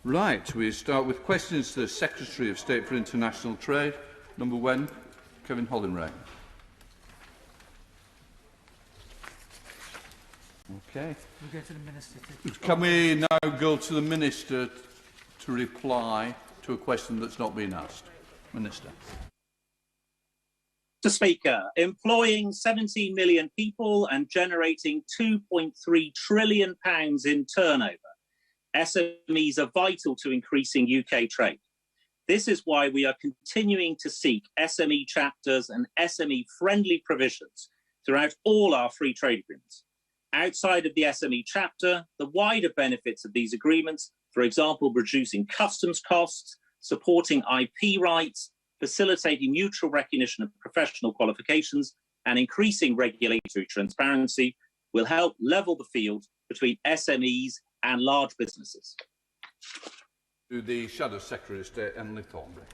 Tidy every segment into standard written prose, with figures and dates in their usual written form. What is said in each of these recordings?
Right, we start with questions to the Secretary of State for International Trade. Number 1, Kevin Hollinray. Okay. We'll go to the Minister. Can we now go to the Minister to reply to a question that's not been asked? Minister. Mr. Speaker, employing 17 million people and generating £2.3 trillion in turnover, SMEs are vital to increasing UK trade. This is why we are continuing to seek SME chapters and SME-friendly provisions throughout all our free trade agreements. Outside of the SME chapter, the wider benefits of these agreements, for example, reducing customs costs, supporting IP rights, facilitating mutual recognition of professional qualifications, and increasing regulatory transparency, will help level the field between SMEs and large businesses. To the Shadow Secretary of State, Emily Thornbury.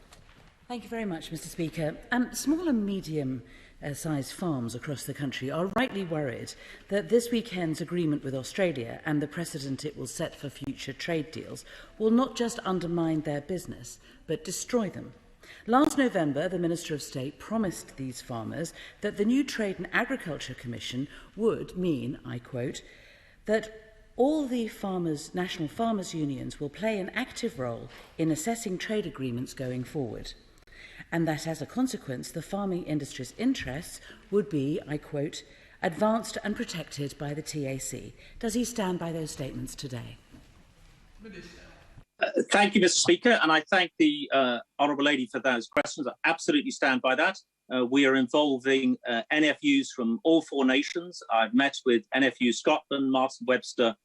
Thank you very much, Mr. Speaker. Small and medium-sized farms across the country are rightly worried that this weekend's agreement with Australia and the precedent it will set for future trade deals will not just undermine their business, but destroy them. Last November, the Minister of State promised these farmers that the new Trade and Agriculture Commission would mean, I quote, that all the national farmers' unions will play an active role in assessing trade agreements going forward, and that as a consequence, the farming industry's interests would be, I quote, advanced and protected by the TAC. Does he stand by those statements today? Thank you, Mr. Speaker, and I thank the Honourable Lady for those questions. I absolutely stand by that. We are involving NFUs from all 4 nations. I've met with NFU Scotland, Martin Webster,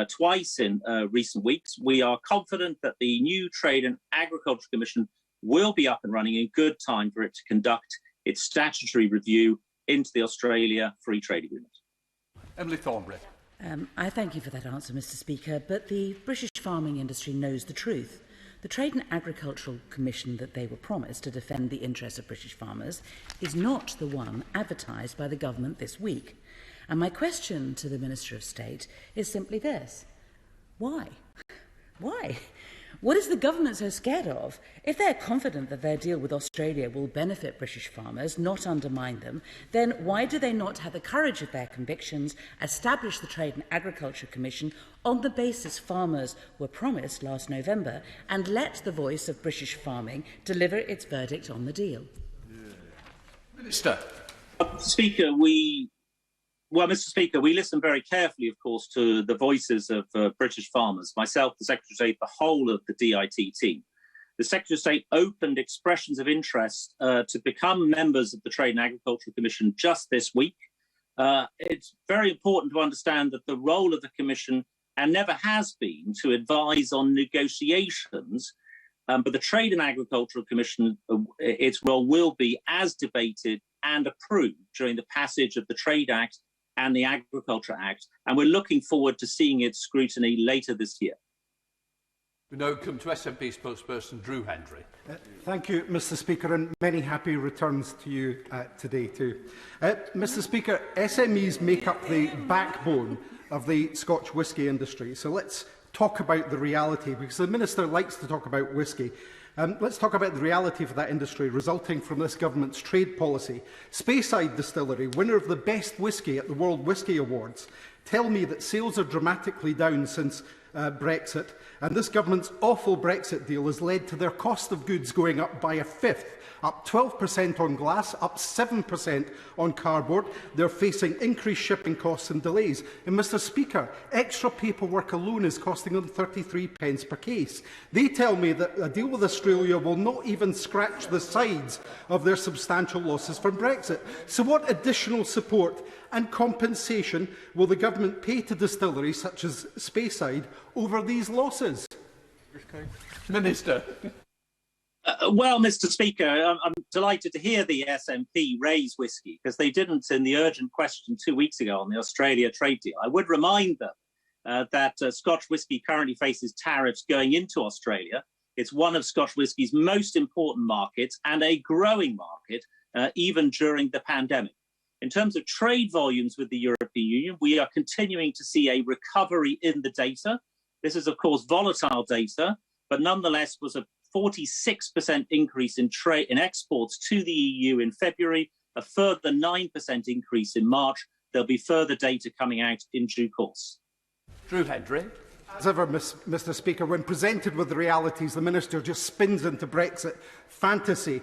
twice in recent weeks. We are confident that the new Trade and Agriculture Commission will be up and running in good time for it to conduct its statutory review into the Australia Free Trade Agreement. Emily Thornbury. I thank you for that answer, Mr. Speaker, but the British farming industry knows the truth. The Trade and Agricultural Commission that they were promised to defend the interests of British farmers is not the one advertised by the government this week. And my question to the Minister of State is simply this. Why? Why? What is the government so scared of? If they're confident that their deal with Australia will benefit British farmers, not undermine them, then why do they not have the courage of their convictions, establish the Trade and Agriculture Commission on the basis farmers were promised last November, and let the voice of British farming deliver its verdict on the deal? Minister. Mr. Speaker, we listen very carefully, of course, to the voices of British farmers. Myself, the Secretary of State, the whole of the DIT team. The Secretary of State opened expressions of interest to become members of the Trade and Agriculture Commission just this week. It's very important to understand that the role of the Commission, and never has been, to advise on negotiations, but the Trade and Agricultural Commission, its role will be as debated and approved during the passage of the Trade Act and the Agriculture Act, and we're looking forward to seeing its scrutiny later this year. We now come to SNP spokesperson Drew Hendry. Thank you, Mr. Speaker, and many happy returns to you today too. Mr. Speaker, SMEs make up the backbone of the Scotch whisky industry, so let's talk about the reality, because the Minister likes to talk about whisky. Let's talk about the reality for that industry resulting from this government's trade policy. Speyside Distillery, winner of the best whisky at the World Whisky Awards, tell me that sales are dramatically down since Brexit, and this government's awful Brexit deal has led to their cost of goods going up by a fifth, up 12% on glass, up 7% on cardboard. They're facing increased shipping costs and delays. And Mr. Speaker, extra paperwork alone is costing them 33 pence per case. They tell me that a deal with Australia will not even scratch the sides of their substantial losses from Brexit. So what additional support and compensation will the government pay to distilleries such as Speyside over these losses? Minister. Well, Mr. Speaker, I'm delighted to hear the SNP raise whisky, because they didn't in the urgent question 2 weeks ago on the Australia trade deal. I would remind them that Scotch whisky currently faces tariffs going into Australia. It's one of Scotch whisky's most important markets and a growing market, even during the pandemic. In terms of trade volumes with the European Union, we are continuing to see a recovery in the data. This is, of course, volatile data, but nonetheless was a 46% increase in exports to the EU in February, a further 9% increase in March. There'll be further data coming out in due course. Drew Hendry. As ever, Mr Speaker, when presented with the realities, the Minister just spins into Brexit fantasy.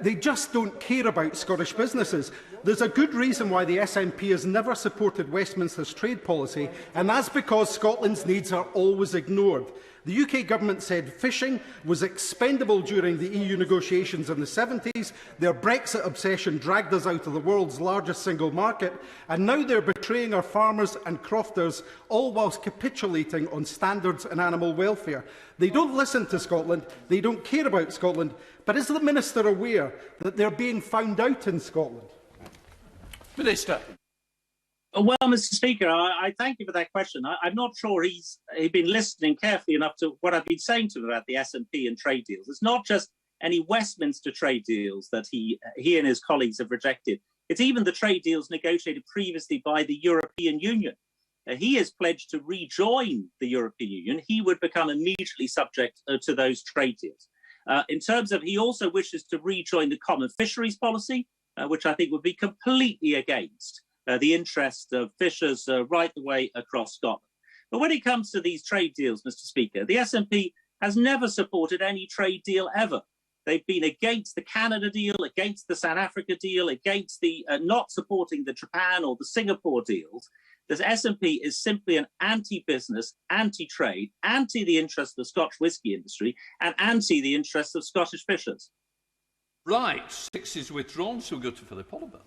They just don't care about Scottish businesses. There's a good reason why the SNP has never supported Westminster's trade policy, and that's because Scotland's needs are always ignored. The UK government said fishing was expendable during the EU negotiations in the 70s. Their Brexit obsession dragged us out of the world's largest single market, and now they're betraying our farmers and crofters, all whilst capitulating on standards and animal welfare. They don't listen to Scotland, they don't care about Scotland, but is the Minister aware that they're being found out in Scotland? Minister. Well, Mr Speaker, I thank you for that question. I'm not sure he's been listening carefully enough to what I've been saying to him about the SNP and trade deals. It's not just any Westminster trade deals that he and his colleagues have rejected. It's even the trade deals negotiated previously by the European Union. He has pledged to rejoin the European Union. He would become immediately subject to those trade deals. In terms of, he also wishes to rejoin the common fisheries policy, which I think would be completely against the interests of fishers right the way across Scotland. But when it comes to these trade deals, Mr Speaker, the SNP has never supported any trade deal ever. They've been against the Canada deal, against the South Africa deal, against the not supporting the Japan or the Singapore deals. The SNP is simply an anti-business, anti-trade, anti the interests of the Scotch whisky industry and anti the interests of Scottish fishers. Right, 6 is withdrawn, so we'll go to Philip Oliver.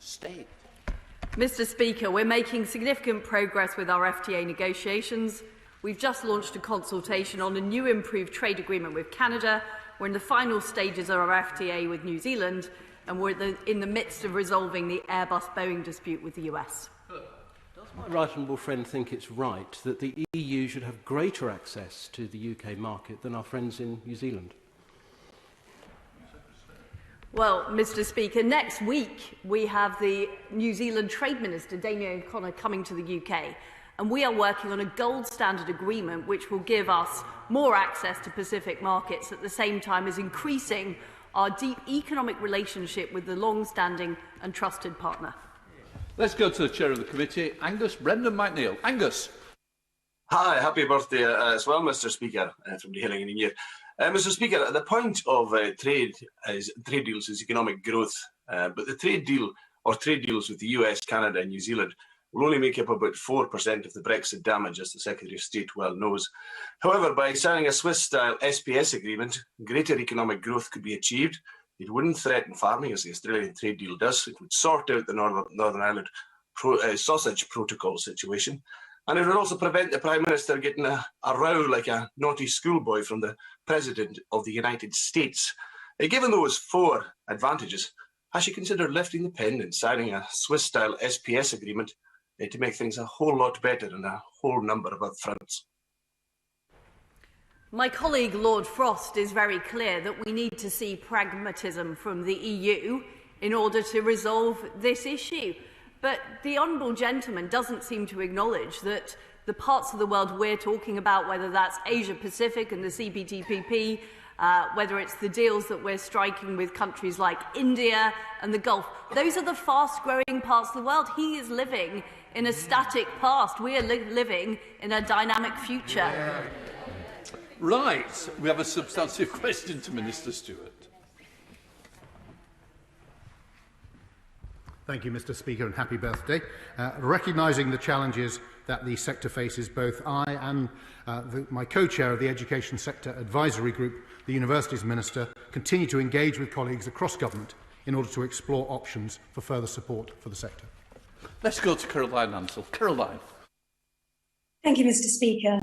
Stay. Mr Speaker, we're making significant progress with our FTA negotiations. We've just launched a consultation on a new improved trade agreement with Canada. We're in the final stages of our FTA with New Zealand, and we're in the midst of resolving the Airbus-Boeing dispute with the US. Does my right honourable friend think it's right that the EU should have greater access to the UK market than our friends in New Zealand? Well, Mr Speaker, next week we have the New Zealand Trade Minister, Damien O'Connor, coming to the UK, and we are working on a gold standard agreement which will give us more access to Pacific markets at the same time as increasing our deep economic relationship with the long-standing and trusted partner. Let's go to the Chair of the Committee, Angus Brendan McNeill. Angus. Hi, happy birthday as well, Mr Speaker, from the Hilling in the Year. Mr Speaker, the point of trade deals is economic growth, but the trade deal or trade deals with the US, Canada and New Zealand will only make up about 4% of the Brexit damage, as the Secretary of State well knows. However, by signing a Swiss-style SPS agreement, greater economic growth could be achieved. It wouldn't threaten farming, as the Australian trade deal does. It would sort out the Northern Ireland sausage protocol situation. And it would also prevent the Prime Minister getting a row like a naughty schoolboy from the President of the United States. Given those 4 advantages, has she considered lifting the pen and signing a Swiss-style SPS agreement to make things a whole lot better on a whole number of other fronts? My colleague Lord Frost is very clear that we need to see pragmatism from the EU in order to resolve this issue. But the Honourable Gentleman doesn't seem to acknowledge that the parts of the world we're talking about, whether that's Asia-Pacific and the CPTPP, whether it's the deals that we're striking with countries like India and the Gulf, those are the fast-growing parts of the world. He is living in a static past. We are living in a dynamic future. Right, we have a substantive question to Minister Stewart. Thank you, Mr Speaker, and happy birthday. Recognising the challenges that the sector faces, both I and my co-chair of the Education Sector Advisory Group, the Universities Minister, continue to engage with colleagues across government in order to explore options for further support for the sector. Let's go to Caroline Ansell. Caroline. Thank you, Mr Speaker.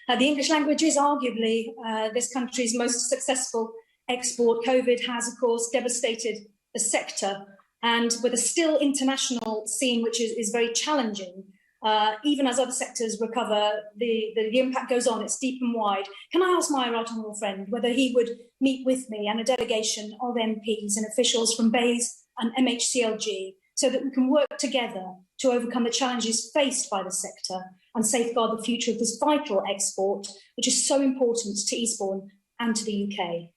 The English language is arguably this country's most successful export. COVID has, of course, devastated the sector, and with a still international scene which is very challenging, even as other sectors recover, the impact goes on, it's deep and wide. Can I ask my right honourable friend whether he would meet with me and a delegation of MPs and officials from BEIS and MHCLG so that we can work together to overcome the challenges faced by the sector and safeguard the future of this vital export, which is so important to Eastbourne and to the UK.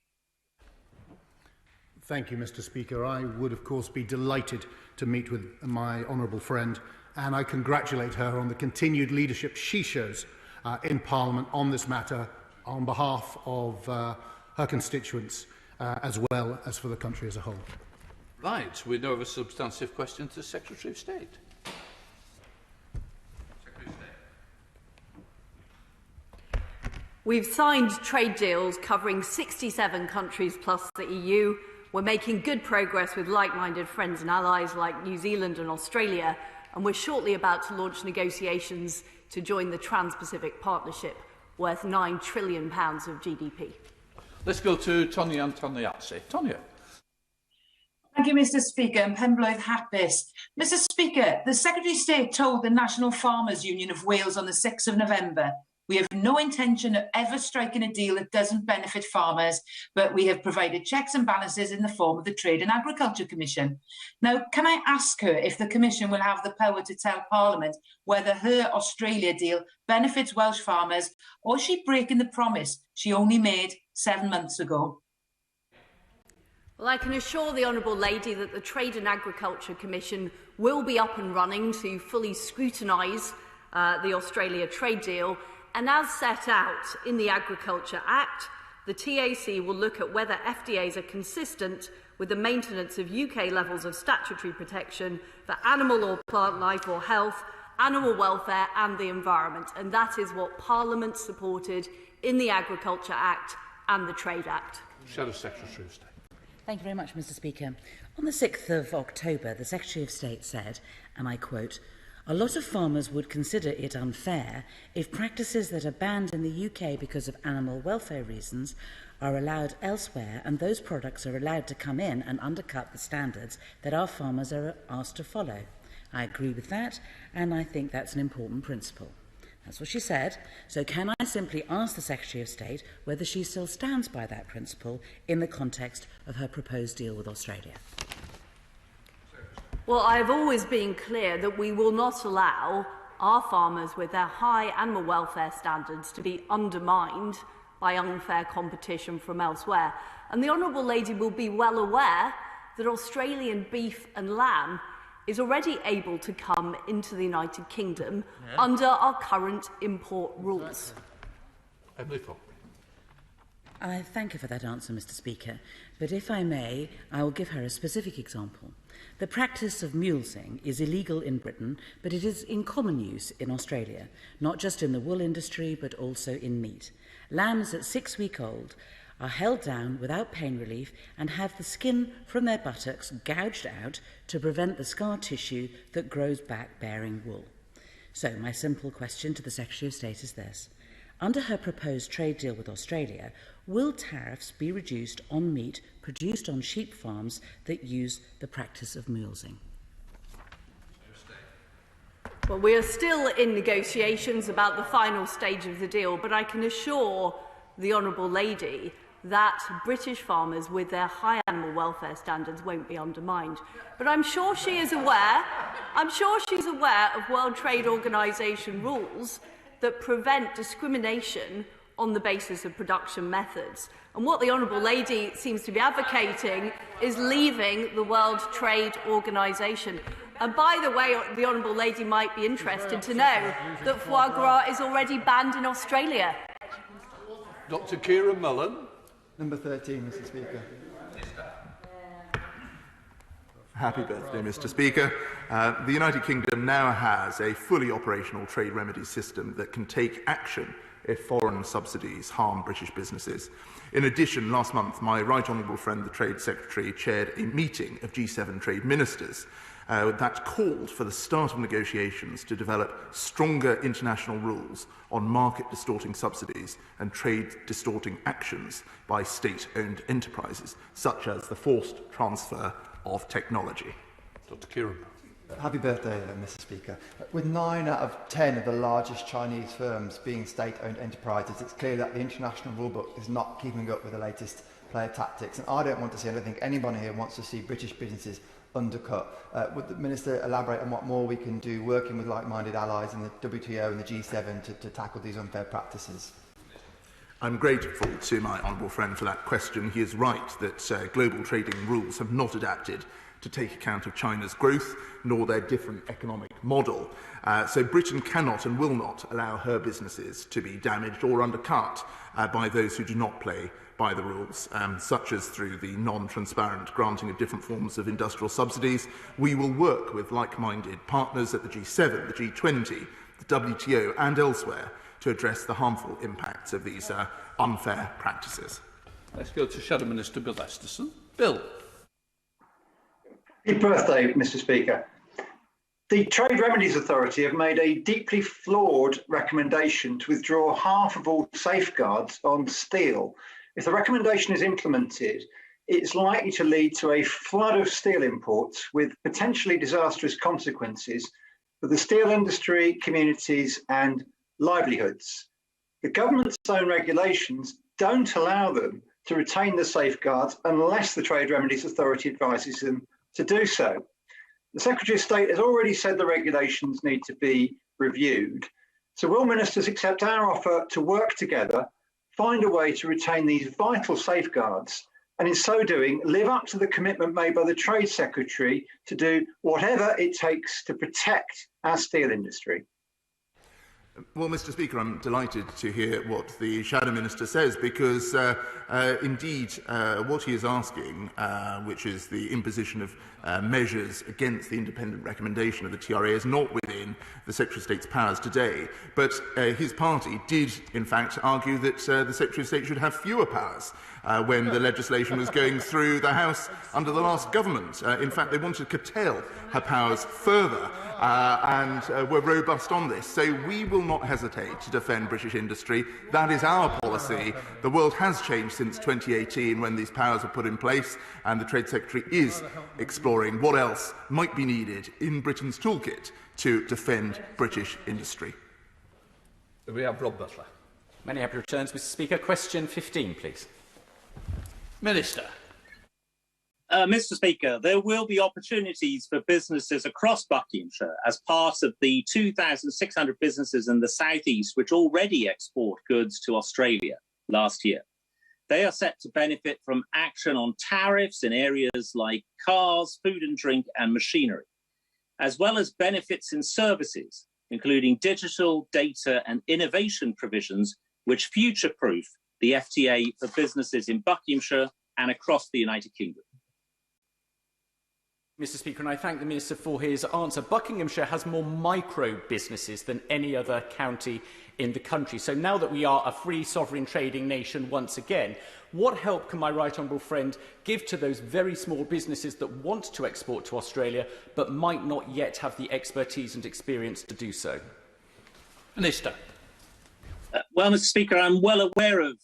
Thank you, Mr. Speaker. I would, of course, be delighted to meet with my honourable friend, and I congratulate her on the continued leadership she shows in Parliament on this matter on behalf of her constituents as well as for the country as a whole. Right, we now have a substantive question to the Secretary of State. We've signed trade deals covering 67 countries plus the EU. We're making good progress with like-minded friends and allies like New Zealand and Australia, and we're shortly about to launch negotiations to join the Trans-Pacific Partnership, worth £9 trillion of GDP. Let's go to Tonya Antoniazzi. Tonya. Thank you, Mr. Speaker, and Pembroke Hapis. Mr. Speaker, the Secretary of State told the National Farmers Union of Wales on the 6th of November, "We have no intention of ever striking a deal that doesn't benefit farmers, but we have provided checks and balances in the form of the Trade and Agriculture Commission." Now, can I ask her if the Commission will have the power to tell Parliament whether her Australia deal benefits Welsh farmers, or is she breaking the promise she only made 7 months ago? Well, I can assure the Honourable Lady that the Trade and Agriculture Commission will be up and running to fully scrutinise the Australia trade deal. And as set out in the Agriculture Act, the TAC will look at whether FDAs are consistent with the maintenance of UK levels of statutory protection for animal or plant life or health, animal welfare and the environment. And that is what Parliament supported in the Agriculture Act and the Trade Act. Shadow Secretary of State. Thank you very much, Mr. Speaker. On the 6th of October, the Secretary of State said, and I quote, "A lot of farmers would consider it unfair if practices that are banned in the UK because of animal welfare reasons are allowed elsewhere, and those products are allowed to come in and undercut the standards that our farmers are asked to follow. I agree with that, and I think that's an important principle." That's what she said. So can I simply ask the Secretary of State whether she still stands by that principle in the context of her proposed deal with Australia? Well, I have always been clear that we will not allow our farmers with their high animal welfare standards to be undermined by unfair competition from elsewhere. And the Honourable Lady will be well aware that Australian beef and lamb is already able to come into the United Kingdom under our current import rules. Emily Ford. I thank her for that answer, Mr. Speaker, but if I may, I will give her a specific example. The practice of mulesing is illegal in Britain, but it is in common use in Australia, not just in the wool industry, but also in meat. Lambs at 6 weeks old are held down without pain relief and have the skin from their buttocks gouged out to prevent the scar tissue that grows back bearing wool. So my simple question to the Secretary of State is this. Under her proposed trade deal with Australia, will tariffs be reduced on meat produced on sheep farms that use the practice of mulesing? Well, we are still in negotiations about the final stage of the deal, but I can assure the Honourable Lady that British farmers with their high animal welfare standards won't be undermined. But I'm sure she's aware of World Trade Organization rules that prevent discrimination on the basis of production methods. And what the Honourable Lady seems to be advocating is leaving the World Trade Organization. And by the way, the Honourable Lady might be interested to know that foie gras is already banned in Australia. Dr. Kieran Mullen. Number 13, Mr. Speaker. Happy birthday, Mr. Speaker. The United Kingdom now has a fully operational trade remedy system that can take action if foreign subsidies harm British businesses. In addition, last month, my right honourable friend, the Trade Secretary, chaired a meeting of G7 trade ministers that called for the start of negotiations to develop stronger international rules on market-distorting subsidies and trade-distorting actions by state-owned enterprises, such as the forced transfer of technology. Dr. Kieran. Happy birthday, Mr. Speaker. With 9 out of 10 of the largest Chinese firms being state-owned enterprises, it's clear that the international rulebook is not keeping up with the latest player tactics. And I don't want to see, I don't think anybody here wants to see British businesses undercut. Would the Minister elaborate on what more we can do working with like-minded allies in the WTO and the G7 to tackle these unfair practices? I'm grateful to my honourable friend for that question. He is right that global trading rules have not adapted to take account of China's growth, nor their different economic model. So Britain cannot and will not allow her businesses to be damaged or undercut by those who do not play by the rules, such as through the non-transparent granting of different forms of industrial subsidies. We will work with like-minded partners at the G7, the G20, the WTO and elsewhere to address the harmful impacts of these unfair practices. Let's go to Shadow Minister Bill Esterson. Bill. Happy birthday, Mr. Speaker. The Trade Remedies Authority have made a deeply flawed recommendation to withdraw half of all safeguards on steel. If the recommendation is implemented, it's likely to lead to a flood of steel imports with potentially disastrous consequences for the steel industry, communities and livelihoods. The government's own regulations don't allow them to retain the safeguards unless the Trade Remedies Authority advises them to do so. The Secretary of State has already said the regulations need to be reviewed. So will ministers accept our offer to work together, find a way to retain these vital safeguards, and in so doing, live up to the commitment made by the Trade Secretary to do whatever it takes to protect our steel industry? Well, Mr. Speaker, I'm delighted to hear what the Shadow Minister says because, indeed, what he is asking, which is the imposition of measures against the independent recommendation of the TRA, is not within the Secretary of State's powers today. But his party did, in fact, argue that the Secretary of State should have fewer powers when the legislation was going through the House under the last government. In fact, they wanted to curtail her powers further and were robust on this. So we will not hesitate to defend British industry. That is our policy. The world has changed since 2018 when these powers were put in place, and the Trade Secretary is exploring what else might be needed in Britain's toolkit to defend British industry. We have Rob Butler. Many happy returns, Mr. Speaker. Question 15, please. Minister. Mr. Speaker, there will be opportunities for businesses across Buckinghamshire as part of the 2,600 businesses in the South East which already export goods to Australia last year. They are set to benefit from action on tariffs in areas like cars, food and drink and machinery, as well as benefits in services, including digital, data and innovation provisions which future-proof the FTA for businesses in Buckinghamshire and across the United Kingdom. Mr. Speaker, and I thank the Minister for his answer. Buckinghamshire has more micro businesses than any other county in the country. So now that we are a free sovereign trading nation once again, what help can my right honourable friend give to those very small businesses that want to export to Australia but might not yet have the expertise and experience to do so? Minister. Well, Mr. Speaker, I'm well aware of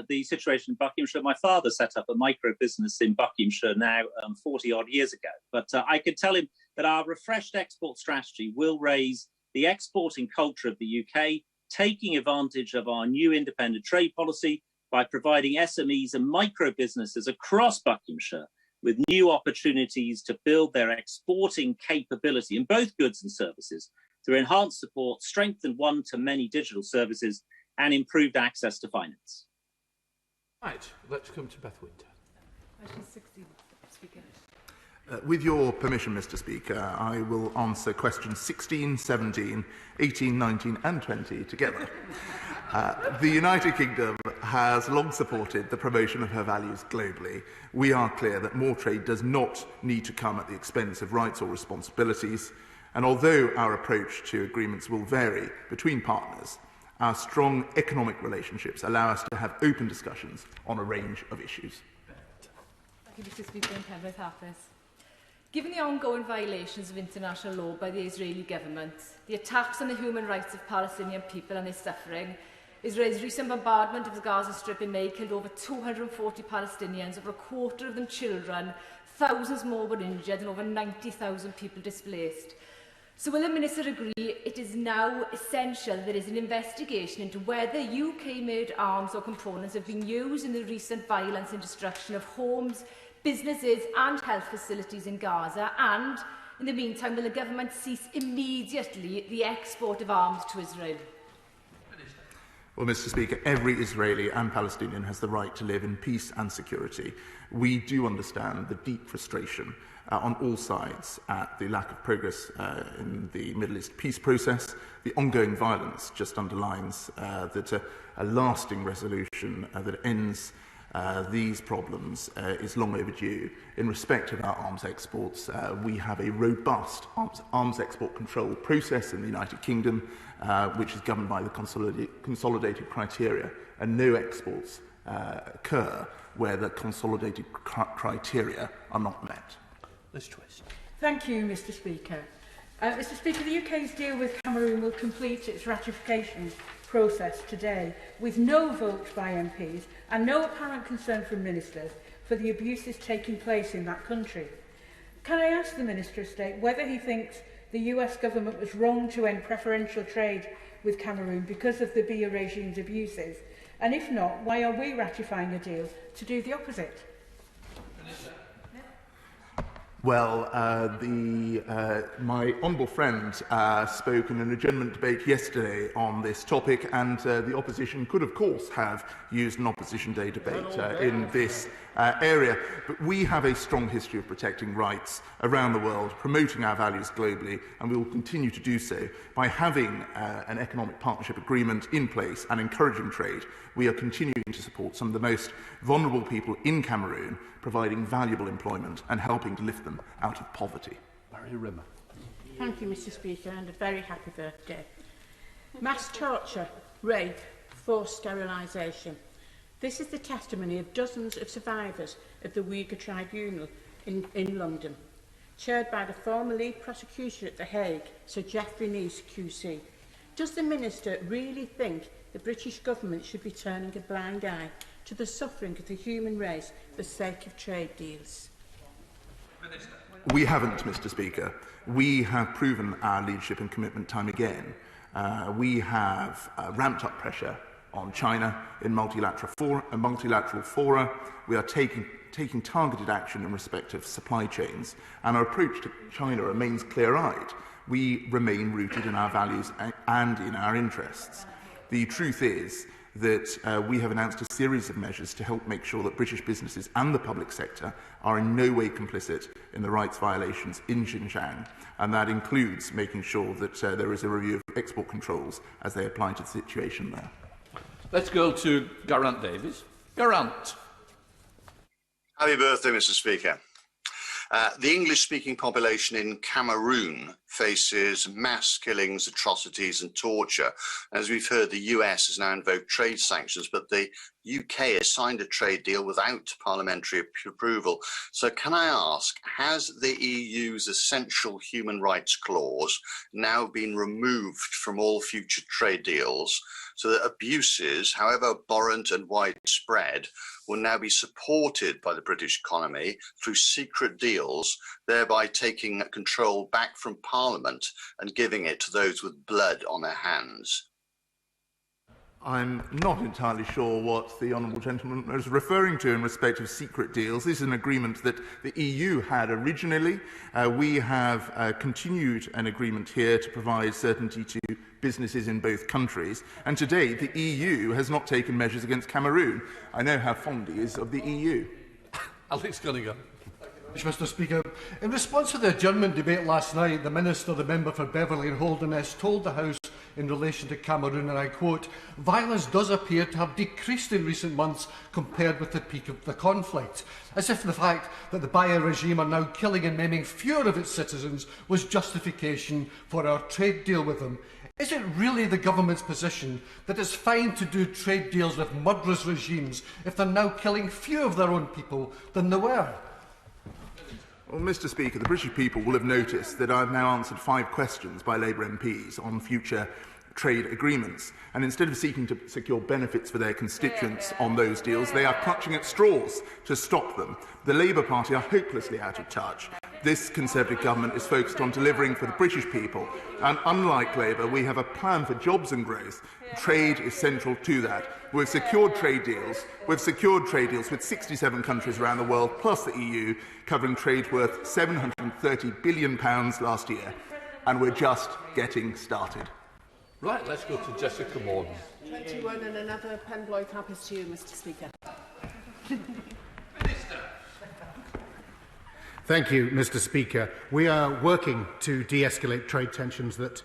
the situation in Buckinghamshire. My father set up a micro business in Buckinghamshire now 40-odd years ago. But I can tell him that our refreshed export strategy will raise the exporting culture of the UK, taking advantage of our new independent trade policy by providing SMEs and micro businesses across Buckinghamshire with new opportunities to build their exporting capability in both goods and services through enhanced support, strengthened one-to-many digital services, and improved access to finance. Right, let's come to Beth Winter. Question 16, Speaker. With your permission, Mr. Speaker, I will answer questions 16, 17, 18, 19 and 20 together. The United Kingdom has long supported the promotion of her values globally. We are clear that more trade does not need to come at the expense of rights or responsibilities. And although our approach to agreements will vary between partners, our strong economic relationships allow us to have open discussions on a range of issues. Thank you, Mr. Speaker, and Penrith Harpers. Given the ongoing violations of international law by the Israeli government, the attacks on the human rights of Palestinian people and their suffering, Israel's recent bombardment of the Gaza Strip in May killed over 240 Palestinians, over a quarter of them children, thousands more were injured and over 90,000 people displaced. So will the Minister agree it is now essential there is an investigation into whether UK-made arms or components have been used in the recent violence and destruction of homes, businesses and health facilities in Gaza? And, in the meantime, will the government cease immediately the export of arms to Israel? Well, Mr. Speaker, every Israeli and Palestinian has the right to live in peace and security. We do understand the deep frustration on all sides at the lack of progress in the Middle East peace process. The ongoing violence just underlines that a lasting resolution that ends these problems is long overdue. In respect of our arms exports, we have a robust arms export control process in the United Kingdom, which is governed by the consolidated criteria, and no exports occur where the consolidated criteria are not met. Liz Truss. Thank you, Mr. Speaker. Mr. Speaker, the UK's deal with Cameroon will complete its ratification process today, with no vote by MPs and no apparent concern from ministers for the abuses taking place in that country. Can I ask the Minister of State whether he thinks the US government was wrong to end preferential trade with Cameroon because of the Biya regime's abuses? And if not, why are we ratifying a deal to do the opposite? Well, my honourable friend spoke in an adjournment debate yesterday on this topic, and the opposition could, of course, have used an opposition day debate in this area. But we have a strong history of protecting rights around the world, promoting our values globally, and we will continue to do so by having an economic partnership agreement in place and encouraging trade. We are continuing to support some of the most vulnerable people in Cameroon, providing valuable employment and helping to lift them out of poverty. Mary Rimmer. Thank you, Mr. Speaker, and a very happy birthday. Mass torture, rape, forced sterilisation. This is the testimony of dozens of survivors of the Uyghur Tribunal in London, chaired by the former lead prosecutor at The Hague, Sir Geoffrey Nice QC. Does the Minister really think the British government should be turning a blind eye to the suffering of the human race for the sake of trade deals? Minister. We haven't, Mr. Speaker. We have proven our leadership and commitment time again. We have ramped up pressure on China in multilateral fora. We are taking targeted action in respect of supply chains, and our approach to China remains clear-eyed. We remain rooted in our values and in our interests. The truth is that we have announced a series of measures to help make sure that British businesses and the public sector are in no way complicit in the rights violations in Xinjiang, and that includes making sure that there is a review of export controls as they apply to the situation there. Let's go to Geraint Davies. Geraint. Happy birthday, Mr. Speaker. The English-speaking population in Cameroon faces mass killings, atrocities and torture. As we've heard, the US has now invoked trade sanctions, but the UK has signed a trade deal without parliamentary approval. So can I ask, has the EU's essential human rights clause now been removed from all future trade deals so that abuses, however abhorrent and widespread, will now be supported by the British economy through secret deals, thereby taking control back from Parliament and giving it to those with blood on their hands? I'm not entirely sure what the honourable gentleman was referring to in respect of secret deals. This is an agreement that the EU had originally. We have continued an agreement here to provide certainty to businesses in both countries. And to date, the EU has not taken measures against Cameroon. I know how fond he is of the EU. Alex Cunningham. Mr. Speaker, in response to the adjournment debate last night, the Minister, the member for Beverley and Holderness, told the House in relation to Cameroon, and I quote, "Violence does appear to have decreased in recent months compared with the peak of the conflict," as if the fact that the Biya regime are now killing and maiming fewer of its citizens was justification for our trade deal with them. Is it really the government's position that it's fine to do trade deals with murderous regimes if they're now killing fewer of their own people than they were? Well, Mr. Speaker, the British people will have noticed that I've now answered 5 questions by Labour MPs on future trade agreements. And instead of seeking to secure benefits for their constituents on those deals, they are clutching at straws to stop them. The Labour Party are hopelessly out of touch This Conservative government is focused on delivering for the British people, and unlike Labour, we have a plan for jobs and growth. Trade is central to that. We've secured trade deals with 67 countries around the world, plus the EU, covering trade worth £730 billion last year, and we're just getting started. Right, let's go to Jessica Morgan. 21 and another Pembroke happens to you, Mr. Speaker. Thank you, Mr. Speaker. We are working to de-escalate trade tensions that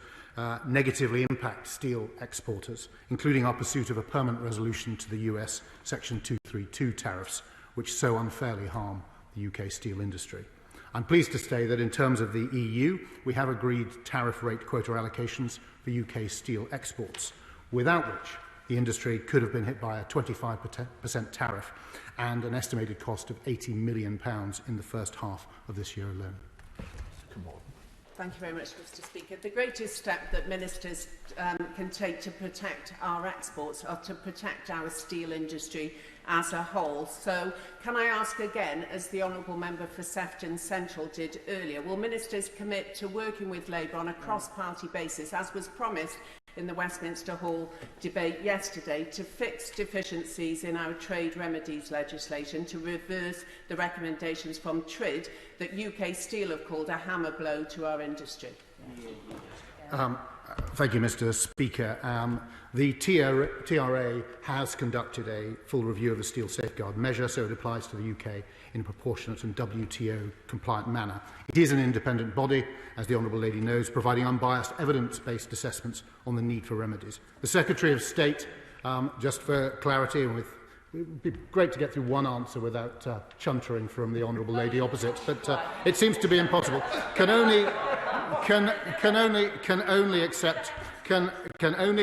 negatively impact steel exporters, including our pursuit of a permanent resolution to the US Section 232 tariffs, which so unfairly harm the UK steel industry. I'm pleased to say that in terms of the EU, we have agreed tariff rate quota allocations for UK steel exports, without which the industry could have been hit by a 25% tariff and an estimated cost of £80 million in the first half of this year alone. Thank you very much, Mr. Speaker. The greatest step that ministers can take to protect our exports or to protect our steel industry as a whole. So can I ask again, as the Honourable Member for Sefton Central did earlier, will ministers commit to working with Labour on a cross-party basis, as was promised in the Westminster Hall debate yesterday, to fix deficiencies in our trade remedies legislation, to reverse the recommendations from TRID that UK Steel have called a hammer blow to our industry? Thank you, Mr. Speaker. The TRA has conducted a full review of the steel safeguard measure, so it applies to the UK in a proportionate and WTO-compliant manner. It is an independent body, as the Honourable Lady knows, providing unbiased evidence-based assessments on the need for remedies. The Secretary of State, just for clarity, and it would be great to get through one answer without chuntering from the Honourable Lady opposite, but it seems to be impossible. Can only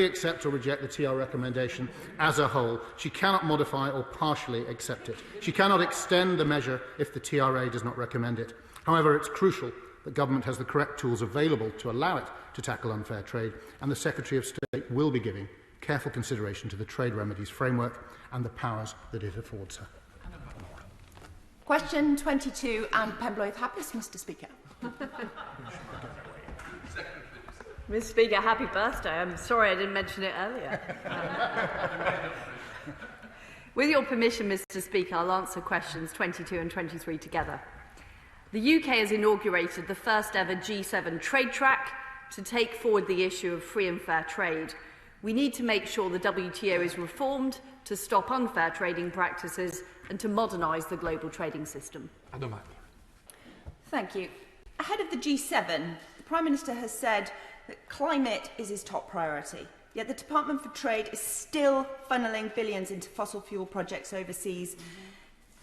accept or reject the TR recommendation as a whole. She cannot modify or partially accept it. She cannot extend the measure if the TRA does not recommend it. However, it's crucial that government has the correct tools available to allow it to tackle unfair trade, and the Secretary of State will be giving careful consideration to the trade remedies framework and the powers that it affords her. Question 22 and Pembroke Happis, Mr. Speaker. Mr. Speaker, happy birthday. I'm sorry I didn't mention it earlier. With your permission, Mr. Speaker, I'll answer questions 22 and 23 together. The UK has inaugurated the first ever G7 trade track to take forward the issue of free and fair trade. We need to make sure the WTO is reformed to stop unfair trading practices and to modernise the global trading system. Thank you. Ahead of the G7, the Prime Minister has said that climate is his top priority. Yet the Department for Trade is still funneling billions into fossil fuel projects overseas,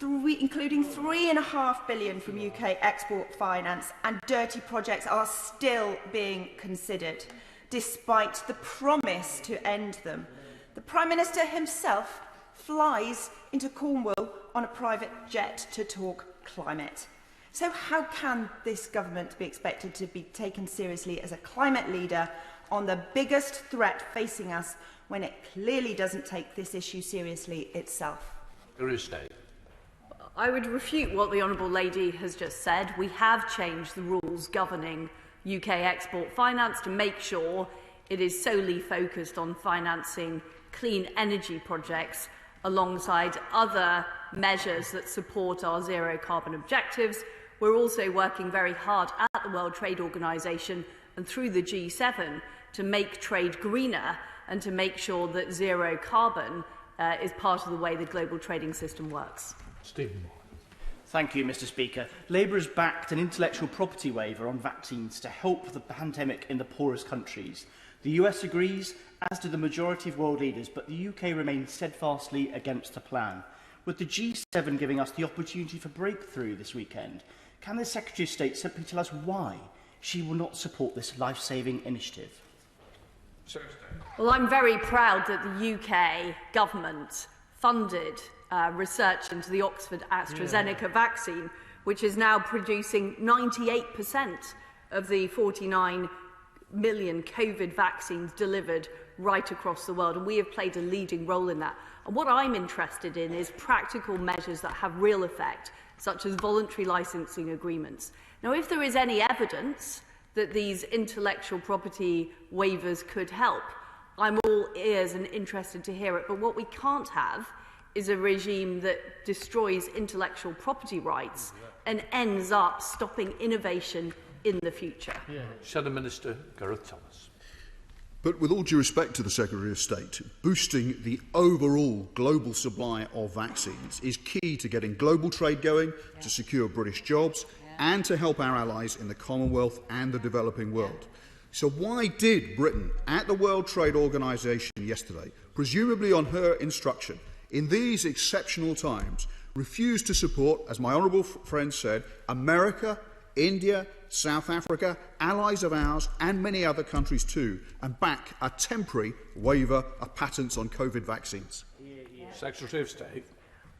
including £3.5 billion from UK export finance, and dirty projects are still being considered, despite the promise to end them. The Prime Minister himself flies into Cornwall on a private jet to talk climate. So how can this government be expected to be taken seriously as a climate leader on the biggest threat facing us when it clearly doesn't take this issue seriously itself? I would refute what the Honourable Lady has just said. We have changed the rules governing UK export finance to make sure it is solely focused on financing clean energy projects alongside other measures that support our zero carbon objectives. We're also working very hard at the World Trade Organization and through the G7 to make trade greener and to make sure that zero carbon is part of the way the global trading system works. Stephen. Thank you, Mr. Speaker. Labour has backed an intellectual property waiver on vaccines to help the pandemic in the poorest countries. The US agrees, as do the majority of world leaders, but the UK remains steadfastly against the plan. With the G7 giving us the opportunity for breakthrough this weekend, can the Secretary of State simply tell us why she will not support this life-saving initiative? Well, I'm very proud that the UK government funded research into the Oxford AstraZeneca vaccine, which is now producing 98% of the 49 million COVID vaccines delivered right across the world, and we have played a leading role in that. And what I'm interested in is practical measures that have real effect, such as voluntary licensing agreements. Now, if there is any evidence that these intellectual property waivers could help, I'm all ears and interested to hear it. But what we can't have is a regime that destroys intellectual property rights and ends up stopping innovation in the future. Shadow Minister Gareth Thomas. But with all due respect to the Secretary of State, boosting the overall global supply of vaccines is key to getting global trade going, to secure British jobs, and to help our allies in the Commonwealth and the developing world. So why did Britain, at the World Trade Organization yesterday, presumably on her instruction, in these exceptional times, refuse to support, as my honourable friend said, America, India, South Africa, allies of ours, and many other countries too, and back a temporary waiver of patents on COVID vaccines? Secretary of State.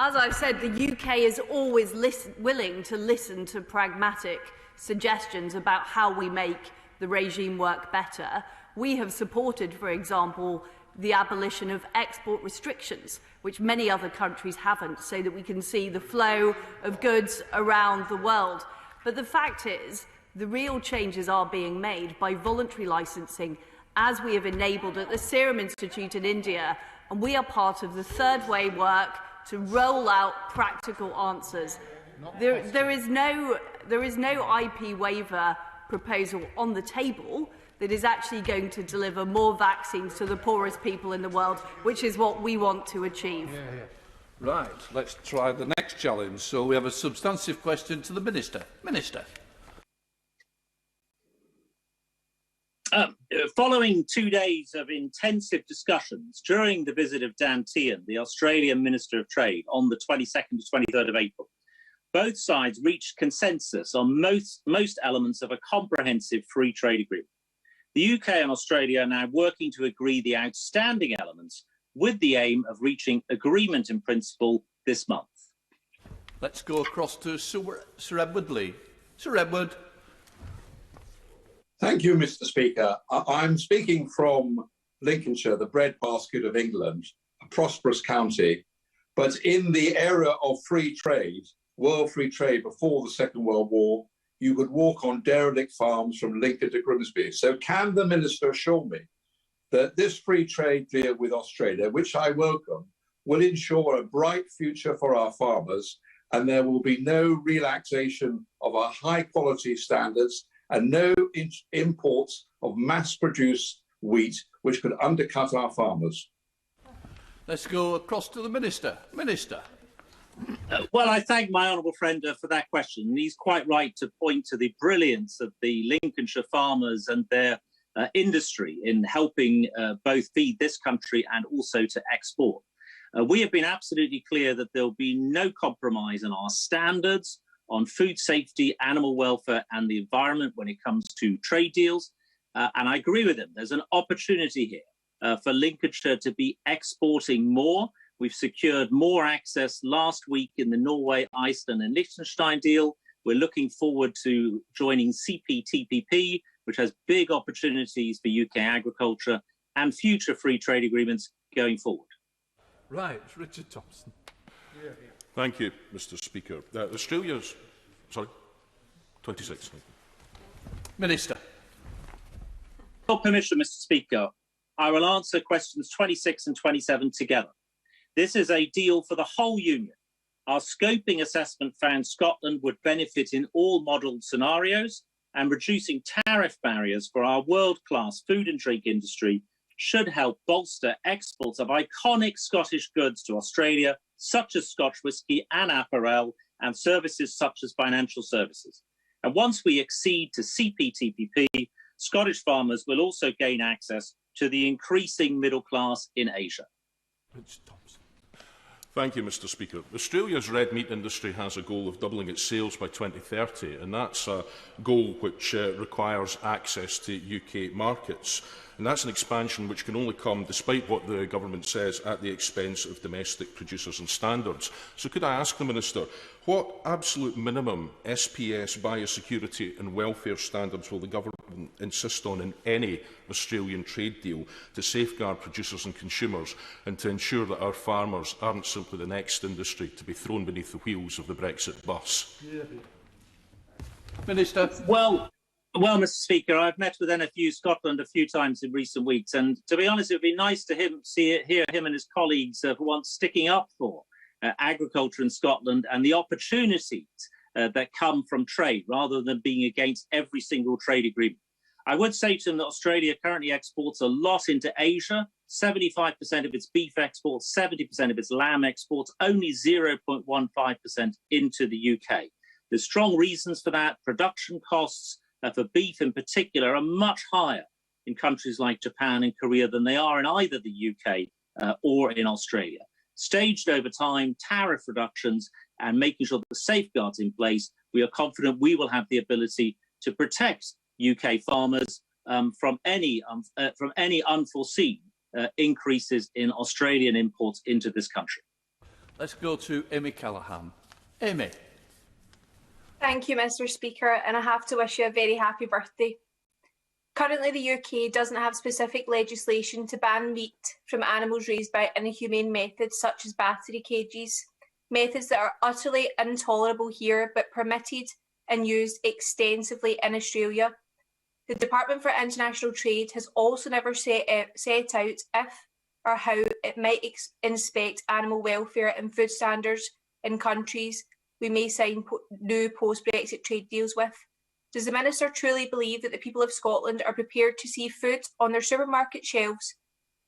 As I've said, the UK is always willing to listen to pragmatic suggestions about how we make the regime work better. We have supported, for example, the abolition of export restrictions, which many other countries haven't, so that we can see the flow of goods around the world. But the fact is, the real changes are being made by voluntary licensing, as we have enabled at the Serum Institute in India, and we are part of the third way work to roll out practical answers. There is no IP waiver proposal on the table that is actually going to deliver more vaccines to the poorest people in the world, which is what we want to achieve. Right, let's try the next challenge. So we have a substantive question to the Minister. Minister. Following 2 days of intensive discussions during the visit of Dan Tehan, the Australian Minister of Trade, on the 22nd to 23rd of April, both sides reached consensus on most elements of a comprehensive free trade agreement. The UK and Australia are now working to agree the outstanding elements with the aim of reaching agreement in principle this month. Let's go across to Sir Edward Lee. Sir Edward. Thank you, Mr. Speaker. I'm speaking from Lincolnshire, the breadbasket of England, a prosperous county. But in the era of free trade, world free trade before the Second World War, you could walk on derelict farms from Lincoln to Grimsby. So can the Minister assure me that this free trade deal with Australia, which I welcome, will ensure a bright future for our farmers, and there will be no relaxation of our high quality standards and no imports of mass-produced wheat, which could undercut our farmers? Let's go across to the Minister. Minister. Well, I thank my honourable friend for that question. He's quite right to point to the brilliance of the Lincolnshire farmers and their industry in helping both feed this country and also to export. We have been absolutely clear that there will be no compromise on our standards on food safety, animal welfare and the environment when it comes to trade deals. And I agree with him. There's an opportunity here for Lincolnshire to be exporting more. We've secured more access last week in the Norway, Iceland and Liechtenstein deal. We're looking forward to joining CPTPP, which has big opportunities for UK agriculture and future free trade agreements going forward. Right, Richard Thompson. Thank you, Mr. Speaker. Australia's... Sorry? 26. Minister. With your permission, Mr. Speaker, I will answer questions 26 and 27 together. This is a deal for the whole Union. Our scoping assessment found Scotland would benefit in all modelled scenarios, and reducing tariff barriers for our world-class food and drink industry should help bolster exports of iconic Scottish goods to Australia, such as Scotch whisky and apparel, and services such as financial services. And once we accede to CPTPP, Scottish farmers will also gain access to the increasing middle class in Asia. Richard Thompson. Thank you, Mr. Speaker. Australia's red meat industry has a goal of doubling its sales by 2030, and that's a goal which requires access to UK markets. And that's an expansion which can only come, despite what the government says, at the expense of domestic producers and standards. So could I ask the Minister, what absolute minimum SPS biosecurity and welfare standards will the government Buckland insist on in any Australian trade deal to safeguard producers and consumers and to ensure that our farmers aren't simply the next industry to be thrown beneath the wheels of the Brexit bus? Minister. Well, Mr. Speaker, I've met with NFU Scotland a few times in recent weeks, and to be honest, it would be nice to hear him and his colleagues for once sticking up for agriculture in Scotland and the opportunities that come from trade, rather than being against every single trade agreement. I would say to him that Australia currently exports a lot into Asia, 75% of its beef exports, 70% of its lamb exports, only 0.15% into the UK. There's strong reasons for that. Production costs for beef in particular are much higher in countries like Japan and Korea than they are in either the UK or in Australia. Staged over time, tariff reductions and making sure that the safeguards in place, we are confident we will have the ability to protect UK farmers from any unforeseen increases in Australian imports into this country. Let's go to Amy Callaghan. Amy. Thank you, Mr. Speaker, and I have to wish you a very happy birthday. Currently, the UK doesn't have specific legislation to ban meat from animals raised by inhumane methods such as battery cages, methods that are utterly intolerable here but permitted and used extensively in Australia. The Department for International Trade has also never set out if or how it might inspect animal welfare and food standards in countries we may sign new post-Brexit trade deals with. Does the Minister truly believe that the people of Scotland are prepared to see food on their supermarket shelves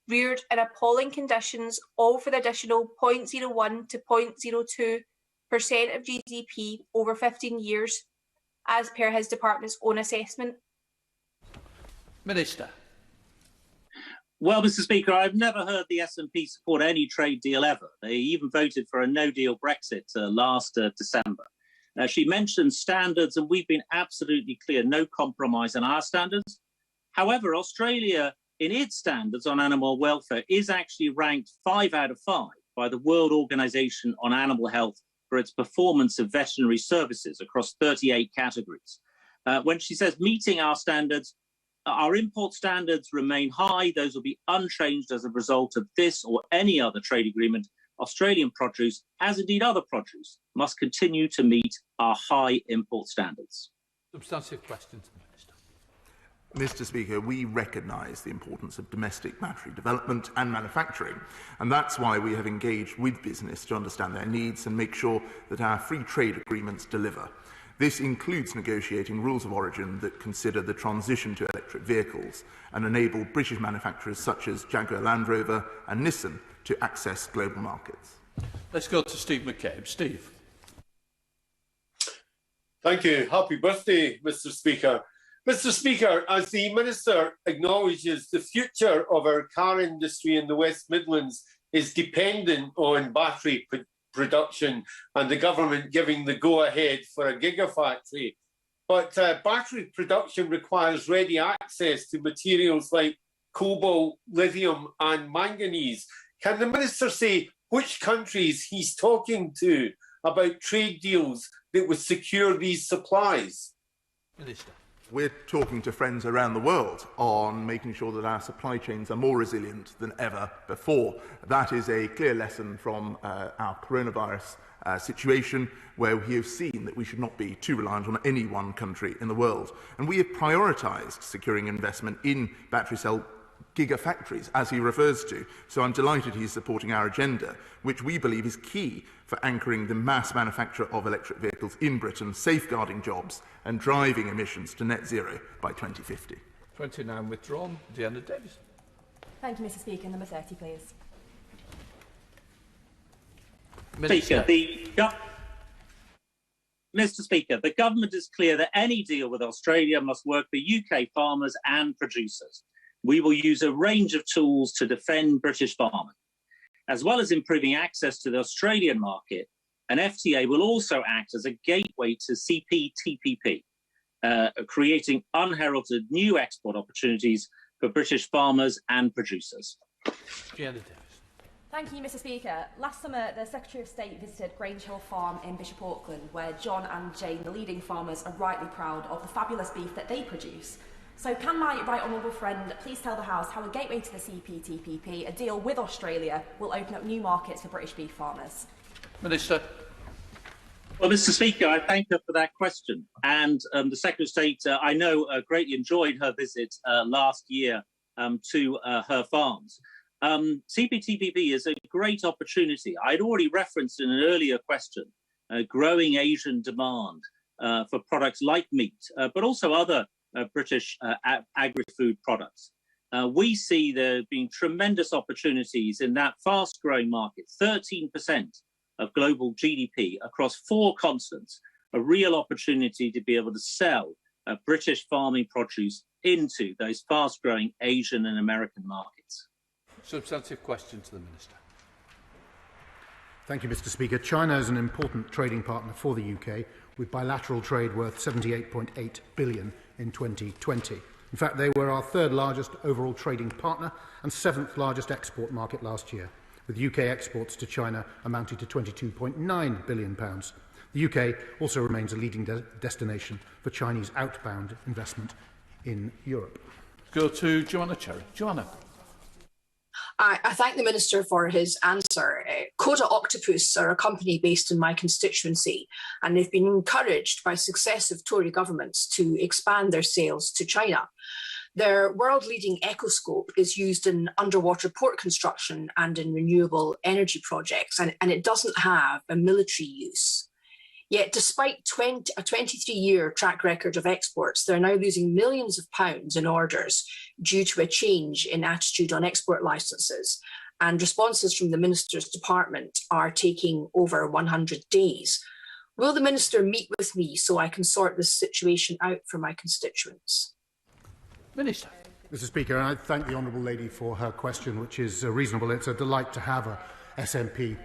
reared in appalling conditions, all for the additional 0.01 to 0.02% of GDP over 15 years, as per his department's own assessment? Minister. Well, Mr. Speaker, I've never heard the SNP support any trade deal ever. They even voted for a no-deal Brexit last December. She mentioned standards, and we've been absolutely clear, no compromise on our standards. However, Australia, in its standards on animal welfare, is actually ranked 5 out of 5 by the World Organization on Animal Health for its performance of veterinary services across 38 categories. When she says meeting our standards, our import standards remain high. Those will be unchanged as a result of this or any other trade agreement. Australian produce, as indeed other produce, must continue to meet our high import standards. Substantive question to the Minister. Mr. Speaker, we recognise the importance of domestic battery development and manufacturing, and that's why we have engaged with business to understand their needs and make sure that our free trade agreements deliver. This includes negotiating rules of origin that consider the transition to electric vehicles and enable British manufacturers such as Jaguar Land Rover and Nissan to access global markets. Let's go to Steve McCabe. Steve. Thank you. Happy birthday, Mr. Speaker. Mr. Speaker, as the Minister acknowledges, the future of our car industry in the West Midlands is dependent on battery production and the government giving the go-ahead for a gigafactory. But battery production requires ready access to materials like cobalt, lithium and manganese. Can the Minister say which countries he's talking to about trade deals that would secure these supplies? Minister. We're talking to friends around the world on making sure that our supply chains are more resilient than ever before. That is a clear lesson from our coronavirus situation, where we have seen that we should not be too reliant on any one country in the world. And we have prioritised securing investment in battery cell gigafactories, as he refers to. So I'm delighted he's supporting our agenda, which we believe is key for anchoring the mass manufacture of electric vehicles in Britain, safeguarding jobs and driving emissions to net zero by 2050. 29 withdrawn. Deanna Davis. Thank you, Mr. Speaker. Number 30, please. Mr. Speaker, the government is clear that any deal with Australia must work for UK farmers and producers. We will use a range of tools to defend British farmers. As well as improving access to the Australian market, an FTA will also act as a gateway to CPTPP, creating unheralded new export opportunities for British farmers and producers. Thank you, Mr. Speaker. Last summer, the Secretary of State visited Grange Hill Farm in Bishop Auckland, where John and Jane, the leading farmers, are rightly proud of the fabulous beef that they produce. So can my right honourable friend please tell the House how a gateway to the CPTPP, a deal with Australia, will open up new markets for British beef farmers? Minister. Well, Mr. Speaker, I thank her for that question. And the Secretary of State, I know, greatly enjoyed her visit last year to her farms. CPTPP is a great opportunity. I'd already referenced in an earlier question growing Asian demand for products like meat, but also other British agri-food products. We see there being tremendous opportunities in that fast-growing market, 13% of global GDP across 4 continents, a real opportunity to be able to sell British farming produce into those fast-growing Asian and American markets. Substantive question to the Minister. Thank you, Mr. Speaker. China is an important trading partner for the UK, with bilateral trade worth £78.8 billion in 2020. In fact, they were our 3rd largest overall trading partner and 7th largest export market last year, with UK exports to China amounting to £22.9 billion. The UK also remains a leading destination for Chinese outbound investment in Europe. Go to Joanna Cherry. Joanna. I thank the Minister for his answer. Coda Octopus are a company based in my constituency, and they've been encouraged by successive Tory governments to expand their sales to China. Their world-leading Echoscope is used in underwater port construction and in renewable energy projects, and it doesn't have a military use. Yet, despite a 23-year track record of exports, they're now losing millions of pounds in orders due to a change in attitude on export licences. And responses from the Minister's department are taking over 100 days. Will the Minister meet with me so I can sort this situation out for my constituents? Minister. Mr. Speaker, I thank the honourable lady for her question, which is reasonable. It's a delight to have a SNP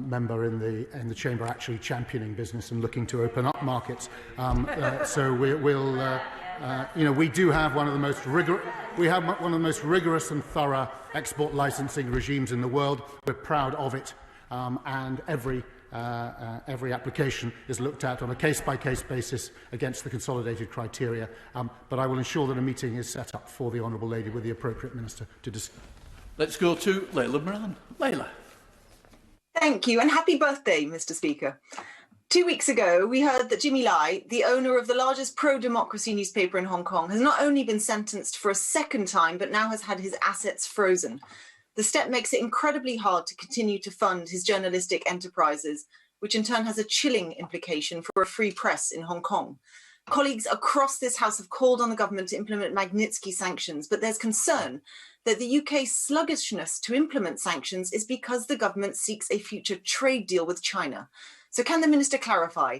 member in the chamber actually championing business and looking to open up markets. So we do have one of the most rigorous and thorough export licensing regimes in the world. We're proud of it, and every application is looked at on a case-by-case basis against the consolidated criteria. But I will ensure that a meeting is set up for the honourable lady with the appropriate minister to discuss. Let's go to Layla Moran. Layla. Thank you, and happy birthday, Mr. Speaker. 2 weeks ago, we heard that Jimmy Lai, the owner of the largest pro-democracy newspaper in Hong Kong, has not only been sentenced for a 2nd time, but now has had his assets frozen. The step makes it incredibly hard to continue to fund his journalistic enterprises, which in turn has a chilling implication for a free press in Hong Kong. Colleagues across this House have called on the government to implement Magnitsky sanctions, but there's concern that the UK's sluggishness to implement sanctions is because the government seeks a future trade deal with China. So can the Minister clarify,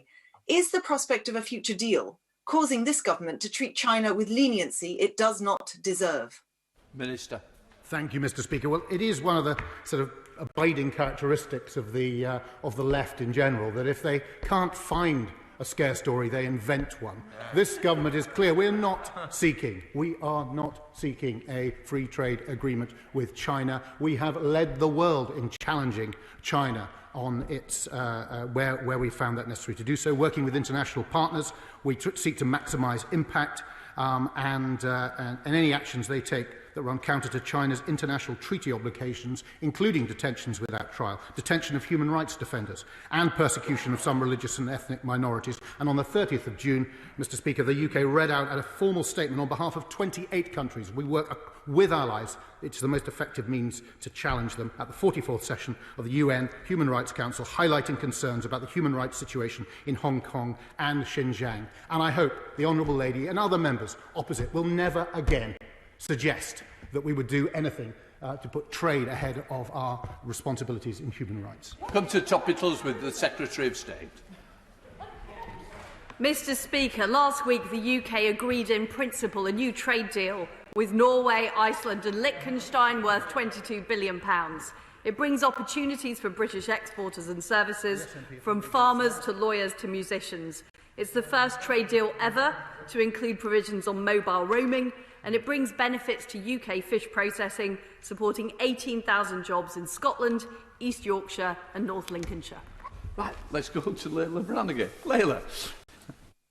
is the prospect of a future deal causing this government to treat China with leniency it does not deserve? Minister. Thank you, Mr. Speaker. Well, it is one of the sort of abiding characteristics of the left in general, that if they can't find a scare story, they invent one. This government is clear. We are not seeking a free trade agreement with China. We have led the world in challenging China on its where we found that necessary to do so. Working with international partners, we seek to maximise impact and any actions they take that run counter to China's international treaty obligations, including detentions without trial, detention of human rights defenders, and persecution of some religious and ethnic minorities. And on the 30th of June, Mr. Speaker, the UK read out a formal statement on behalf of 28 countries. We work with allies. It's the most effective means to challenge them at the 44th session of the UN Human Rights Council, highlighting concerns about the human rights situation in Hong Kong and Xinjiang. And I hope the honourable lady and other members opposite will never again suggest that we would do anything to put trade ahead of our responsibilities in human rights. Come to topicals with the Secretary of State. Mr. Speaker, last week the UK agreed in principle a new trade deal with Norway, Iceland and Liechtenstein worth £22 billion. It brings opportunities for British exporters and services, from farmers to lawyers to musicians. It's the first trade deal ever to include provisions on mobile roaming, and it brings benefits to UK fish processing, supporting 18,000 jobs in Scotland, East Yorkshire and North Lincolnshire. Right, let's go to Layla Brannigan. Layla.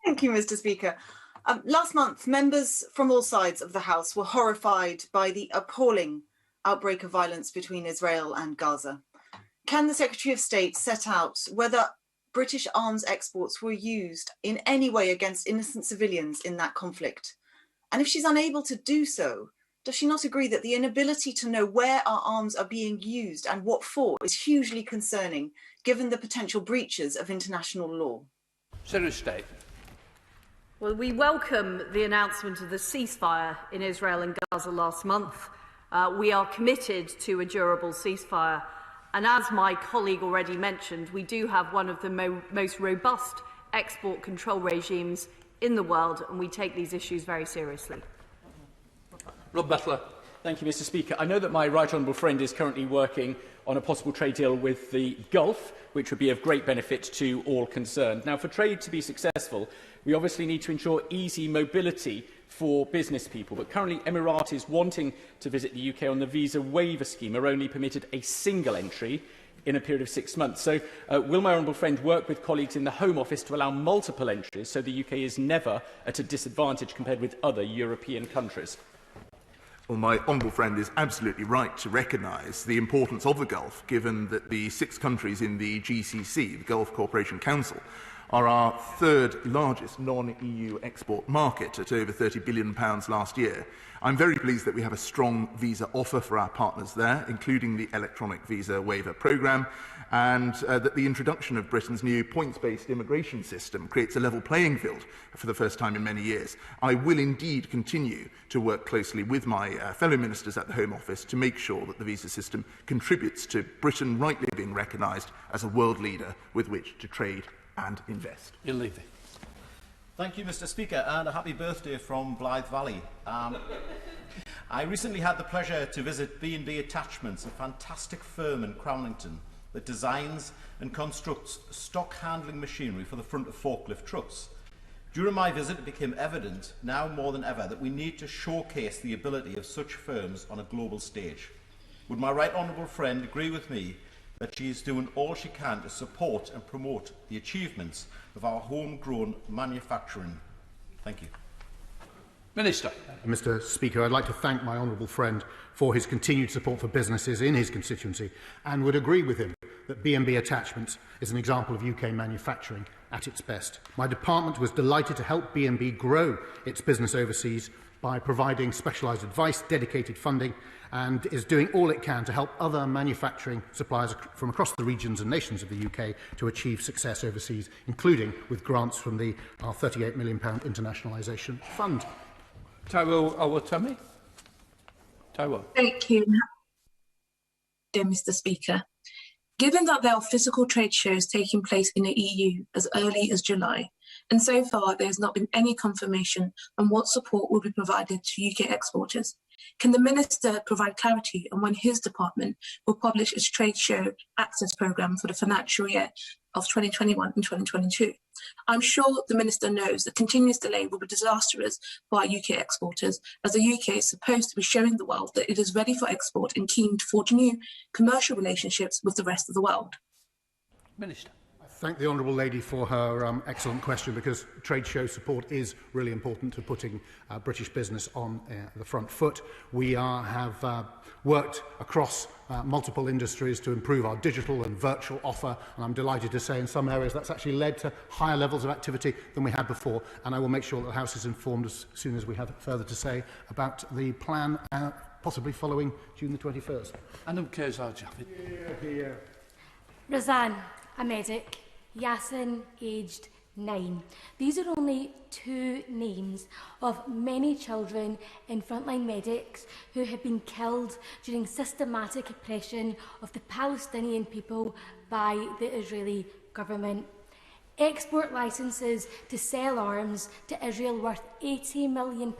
Thank you, Mr. Speaker. Last month, members from all sides of the House were horrified by the appalling outbreak of violence between Israel and Gaza. Can the Secretary of State set out whether British arms exports were used in any way against innocent civilians in that conflict? And if she's unable to do so, does she not agree that the inability to know where our arms are being used and what for is hugely concerning, given the potential breaches of international law? Secretary of State. Well, we welcome the announcement of the ceasefire in Israel and Gaza last month. We are committed to a durable ceasefire. And as my colleague already mentioned, we do have one of the most robust export control regimes in the world, and we take these issues very seriously. Rob Butler. Thank you, Mr. Speaker. I know that my right honourable friend is currently working on a possible trade deal with the Gulf, which would be of great benefit to all concerned. Now, for trade to be successful, we obviously need to ensure easy mobility for business people. But currently, Emiratis wanting to visit the UK on the visa waiver scheme are only permitted a single entry in a period of 6 months. So will my honourable friend work with colleagues in the Home Office to allow multiple entries so the UK is never at a disadvantage compared with other European countries? Well, my honourable friend is absolutely right to recognise the importance of the Gulf, given that the 6 countries in the GCC, the Gulf Cooperation Council, are our third largest non-EU export market at over £30 billion last year. I'm very pleased that we have a strong visa offer for our partners there, including the electronic visa waiver programme, and that the introduction of Britain's new points-based immigration system creates a level playing field for the first time in many years. I will indeed continue to work closely with my fellow ministers at the Home Office to make sure that the visa system contributes to Britain rightly being recognised as a world leader with which to trade and invest. Thank you, Mr. Speaker, and a happy birthday from Blythe Valley. I recently had the pleasure to visit B&B Attachments, a fantastic firm in Cramlington that designs and constructs stock handling machinery for the front of forklift trucks. During my visit, it became evident, now more than ever, that we need to showcase the ability of such firms on a global stage. Would my right honourable friend agree with me that she is doing all she can to support and promote the achievements of our homegrown manufacturing? Thank you. Minister. Mr. Speaker, I'd like to thank my honourable friend for his continued support for businesses in his constituency and would agree with him that B&B Attachments is an example of UK manufacturing at its best. My department was delighted to help B&B grow its business overseas by providing specialised advice, dedicated funding, and is doing all it can to help other manufacturing suppliers from across the regions and nations of the UK to achieve success overseas, including with grants from our £38 million internationalisation fund. Taiwo Awatami. Taiwo. Thank you, dear Mr. Speaker. Given that there are physical trade shows taking place in the EU as early as July, and so far there has not been any confirmation on what support will be provided to UK exporters, can the Minister provide clarity on when his department will publish its trade show access programme for the financial year of 2021 and 2022? I'm sure the Minister knows that continuous delay will be disastrous for our UK exporters, as the UK is supposed to be showing the world that it is ready for export and keen to forge new commercial relationships with the rest of the world. Minister. Thank the Honourable Lady for her excellent question, because trade show support is really important to putting British business on the front foot. We have worked across multiple industries to improve our digital and virtual offer, and I'm delighted to say in some areas that's actually led to higher levels of activity than we had before, and I will make sure that the House is informed as soon as we have further to say about the plan possibly following June the 21st. Anam Kerzar Javid. Razan, a medic. Yasin, aged 9. These are only 2 names of many children in frontline medics who have been killed during systematic oppression of the Palestinian people by the Israeli government. Export licences to sell arms to Israel worth £80 million.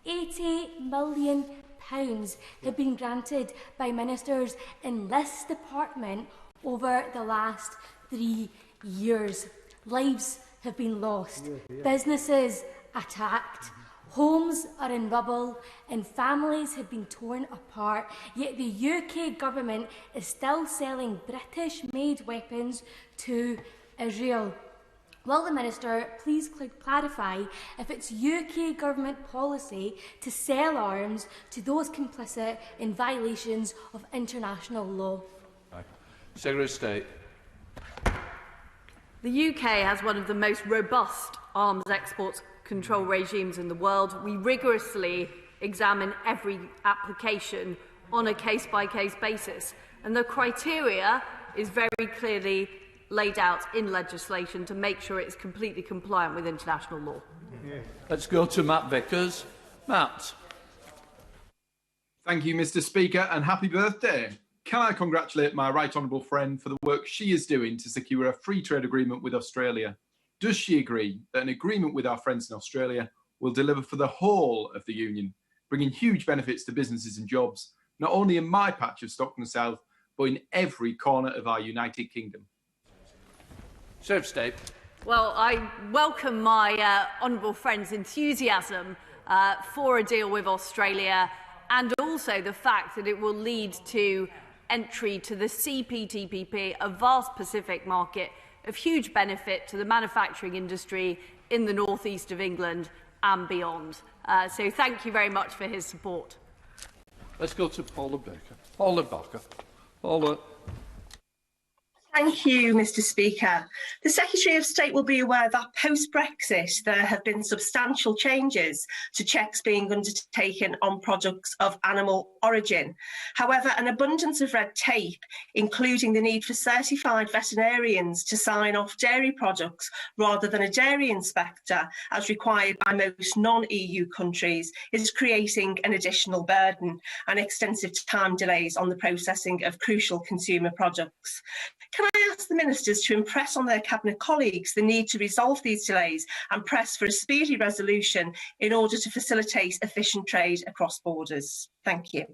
£80 million have been granted by ministers in this department over the last 3 years. Lives have been lost, businesses attacked, homes are in rubble and families have been torn apart, yet the UK government is still selling British-made weapons to Israel. Will the Minister please clarify if it's UK government policy to sell arms to those complicit in violations of international law? Secretary of State. The UK has one of the most robust arms exports control regimes in the world. We rigorously examine every application on a case-by-case basis, and the criteria is very clearly laid out in legislation to make sure it's completely compliant with international law. Let's go to Matt Vickers. Matt. Thank you, Mr. Speaker, and happy birthday. Can I congratulate my right honourable friend for the work she is doing to secure a free trade agreement with Australia? Does she agree that an agreement with our friends in Australia will deliver for the whole of the Union, bringing huge benefits to businesses and jobs, not only in my patch of Stockton South, but in every corner of our United Kingdom? Secretary of State. Well, I welcome my honourable friend's enthusiasm for a deal with Australia, and also the fact that it will lead to entry to the CPTPP, a vast Pacific market of huge benefit to the manufacturing industry in the northeast of England and beyond. So thank you very much for his support. Let's go to Paula Baker. Paula Barker. Paula. Thank you, Mr. Speaker. The Secretary of State will be aware that post-Brexit there have been substantial changes to checks being undertaken on products of animal origin. However, an abundance of red tape, including the need for certified veterinarians to sign off dairy products rather than a dairy inspector, as required by most non-EU countries, is creating an additional burden and extensive time delays on the processing of crucial consumer products. Can I ask the ministers to impress on their cabinet colleagues the need to resolve these delays and press for a speedy resolution in order to facilitate efficient trade across borders? Thank you.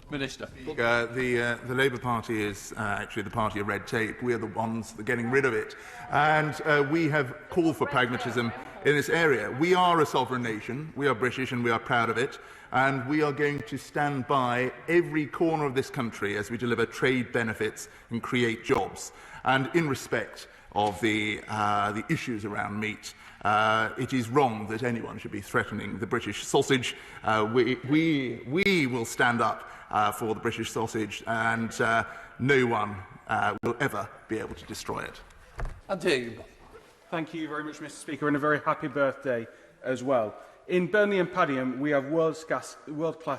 Minister. The Labour Party is actually the party of red tape. We are the ones that are getting rid of it. And we have called for pragmatism in this area. We are a sovereign nation. We are British and we are proud of it. And we are going to stand by every corner of this country as we deliver trade benefits and create jobs. And in respect of the issues around meat, it is wrong that anyone should be threatening the British sausage. We will stand up for the British sausage, and no one will ever be able to destroy it. Thank you very much, Mr. Speaker, and a very happy birthday as well. In Burnley and Padiham, we have world-class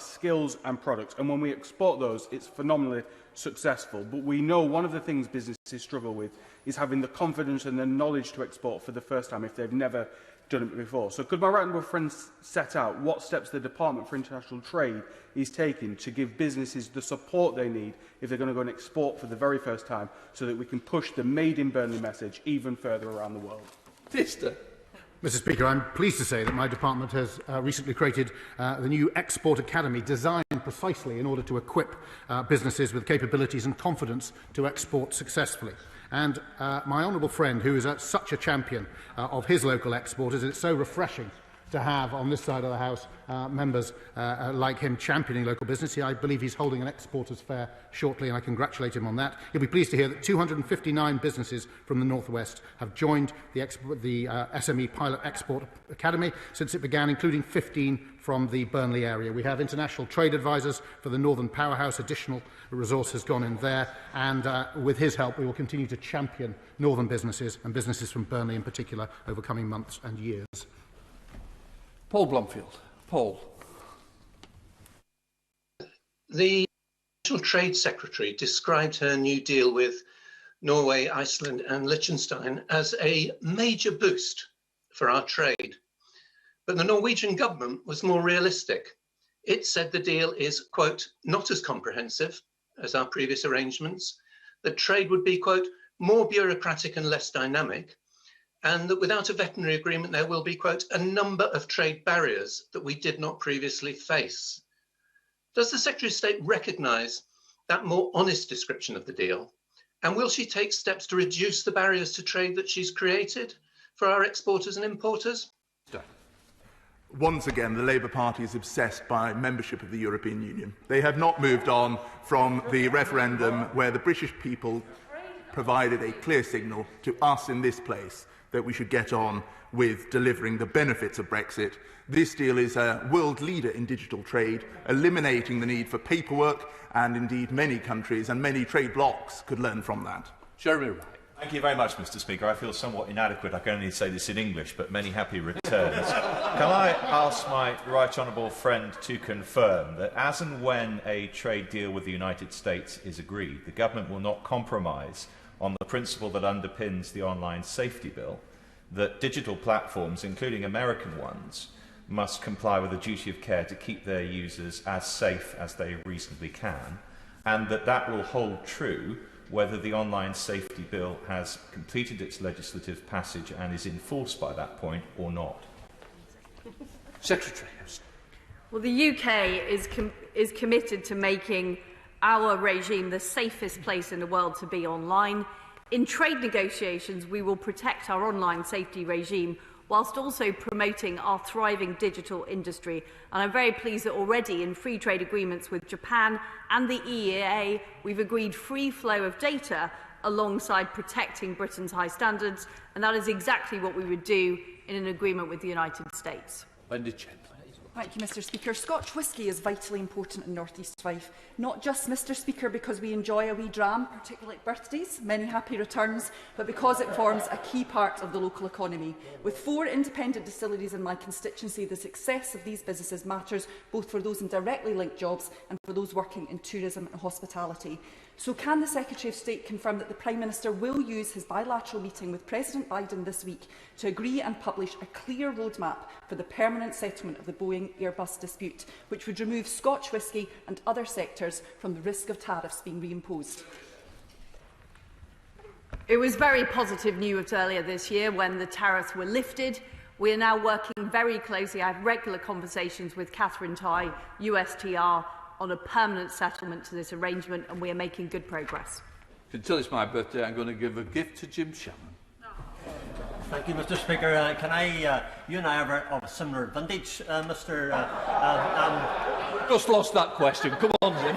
skills and products, and when we export those, it's phenomenally successful. But we know one of the things businesses struggle with is having the confidence and the knowledge to export for the first time if they've never done it before. So could my right honourable friends set out what steps the Department for International Trade is taking to give businesses the support they need if they're going to go and export for the very first time, so that we can push the Made in Burnley message even further around the world? Mr. Speaker, I'm pleased to say that my department has recently created the new Export Academy, designed precisely in order to equip businesses with capabilities and confidence to export successfully. And my honourable friend, who is such a champion of his local exporters, it's so refreshing to have on this side of the House members like him championing local business. I believe he's holding an exporters fair shortly, and I congratulate him on that. You'll be pleased to hear that 259 businesses from the North West have joined the SME Pilot Export Academy since it began, including 15 from the Burnley area. We have international trade advisors for the Northern Powerhouse. Additional resource has gone in there, and with his help we will continue to champion northern businesses and businesses from Burnley in particular over coming months and years. Paul Blomfield. Paul. The International Trade Secretary described her new deal with Norway, Iceland and Liechtenstein as a major boost for our trade. But the Norwegian government was more realistic. It said the deal is, quote, not as comprehensive as our previous arrangements, that trade would be, quote, more bureaucratic and less dynamic, and that without a veterinary agreement there will be, quote, a number of trade barriers that we did not previously face. Does the Secretary of State recognise that more honest description of the deal? And will she take steps to reduce the barriers to trade that she's created for our exporters and importers? Once again, the Labour Party is obsessed by membership of the European Union. They have not moved on from the referendum where the British people provided a clear signal to us in this place that we should get on with delivering the benefits of Brexit. This deal is a world leader in digital trade, eliminating the need for paperwork, and indeed many countries and many trade blocs could learn from that. Jeremy Wright. Thank you very much, Mr. Speaker. I feel somewhat inadequate. I can only say this in English, but many happy returns. Can I ask my right honourable friend to confirm that as and when a trade deal with the United States is agreed, the government will not compromise on the principle that underpins the online safety bill, that digital platforms, including American ones, must comply with a duty of care to keep their users as safe as they reasonably can, and that that will hold true whether the online safety bill has completed its legislative passage and is enforced by that point or not? Secretary. Well, the UK is committed to making our regime the safest place in the world to be online. In trade negotiations, we will protect our online safety regime whilst also promoting our thriving digital industry. And I'm very pleased that already in free trade agreements with Japan and the EEA, we've agreed free flow of data alongside protecting Britain's high standards, and that is exactly what we would do in an agreement with the United States. Wendy Chen. Thank you, Mr. Speaker. Scotch whisky is vitally important in North East Fife. Not just, Mr. Speaker, because we enjoy a wee dram, particularly at birthdays, many happy returns, but because it forms a key part of the local economy. With 4 independent distilleries in my constituency, the success of these businesses matters both for those in directly linked jobs and for those working in tourism and hospitality. So can the Secretary of State confirm that the Prime Minister will use his bilateral meeting with President Biden this week to agree and publish a clear roadmap for the permanent settlement of the Boeing-Airbus dispute, which would remove Scotch whisky and other sectors from the risk of tariffs being reimposed? It was very positive news earlier this year when the tariffs were lifted. We are now working very closely. I have regular conversations with Catherine Tai, USTR, on a permanent settlement to this arrangement, and we are making good progress. Until it's my birthday, I'm going to give a gift to Jim Shannon. Thank you, Mr. Speaker. Can I, you and I have a similar vintage, Mr. Just lost that question. Come on, Jim.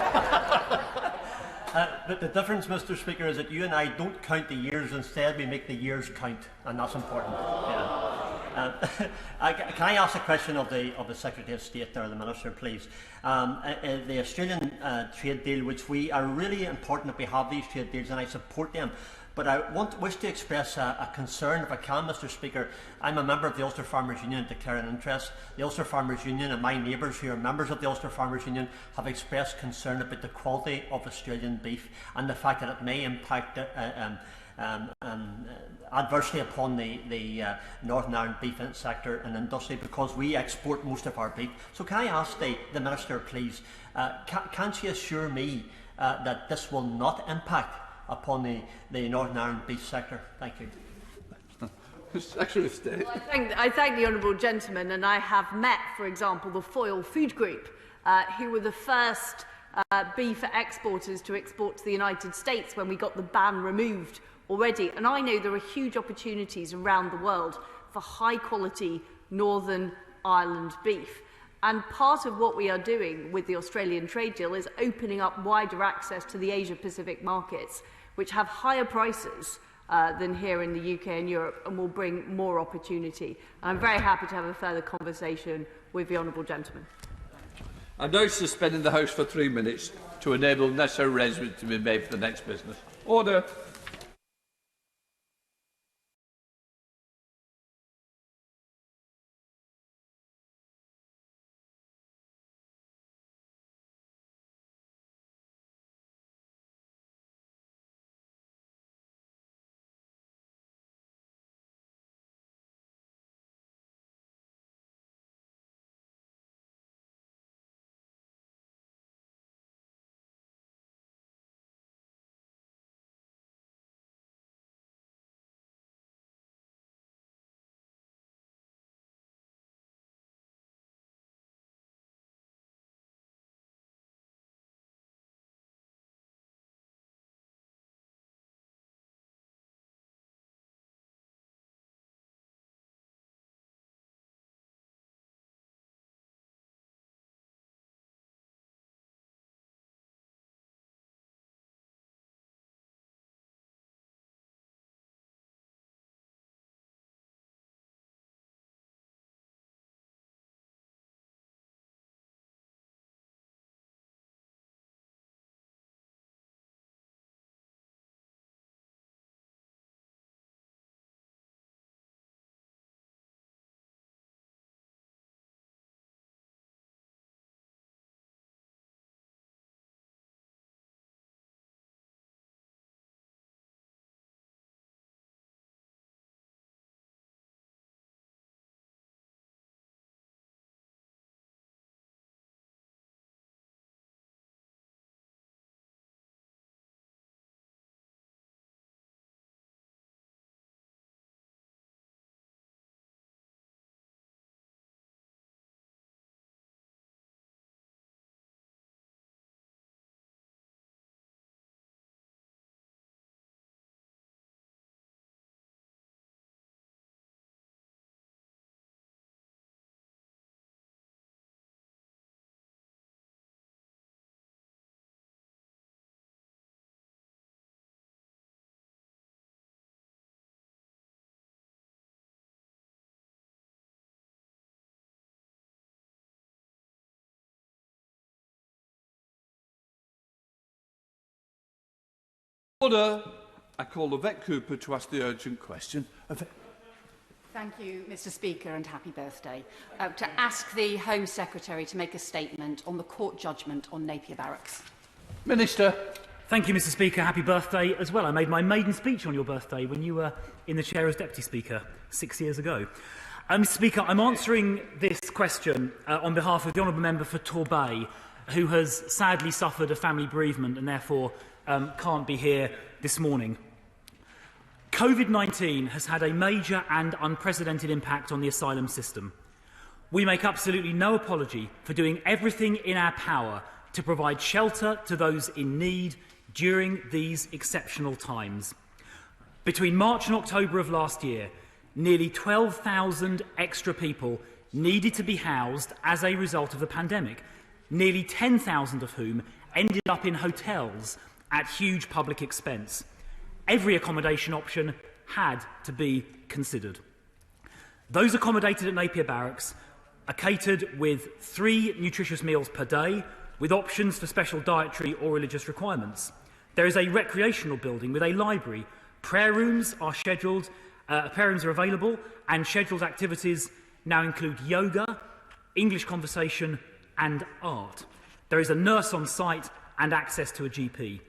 But the difference, Mr. Speaker, is that you and I don't count the years. Instead, we make the years count, and that's important. Yeah. Can I ask a question of the Secretary of State or the Minister, please? The Australian trade deal, which we are really important that we have these trade deals, and I support them. But I wish to express a concern, if I can, Mr. Speaker. I'm a member of the Ulster Farmers Union and declare an interest. The Ulster Farmers Union and my neighbours who are members of the Ulster Farmers Union have expressed concern about the quality of Australian beef and the fact that it may impact adversely upon the Northern Ireland beef sector and industry, because we export most of our beef. So can I ask the Minister, please, can she assure me that this will not impact upon the Northern Ireland beef sector? Thank you. Secretary of State. Well, I thank the honourable gentleman, and I have met, for example, the Foyle Food Group, who were the first beef exporters to export to the United States when we got the ban removed already. And I know there are huge opportunities around the world for high-quality Northern Ireland beef. And part of what we are doing with the Australian trade deal is opening up wider access to the Asia-Pacific markets, which have higher prices than here in the UK and Europe, and will bring more opportunity. And I'm very happy to have a further conversation with the honourable gentleman. I'm now suspending the House for 3 minutes to enable necessary arrangements to be made for the next business. Order. Order. I call Yvette Cooper to ask the urgent question. Thank you, Mr Speaker, and happy birthday. To ask the Home Secretary to make a statement on the court judgment on Napier Barracks. Minister. Thank you, Mr Speaker. Happy birthday as well. I made my maiden speech on your birthday when you were in the chair as Deputy Speaker 6 years ago. Mr Speaker, I'm answering this question on behalf of the Honourable Member for Torbay, who has sadly suffered a family bereavement and therefore can't be here this morning. COVID-19 has had a major and unprecedented impact on the asylum system. We make absolutely no apology for doing everything in our power to provide shelter to those in need during these exceptional times. Between March and October of last year, nearly 12,000 extra people needed to be housed as a result of the pandemic, nearly 10,000 of whom ended up in hotels at huge public expense. Every accommodation option had to be considered. Those accommodated at Napier Barracks are catered with 3 nutritious meals per day, with options for special dietary or religious requirements. There is a recreational building with a library. Prayer rooms are available, and scheduled activities now include yoga, English conversation, and art. There is a nurse on site and access to a GP.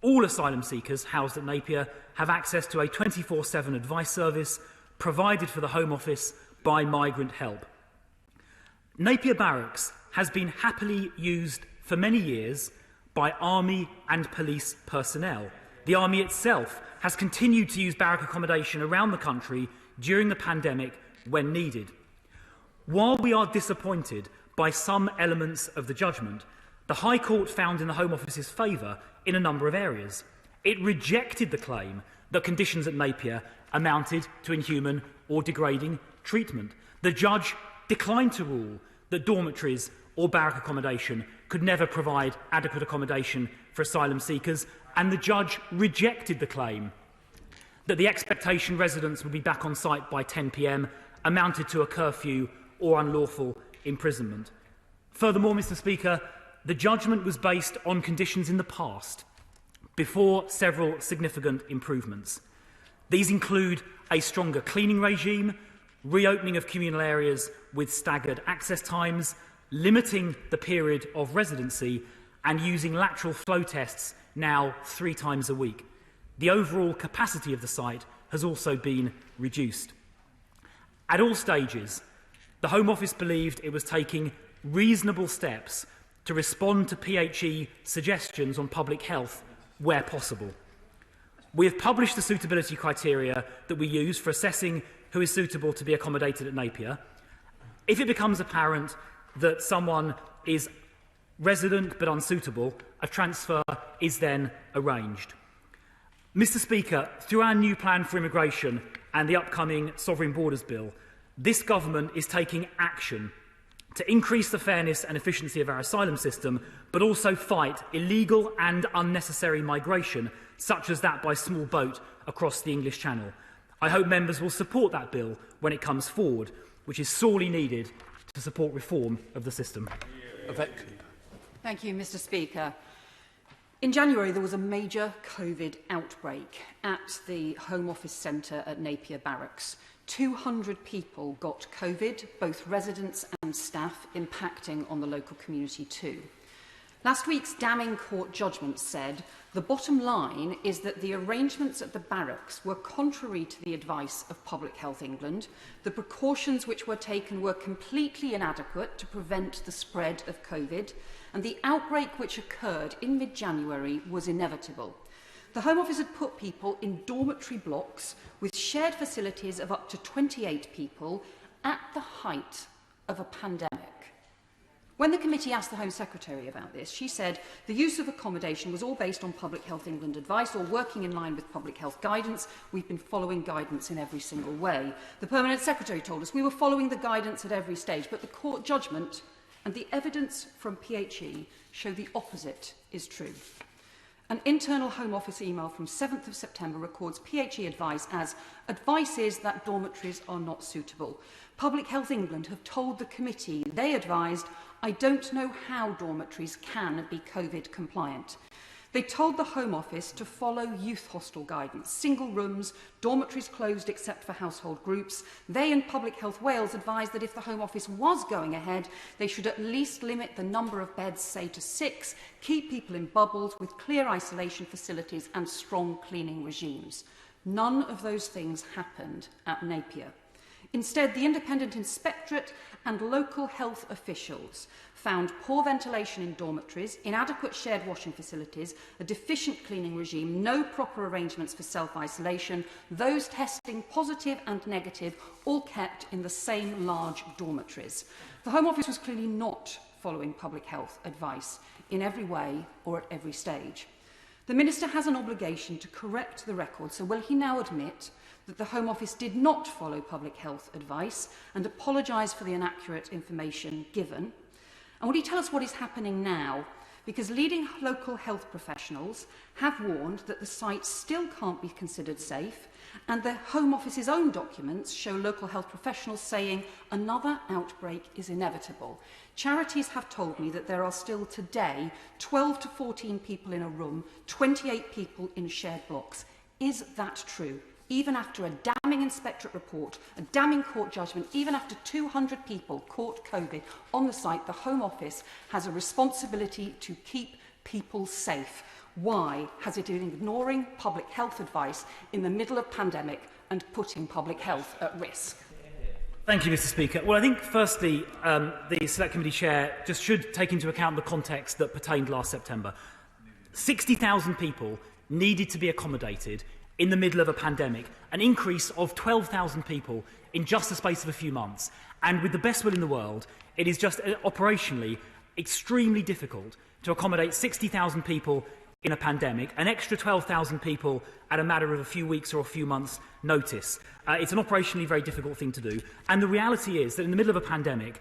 All asylum seekers housed at Napier have access to a 24/7 advice service provided for the Home Office by Migrant Help. Napier Barracks has been happily used for many years by army and police personnel. The army itself has continued to use barrack accommodation around the country during the pandemic when needed. While we are disappointed by some elements of the judgment, the High Court found in the Home Office's favour in a number of areas. It rejected the claim that conditions at Napier amounted to inhuman or degrading treatment. The judge declined to rule that dormitories or barrack accommodation could never provide adequate accommodation for asylum seekers, and the judge rejected the claim that the expectation residents would be back on site by 10 p.m. amounted to a curfew or unlawful imprisonment. Furthermore, Mr Speaker, the judgment was based on conditions in the past, before several significant improvements. These include a stronger cleaning regime, reopening of communal areas with staggered access times, limiting the period of residency, and using lateral flow tests now 3 times a week. The overall capacity of the site has also been reduced. At all stages, the Home Office believed it was taking reasonable steps to respond to PHE suggestions on public health where possible. We have published the suitability criteria that we use for assessing who is suitable to be accommodated at Napier. If it becomes apparent that someone is resident but unsuitable, a transfer is then arranged. Mr Speaker, through our new plan for immigration and the upcoming Sovereign Borders Bill, this government is taking action to increase the fairness and efficiency of our asylum system, but also fight illegal and unnecessary migration, such as that by small boat across the English Channel. I hope members will support that bill when it comes forward, which is sorely needed to support reform of the system. Thank you, Mr Speaker. In January, there was a major COVID outbreak at the Home Office Centre at Napier Barracks. 200 people got COVID, both residents and staff, impacting on the local community too. Last week's damning court judgment said the bottom line is that the arrangements at the barracks were contrary to the advice of Public Health England. The precautions which were taken were completely inadequate to prevent the spread of COVID, and the outbreak which occurred in mid-January was inevitable. The Home Office had put people in dormitory blocks with shared facilities of up to 28 people at the height of a pandemic. When the committee asked the Home Secretary about this, she said the use of accommodation was all based on Public Health England advice or working in line with public health guidance. We've been following guidance in every single way. The Permanent Secretary told us we were following the guidance at every stage, but the court judgment and the evidence from PHE show the opposite is true. An internal Home Office email from 7th of September records PHE advice as advice is that dormitories are not suitable. Public Health England have told the committee they advised, I don't know how dormitories can be COVID compliant. They told the Home Office to follow youth hostel guidance, single rooms, dormitories closed except for household groups. They and Public Health Wales advised that if the Home Office was going ahead, they should at least limit the number of beds, say, to 6, keep people in bubbles with clear isolation facilities and strong cleaning regimes. None of those things happened at Napier. Instead, the Independent Inspectorate and local health officials found poor ventilation in dormitories, inadequate shared washing facilities, a deficient cleaning regime, no proper arrangements for self-isolation, those testing positive and negative, all kept in the same large dormitories. The Home Office was clearly not following public health advice in every way or at every stage. The Minister has an obligation to correct the record, so will he now admit that the Home Office did not follow public health advice and apologise for the inaccurate information given? And will he tell us what is happening now? Because leading local health professionals have warned that the site still can't be considered safe, and the Home Office's own documents show local health professionals saying another outbreak is inevitable. Charities have told me that there are still today 12 to 14 people in a room, 28 people in shared blocks. Is that true? Even after a damning inspectorate report, a damning court judgment, even after 200 people caught COVID on the site, the Home Office has a responsibility to keep people safe. Why has it been ignoring public health advice in the middle of pandemic and putting public health at risk? Thank you, Mr. Speaker. Well, I think firstly, the Select Committee Chair just should take into account the context that pertained last September. 60,000 people needed to be accommodated in the middle of a pandemic, an increase of 12,000 people in just the space of a few months. And with the best will in the world, it is just operationally extremely difficult to accommodate 60,000 people in a pandemic, an extra 12,000 people at a matter of a few weeks or a few months' notice. It's an operationally very difficult thing to do. And the reality is that in the middle of a pandemic,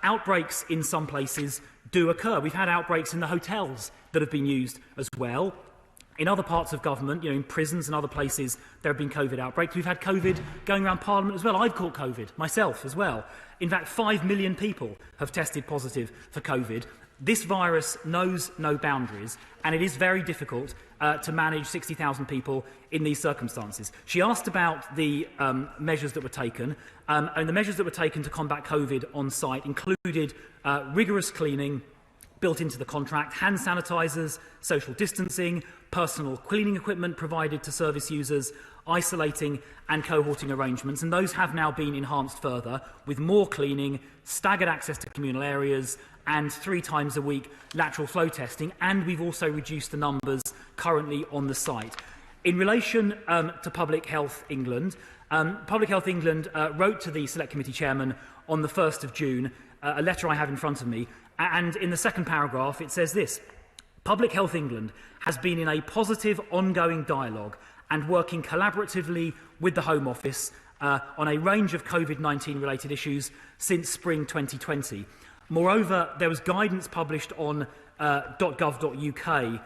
outbreaks in some places do occur. We've had outbreaks in the hotels that have been used as well. In other parts of government, in prisons and other places, there have been COVID outbreaks. We've had COVID going around Parliament as well. I've caught COVID myself as well. In fact, 5 million people have tested positive for COVID. This virus knows no boundaries, and it is very difficult to manage 60,000 people in these circumstances. She asked about the measures that were taken, and the measures that were taken to combat COVID on site included rigorous cleaning built into the contract, hand sanitisers, social distancing, personal cleaning equipment provided to service users, isolating and cohorting arrangements, and those have now been enhanced further with more cleaning, staggered access to communal areas, and 3 times a week lateral flow testing, and we've also reduced the numbers currently on the site. In relation to Public Health England, wrote to the Select Committee Chairman on the 1st of June, a letter I have in front of me, and in the second paragraph it says this: Public Health England has been in a positive ongoing dialogue and working collaboratively with the Home Office on a range of COVID-19 related issues since spring 2020. Moreover, there was guidance published on .gov.uk,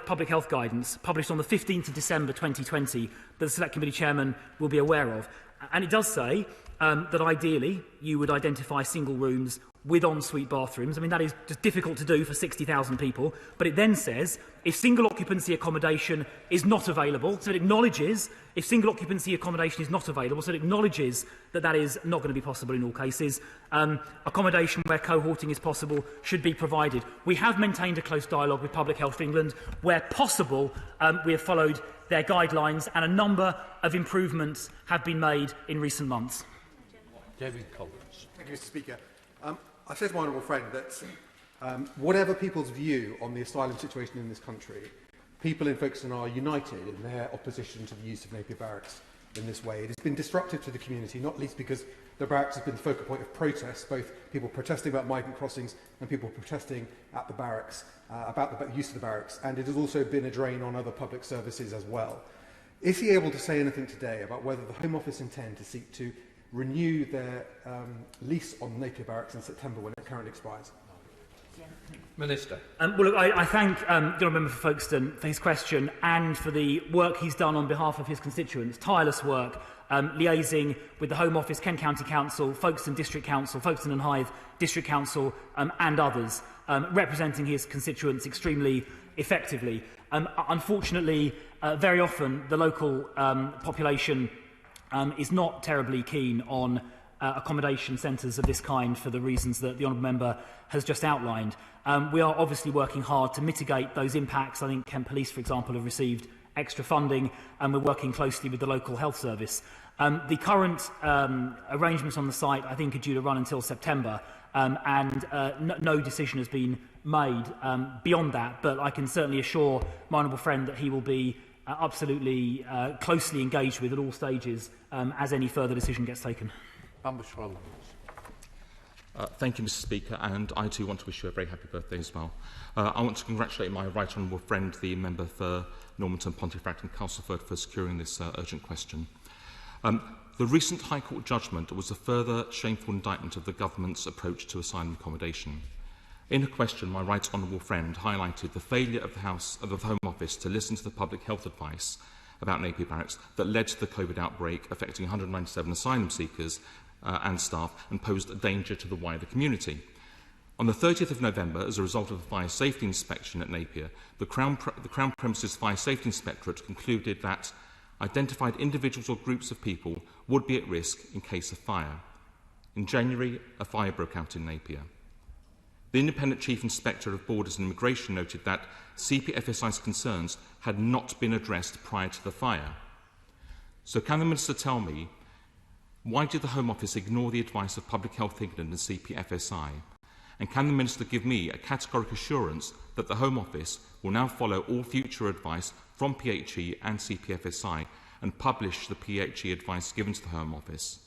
public health guidance, published on the 15th of December 2020 that the Select Committee Chairman will be aware of. And it does say that ideally you would identify single rooms with ensuite bathrooms. I mean, that is just difficult to do for 60,000 people. But it then says if single occupancy accommodation is not available, so it acknowledges if single occupancy accommodation is not available, so it acknowledges that that is not going to be possible in all cases, accommodation where cohorting is possible should be provided. We have maintained a close dialogue with Public Health England. Where possible, we have followed their guidelines, and a number of improvements have been made in recent months. David Collins. Thank you, Mr. Speaker. I said to my honourable friend that whatever people's view on the asylum situation in this country, people in Folkestone are united in their opposition to the use of Napier Barracks in this way. It has been disruptive to the community, not least because the barracks has been the focal point of protests, both people protesting about migrant crossings and people protesting at the barracks, about the use of the barracks, and it has also been a drain on other public services as well. Is he able to say anything today about whether the Home Office intend to seek to renew their lease on Napier Barracks in September when it currently expires? Minister. Well, look, I thank the Honourable Member for Folkestone for his question and for the work he's done on behalf of his constituents, tireless work, liaising with the Home Office, Kent County Council, Folkestone District Council, Folkestone and Hythe District Council and others representing his constituents extremely effectively. Unfortunately, very often the local population is not terribly keen on accommodation centres of this kind for the reasons that the Honourable Member has just outlined. We are obviously working hard to mitigate those impacts. I think Kent Police, for example, have received extra funding, and we're working closely with the local health service. The current arrangements on the site, I think, are due to run until September, and no decision has been made beyond that, but I can certainly assure my honourable friend that he will be absolutely closely engaged with at all stages as any further decision gets taken. Thank you, Mr. Speaker, and I too want to wish you a very happy birthday as well. I want to congratulate my right honourable friend, the member for Normanton, Pontefract and Castleford, for securing this urgent question. The recent High Court judgment was a further shameful indictment of the government's approach to asylum accommodation. In her question, my right honourable friend highlighted the failure of the Home Office to listen to the public health advice about Napier Barracks that led to the COVID outbreak affecting 197 asylum seekers and staff and posed a danger to the wider community. On the 30th of November, as a result of a fire safety inspection at Napier, the Crown Premises Fire Safety Inspectorate concluded that identified individuals or groups of people would be at risk in case of fire. In January, a fire broke out in Napier. The Independent Chief Inspector of Borders and Immigration noted that CPFSI's concerns had not been addressed prior to the fire. So can the Minister tell me, why did the Home Office ignore the advice of Public Health England and CPFSI? And can the Minister give me a categoric assurance that the Home Office will now follow all future advice from PHE and CPFSI and publish the PHE advice given to the Home Office?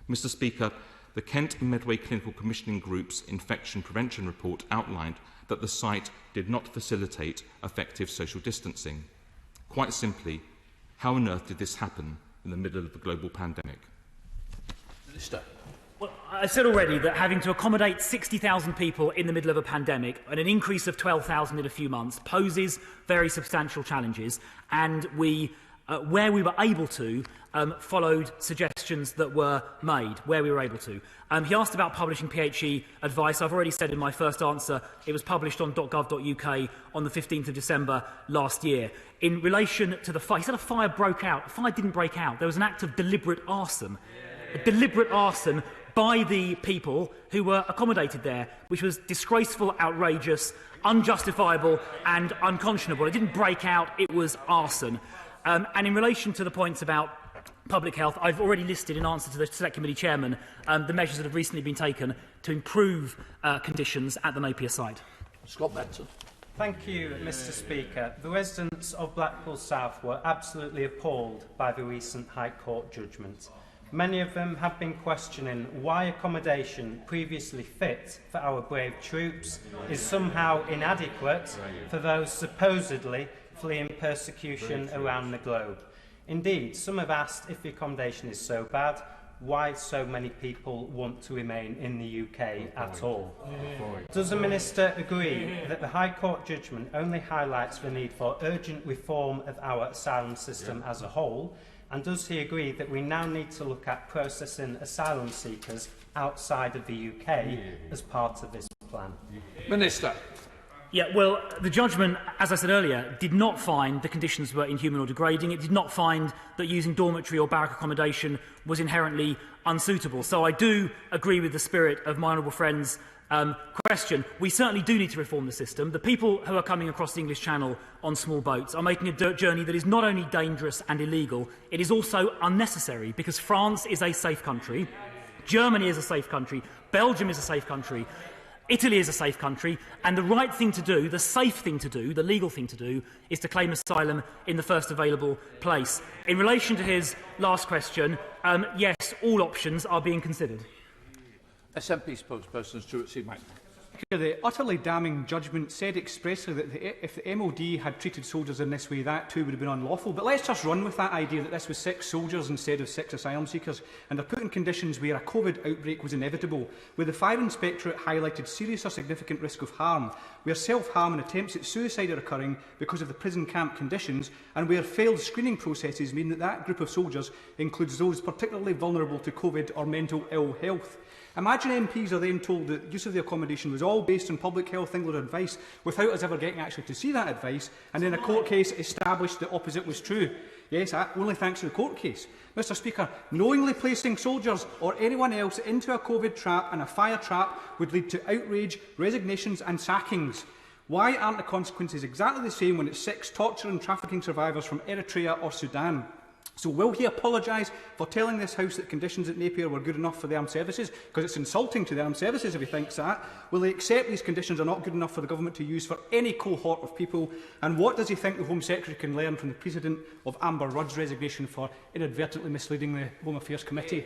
Mr. Speaker, the Kent and Medway Clinical Commissioning Group's infection prevention report outlined that the site did not facilitate effective social distancing. Quite simply, how on earth did this happen in the middle of a global pandemic? Minister. Well, I said already that having to accommodate 60,000 people in the middle of a pandemic and an increase of 12,000 in a few months poses very substantial challenges, and we, where we were able to, followed suggestions that were made, where we were able to. He asked about publishing PHE advice. I've already said in my first answer it was published on .gov.uk on the 15th of December last year. In relation to the fire, he said a fire broke out. A fire didn't break out. There was an act of deliberate arson. A deliberate arson by the people who were accommodated there, which was disgraceful, outrageous, unjustifiable and unconscionable. It didn't break out, it was arson. And in relation to the points about public health, I've already listed in answer to the Select Committee Chairman the measures that have recently been taken to improve conditions at the Napier site. Scott Benson. Thank you, Mr. Speaker. The residents of Blackpool South were absolutely appalled by the recent High Court judgment. Many of them have been questioning why accommodation previously fit for our brave troops is somehow inadequate for those supposedly fleeing persecution around the globe. Indeed, some have asked if the accommodation is so bad, why so many people want to remain in the UK at all. Does the Minister agree that the High Court judgment only highlights the need for urgent reform of our asylum system as a whole? And does he agree that we now need to look at processing asylum seekers outside of the UK as part of this plan? Minister. Yeah, well, the judgment, as I said earlier, did not find the conditions were inhuman or degrading. It did not find that using dormitory or barrack accommodation was inherently unsuitable. So I do agree with the spirit of my honourable friend's question. We certainly do need to reform the system. The people who are coming across the English Channel on small boats are making a journey that is not only dangerous and illegal, it is also unnecessary, because France is a safe country, Germany is a safe country, Belgium is a safe country, Italy is a safe country, and the right thing to do, the safe thing to do, the legal thing to do, is to claim asylum in the first available place. In relation to his last question, yes, all options are being considered. SNP spokesperson Chrstian Wakeford. The utterly damning judgment said expressly that if the MOD had treated soldiers in this way, that too would have been unlawful. But let's just run with that idea that this was 6 soldiers instead of 6 asylum seekers, and they're put in conditions where a COVID outbreak was inevitable, where the Fire Inspectorate highlighted serious or significant risk of harm, where self-harm and attempts at suicide are occurring because of the prison camp conditions, and where failed screening processes mean that that group of soldiers includes those particularly vulnerable to COVID or mental ill health. Imagine MPs are then told that use of the accommodation was all based on Public Health England advice without us ever getting actually to see that advice, and then a court case established the opposite was true. Yes, only thanks to the court case. Mr Speaker, knowingly placing soldiers or anyone else into a COVID trap and a fire trap would lead to outrage, resignations and sackings. Why aren't the consequences exactly the same when it sicks torture and trafficking survivors from Eritrea or Sudan? So will he apologise for telling this House that conditions at Napier were good enough for the armed services? Because it's insulting to the armed services if he thinks that. Will he accept these conditions are not good enough for the government to use for any cohort of people? And what does he think the Home Secretary can learn from the precedent of Amber Rudd's resignation for inadvertently misleading the Home Affairs Committee?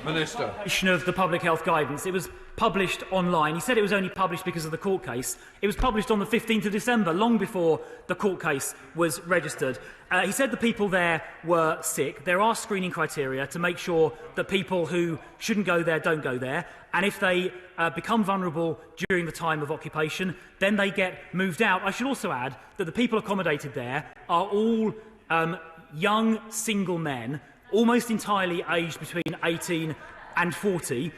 Minister. Of the public health guidance. It was published online. He said it was only published because of the court case. It was published on the 15th of December, long before the court case was registered. He said the people there were sick. There are screening criteria to make sure that people who shouldn't go there don't go there. And if they become vulnerable during the time of occupation, then they get moved out. I should also add that the people accommodated there are all young single men, almost entirely aged between 18 and 40.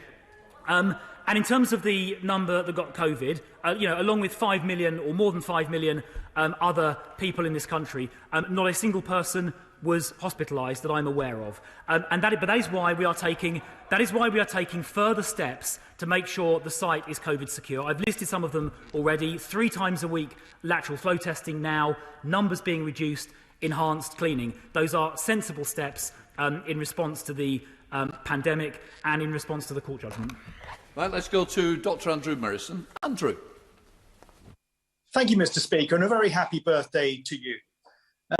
And in terms of the number that got COVID, along with 5 million or more than 5 million other people in this country, not a single person was hospitalised that I'm aware of. But that is why we are taking further steps to make sure the site is COVID secure. I've listed some of them already. 3 times a week lateral flow testing now, numbers being reduced, enhanced cleaning. Those are sensible steps in response to the pandemic and in response to the court judgment. Right, let's go to Dr Andrew Morrison. Andrew. Thank you, Mr Speaker, and a very happy birthday to you.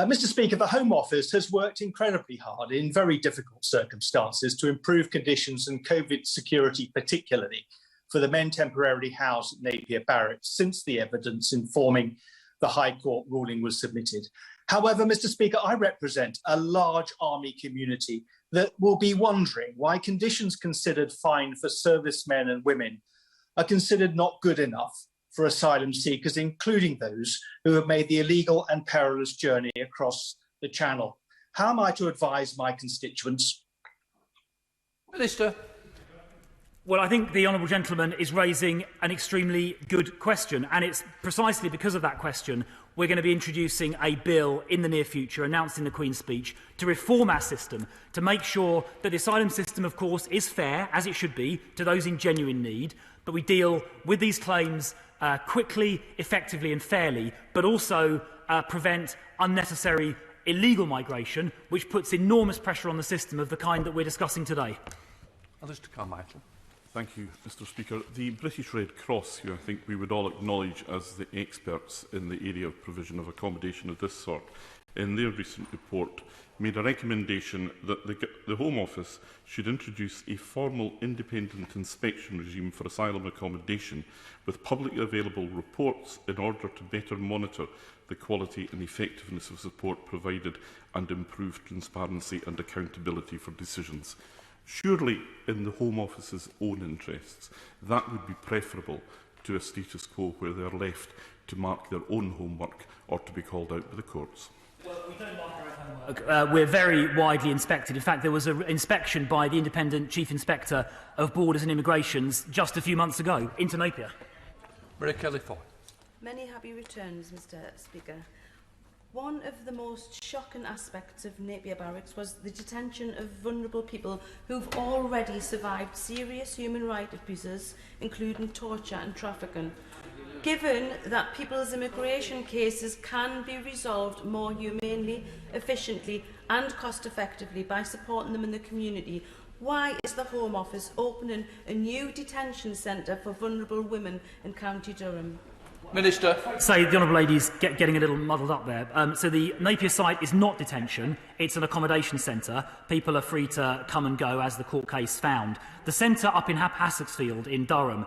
Mr Speaker, the Home Office has worked incredibly hard in very difficult circumstances to improve conditions and COVID security, particularly for the men temporarily housed at Napier Barracks since the evidence informing the High Court ruling was submitted. However, Mr Speaker, I represent a large army community that will be wondering why conditions considered fine for servicemen and women are considered not good enough for asylum seekers, including those who have made the illegal and perilous journey across the Channel. How am I to advise my constituents? Minister. Well, I think the honourable gentleman is raising an extremely good question, and it's precisely because of that question we're going to be introducing a bill in the near future, announced in the Queen's speech, to reform our system, to make sure that the asylum system, of course, is fair, as it should be, to those in genuine need, but we deal with these claims quickly, effectively and fairly, but also prevent unnecessary illegal migration, which puts enormous pressure on the system of the kind that we're discussing today. Alistair Carmichael. Thank you, Mr Speaker. The British Red Cross, who I think we would all acknowledge as the experts in the area of provision of accommodation of this sort, in their recent report made a recommendation that the Home Office should introduce a formal independent inspection regime for asylum accommodation with publicly available reports in order to better monitor the quality and effectiveness of support provided and improve transparency and accountability for decisions. Surely, in the Home Office's own interests, that would be preferable to a status quo where they are left to mark their own homework or to be called out by the courts. Well, we don't mark our own homework. We're very widely inspected. In fact, there was an inspection by the Independent Chief Inspector of Borders and Immigrations just a few months ago into Napier. Maria Kelly-Foy. Many happy returns, Mr Speaker. One of the most shocking aspects of Napier Barracks was the detention of vulnerable people who've already survived serious human rights abuses, including torture and trafficking. Given that people's immigration cases can be resolved more humanely, efficiently and cost-effectively by supporting them in the community, why is the Home Office opening a new detention centre for vulnerable women in County Durham? Minister. Say the honourable lady's getting a little muddled up there. So the Napier site is not detention, it's an accommodation centre. People are free to come and go as the court case found. The centre up in Hassexfield in Durham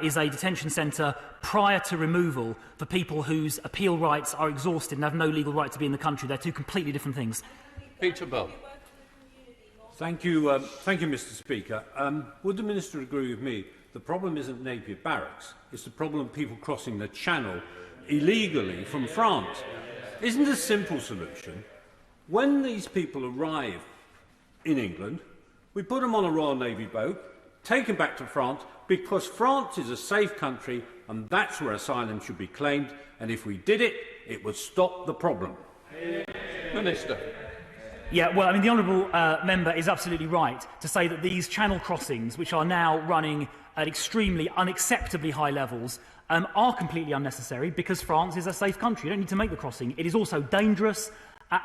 is a detention centre prior to removal for people whose appeal rights are exhausted and have no legal right to be in the country. They're two completely different things. Peter Bell. Thank you, Mr Speaker. Would the Minister agree with me? The problem isn't Napier Barracks, it's the problem of people crossing the Channel illegally from France. Isn't a simple solution, when these people arrive in England, we put them on a Royal Navy boat, taken back to France, because France is a safe country and that's where asylum should be claimed, and if we did it, it would stop the problem. Minister. Yeah, well, I mean, the honourable member is absolutely right to say that these channel crossings, which are now running at extremely unacceptably high levels, are completely unnecessary because France is a safe country. You don't need to make the crossing. It is also dangerous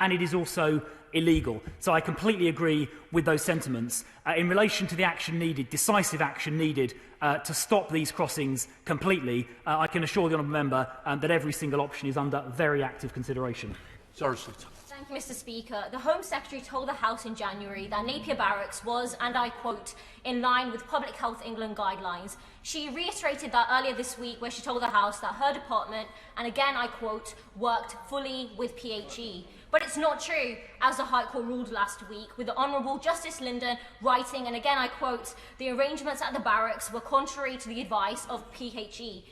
and it is also illegal. So I completely agree with those sentiments. In relation to the action needed, decisive action needed to stop these crossings completely, I can assure the honourable member that every single option is under very active consideration. Sorry, Thank you, Mr. Speaker. The Home Secretary told the House in January that Napier Barracks was, and I quote, in line with Public Health England guidelines. She reiterated that earlier this week where she told the House that her department, and again I quote, worked fully with PHE. But it's not true, as the High Court ruled last week, with the Honourable Justice Linden writing, and again I quote, the arrangements at the barracks were contrary to the advice of PHE.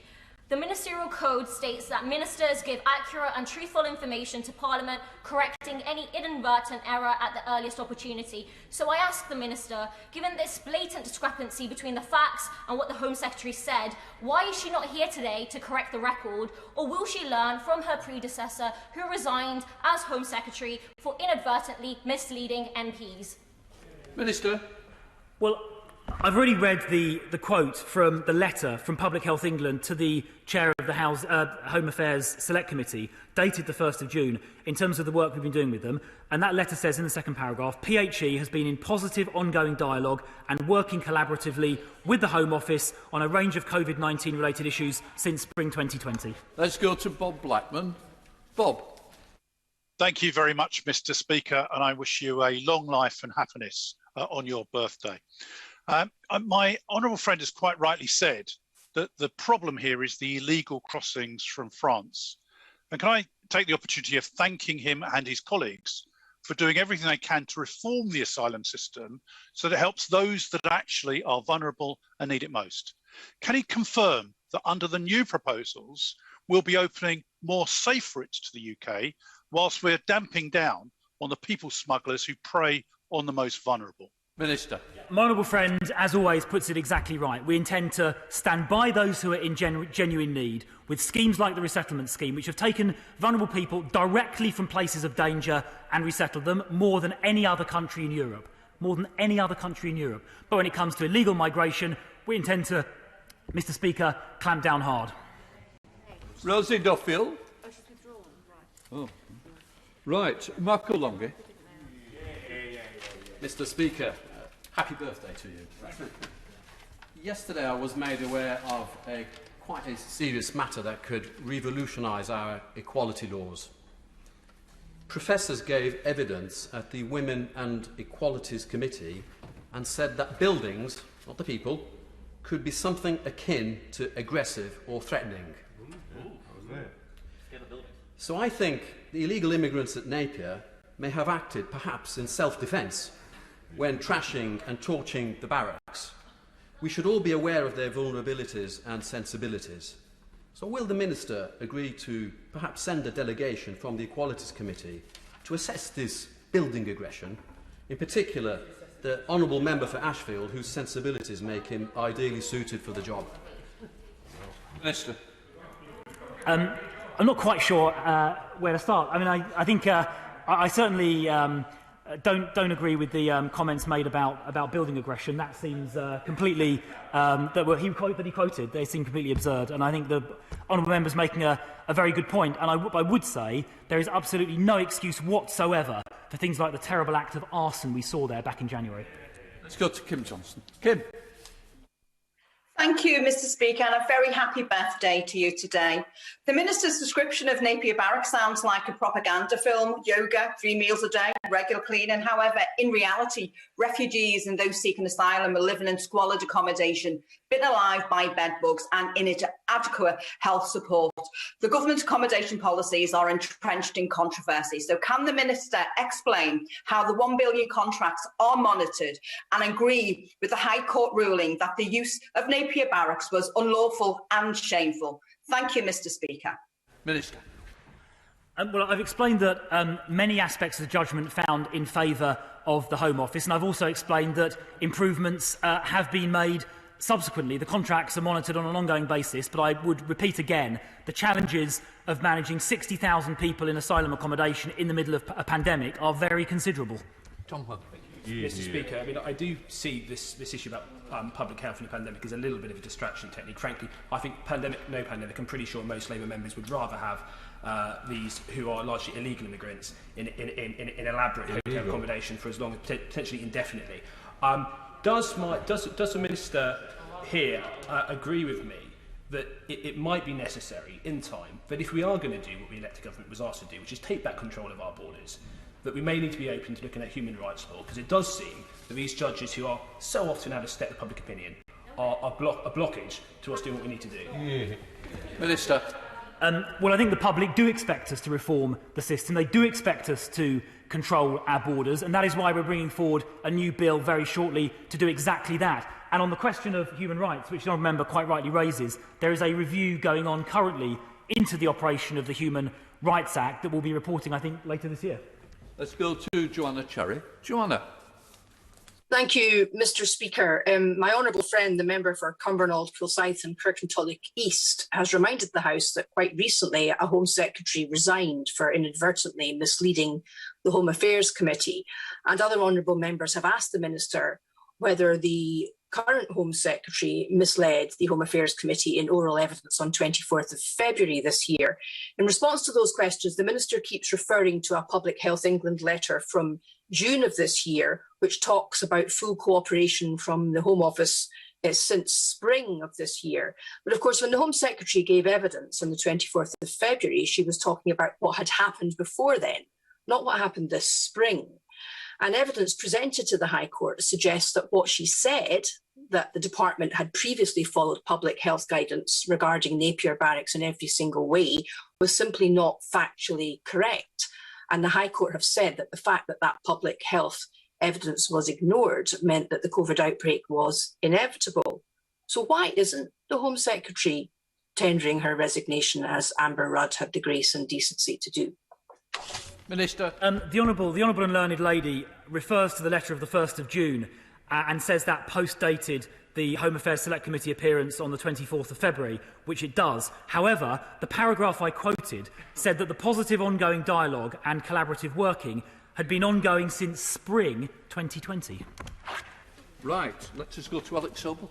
The Ministerial Code states that ministers give accurate and truthful information to Parliament, correcting any inadvertent error at the earliest opportunity. So I ask the Minister, given this blatant discrepancy between the facts and what the Home Secretary said, why is she not here today to correct the record, or will she learn from her predecessor who resigned as Home Secretary for inadvertently misleading MPs? Minister. Well, I've already read the quote from the letter from Public Health England to the chair of the Home Affairs Select Committee, dated the 1st of June, in terms of the work we've been doing with them. And that letter says in the second paragraph, PHE has been in positive ongoing dialogue and working collaboratively with the Home Office on a range of COVID-19 related issues since spring 2020. Let's go to Bob Blackman. Bob. Thank you very much, Mr. Speaker, and I wish you a long life and happiness on your birthday. My honourable friend has quite rightly said that the problem here is the illegal crossings from France. And can I take the opportunity of thanking him and his colleagues for doing everything they can to reform the asylum system so that it helps those that actually are vulnerable and need it most. Can he confirm that under the new proposals, we'll be opening more safe routes to the UK whilst we're damping down on the people smugglers who prey on the most vulnerable? Minister. My honourable friend, as always, puts it exactly right. We intend to stand by those who are in genuine need with schemes like the resettlement scheme, which have taken vulnerable people directly from places of danger and resettled them more than any other country in Europe. More than any other country in Europe. But when it comes to illegal migration, we intend to, Mr. Speaker, clamp down hard. Rosie Duffield. Oh. Right, Marco Longi. Mr. Speaker, happy birthday to you. Yesterday I was made aware of quite a serious matter that could revolutionise our equality laws. Professors gave evidence at the Women and Equalities Committee and said that buildings, not the people, could be something akin to aggressive or threatening. So I think the illegal immigrants at Napier may have acted perhaps in self-defence when trashing and torching the barracks. We should all be aware of their vulnerabilities and sensibilities. So will the Minister agree to perhaps send a delegation from the Equalities Committee to assess this building aggression, in particular the Honourable Member for Ashfield, whose sensibilities make him ideally suited for the job? Minister. I'm not quite sure where to start. I mean, I think I certainly don't agree with the comments made about building aggression. That seems completely that he quoted. They seem completely absurd, and I think the honourable member's making a very good point. And I would say there is absolutely no excuse whatsoever for things like the terrible act of arson we saw there back in January. Let's go to Kim Johnson. Kim. Thank you, Mr. Speaker, and a very happy birthday to you today. The Minister's description of Napier Barracks sounds like a propaganda film: yoga, 3 meals a day, regular cleaning. However, in reality, refugees and those seeking asylum are living in squalid accommodation, bitten alive by bed bugs and inadequate health support. The government's accommodation policies are entrenched in controversy. So can the Minister explain how the £1 billion contracts are monitored and agree with the High Court ruling that the use of Napier Barracks was unlawful and shameful? Thank you, Mr. Speaker. Minister. Well, I've explained that many aspects of the judgment found in favour of the Home Office, and I've also explained that improvements have been made subsequently. The contracts are monitored on an ongoing basis, but I would repeat again, the challenges of managing 60,000 people in asylum accommodation in the middle of a pandemic are very considerable. Tom Hunt. Mr. Speaker, I mean, I do see this issue about public health in a pandemic as a little bit of a distraction technique. Frankly, I think pandemic, no pandemic, I'm pretty sure most Labour members would rather have these who are largely illegal immigrants in elaborate hotel accommodation for as long as potentially indefinitely. Does the Minister here agree with me that it might be necessary in time that if we are going to do what the elected government was asked to do, which is take back control of our borders, that we may need to be open to looking at human rights law, because it does seem that these judges who are so often out of step with public opinion are a blockage to us doing what we need to do. Minister. Well, I think the public do expect us to reform the system. They do expect us to control our borders, and that is why we're bringing forward a new bill very shortly to do exactly that. And on the question of human rights, which the honourable member quite rightly raises, there is a review going on currently into the operation of the Human Rights Act that we'll be reporting, I think, later this year. Let's go to Joanna Cherry. Joanna. Thank you, Mr. Speaker. My honourable friend, the member for Cumbernauld, Kilsyth and Kirkentulloch East, has reminded the House that quite recently a Home Secretary resigned for inadvertently misleading the Home Affairs Committee. And other honourable members have asked the Minister whether the current Home Secretary misled the Home Affairs Committee in oral evidence on 24th of February this year. In response to those questions, the Minister keeps referring to a Public Health England letter from June of this year, which talks about full cooperation from the Home Office since spring of this year. But of course, when the Home Secretary gave evidence on the 24th of February, she was talking about what had happened before then, not what happened this spring. And evidence presented to the High Court suggests that what she said, that the department had previously followed public health guidance regarding Napier Barracks in every single way, was simply not factually correct. And the High Court have said that the fact that that public health evidence was ignored meant that the COVID outbreak was inevitable. So why isn't the Home Secretary tendering her resignation as Amber Rudd had the grace and decency to do? Minister. The Honourable and Learned Lady refers to the letter of the 1st of June and says that post-dated the Home Affairs Select Committee appearance on the 24th of February, which it does. However, the paragraph I quoted said that the positive ongoing dialogue and collaborative working had been ongoing since spring 2020. Right, let's just go to Alex Sobel.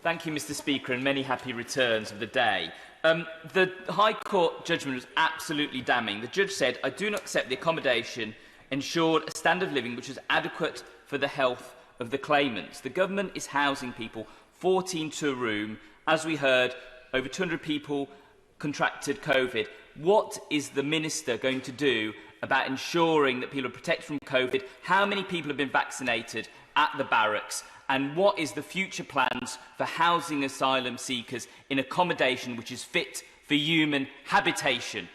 Thank you, Mr. Speaker, and many happy returns of the day. The High Court judgment was absolutely damning. The judge said, I do not accept the accommodation ensured a standard of living which is adequate for the health of the claimants. The government is housing people 14 to a room. As we heard, over 200 people contracted COVID. What is the Minister going to do about ensuring that people are protected from COVID? How many people have been vaccinated at the barracks? And what is the future plans for housing asylum seekers in accommodation which is fit for human habitation?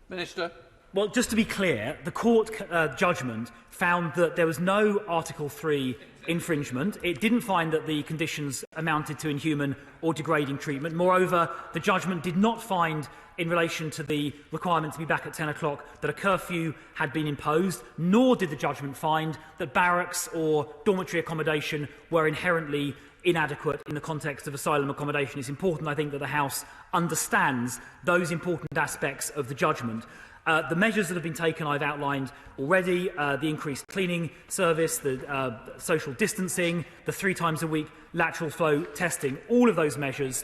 Minister. Well, just to be clear, the court judgment found that there was no Article 3 infringement. It didn't find that the conditions amounted to inhuman or degrading treatment. Moreover, the judgment did not find, in relation to the requirement to be back at 10 o'clock, that a curfew had been imposed, nor did the judgment find that barracks or dormitory accommodation were inherently inadequate in the context of asylum accommodation. It's important, I think, that the House understands those important aspects of the judgment. The measures that have been taken I've outlined already, the increased cleaning service, the social distancing, the 3 times a week lateral flow testing, all of those measures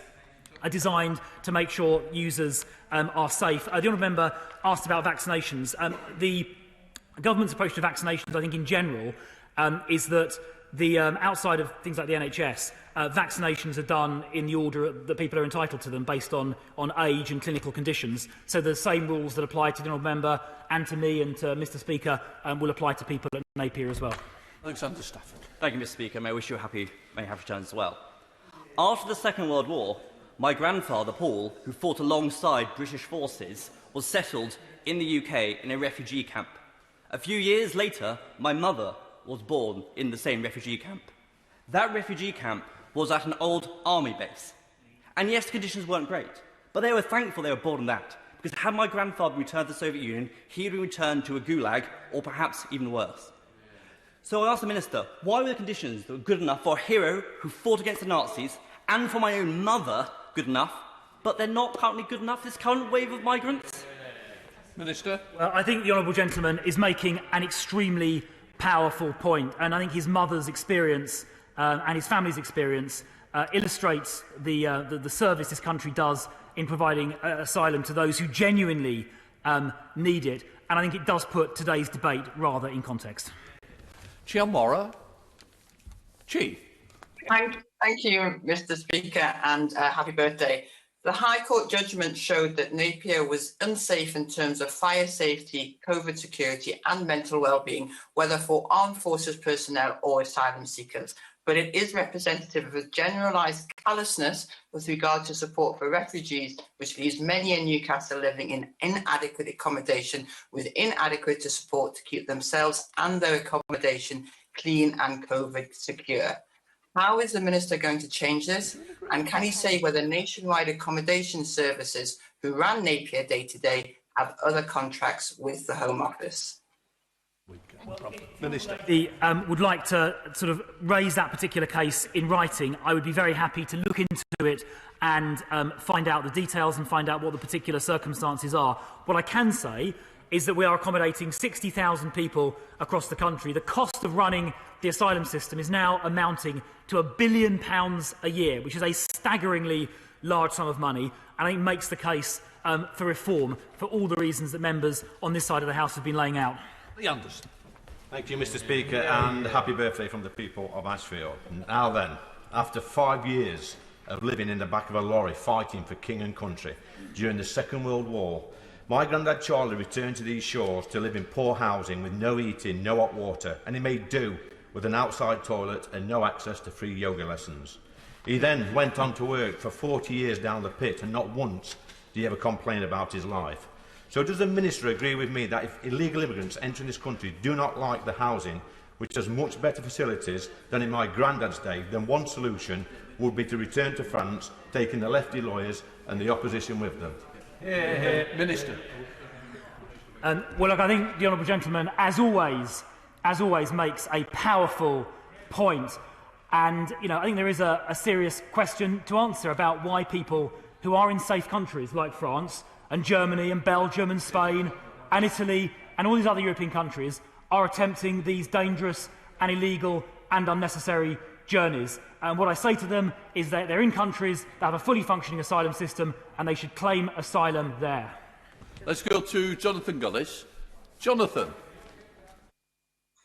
are designed to make sure users are safe. The honourable member asked about vaccinations. The government's approach to vaccinations, I think in general, is that outside of things like the NHS, vaccinations are done in the order that people are entitled to them based on age and clinical conditions. So the same rules that apply to the honourable member and to me and to Mr. Speaker will apply to people at Napier as well. Alexander Stafford. Thank you, Mr. Speaker. May I wish you many happy returns as well. After the Second World War, my grandfather, Paul, who fought alongside British forces, was settled in the UK in a refugee camp. A few years later, my mother was born in the same refugee camp. That refugee camp was at an old army base. And yes, conditions weren't great, but they were thankful they were born in that, because had my grandfather returned to the Soviet Union, he would return to a gulag, or perhaps even worse. So I asked the Minister, why were the conditions that were good enough for a hero who fought against the Nazis and for my own mother good enough, but they're not currently good enough for this current wave of migrants? Minister. Well, I think the honourable gentleman is making an extremely powerful point, and I think his mother's experience and his family's experience illustrates the service this country does in providing asylum to those who genuinely need it, and I think it does put today's debate rather in context. Chiamora. Chief. Thank you, Mr. Speaker, and happy birthday. The High Court judgment showed that Napier was unsafe in terms of fire safety, COVID security and mental well-being, whether for armed forces personnel or asylum seekers. But it is representative of a generalised callousness with regard to support for refugees, which leaves many in Newcastle living in inadequate accommodation with inadequate support to keep themselves and their accommodation clean and COVID secure. How is the Minister going to change this? And can he say whether nationwide accommodation services who ran Napier day to day have other contracts with the Home Office? Minister. Would like to sort of raise that particular case in writing. I would be very happy to look into it and find out the details and find out what the particular circumstances are. What I can say is that we are accommodating 60,000 people across the country. The cost of running the asylum system is now amounting to £1 billion a year, which is a staggeringly large sum of money, and I think makes the case for reform for all the reasons that members on this side of the House have been laying out. Thank you, Mr. Speaker, and happy birthday from the people of Ashfield. Now then, after 5 years of living in the back of a lorry fighting for king and country during the Second World War, my granddad Charlie returned to these shores to live in poor housing with no heating, no hot water, and he made do with an outside toilet and no access to free yoga lessons. He then went on to work for 40 years down the pit, and not once did he ever complain about his life. So does the Minister agree with me that if illegal immigrants entering this country do not like the housing, which has much better facilities than in my granddad's day, then one solution would be to return to France, taking the lefty lawyers and the opposition with them? Minister. Well, look, I think the honourable gentleman, as always, makes a powerful point. And, I think there is a serious question to answer about why people who are in safe countries like France and Germany and Belgium and Spain and Italy and all these other European countries are attempting these dangerous and illegal and unnecessary journeys. And what I say to them is that they're in countries that have a fully functioning asylum system and they should claim asylum there. Let's go to Jonathan Gullis. Jonathan.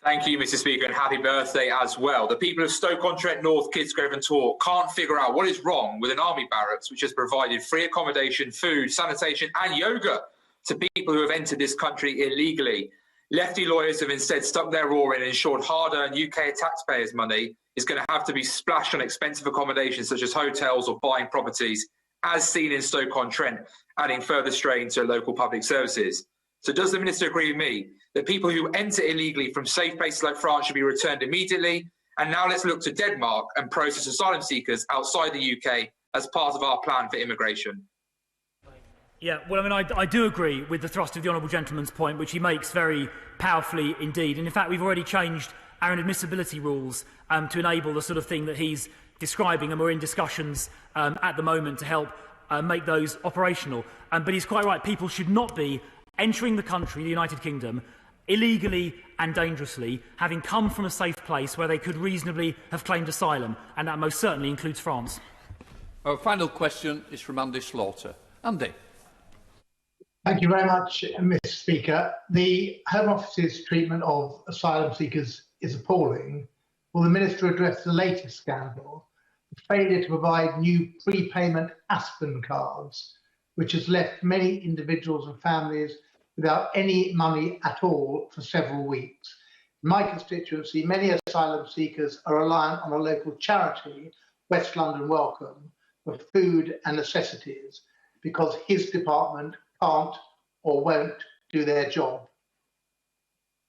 Thank you, Mr. Speaker, and happy birthday as well. The people of Stoke-on-Trent North, Kidsgrove and Torque can't figure out what is wrong with an army barracks which has provided free accommodation, food, sanitation and yoga to people who have entered this country illegally. Lefty lawyers have instead stuck their oar in and ensured hard-earned UK taxpayers' money is going to have to be splashed on expensive accommodation such as hotels or buying properties, as seen in Stoke-on-Trent, adding further strain to local public services. So does the Minister agree with me that people who enter illegally from safe places like France should be returned immediately? And now let's look to Denmark and process asylum seekers outside the UK as part of our plan for immigration. Yeah, well, I do agree with the thrust of the honourable gentleman's point, which he makes very powerfully indeed. And in fact, we've already changed our admissibility rules to enable the sort of thing that he's describing, and we're in discussions at the moment to help make those operational. But he's quite right, people should not be entering the country, the United Kingdom, illegally and dangerously, having come from a safe place where they could reasonably have claimed asylum, and that most certainly includes France. Our final question is from Andy Slaughter. Andy. Thank you very much, Mr. Speaker. The Home Office's treatment of asylum seekers is appalling. Will the Minister address the latest scandal, the failure to provide new prepayment Aspen cards, which has left many individuals and families without any money at all for several weeks? In my constituency, many asylum seekers are reliant on a local charity, West London Welcome, for food and necessities because his department can't or won't do their job.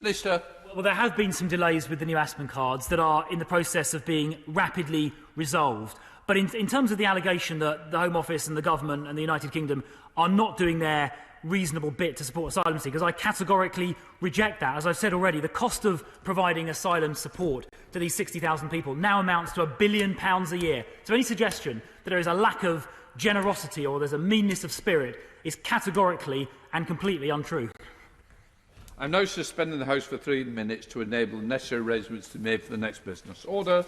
Minister. Well, there have been some delays with the new Aspen cards that are in the process of being rapidly resolved. But in terms of the allegation that the Home Office and the Government and the United Kingdom are not doing their reasonable bit to support asylum seekers. I categorically reject that. As I've said already, the cost of providing asylum support to these 60,000 people now amounts to £1 billion a year. So any suggestion that there is a lack of generosity or there's a meanness of spirit is categorically and completely untrue. I'm now suspending the House for 3 minutes to enable the necessary arrangements to be made for the next business. Order.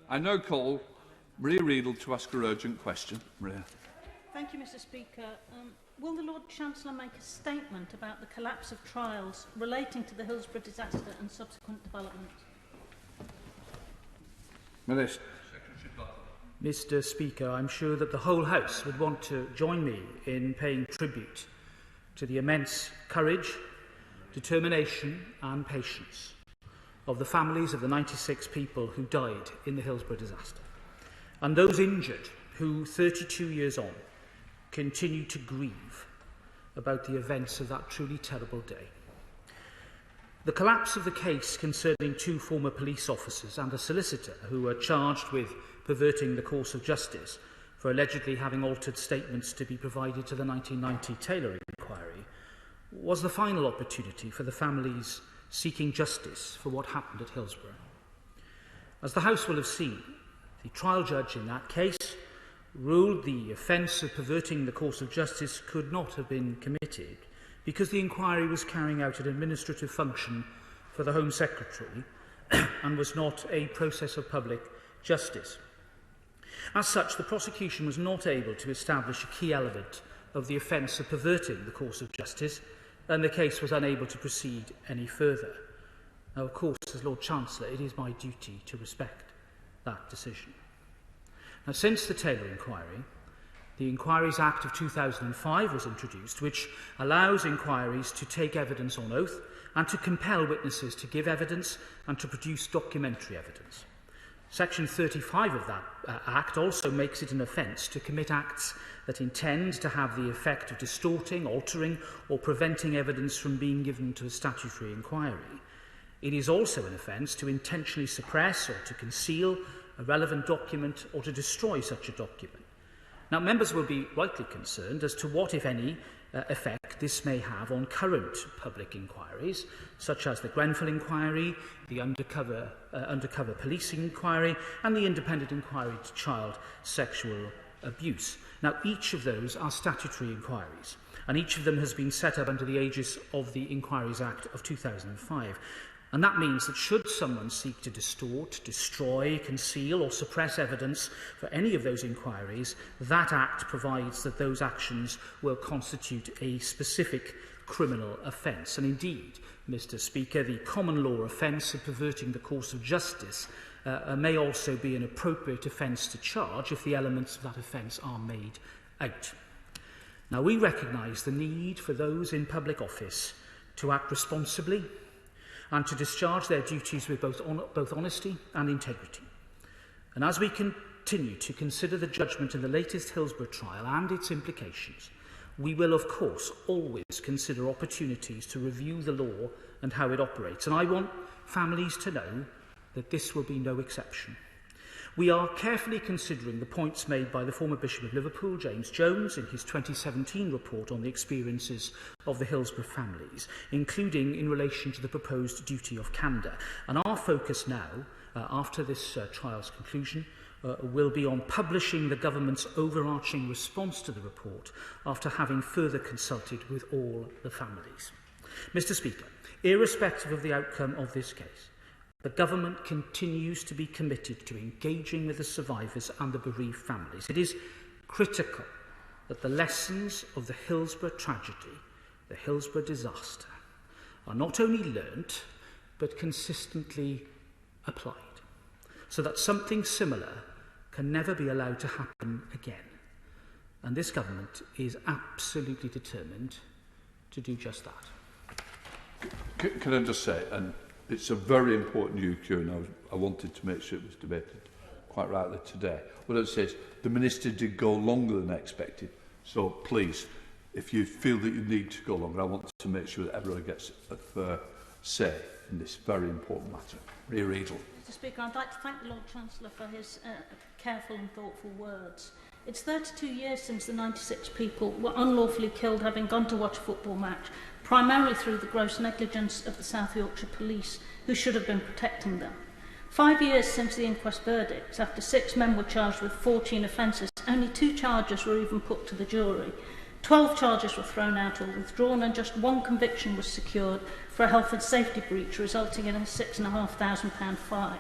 I now call Maria Riedel to ask her urgent question. Maria. Thank you, Mr. Speaker. Will the Lord Chancellor make a statement about the collapse of trials relating to the Hillsborough disaster and subsequent developments? Minister. Mr. Speaker, I'm sure that the whole House would want to join me in paying tribute to the immense courage, determination and patience of the families of the 96 people who died in the Hillsborough disaster, and those injured who, 32 years on, continue to grieve about the events of that truly terrible day. The collapse of the case concerning 2 former police officers and a solicitor who were charged with perverting the course of justice for allegedly having altered statements to be provided to the 1990 Taylor inquiry was the final opportunity for the families seeking justice for what happened at Hillsborough. As the House will have seen, the trial judge in that case ruled the offence of perverting the course of justice could not have been committed because the inquiry was carrying out an administrative function for the Home Secretary and was not a process of public justice. As such, the prosecution was not able to establish a key element of the offence of perverting the course of justice, and the case was unable to proceed any further. Now, of course, as Lord Chancellor, it is my duty to respect that decision. Now, since the Taylor inquiry, the Inquiries Act of 2005 was introduced, which allows inquiries to take evidence on oath and to compel witnesses to give evidence and to produce documentary evidence. Section 35 of that Act also makes it an offence to commit acts that intend to have the effect of distorting, altering or preventing evidence from being given to a statutory inquiry. It is also an offence to intentionally suppress or to conceal a relevant document or to destroy such a document. Now, members will be rightly concerned as to what, if any, effect this may have on current public inquiries, such as the Grenfell inquiry, the undercover policing inquiry, and the independent inquiry into child sexual abuse. Now, each of those are statutory inquiries, and each of them has been set up under the aegis of the Inquiries Act of 2005. And that means that should someone seek to distort, destroy, conceal or suppress evidence for any of those inquiries, that Act provides that those actions will constitute a specific criminal offence. And indeed, Mr. Speaker, the common law offence of perverting the course of justice may also be an appropriate offence to charge if the elements of that offence are made out. Now, we recognise the need for those in public office to act responsibly and to discharge their duties with both honesty and integrity. And as we continue to consider the judgment in the latest Hillsborough trial and its implications, we will, of course, always consider opportunities to review the law and how it operates. And I want families to know that this will be no exception. We are carefully considering the points made by the former Bishop of Liverpool, James Jones, in his 2017 report on the experiences of the Hillsborough families, including in relation to the proposed duty of candour. And our focus now, after this trial's conclusion, will be on publishing the government's overarching response to the report after having further consulted with all the families. Mr. Speaker, irrespective of the outcome of this case, the government continues to be committed to engaging with the survivors and the bereaved families. It is critical that the lessons of the Hillsborough tragedy, the Hillsborough disaster, are not only learnt, but consistently applied, so that something similar can never be allowed to happen again. And this government is absolutely determined to do just that. Can I just say, and it's a very important UQ, and I wanted to make sure it was debated quite rightly today. What it says, the Minister did go longer than expected. So please, if you feel that you need to go longer, I want to make sure that everyone gets a fair say in this very important matter. Ria Riedel. Mr. Speaker, I'd like to thank the Lord Chancellor for his careful and thoughtful words. It's 32 years since the 96 people were unlawfully killed having gone to watch a football match, primarily through the gross negligence of the South Yorkshire Police, who should have been protecting them. 5 years since the inquest verdicts, after 6 men were charged with 14 offences, only 2 charges were even put to the jury. 12 charges were thrown out or withdrawn, and just 1 conviction was secured for a health and safety breach, resulting in a £6,500 fine.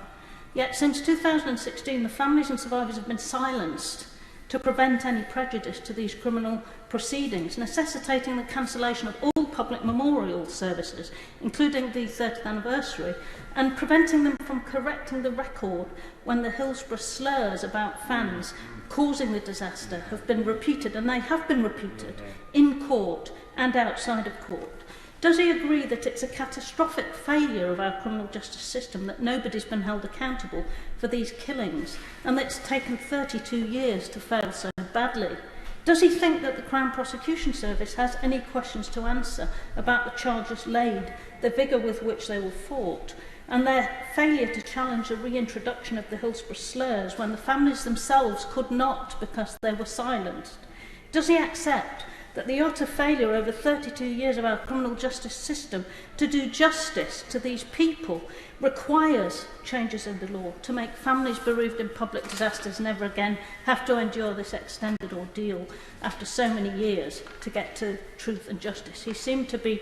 Yet since 2016, the families and survivors have been silenced to prevent any prejudice to these criminal proceedings, necessitating the cancellation of all public memorial services, including the 30th anniversary, and preventing them from correcting the record when the Hillsborough slurs about fans causing the disaster have been repeated, and they have been repeated in court and outside of court. Does he agree that it's a catastrophic failure of our criminal justice system that nobody's been held accountable for these killings, and that it's taken 32 years to fail so badly? Does he think that the Crown Prosecution Service has any questions to answer about the charges laid, the vigour with which they were fought, and their failure to challenge the reintroduction of the Hillsborough slurs when the families themselves could not because they were silenced? Does he accept that the utter failure over 32 years of our criminal justice system to do justice to these people requires changes in the law to make families bereaved in public disasters never again have to endure this extended ordeal after so many years to get to truth and justice? He seemed to be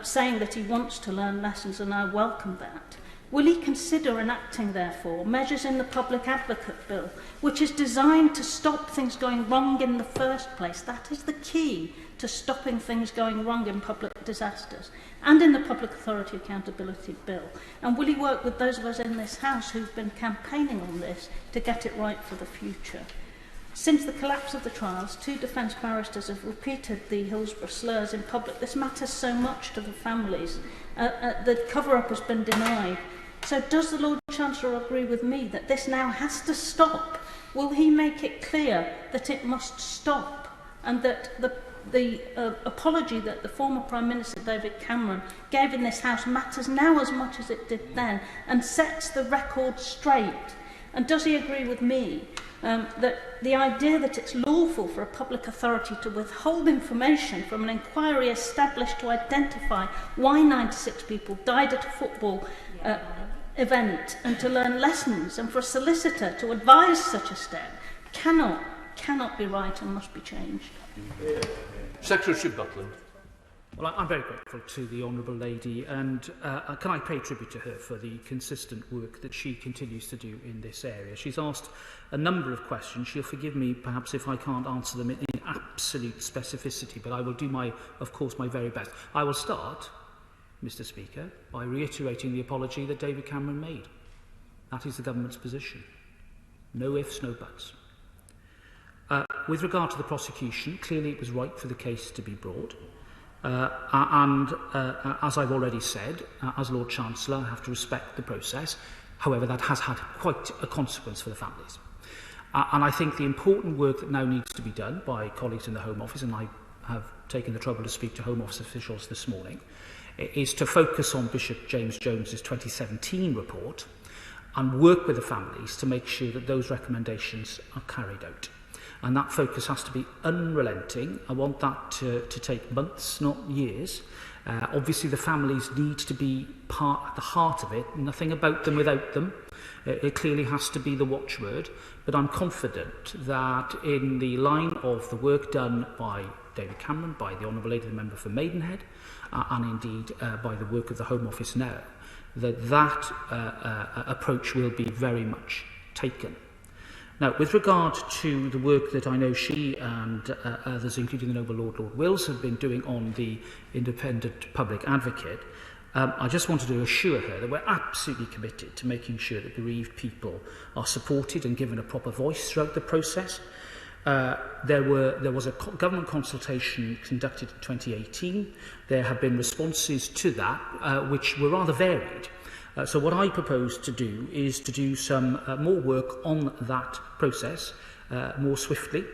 saying that he wants to learn lessons, and I welcome that. Will he consider enacting, therefore, measures in the Public Advocate Bill, which is designed to stop things going wrong in the first place? That is the key to stopping things going wrong in public disasters, and in the Public Authority Accountability Bill. And will he work with those of us in this House who've been campaigning on this to get it right for the future? Since the collapse of the trials, 2 defence barristers have repeated the Hillsborough slurs in public. This matters so much to the families. The cover-up has been denied. So does the Lord Chancellor agree with me that this now has to stop? Will he make it clear that it must stop and that the apology that the former Prime Minister David Cameron gave in this House matters now as much as it did then and sets the record straight? And does he agree with me that the idea that it's lawful for a public authority to withhold information from an inquiry established to identify why 96 people died at a football event and to learn lessons, and for a solicitor to advise such a step cannot be right and must be changed? Secretary Buckland. Well, I'm very grateful to the Honourable Lady, and can I pay tribute to her for the consistent work that she continues to do in this area. She's asked a number of questions. She'll forgive me perhaps if I can't answer them in absolute specificity, but I will do of course, my very best. I will start, Mr. Speaker, by reiterating the apology that David Cameron made. That is the government's position. No ifs, no buts. With regard to the prosecution, clearly it was right for the case to be brought. As I've already said, as Lord Chancellor, I have to respect the process. However, that has had quite a consequence for the families. And I think the important work that now needs to be done by colleagues in the Home Office, and I have taken the trouble to speak to Home Office officials this morning, is to focus on Bishop James Jones's 2017 report and work with the families to make sure that those recommendations are carried out. And that focus has to be unrelenting. I want that to take months, not years. Obviously, the families need to be at the heart of it. Nothing about them without them. It clearly has to be the watchword. But I'm confident that in the line of the work done by David Cameron, by the Honourable Lady, the Member for Maidenhead, and indeed by the work of the Home Office now, that approach will be very much taken. Now, with regard to the work that I know she and others, including the Noble Lord Wills, have been doing on the independent public advocate, I just wanted to assure her that we're absolutely committed to making sure that bereaved people are supported and given a proper voice throughout the process. There was a government consultation conducted in 2018. There have been responses to that, which were rather varied. So what I propose to do is to do some more work on that process more swiftly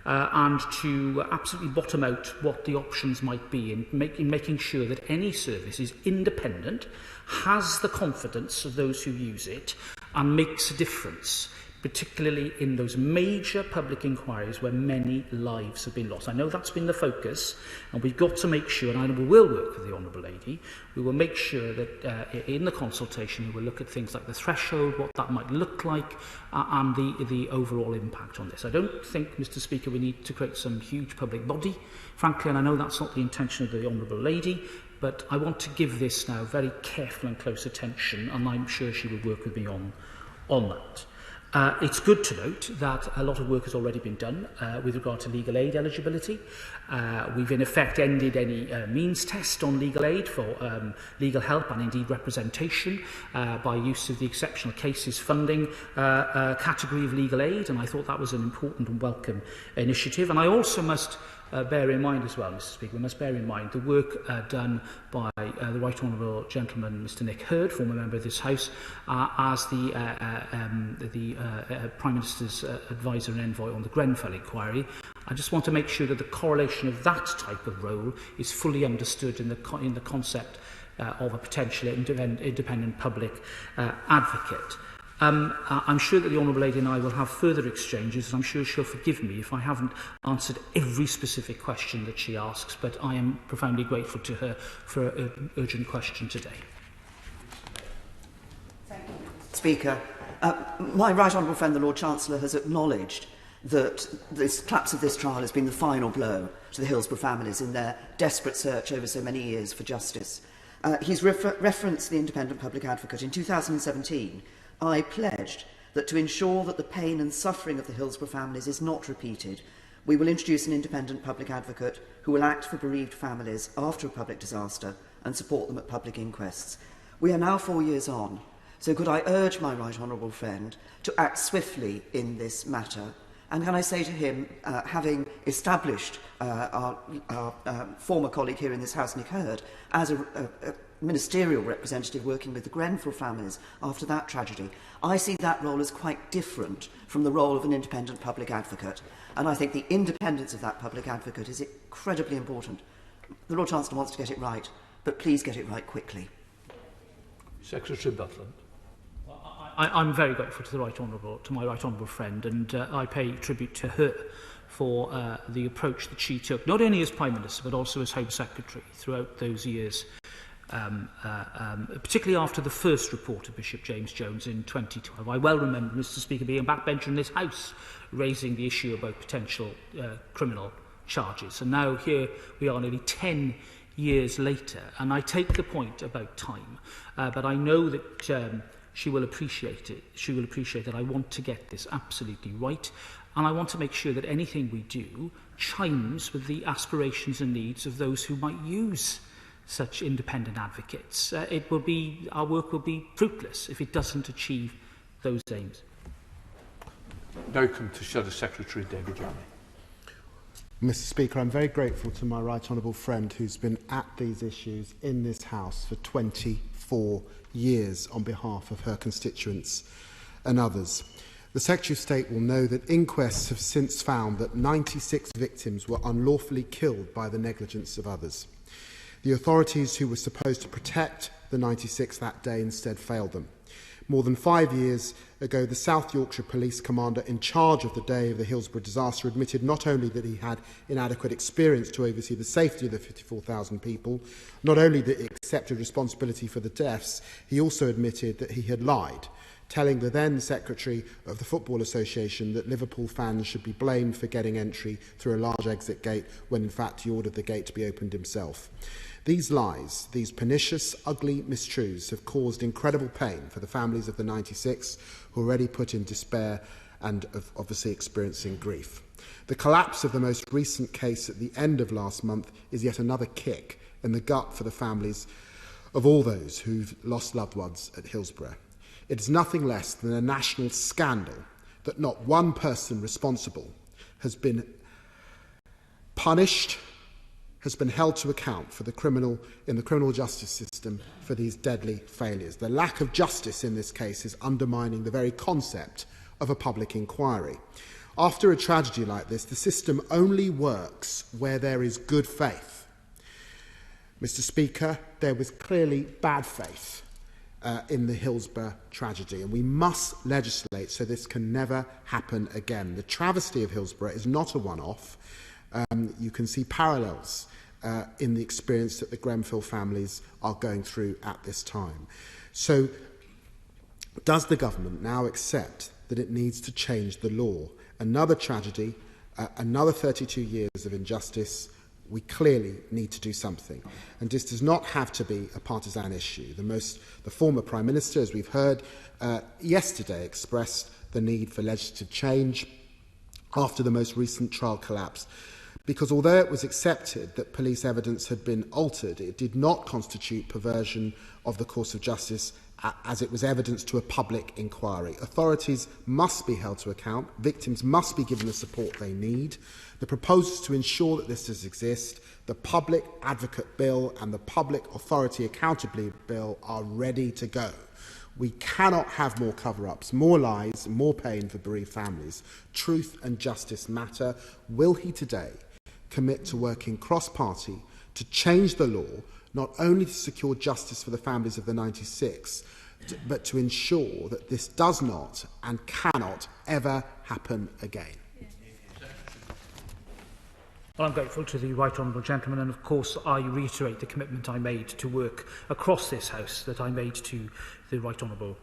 and to absolutely bottom out what the options might be in making sure that any service is independent, has the confidence of those who use it and makes a difference, particularly in those major public inquiries where many lives have been lost. I know that's been the focus, and we've got to make sure, and I will work with the Honourable Lady, we will make sure that in the consultation we will look at things like the threshold, what that might look like, and the overall impact on this. I don't think, Mr. Speaker, we need to create some huge public body, frankly, and I know that's not the intention of the Honourable Lady, but I want to give this now very careful and close attention, and I'm sure she will work with me on that. It's good to note that a lot of work has already been done with regard to legal aid eligibility. We've in effect ended any means test on legal aid for legal help and indeed representation by use of the exceptional cases funding category of legal aid, and I thought that was an important and welcome initiative. And I also must bear in mind as well, Mr. Speaker, we must bear in mind the work done by the Right Honourable Gentleman Mr Nick Hurd, former member of this House, as the Prime Minister's advisor and envoy on the Grenfell inquiry. I just want to make sure that the correlation of that type of role is fully understood in the concept of a potential independent public advocate. I'm sure that the Honourable Lady and I will have further exchanges, and I'm sure she'll forgive me if I haven't answered every specific question that she asks, but I am profoundly grateful to her for an urgent question today. Speaker, my right honourable friend, the Lord Chancellor, has acknowledged that this collapse of this trial has been the final blow to the Hillsborough families in their desperate search over so many years for justice. He's referenced the independent public advocate. In 2017, I pledged that to ensure that the pain and suffering of the Hillsborough families is not repeated, we will introduce an independent public advocate who will act for bereaved families after a public disaster and support them at public inquests. We are now 4 years on, so could I urge my right honourable friend to act swiftly in this matter? And can I say to him, having established our former colleague here in this House, Nick Hurd, as ministerial representative working with the Grenfell families after that tragedy, I see that role as quite different from the role of an independent public advocate. And I think the independence of that public advocate is incredibly important. The Lord Chancellor wants to get it right, but please get it right quickly. Secretary Buckland. I'm very grateful to my right honourable friend, and I pay tribute to her for the approach that she took, not only as Prime Minister but also as Home Secretary throughout those years, particularly after the first report of Bishop James Jones in 2012. I well remember, Mr Speaker, being a backbencher in this House raising the issue about potential criminal charges. And now here we are nearly 10 years later, and I take the point about time, but I know that she will appreciate it. She will appreciate that I want to get this absolutely right, and I want to make sure that anything we do chimes with the aspirations and needs of those who might use such independent advocates. Our work will be fruitless if it doesn't achieve those aims. Now come to Shadow Secretary David Lammy. Mr Speaker, I'm very grateful to my right honourable friend who's been at these issues in this House for 24 years on behalf of her constituents and others. The Secretary of State will know that inquests have since found that 96 victims were unlawfully killed by the negligence of others. The authorities who were supposed to protect the 96 that day instead failed them. More than 5 years ago, the South Yorkshire Police Commander in charge of the day of the Hillsborough disaster admitted not only that he had inadequate experience to oversee the safety of the 54,000 people, not only that he accepted responsibility for the deaths, he also admitted that he had lied, telling the then Secretary of the Football Association that Liverpool fans should be blamed for getting entry through a large exit gate when in fact he ordered the gate to be opened himself. These lies, these pernicious, ugly mistruths have caused incredible pain for the families of the 96 who are already put in despair and of obviously experiencing grief. The collapse of the most recent case at the end of last month is yet another kick in the gut for the families of all those who've lost loved ones at Hillsborough. It is nothing less than a national scandal that not one person responsible has been punished, has been held to account for the criminal justice system for these deadly failures. The lack of justice in this case is undermining the very concept of a public inquiry. After a tragedy like this, the system only works where there is good faith. Mr Speaker, there was clearly bad faith in the Hillsborough tragedy, and we must legislate so this can never happen again. The travesty of Hillsborough is not a one-off. You can see parallels in the experience that the Grenfell families are going through at this time. So, does the government now accept that it needs to change the law? Another tragedy, another 32 years of injustice. We clearly need to do something. And this does not have to be a partisan issue. The former Prime Minister, as we've heard yesterday, expressed the need for legislative change after the most recent trial collapse. Because although it was accepted that police evidence had been altered, it did not constitute perversion of the course of justice as it was evidence to a public inquiry. Authorities must be held to account. Victims must be given the support they need. The proposals to ensure that this does exist, the Public Advocate Bill and the Public Authority Accountability Bill are ready to go. We cannot have more cover-ups, more lies, more pain for bereaved families. Truth and justice matter. Will he today commit to working cross-party to change the law, not only to secure justice for the families of the 96, but to ensure that this does not and cannot ever happen again? Well, I'm grateful to the right honourable gentleman, and of course I reiterate the commitment I made to work across this House that I made to the right honourable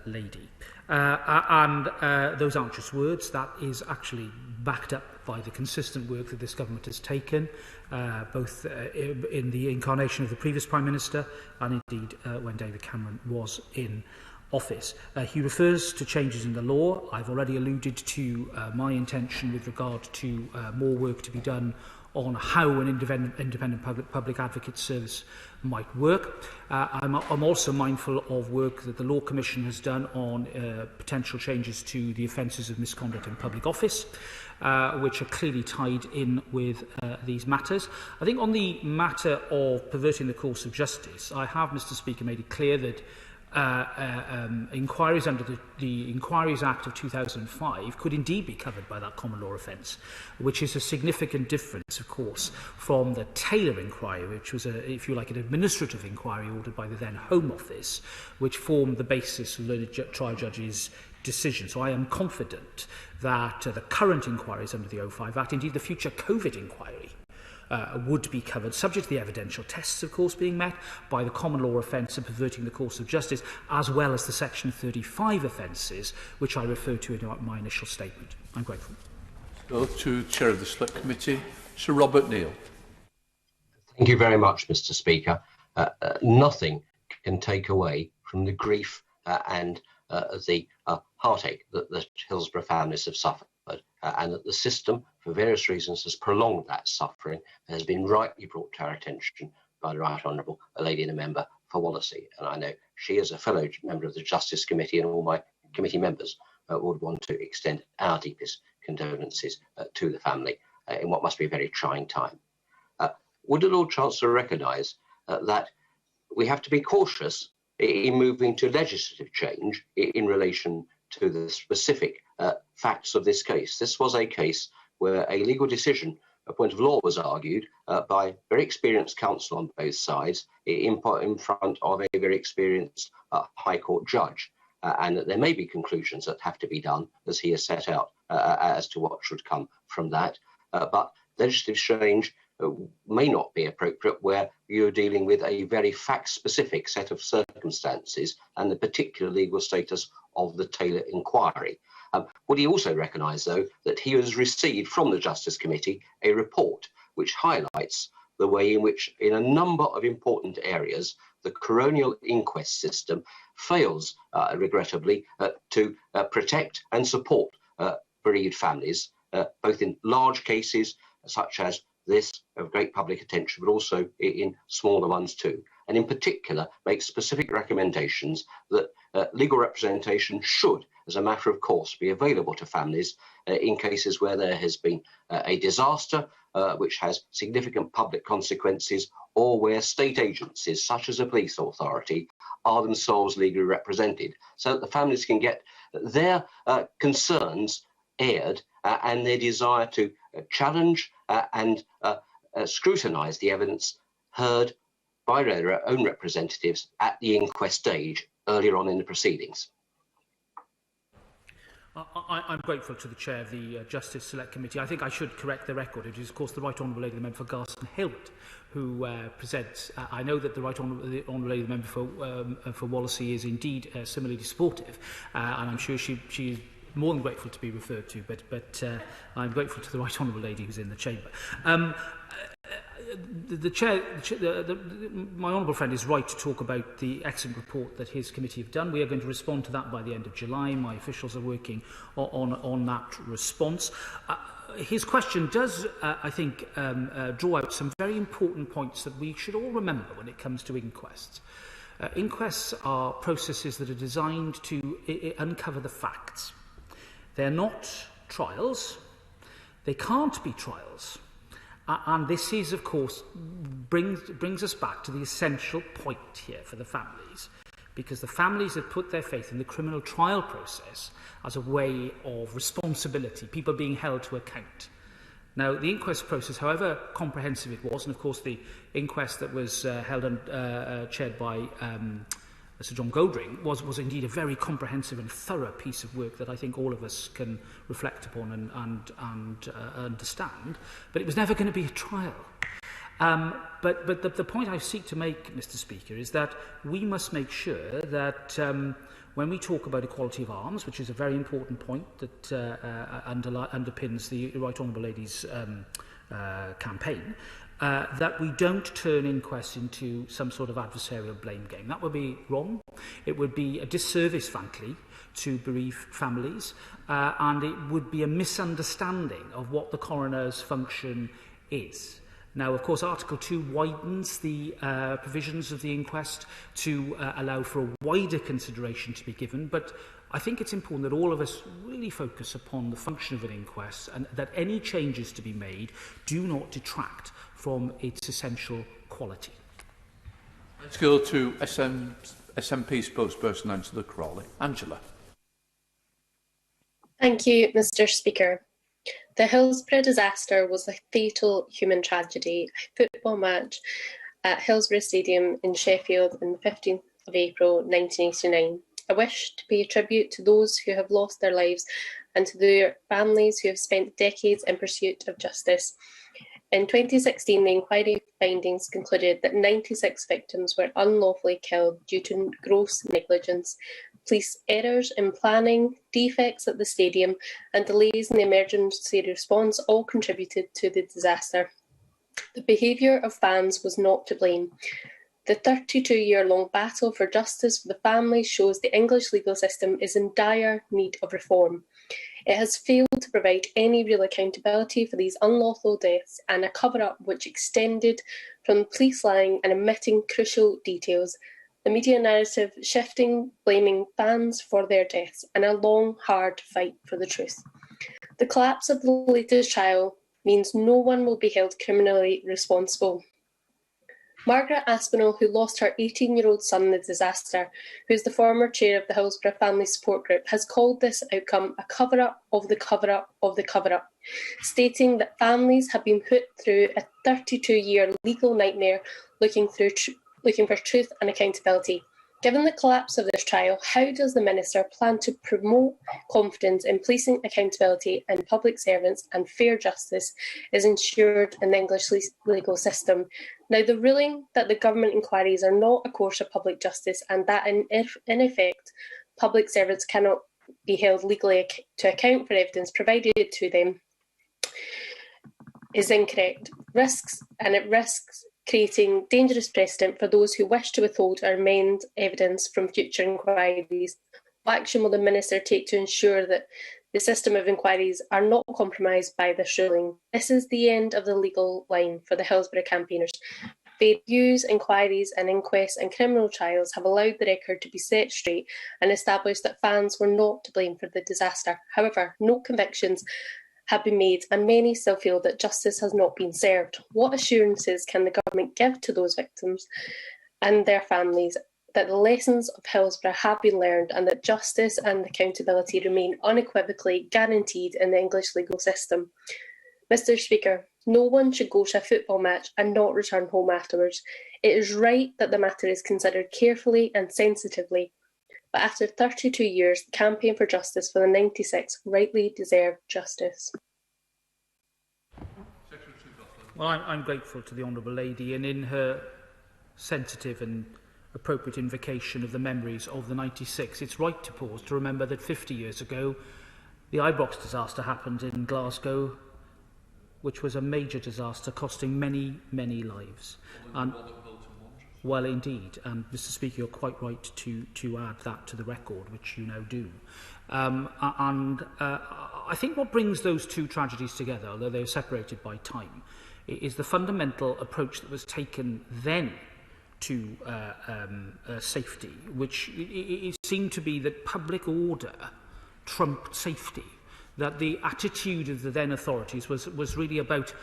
lady. Those aren't just words, that is actually backed up by the consistent work that this government has taken, both in the incarnation of the previous Prime Minister and indeed when David Cameron was in office. He refers to changes in the law. I've already alluded to my intention with regard to more work to be done on how an independent public advocate service might work. I'm also mindful of work that the Law Commission has done on potential changes to the offences of misconduct in public office, which are clearly tied in with these matters. I think on the matter of perverting the course of justice, I have, Mr. Speaker, made it clear that inquiries under the Inquiries Act of 2005 could indeed be covered by that common law offence, which is a significant difference, of course, from the Taylor inquiry, which was, if you like, an administrative inquiry ordered by the then Home Office, which formed the basis of the trial judge's decision. So I am confident that the current inquiries under the 05 Act, indeed the future COVID inquiry, would be covered, subject to the evidential tests, of course, being met, by the common law offence of perverting the course of justice, as well as the Section 35 offences, which I referred to in my initial statement. I'm grateful. So to Chair of the Select Committee, Sir Robert Neal. Thank you very much, Mr. Speaker. Nothing can take away from the grief and the heartache that the Hillsborough families have suffered, and that the system, for various reasons, has prolonged that suffering, has been rightly brought to our attention by the Right Honourable Lady and the Member for Wallasey. And I know she, as a fellow member of the Justice Committee, and all my committee members would want to extend our deepest condolences to the family in what must be a very trying time. Would the Lord Chancellor recognise that we have to be cautious in moving to legislative change in relation to the specific facts of this case? This was a case where a legal decision, a point of law, was argued by very experienced counsel on both sides in front of a very experienced High Court judge, and that there may be conclusions that have to be done, as he has set out, as to what should come from that. But legislative change may not be appropriate where you're dealing with a very fact-specific set of circumstances and the particular legal status of the Taylor inquiry. Would he also recognise, though, that he has received from the Justice Committee a report which highlights the way in which, in a number of important areas, the coronial inquest system fails, regrettably, to protect and support bereaved families, both in large cases such as this of great public attention, but also in smaller ones too, and in particular make specific recommendations that legal representation should, as a matter of course, be available to families in cases where there has been a disaster which has significant public consequences, or where state agencies such as a police authority are themselves legally represented, so that the families can get their concerns aired and their desire to challenge and scrutinise the evidence heard by their own representatives at the inquest stage earlier on in the proceedings. I'm grateful to the Chair of the Justice Select Committee. I think I should correct the record. It is, of course, the Right Honourable Lady the Member for Garston Hillwood who presents. I know that the Right Honourable Lady the Member for Wallasey is indeed similarly supportive, and I'm sure she's more than grateful to be referred to, but I'm grateful to the Right Honourable Lady who's in the chamber. My honourable friend is right to talk about the excellent report that his committee have done. We are going to respond to that by the end of July. My officials are working on that response. His question does, I think, draw out some very important points that we should all remember when it comes to inquests. Inquests are processes that are designed to uncover the facts. They're not trials. They can't be trials. And this is, of course, brings us back to the essential point here for the families, because the families have put their faith in the criminal trial process as a way of responsibility, people being held to account. Now, the inquest process, however comprehensive it was, and of course the inquest that was held and chaired by Sir John Goldring was indeed a very comprehensive and thorough piece of work that I think all of us can reflect upon and understand. But it was never going to be a trial. But the point I seek to make, Mr. Speaker, is that we must make sure that when we talk about equality of arms, which is a very important point that underpins the Right Honourable Lady's campaign, that we don't turn inquests into some sort of adversarial blame game. That would be wrong. It would be a disservice, frankly, to bereaved families, and it would be a misunderstanding of what the coroner's function is. Now, of course, Article 2 widens the provisions of the inquest to allow for a wider consideration to be given, but I think it's important that all of us really focus upon the function of an inquest and that any changes to be made do not detract from its essential quality. Let's go to SNP spokesperson Angela Crawley. Angela. Thank you, Mr. Speaker. The Hillsborough disaster was a fatal human tragedy. A football match at Hillsborough Stadium in Sheffield on the 15th of April 1989. I wish to pay tribute to those who have lost their lives and to their families who have spent decades in pursuit of justice. In 2016, the inquiry findings concluded that 96 victims were unlawfully killed due to gross negligence. Police errors in planning, defects at the stadium, and delays in the emergency response all contributed to the disaster. The behaviour of fans was not to blame. The 32-year-long battle for justice for the families shows the English legal system is in dire need of reform. It has failed to provide any real accountability for these unlawful deaths and a cover-up which extended from police lying and omitting crucial details, the media narrative shifting, blaming fans for their deaths, and a long, hard fight for the truth. The collapse of the latest trial means no one will be held criminally responsible. Margaret Aspinall, who lost her 18-year-old son in the disaster, who is the former chair of the Hillsborough Family Support Group, has called this outcome a cover-up of the cover-up of the cover-up, stating that families have been put through a 32-year legal nightmare looking for truth and accountability. Given the collapse of this trial, how does the Minister plan to promote confidence in policing accountability and public servants and fair justice is ensured in the English legal system? Now, the ruling that the government inquiries are not a course of public justice and that in effect public servants cannot be held legally to account for evidence provided to them is incorrect. It risks creating dangerous precedent for those who wish to withhold or amend evidence from future inquiries. What action will the Minister take to ensure that the system of inquiries are not compromised by this ruling? This is the end of the legal line for the Hillsborough campaigners. Fair reviews, inquiries and inquests and criminal trials have allowed the record to be set straight and established that fans were not to blame for the disaster. However, no convictions have been made and many still feel that justice has not been served. What assurances can the government give to those victims and their families that the lessons of Hillsborough have been learned and that justice and accountability remain unequivocally guaranteed in the English legal system? Mr. Speaker, no one should go to a football match and not return home afterwards. It is right that the matter is considered carefully and sensitively. But after 32 years, the campaign for justice for the 96 rightly deserved justice. Well, I'm grateful to the Honourable Lady, and in her sensitive and appropriate invocation of the memories of the 96, it's right to pause to remember that 50 years ago, the Ibrox disaster happened in Glasgow, which was a major disaster costing many, many lives. Well, indeed, and Mr. Speaker, you're quite right to add that to the record, which you now do. I think what brings those two tragedies together, although they're separated by time, is the fundamental approach that was taken then to safety, which it seemed to be that public order trumped safety. That the attitude of the then authorities was really about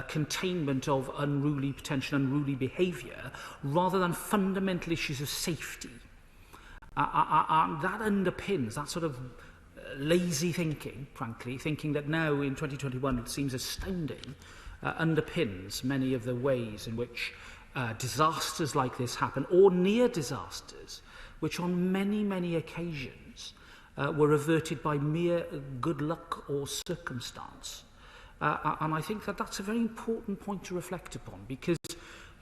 containment of potential unruly behaviour rather than fundamental issues of safety. That underpins that sort of lazy thinking, frankly, thinking that now in 2021 it seems astounding, underpins many of the ways in which disasters like this happen, or near disasters, which on many, many occasions were averted by mere good luck or circumstance. And I think that that's a very important point to reflect upon, because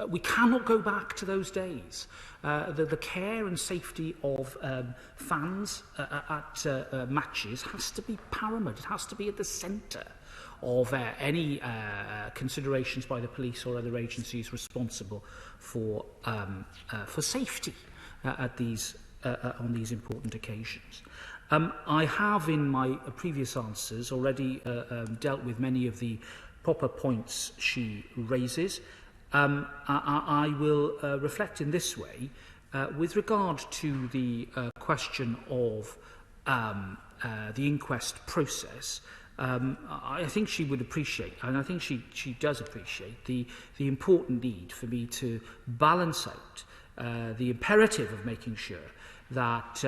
we cannot go back to those days. The care and safety of fans at matches has to be paramount. It has to be at the centre of any considerations by the police or other agencies responsible for safety at on these important occasions. I have, in my previous answers, already dealt with many of the proper points she raises. I will reflect in this way. With regard to the question of the inquest process, I think she would appreciate, and I think she does appreciate, the important need for me to balance out the imperative of making sure that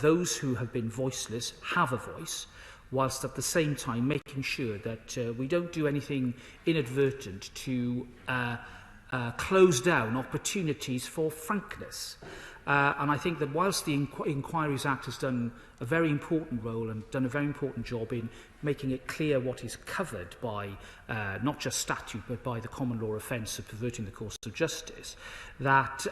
those who have been voiceless have a voice, whilst at the same time making sure that we don't do anything inadvertent to close down opportunities for frankness. And I think that whilst the Inquiries Act has done a very important role and done a very important job in making it clear what is covered by not just statute but by the common law offence of perverting the course of justice, that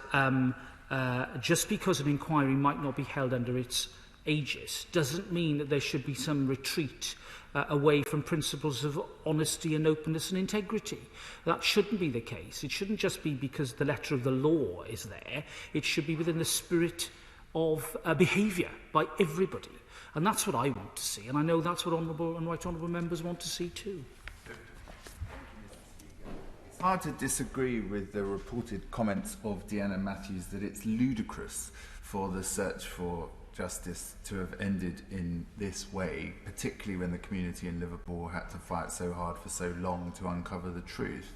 just because an inquiry might not be held under its aegis doesn't mean that there should be some retreat away from principles of honesty and openness and integrity. That shouldn't be the case. It shouldn't just be because the letter of the law is there. It should be within the spirit of behaviour by everybody. And that's what I want to see. And I know that's what honourable and right honourable members want to see too. It's hard to disagree with the reported comments of Deanna Matthews that it's ludicrous for the search for justice to have ended in this way, particularly when the community in Liverpool had to fight so hard for so long to uncover the truth.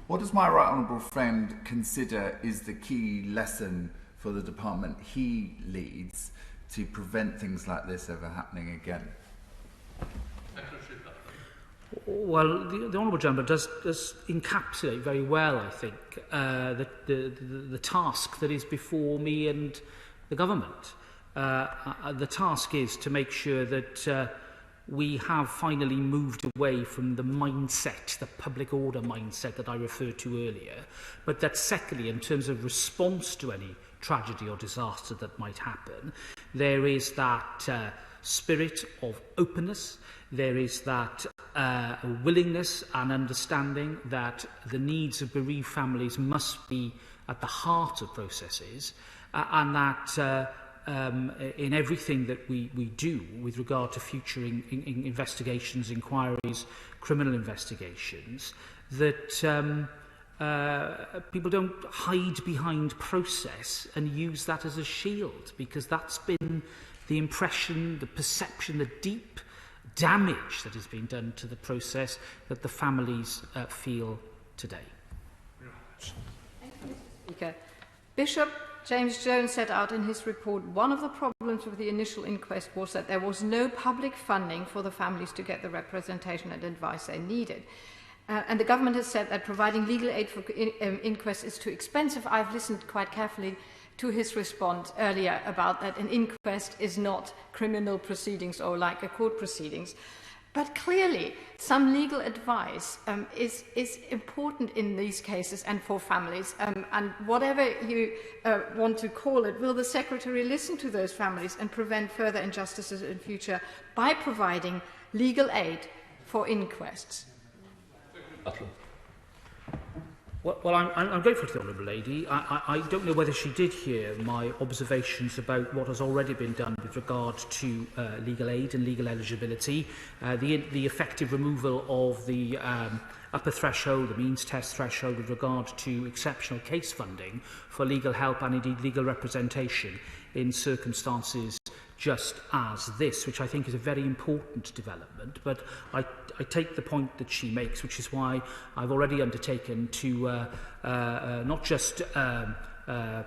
What does my right honourable friend consider is the key lesson for the department he leads to prevent things like this ever happening again? Well, the Honourable Gentleman does encapsulate very well, I think, the task that is before me and the government. The task is to make sure that we have finally moved away from the mindset, the public order mindset that I referred to earlier, but that secondly, in terms of response to any tragedy or disaster that might happen, there is that spirit of openness, there is that willingness and understanding that the needs of bereaved families must be at the heart of processes, and that in everything that we do with regard to future investigations, inquiries, criminal investigations, that people don't hide behind process and use that as a shield, because that's been the impression, the perception, the deep damage that has been done to the process that the families feel today. Thank you, Mr. Speaker. Bishop James Jones set out in his report one of the problems with the initial inquest was that there was no public funding for the families to get the representation and advice they needed. And the government has said that providing legal aid for inquests is too expensive. I've listened quite carefully to his response earlier about that an inquest is not criminal proceedings or like a court proceedings. But clearly, some legal advice is important in these cases and for families. And whatever you want to call it, will the Secretary listen to those families and prevent further injustices in future by providing legal aid for inquests? Well, I'm grateful to the Honourable Lady. I don't know whether she did hear my observations about what has already been done with regard to legal aid and legal eligibility, the effective removal of the upper threshold, the means test threshold with regard to exceptional case funding for legal help and indeed legal representation in circumstances just as this, which I think is a very important development. But I take the point that she makes, which is why I've already undertaken to not just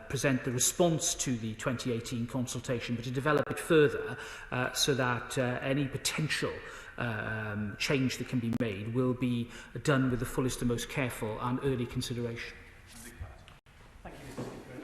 present the response to the 2018 consultation, but to develop it further so that any potential change that can be made will be done with the fullest and most careful and early consideration.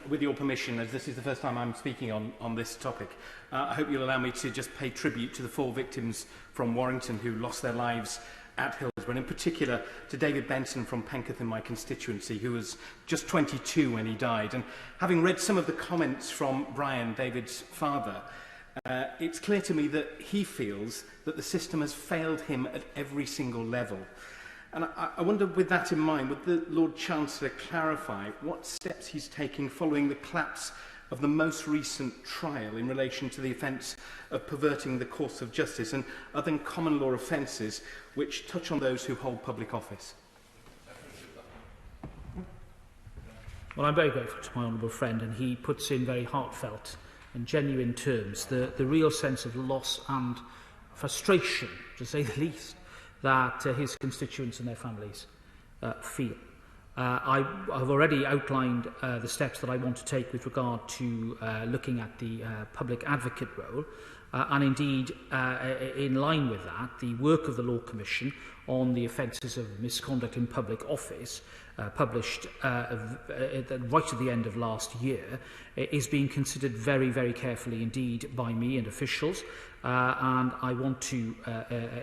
With your permission, as this is the first time I'm speaking on this topic, I hope you'll allow me to just pay tribute to the 4 victims from Warrington who lost their lives at Hillsborough, and in particular to David Benson from Penketh in my constituency, who was just 22 when he died. And having read some of the comments from Brian, David's father, it's clear to me that he feels that the system has failed him at every single level. And I wonder, with that in mind, would the Lord Chancellor clarify what steps he's taking following the collapse of the most recent trial in relation to the offence of perverting the course of justice and other common law offences which touch on those who hold public office? Well, I'm very grateful to my honourable friend, and he puts in very heartfelt and genuine terms the real sense of loss and frustration, to say the least, that his constituents and their families feel. I have already outlined the steps that I want to take with regard to looking at the public advocate role, and indeed, in line with that, the work of the Law Commission on the offences of misconduct in public office, published right at the end of last year, is being considered very, very carefully indeed by me and officials, and I want to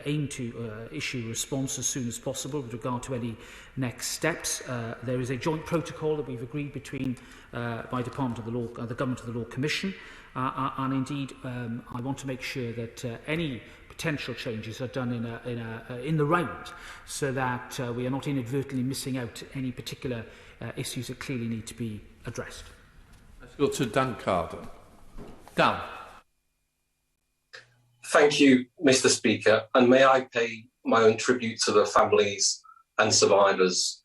aim to issue a response as soon as possible with regard to any next steps. There is a joint protocol that we've agreed between my Department of the Law, the Government of the Law Commission, and indeed I want to make sure that any potential changes are done in the round, so that we are not inadvertently missing out any particular issues that clearly need to be addressed. Let's go to Dan Carden. Dan. Thank you, Mr. Speaker, and may I pay my own tribute to the families and survivors.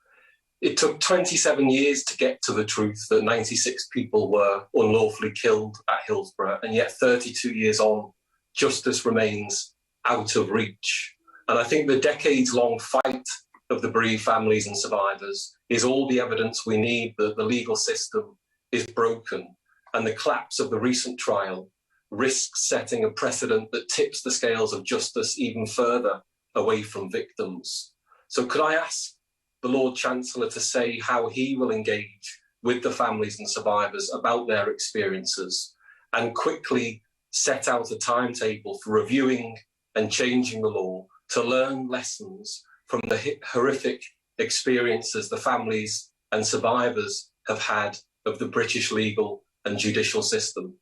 It took 27 years to get to the truth that 96 people were unlawfully killed at Hillsborough, and yet 32 years on, justice remains out of reach. And I think the decades-long fight of the bereaved families and survivors is all the evidence we need that the legal system is broken, and the collapse of the recent trial risks setting a precedent that tips the scales of justice even further away from victims. So could I ask the Lord Chancellor to say how he will engage with the families and survivors about their experiences, and quickly set out a timetable for reviewing and changing the law to learn lessons from the horrific experiences the families and survivors have had of the British legal and judicial system?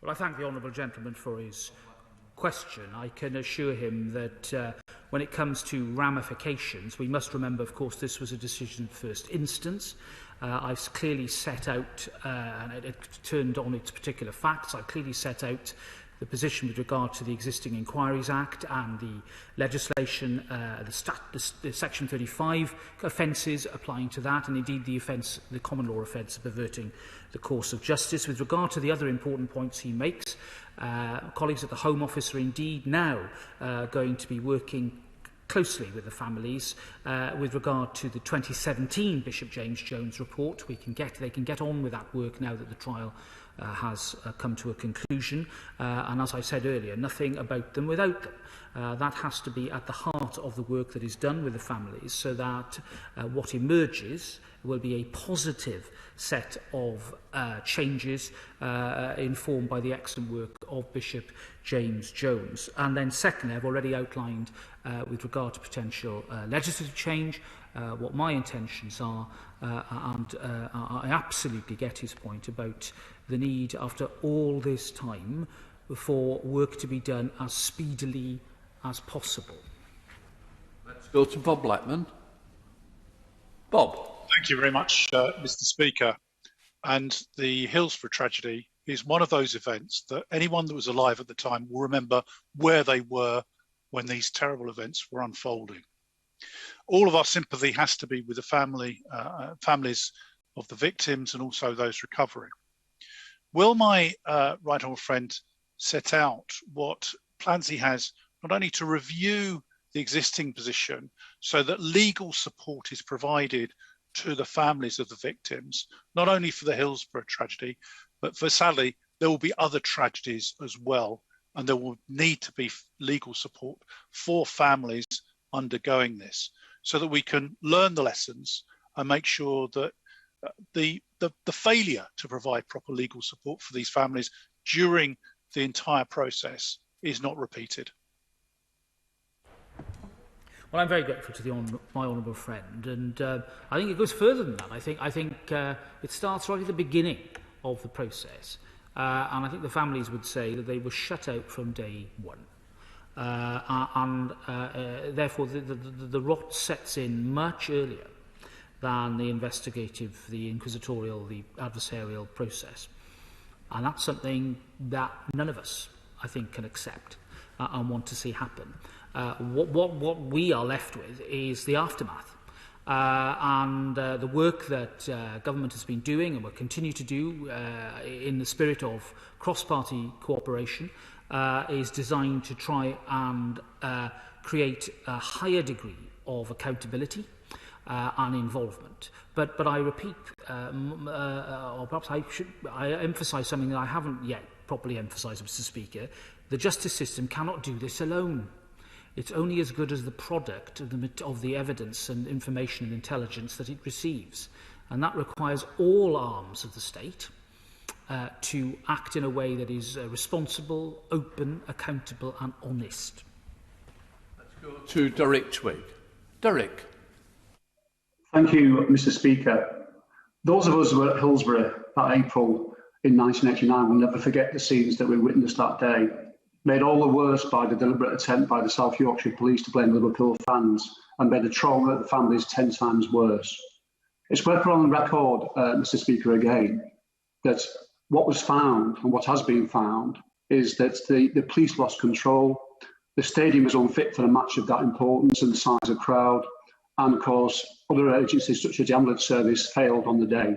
Well, I thank the honourable gentleman for his question. I can assure him that when it comes to ramifications, we must remember, of course, this was a decision in first instance. I've clearly set out, and it turned on its particular facts, I've clearly set out the position with regard to the existing Inquiries Act and the legislation, the Section 35 offences applying to that, and indeed the common law offence of perverting the course of justice. With regard to the other important points he makes, colleagues at the Home Office are indeed now going to be working closely with the families with regard to the 2017 Bishop James Jones report. They can get on with that work now that the trial has come to a conclusion, and as I said earlier, nothing about them without them. That has to be at the heart of the work that is done with the families, so that what emerges will be a positive set of changes informed by the excellent work of Bishop James Jones. And then secondly, I've already outlined with regard to potential legislative change what my intentions are, and I absolutely get his point about the need, after all this time, for work to be done as speedily as possible. Let's go to Bob Blackman. Bob. Thank you very much, Mr. Speaker. And the Hillsborough tragedy is one of those events that anyone that was alive at the time will remember where they were when these terrible events were unfolding. All of our sympathy has to be with the families of the victims and also those recovering. Will my right honourable friend set out what plans he has not only to review the existing position so that legal support is provided to the families of the victims, not only for the Hillsborough tragedy, but for, sadly, there will be other tragedies as well, and there will need to be legal support for families undergoing this, so that we can learn the lessons and make sure that the failure to provide proper legal support for these families during the entire process is not repeated. Well, I'm very grateful to my honourable friend, and I think it goes further than that. I think it starts right at the beginning of the process, and I think the families would say that they were shut out from day one, and therefore the rot sets in much earlier than the investigative, the inquisitorial, the adversarial process. And that's something that none of us, I think, can accept and want to see happen. What we are left with is the aftermath. And the work that government has been doing and will continue to do in the spirit of cross-party cooperation is designed to try and create a higher degree of accountability and involvement. But I repeat, or perhaps I emphasise something that I haven't yet properly emphasised, Mr. Speaker. The justice system cannot do this alone. It's only as good as the product of the evidence and information and intelligence that it receives. And that requires all arms of the state to act in a way that is responsible, open, accountable and honest. Let's go to Derek Twigg. Derek. Thank you, Mr. Speaker. Those of us who were at Hillsborough that April in 1989 will never forget the scenes that we witnessed that day, made all the worse by the deliberate attempt by the South Yorkshire Police to blame Liverpool fans and made the trauma of the families 10 times worse. It's worth putting on the record, Mr. Speaker, again, that what was found and what has been found is that the police lost control, the stadium was unfit for a match of that importance and the size of crowd, and of course, other agencies such as the ambulance service failed on the day.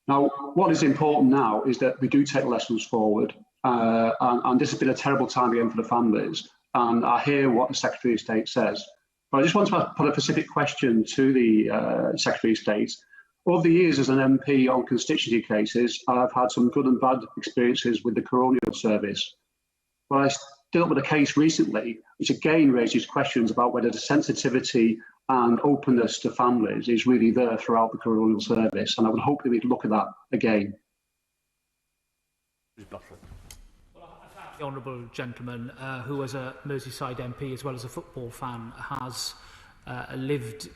Now, what is important now is that we do take lessons forward, and this has been a terrible time again for the families, and I hear what the Secretary of State says. But I just want to put a specific question to the Secretary of State. Over the years as an MP on constituency cases, I've had some good and bad experiences with the coronial service. But I dealt with a case recently, which again raises questions about whether the sensitivity and openness to families is really there throughout the coronial service, and I would hope that we'd look at that again. The honourable gentleman, who as a Merseyside MP as well as a football fan has lived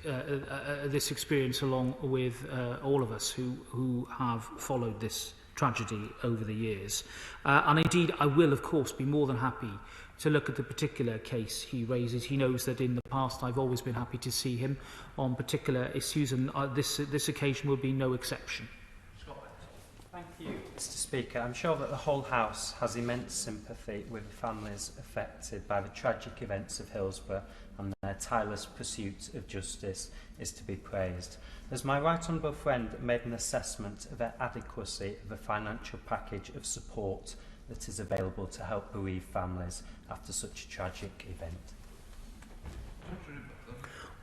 this experience along with all of us who have followed this tragedy over the years. And indeed, I will, of course, be more than happy to look at the particular case he raises. He knows that in the past I've always been happy to see him on particular issues, and this occasion will be no exception. Thank you, Mr. Speaker. I'm sure that the whole House has immense sympathy with the families affected by the tragic events of Hillsborough, and their tireless pursuit of justice is to be praised. As my right honourable friend made an assessment of the adequacy of the financial package of support that is available to help bereaved families after such a tragic event.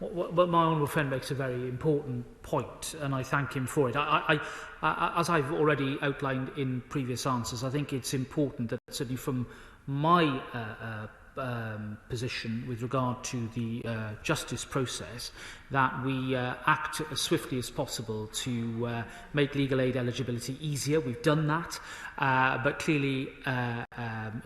Well, my honourable friend makes a very important point, and I thank him for it. As I've already outlined in previous answers, I think it's important that certainly from my position with regard to the justice process, that we act as swiftly as possible to make legal aid eligibility easier. We've done that, but clearly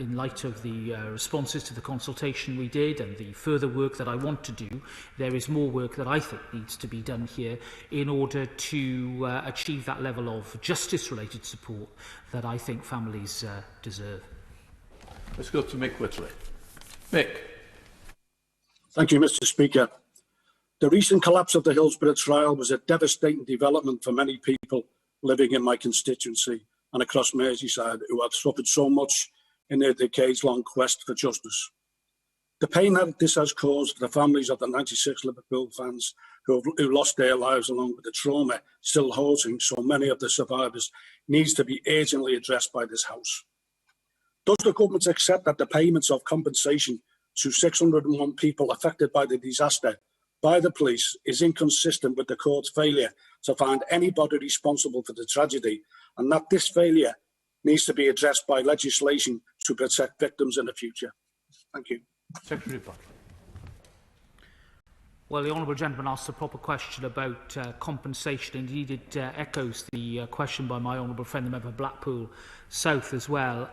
in light of the responses to the consultation we did and the further work that I want to do, there is more work that I think needs to be done here in order to achieve that level of justice-related support that I think families deserve. Let's go to Mick Whitley. Mick. Thank you, Mr. Speaker. The recent collapse of the Hillsborough trial was a devastating development for many people living in my constituency and across Merseyside who have suffered so much in their decades-long quest for justice. The pain that this has caused for the families of the 96 Liverpool fans who lost their lives, along with the trauma still haunting so many of the survivors, needs to be urgently addressed by this House. Does the government accept that the payments of compensation to 601 people affected by the disaster by the police is inconsistent with the court's failure to find anybody responsible for the tragedy, and that this failure needs to be addressed by legislation to protect victims in the future? Thank you. Secretary Buckland. Well, the honourable gentleman asked a proper question about compensation. Indeed, it echoes the question by my honourable friend, the member of Blackpool South as well.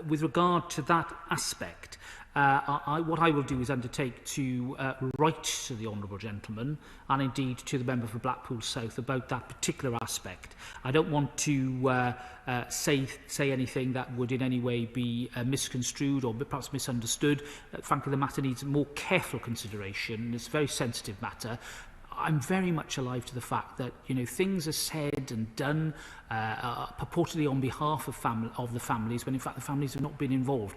With regard to that aspect, what I will do is undertake to write to the honourable gentleman and indeed to the member for Blackpool South about that particular aspect. I don't want to say anything that would in any way be misconstrued or perhaps misunderstood. Frankly, the matter needs more careful consideration. It's a very sensitive matter. I'm very much alive to the fact that, you know, things are said and done purportedly on behalf of the families, when in fact the families have not been involved.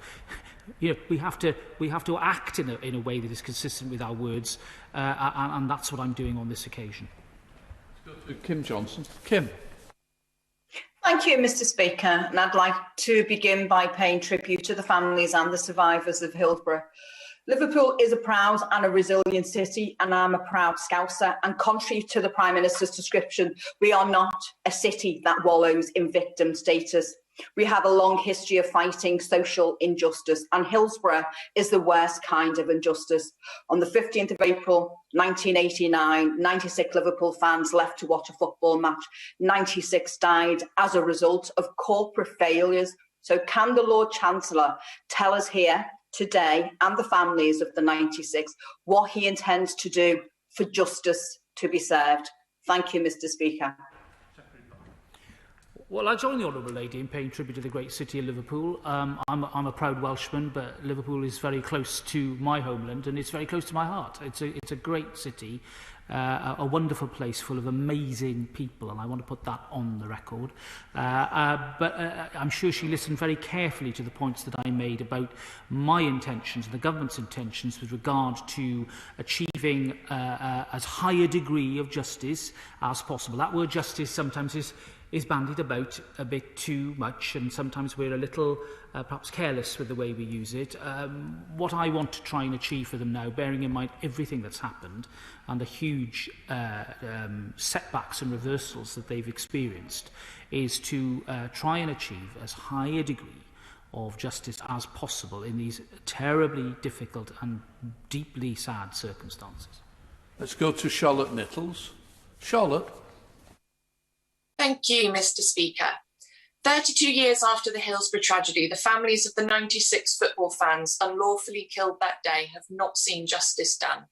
You know, we have to act in a way that is consistent with our words, and that's what I'm doing on this occasion. Let's go to Kim Johnson. Kim. Thank you, Mr. Speaker, and I'd like to begin by paying tribute to the families and the survivors of Hillsborough. Liverpool is a proud and a resilient city, and I'm a proud Scouser, and contrary to the Prime Minister's description, we are not a city that wallows in victim status. We have a long history of fighting social injustice, and Hillsborough is the worst kind of injustice. On the 15th of April 1989, 96 Liverpool fans left to watch a football match. 96 died as a result of corporate failures. So can the Lord Chancellor tell us here today, and the families of the 96, what he intends to do for justice to be served? Thank you, Mr. Speaker. Well, I join the Honourable Lady in paying tribute to the great city of Liverpool. I'm a proud Welshman, but Liverpool is very close to my homeland, and it's very close to my heart. It's a great city, a wonderful place full of amazing people, and I want to put that on the record. But I'm sure she listened very carefully to the points that I made about my intentions and the government's intentions with regard to achieving as high a degree of justice as possible. That word justice sometimes is bandied about a bit too much, and sometimes we're a little perhaps careless with the way we use it. What I want to try and achieve for them now, bearing in mind everything that's happened and the huge setbacks and reversals that they've experienced, is to try and achieve as high a degree of justice as possible in these terribly difficult and deeply sad circumstances. Let's go to Charlotte Nichols. Charlotte. Thank you, Mr. Speaker. 32 years after the Hillsborough tragedy, the families of the 96 football fans unlawfully killed that day have not seen justice done.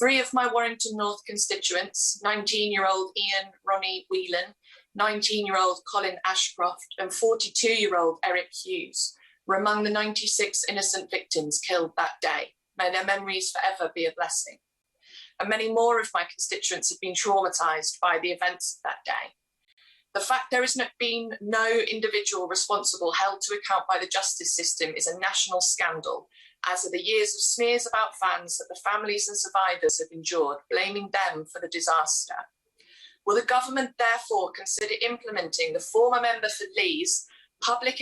3 of my Warrington North constituents, 19-year-old Ian Ronnie Whelan, 19-year-old Colin Ashcroft, and 42-year-old Eric Hughes, were among the 96 innocent victims killed that day. May their memories forever be a blessing. And many more of my constituents have been traumatised by the events of that day. The fact there has been no individual responsible held to account by the justice system is a national scandal, as are the years of smears about fans that the families and survivors have endured, blaming them for the disaster. Will the government therefore consider implementing the former member for Lee's Public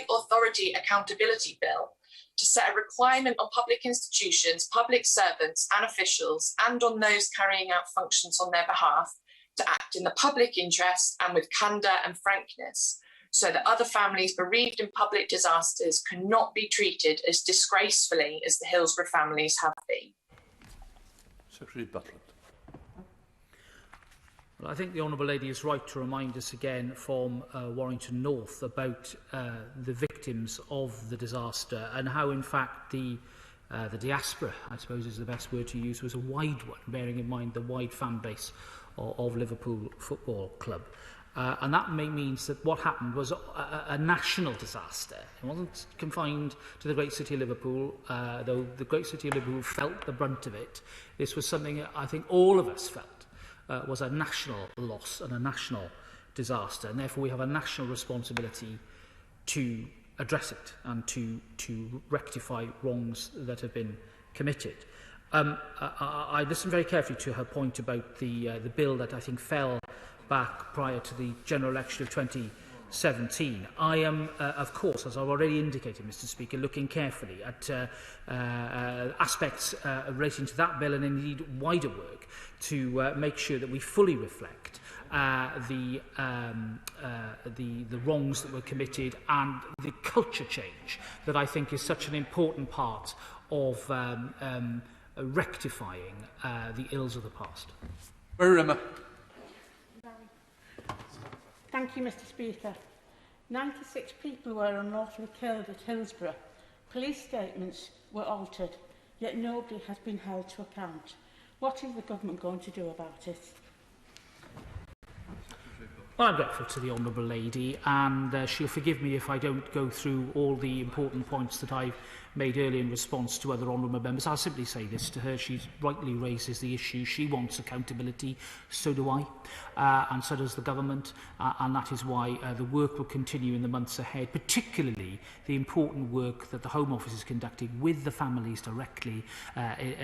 Authority Accountability Bill to set a requirement on public institutions, public servants and officials, and on those carrying out functions on their behalf, to act in the public interest and with candour and frankness, so that other families bereaved in public disasters cannot be treated as disgracefully as the Hillsborough families have been? Secretary Buckland. Well, I think the Honourable Lady is right to remind us again from Warrington North about the victims of the disaster, and how, in fact, the diaspora, I suppose is the best word to use, was a wide one, bearing in mind the wide fan base of Liverpool Football Club. And that means that what happened was a national disaster. It wasn't confined to the great city of Liverpool, though the great city of Liverpool felt the brunt of it. This was something I think all of us felt was a national loss and a national disaster, and therefore we have a national responsibility to address it and to rectify wrongs that have been committed. I listened very carefully to her point about the bill that I think fell back prior to the general election of 2017. I am, of course, as I've already indicated, Mr. Speaker, looking carefully at aspects relating to that bill and indeed wider work to make sure that we fully reflect the wrongs that were committed and the culture change that I think is such an important part of rectifying the ills of the past. Thank you, Mr. Speaker. 96 people were unlawfully killed at Hillsborough. Police statements were altered, yet nobody has been held to account. What is the government going to do about it? Well, I'm grateful to the Honourable Lady, and she'll forgive me if I don't go through all the important points that I've made earlier in response to other Honourable members. I'll simply say this to her. She rightly raises the issue. She wants accountability. So do I, and so does the government, and that is why the work will continue in the months ahead, particularly the important work that the Home Office is conducting with the families directly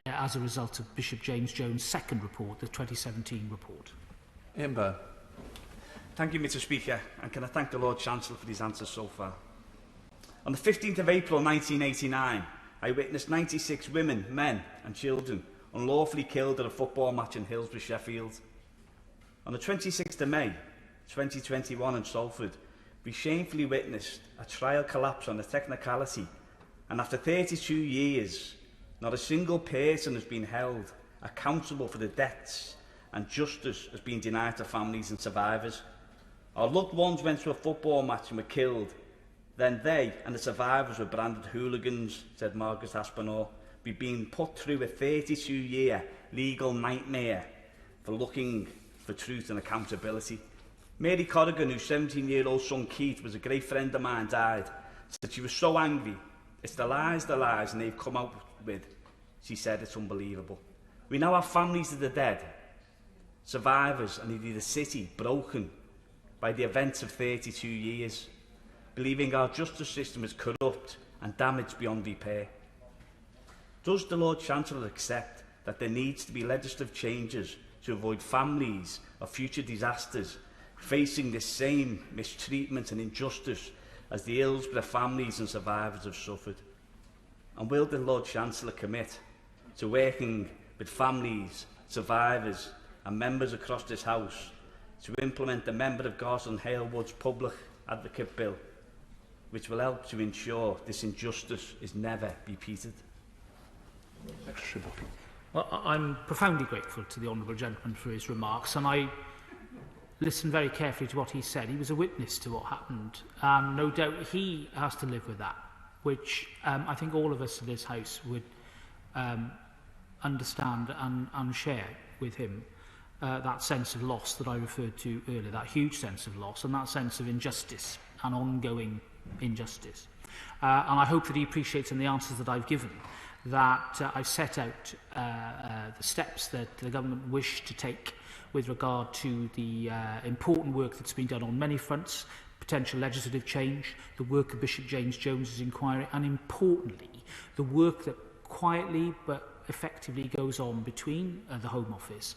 as a result of Bishop James Jones' second report, the 2017 report. Amber. Thank you, Mr. Speaker, and can I thank the Lord Chancellor for these answers so far. On the 15th of April 1989, I witnessed 96 women, men and children unlawfully killed at a football match in Hillsborough, Sheffield. On the 26th of May 2021 in Salford, we shamefully witnessed a trial collapse on a technicality, and after 32 years, not a single person has been held accountable for the deaths, and justice has been denied to families and survivors. Our loved ones went to a football match and were killed. Then they and the survivors were branded hooligans, said Margaret Aspinall. We've been put through a 32-year legal nightmare for looking for truth and accountability. Mary Corrigan, whose 17-year-old son Keith was a great friend of mine, died. Said she was so angry. It's the lies, and they've come out with. She said it's unbelievable. We now have families of the dead, survivors, and indeed the city broken by the events of 32 years, believing our justice system is corrupt and damaged beyond repair. Does the Lord Chancellor accept that there needs to be legislative changes to avoid families of future disasters facing the same mistreatment and injustice as the Hillsborough families and survivors have suffered? And will the Lord Chancellor commit to working with families, survivors and members across this House to implement the Member of Garston Halewood's Public Advocate Bill, which will help to ensure this injustice is never repeated? Well, I'm profoundly grateful to the Honourable Gentleman for his remarks, and I listened very carefully to what he said. He was a witness to what happened, and no doubt he has to live with that, which I think all of us in this House would understand and share with him. That sense of loss that I referred to earlier, that huge sense of loss and that sense of injustice and ongoing injustice. And I hope that he appreciates in the answers that I've given that I've set out the steps that the government wish to take with regard to the important work that's been done on many fronts, potential legislative change, the work of Bishop James Jones's inquiry, and importantly, the work that quietly but effectively goes on between the Home Office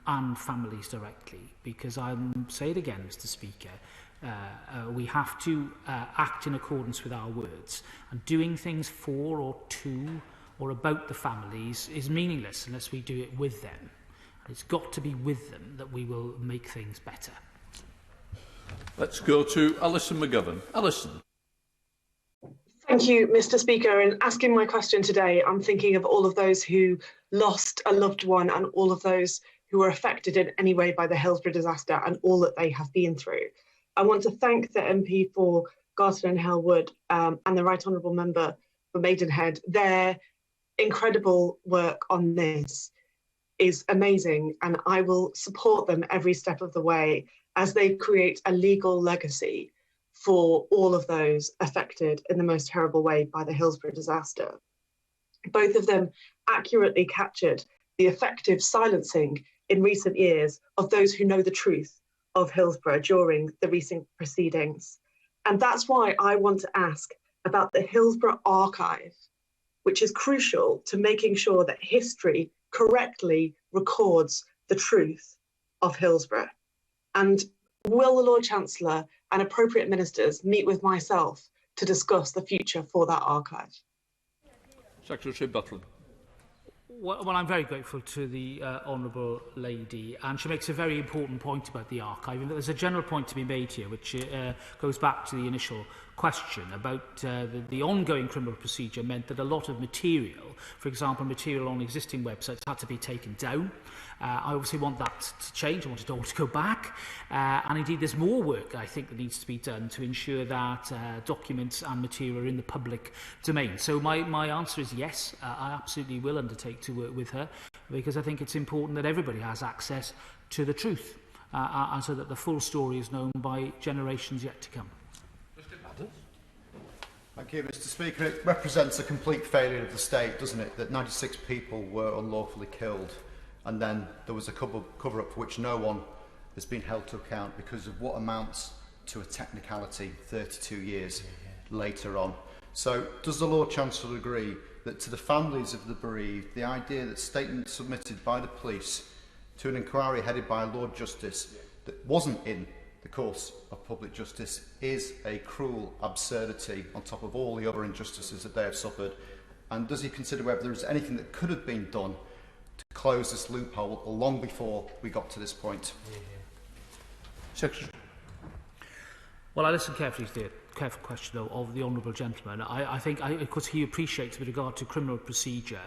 and families directly, because I'll say it again, Mr. Speaker, we have to act in accordance with our words, and doing things for or to or about the families is meaningless unless we do it with them. And it's got to be with them that we will make things better. Let's go to Alison McGovern. Alison. Thank you, Mr. Speaker. In asking my question today, I'm thinking of all of those who lost a loved one and all of those who were affected in any way by the Hillsborough disaster and all that they have been through. I want to thank the MP for Garston and Halewood and the Right Honourable Member for Maidenhead. Their incredible work on this is amazing, and I will support them every step of the way as they create a legal legacy for all of those affected in the most terrible way by the Hillsborough disaster. Both of them accurately captured the effective silencing in recent years of those who know the truth of Hillsborough during the recent proceedings. And that's why I want to ask about the Hillsborough archive, which is crucial to making sure that history correctly records the truth of Hillsborough. And will the Lord Chancellor and appropriate ministers meet with myself to discuss the future for that archive? Secretary Buckland. Well, I'm very grateful to the Honourable Lady, and she makes a very important point about the archive. And there's a general point to be made here, which goes back to the initial question about the ongoing criminal procedure meant that a lot of material, for example, material on existing websites, had to be taken down. I obviously want that to change. I want it all to go back. And indeed, there's more work, I think, that needs to be done to ensure that documents and material are in the public domain. So my answer is yes, I absolutely will undertake to work with her, because I think it's important that everybody has access to the truth. and so that the full story is known by generations yet to come. Thank you, Mr. Speaker. It represents a complete failure of the state, doesn't it, that 96 people were unlawfully killed, and then there was a cover-up for which no one has been held to account because of what amounts to a technicality 32 years later on. So does the Lord Chancellor agree that to the families of the bereaved, the idea that statements submitted by the police to an inquiry headed by a Lord Justice that wasn't in the course of public justice is a cruel absurdity on top of all the other injustices that they have suffered? And does he consider whether there is anything that could have been done to close this loophole long before we got to this point? Secretary. Well, I listened carefully to the careful question of the honourable gentleman. I think, of course, he appreciates with regard to criminal procedure,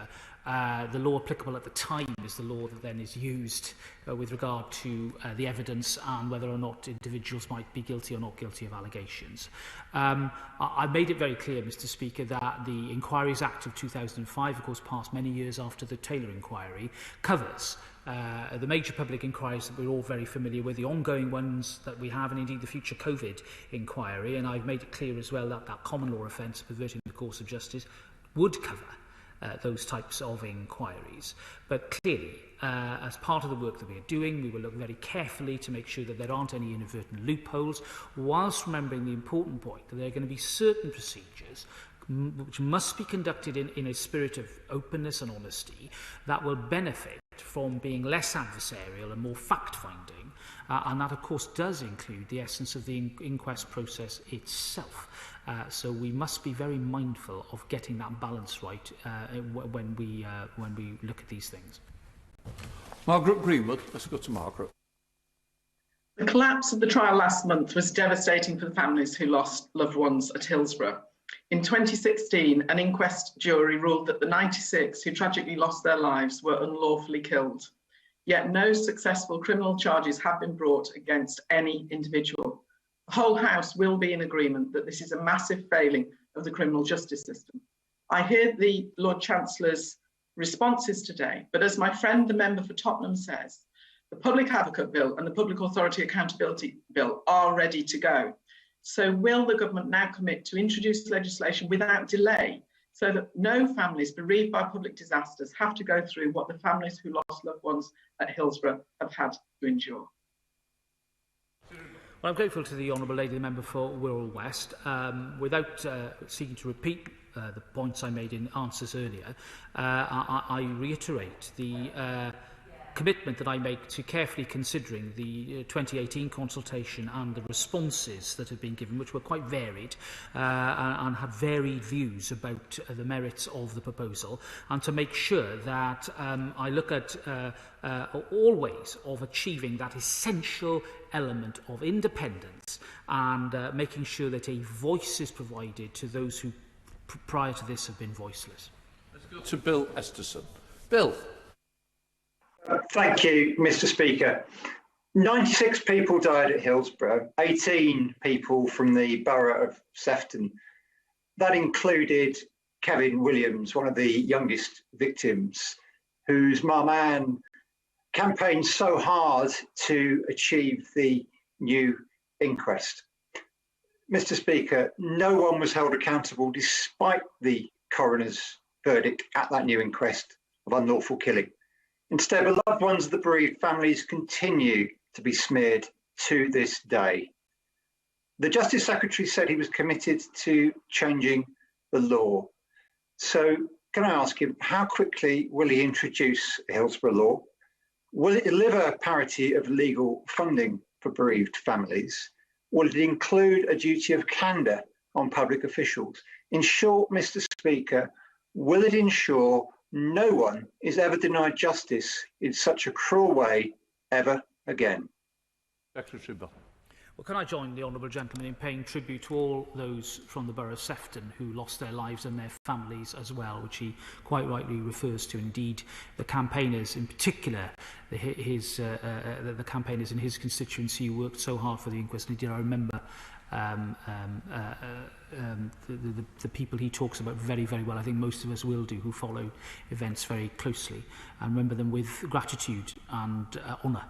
the law applicable at the time is the law that then is used with regard to the evidence and whether or not individuals might be guilty or not guilty of allegations. I made it very clear, Mr. Speaker, that the Inquiries Act of 2005, of course, passed many years after the Taylor inquiry, covers the major public inquiries that we're all very familiar with, the ongoing ones that we have, and indeed the future COVID inquiry. And I've made it clear as well that that common law offence, perverting the course of justice, would cover those types of inquiries. But clearly, as part of the work that we are doing, we will look very carefully to make sure that there aren't any inadvertent loopholes, whilst remembering the important point that there are going to be certain procedures which must be conducted in a spirit of openness and honesty that will benefit from being less adversarial and more fact-finding, and that of course does include the essence of the inquest process itself. So we must be very mindful of getting that balance right when we look at these things. Margaret Greenwood, let's go to Margaret. The collapse of the trial last month was devastating for the families who lost loved ones at Hillsborough. In 2016, an inquest jury ruled that the 96 who tragically lost their lives were unlawfully killed. Yet no successful criminal charges have been brought against any individual. The whole House will be in agreement that this is a massive failing of the criminal justice system. I hear the Lord Chancellor's responses today, but as my friend, the member for Tottenham, says, the Public Advocate Bill and the Public Authority Accountability Bill are ready to go. So will the government now commit to introduce legislation without delay so that no families bereaved by public disasters have to go through what the families who lost loved ones at Hillsborough have had to endure? Well, I'm grateful to the Honourable Lady, the member for Wirral West. Without seeking to repeat the points I made in answers earlier, I reiterate the commitment that I make to carefully considering the 2018 consultation and the responses that have been given, which were quite varied and had varied views about the merits of the proposal, and to make sure that I look at all ways of achieving that essential element of independence and making sure that a voice is provided to those who prior to this have been voiceless. Let's go to Bill Esterson. Bill. Thank you, Mr. Speaker. 96 people died at Hillsborough, 18 people from the borough of Sefton. That included Kevin Williams, one of the youngest victims, whose mum Anne campaigned so hard to achieve the new inquest. Mr. Speaker, no one was held accountable despite the coroner's verdict at that new inquest of unlawful killing. Instead, the loved ones of the bereaved families continue to be smeared to this day. The Justice Secretary said he was committed to changing the law. So can I ask him, how quickly will he introduce the Hillsborough law? Will it deliver parity of legal funding for bereaved families? Will it include a duty of candour on public officials? In short, Mr. Speaker, will it ensure no one is ever denied justice in such a cruel way ever again? Secretary Bill. Well, can I join the honourable gentleman in paying tribute to all those from the borough of Sefton who lost their lives and their families as well, which he quite rightly refers to. Indeed, the campaigners, in particular, the campaigners in his constituency who worked so hard for the inquest. Indeed, I remember the people he talks about very, very well. I think most of us will do, who follow events very closely, and remember them with gratitude and honour.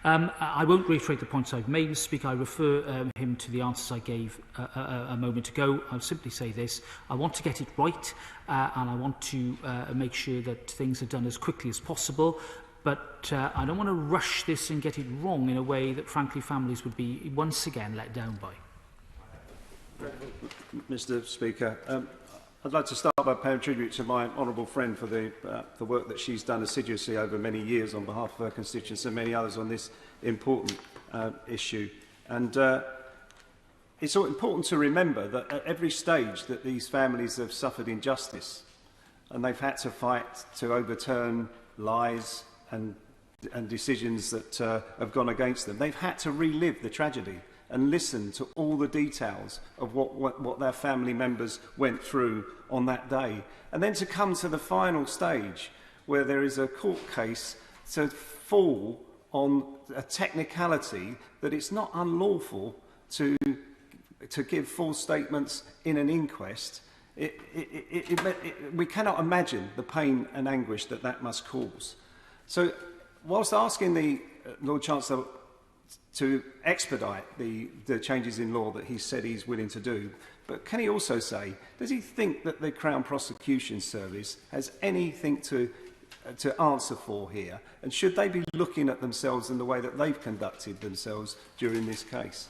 I won't reiterate the points I've made, Mr. Speaker. I refer him to the answers I gave a moment ago. I'll simply say this. I want to get it right, and I want to make sure that things are done as quickly as possible. But I don't want to rush this and get it wrong in a way that, frankly, families would be once again let down by. Mr. Speaker, I'd like to start by paying tribute to my honourable friend for the work that she's done assiduously over many years on behalf of her constituents and many others on this important issue. And it's important to remember that at every stage that these families have suffered injustice and they've had to fight to overturn lies and decisions that have gone against them, they've had to relive the tragedy and listen to all the details of what their family members went through on that day. And then to come to the final stage where there is a court case to fall on a technicality that it's not unlawful to give false statements in an inquest. We cannot imagine the pain and anguish that that must cause. So whilst asking the Lord Chancellor to expedite the changes in law that he said he's willing to do, but can he also say, does he think that the Crown Prosecution Service has anything to answer for here, and should they be looking at themselves in the way that they've conducted themselves during this case?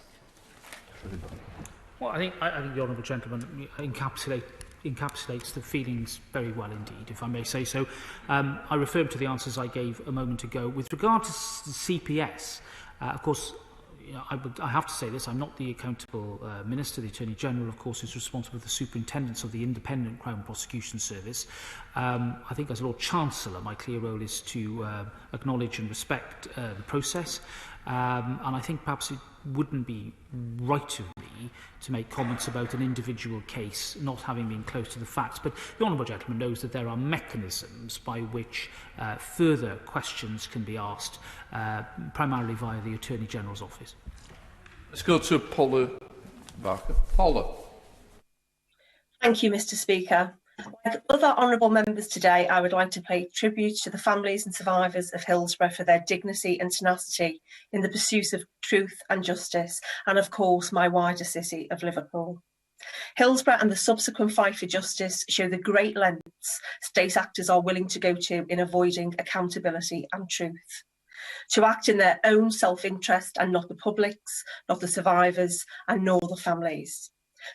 Well, I think the honourable gentleman encapsulates the feelings very well indeed, if I may say so. I refer to the answers I gave a moment ago. With regard to CPS, of course, you know, I have to say this, I'm not the accountable Minister. The Attorney-General, of course, is responsible for the superintendence of the Independent Crown Prosecution Service. I think as Lord Chancellor, my clear role is to acknowledge and respect the process. And I think perhaps it wouldn't be right of me to make comments about an individual case not having been close to the facts. But the honourable gentleman knows that there are mechanisms by which further questions can be asked, primarily via the Attorney-General's office. Let's go to Paula Barker. Paula. Thank you, Mr. Speaker. Like other honourable members today, I would like to pay tribute to the families and survivors of Hillsborough for their dignity and tenacity in the pursuit of truth and justice, and of course my wider city of Liverpool. Hillsborough and the subsequent fight for justice show the great lengths state actors are willing to go to in avoiding accountability and truth. To act in their own self-interest and not the public's, not the survivors, and nor the families.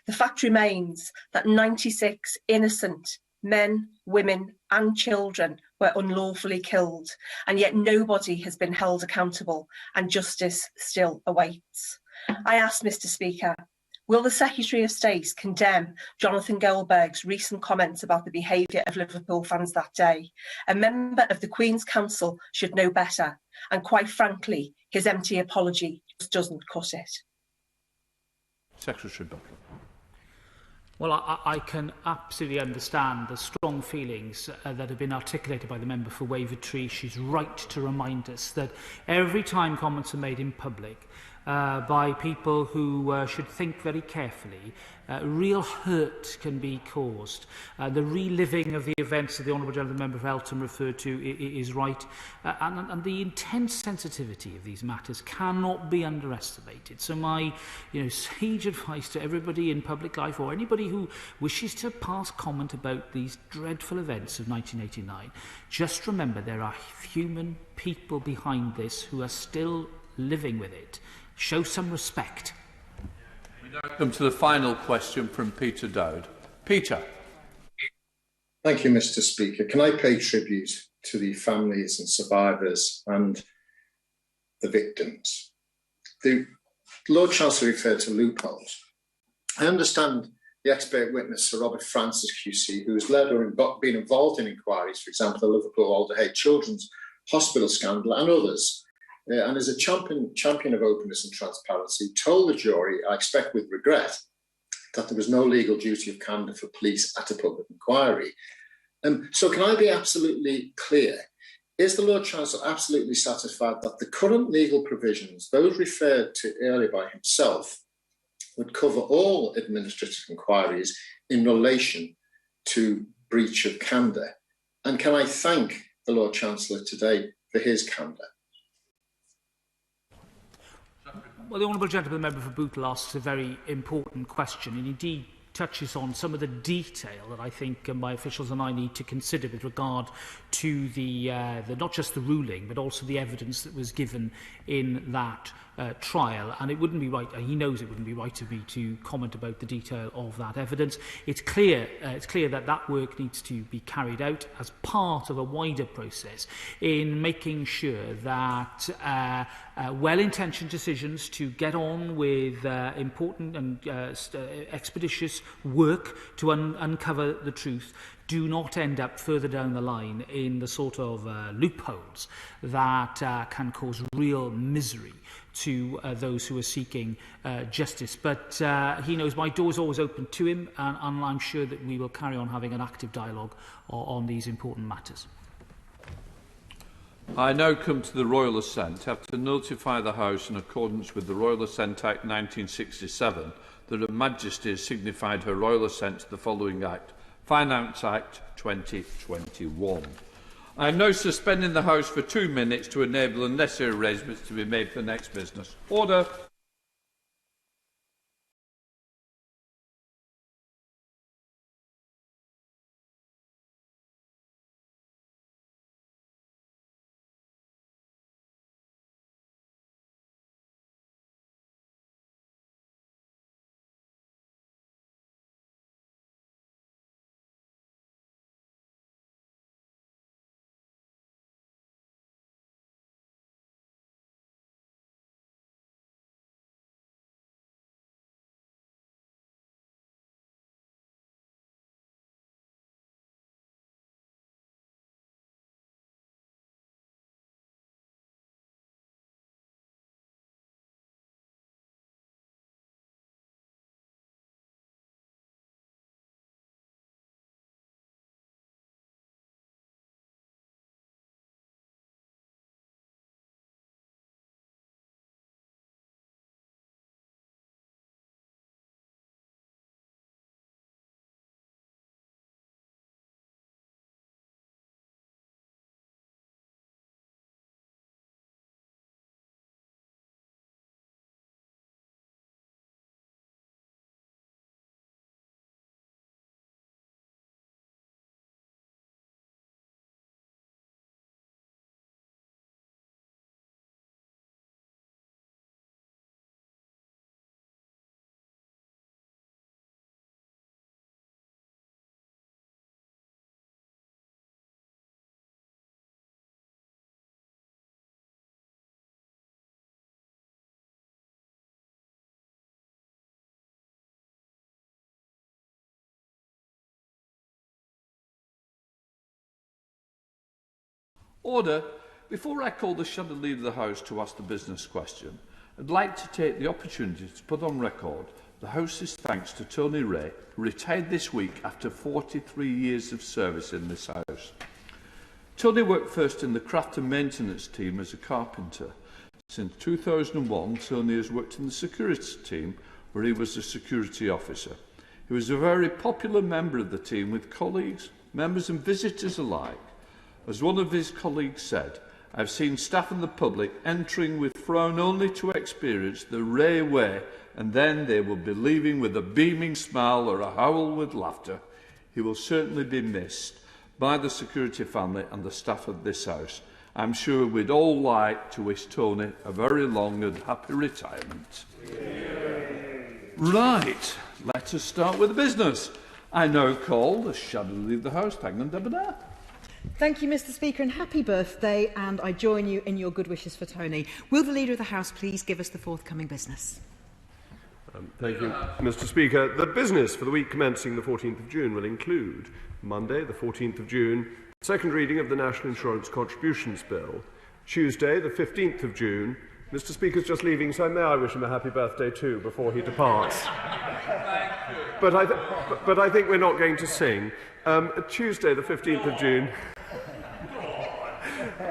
The fact remains that 96 innocent men, women and children were unlawfully killed, and yet nobody has been held accountable and justice still awaits. I ask, Mr. Speaker, will the Secretary of State condemn Jonathan Goldberg's recent comments about the behaviour of Liverpool fans that day? A member of the Queen's Council should know better, and quite frankly, his empty apology just doesn't cut it. Secretary Buckland. Well, I can absolutely understand the strong feelings that have been articulated by the member for Wavertree. She's right to remind us that every time comments are made in public by people who should think very carefully, real hurt can be caused. The reliving of the events that the Honourable Gentleman Member for Eltham referred to is right, and the intense sensitivity of these matters cannot be underestimated. So my sage advice to everybody in public life, or anybody who wishes to pass comment about these dreadful events of 1989, just remember there are human people behind this who are still living with it. Show some respect. We now come to the final question from Peter Dowd. Peter. Thank you, Mr. Speaker. Can I pay tribute to the families and survivors and the victims? The Lord Chancellor referred to loopholes. I understand the expert witness, Sir Robert Francis QC, who has led or been involved in inquiries, for example, the Liverpool Alder Children's Hospital scandal and others, and as a champion of openness and transparency, told the jury, I expect with regret, that there was no legal duty of candour for police at a public inquiry. So can I be absolutely clear? Is the Lord Chancellor absolutely satisfied that the current legal provisions, those referred to earlier by himself, would cover all administrative inquiries in relation to breach of candour? And can I thank the Lord Chancellor today for his candour? Well, the Honourable Gentleman Member for Bootle asks a very important question, and indeed touches on some of the detail that I think my officials and I need to consider with regard to the not just the ruling, but also the evidence that was given in that trial. And it wouldn't be right, he knows it wouldn't be right of me to comment about the detail of that evidence. It's clear that that work needs to be carried out as part of a wider process in making sure that well-intentioned decisions to get on with important and expeditious work to uncover the truth do not end up further down the line in the sort of loopholes that can cause real misery to those who are seeking justice. But he knows my door is always open to him, and I'm sure that we will carry on having an active dialogue on these important matters. I now come to the Royal Assent. I have to notify the House in accordance with the Royal Assent Act 1967 that Her Majesty has signified her Royal Assent to the following Act: Finance Act 2021. I am now suspending the House for 2 minutes to enable the necessary arrangements to be made for the next business. Order. Order. Before I call the shadow leader of the House to ask the business question, I'd like to take the opportunity to put on record the House's thanks to Tony Ray, who retired this week after 43 years of service in this House. Tony worked first in the craft and maintenance team as a carpenter. Since 2001, Tony has worked in the security team, where he was a security officer. He was a very popular member of the team with colleagues, members and visitors alike. As one of his colleagues said, I've seen staff and the public entering with frown only to experience the Ray way, and then they will be leaving with a beaming smile or a howl with laughter. He will certainly be missed by the security family and the staff of this House. I'm sure we'd all like to wish Tony a very long and happy retirement. Right, let us start with the business. I now call the shadow leader of the House, Tangnan Debonnaire. Thank you, Mr. Speaker, and happy birthday, and I join you in your good wishes for Tony. Will the Leader of the House please give us the forthcoming business? Thank you, Mr. Speaker. The business for the week commencing the 14th of June will include Monday, the 14th of June, second reading of the National Insurance Contributions Bill. Tuesday, the 15th of June. Mr. Speaker's just leaving, so may I wish him a happy birthday too before he departs. But I think we're not going to sing. Tuesday, the 15th of June.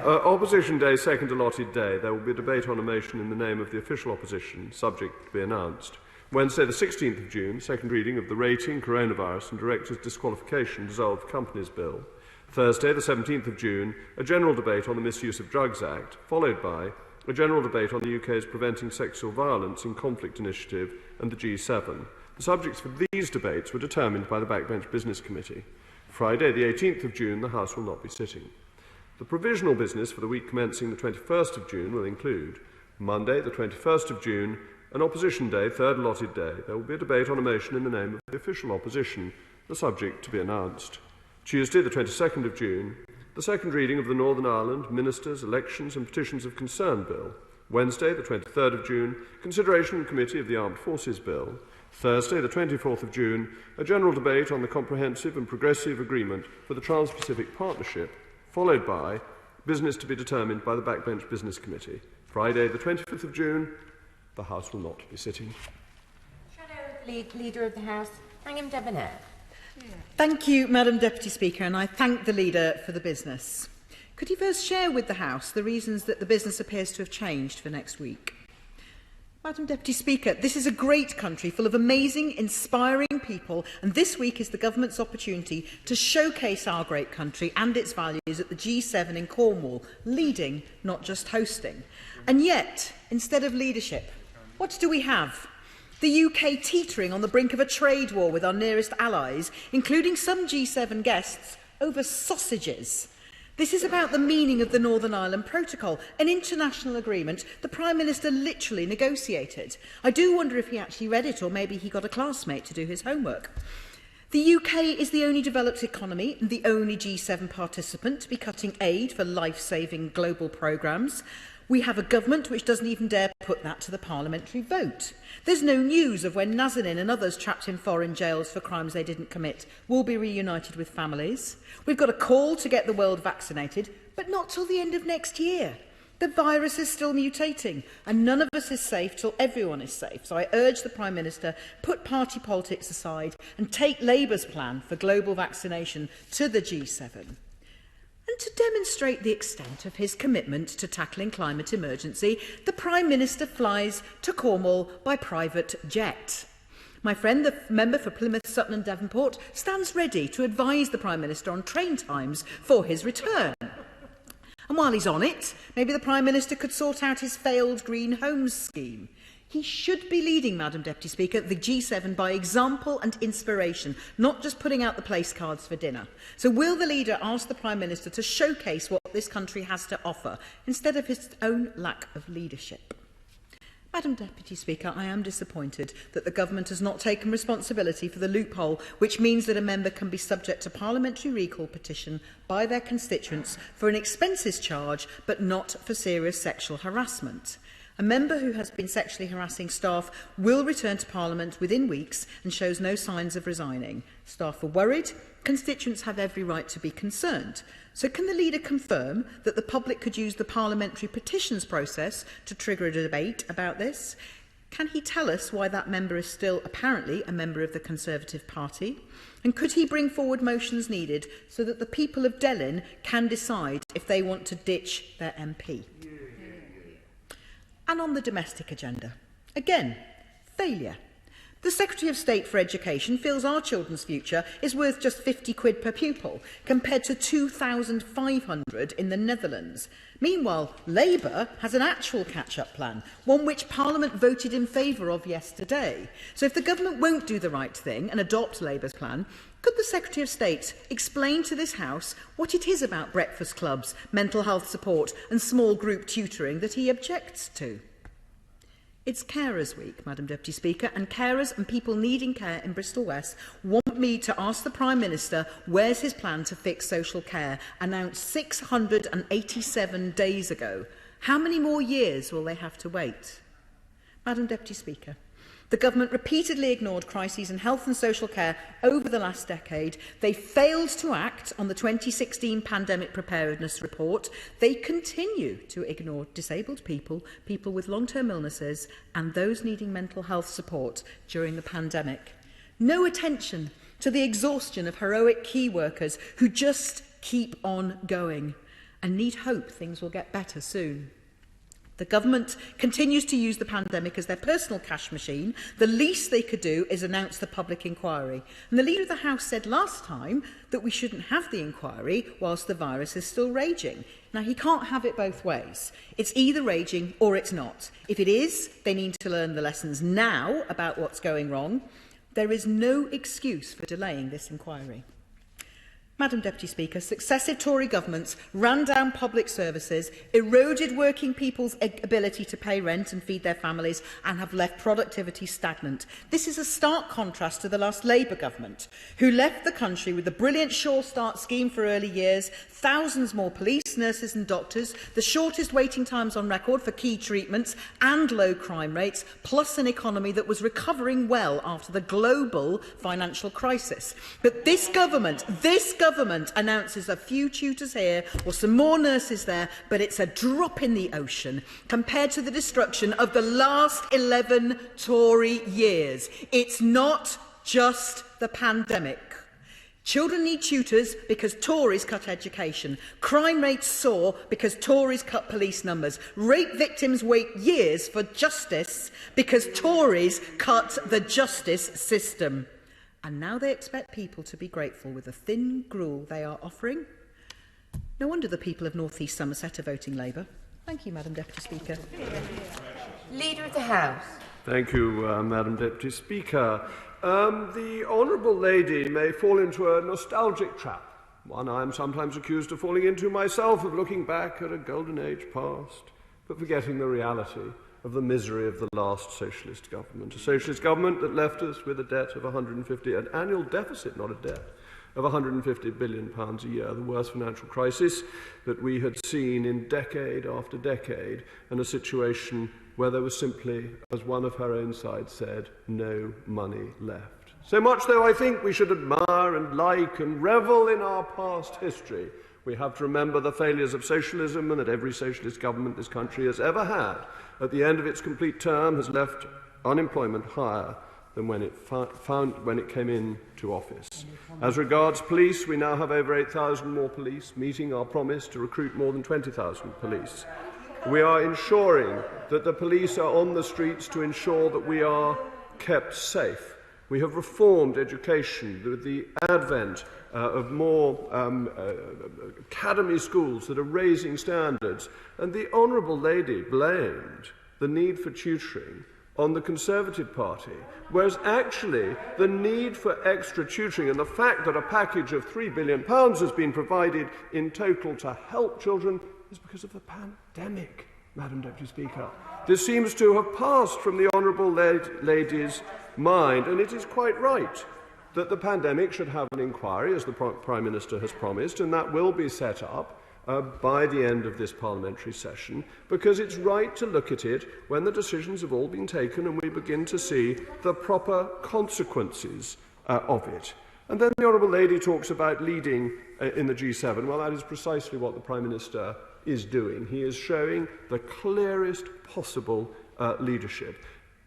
Opposition Day, second allotted day. There will be a debate on a motion in the name of the official opposition, subject to be announced. Wednesday, the 16th of June, second reading of the Rating, Coronavirus and Directors' Disqualification Dissolved Companies Bill. Thursday, the 17th of June, a general debate on the Misuse of Drugs Act, followed by a general debate on the UK's Preventing Sexual Violence in Conflict initiative and the G7. The subjects for these debates were determined by the Backbench Business Committee. Friday, the 18th of June, the House will not be sitting. The provisional business for the week commencing the 21st of June will include Monday, the 21st of June, an opposition day, third allotted day. There will be a debate on a motion in the name of the official opposition, the subject to be announced. Tuesday, the 22nd of June, the second reading of the Northern Ireland Ministers, Elections and Petitions of Concern Bill. Wednesday, the 23rd of June, consideration in committee of the Armed Forces Bill. Thursday, the 24th of June, a general debate on the comprehensive and progressive agreement for the Trans-Pacific Partnership, followed by business to be determined by the Backbench Business Committee. Friday, the 25th of June, the House will not be sitting. Leader of the House, Angham Debonair. Thank you, Madam Deputy Speaker, and I thank the Leader for the business. Could he first share with the House the reasons that the business appears to have changed for next week? Madam Deputy Speaker, this is a great country full of amazing, inspiring people, and this week is the Government's opportunity to showcase our great country and its values at the G7 in Cornwall, leading, not just hosting. And yet, instead of leadership, what do we have? The UK teetering on the brink of a trade war with our nearest allies, including some G7 guests, over sausages. This is about the meaning of the Northern Ireland Protocol, an international agreement the Prime Minister literally negotiated. I do wonder if he actually read it, or maybe he got a classmate to do his homework. The UK is the only developed economy and the only G7 participant to be cutting aid for life-saving global programmes. We have a government which doesn't even dare put that to the parliamentary vote. There's no news of when Nazanin and others trapped in foreign jails for crimes they didn't commit will be reunited with families. We've got a call to get the world vaccinated, but not till the end of next year. The virus is still mutating, and none of us is safe till everyone is safe. So I urge the Prime Minister, put party politics aside and take Labour's plan for global vaccination to the G7. And to demonstrate the extent of his commitment to tackling climate emergency, the Prime Minister flies to Cornwall by private jet. My friend, the member for Plymouth, Sutton and Devonport, stands ready to advise the Prime Minister on train times for his return. And while he's on it, maybe the Prime Minister could sort out his failed Green Homes scheme. He should be leading, Madam Deputy Speaker, the G7 by example and inspiration, not just putting out the place cards for dinner. So will the Leader ask the Prime Minister to showcase what this country has to offer, instead of his own lack of leadership? Madam Deputy Speaker, I am disappointed that the Government has not taken responsibility for the loophole which means that a member can be subject to parliamentary recall petition by their constituents for an expenses charge, but not for serious sexual harassment. A member who has been sexually harassing staff will return to Parliament within weeks and shows no signs of resigning. Staff are worried. Constituents have every right to be concerned. So can the Leader confirm that the public could use the parliamentary petitions process to trigger a debate about this? Can he tell us why that member is still apparently a member of the Conservative Party? And could he bring forward motions needed so that the people of Delyn can decide if they want to ditch their MP? And on the domestic agenda, again, failure. The Secretary of State for Education feels our children's future is worth just £50 per pupil, compared to £2,500 in the Netherlands. Meanwhile, Labour has an actual catch-up plan, one which Parliament voted in favour of yesterday. So if the Government won't do the right thing and adopt Labour's plan, could the Secretary of State explain to this House what it is about breakfast clubs, mental health support and small group tutoring that he objects to? It's Carers Week, Madam Deputy Speaker, and carers and people needing care in Bristol West want me to ask the Prime Minister where's his plan to fix social care, announced 687 days ago. How many more years will they have to wait? Madam Deputy Speaker, the Government repeatedly ignored crises in health and social care over the last decade. They failed to act on the 2016 Pandemic Preparedness Report. They continue to ignore disabled people, people with long-term illnesses and those needing mental health support during the pandemic. No attention to the exhaustion of heroic key workers who just keep on going and need hope things will get better soon. The government continues to use the pandemic as their personal cash machine. The least they could do is announce the public inquiry. And the Leader of the House said last time that we shouldn't have the inquiry whilst the virus is still raging. Now, he can't have it both ways. It's either raging or it's not. If it is, they need to learn the lessons now about what's going wrong. There is no excuse for delaying this inquiry. Madam Deputy Speaker, successive Tory governments ran down public services, eroded working people's ability to pay rent and feed their families, and have left productivity stagnant. This is a stark contrast to the last Labour government, who left the country with the brilliant Sure Start scheme for early years, thousands more police, nurses and doctors, the shortest waiting times on record for key treatments and low crime rates, plus an economy that was recovering well after the global financial crisis. But this government announces a few tutors here or some more nurses there, but it's a drop in the ocean compared to the destruction of the last 11 Tory years. It's not just the pandemic. Children need tutors because Tories cut education. Crime rates soar because Tories cut police numbers. Rape victims wait years for justice because Tories cut the justice system. And now they expect people to be grateful with the thin gruel they are offering. No wonder the people of North East Somerset are voting Labour. Thank you, Madam Deputy Speaker. Leader of the House. Thank you, Madam Deputy Speaker. The Honourable Lady may fall into a nostalgic trap, one I am sometimes accused of falling into myself, of looking back at a golden age past, but forgetting the reality of the misery of the last socialist government, a socialist government that left us with a debt of an annual deficit, not a debt, of £150 billion a year, the worst financial crisis that we had seen in decade after decade, and a situation where there was simply, as one of her own side said, no money left. So much though I think we should admire and like and revel in our past history, we have to remember the failures of socialism, and that every socialist government this country has ever had, at the end of its complete term, has left unemployment higher than when it came into office. As regards police, we now have over 8,000 more police, meeting our promise to recruit more than 20,000 police. We are ensuring that the police are on the streets to ensure that we are kept safe. We have reformed education with the advent of more academy schools that are raising standards. And the Honourable Lady blamed the need for tutoring on the Conservative Party, whereas actually the need for extra tutoring and the fact that a package of £3 billion has been provided in total to help children is because of the pandemic, Madam Deputy Speaker. This seems to have passed from the Honourable Lady's mind, and it is quite right that the pandemic should have an inquiry, as the Prime Minister has promised, and that will be set up by the end of this parliamentary session, because it's right to look at it when the decisions have all been taken and we begin to see the proper consequences of it. And then the Honourable Lady talks about leading in the G7. Well, that is precisely what the Prime Minister is doing. He is showing the clearest possible leadership.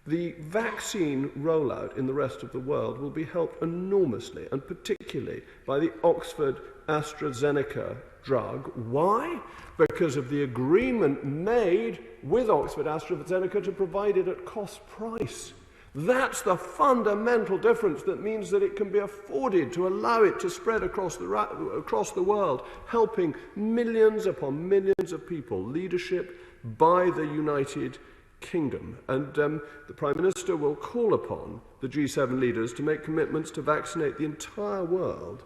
The vaccine rollout in the rest of the world will be helped enormously, and particularly by the Oxford AstraZeneca drug. Why? Because of the agreement made with Oxford AstraZeneca to provide it at cost price. That's the fundamental difference that means that it can be afforded to allow it to spread across the world, helping millions upon millions of people. Leadership by the United Kingdom. And the Prime Minister will call upon the G7 leaders to make commitments to vaccinate the entire world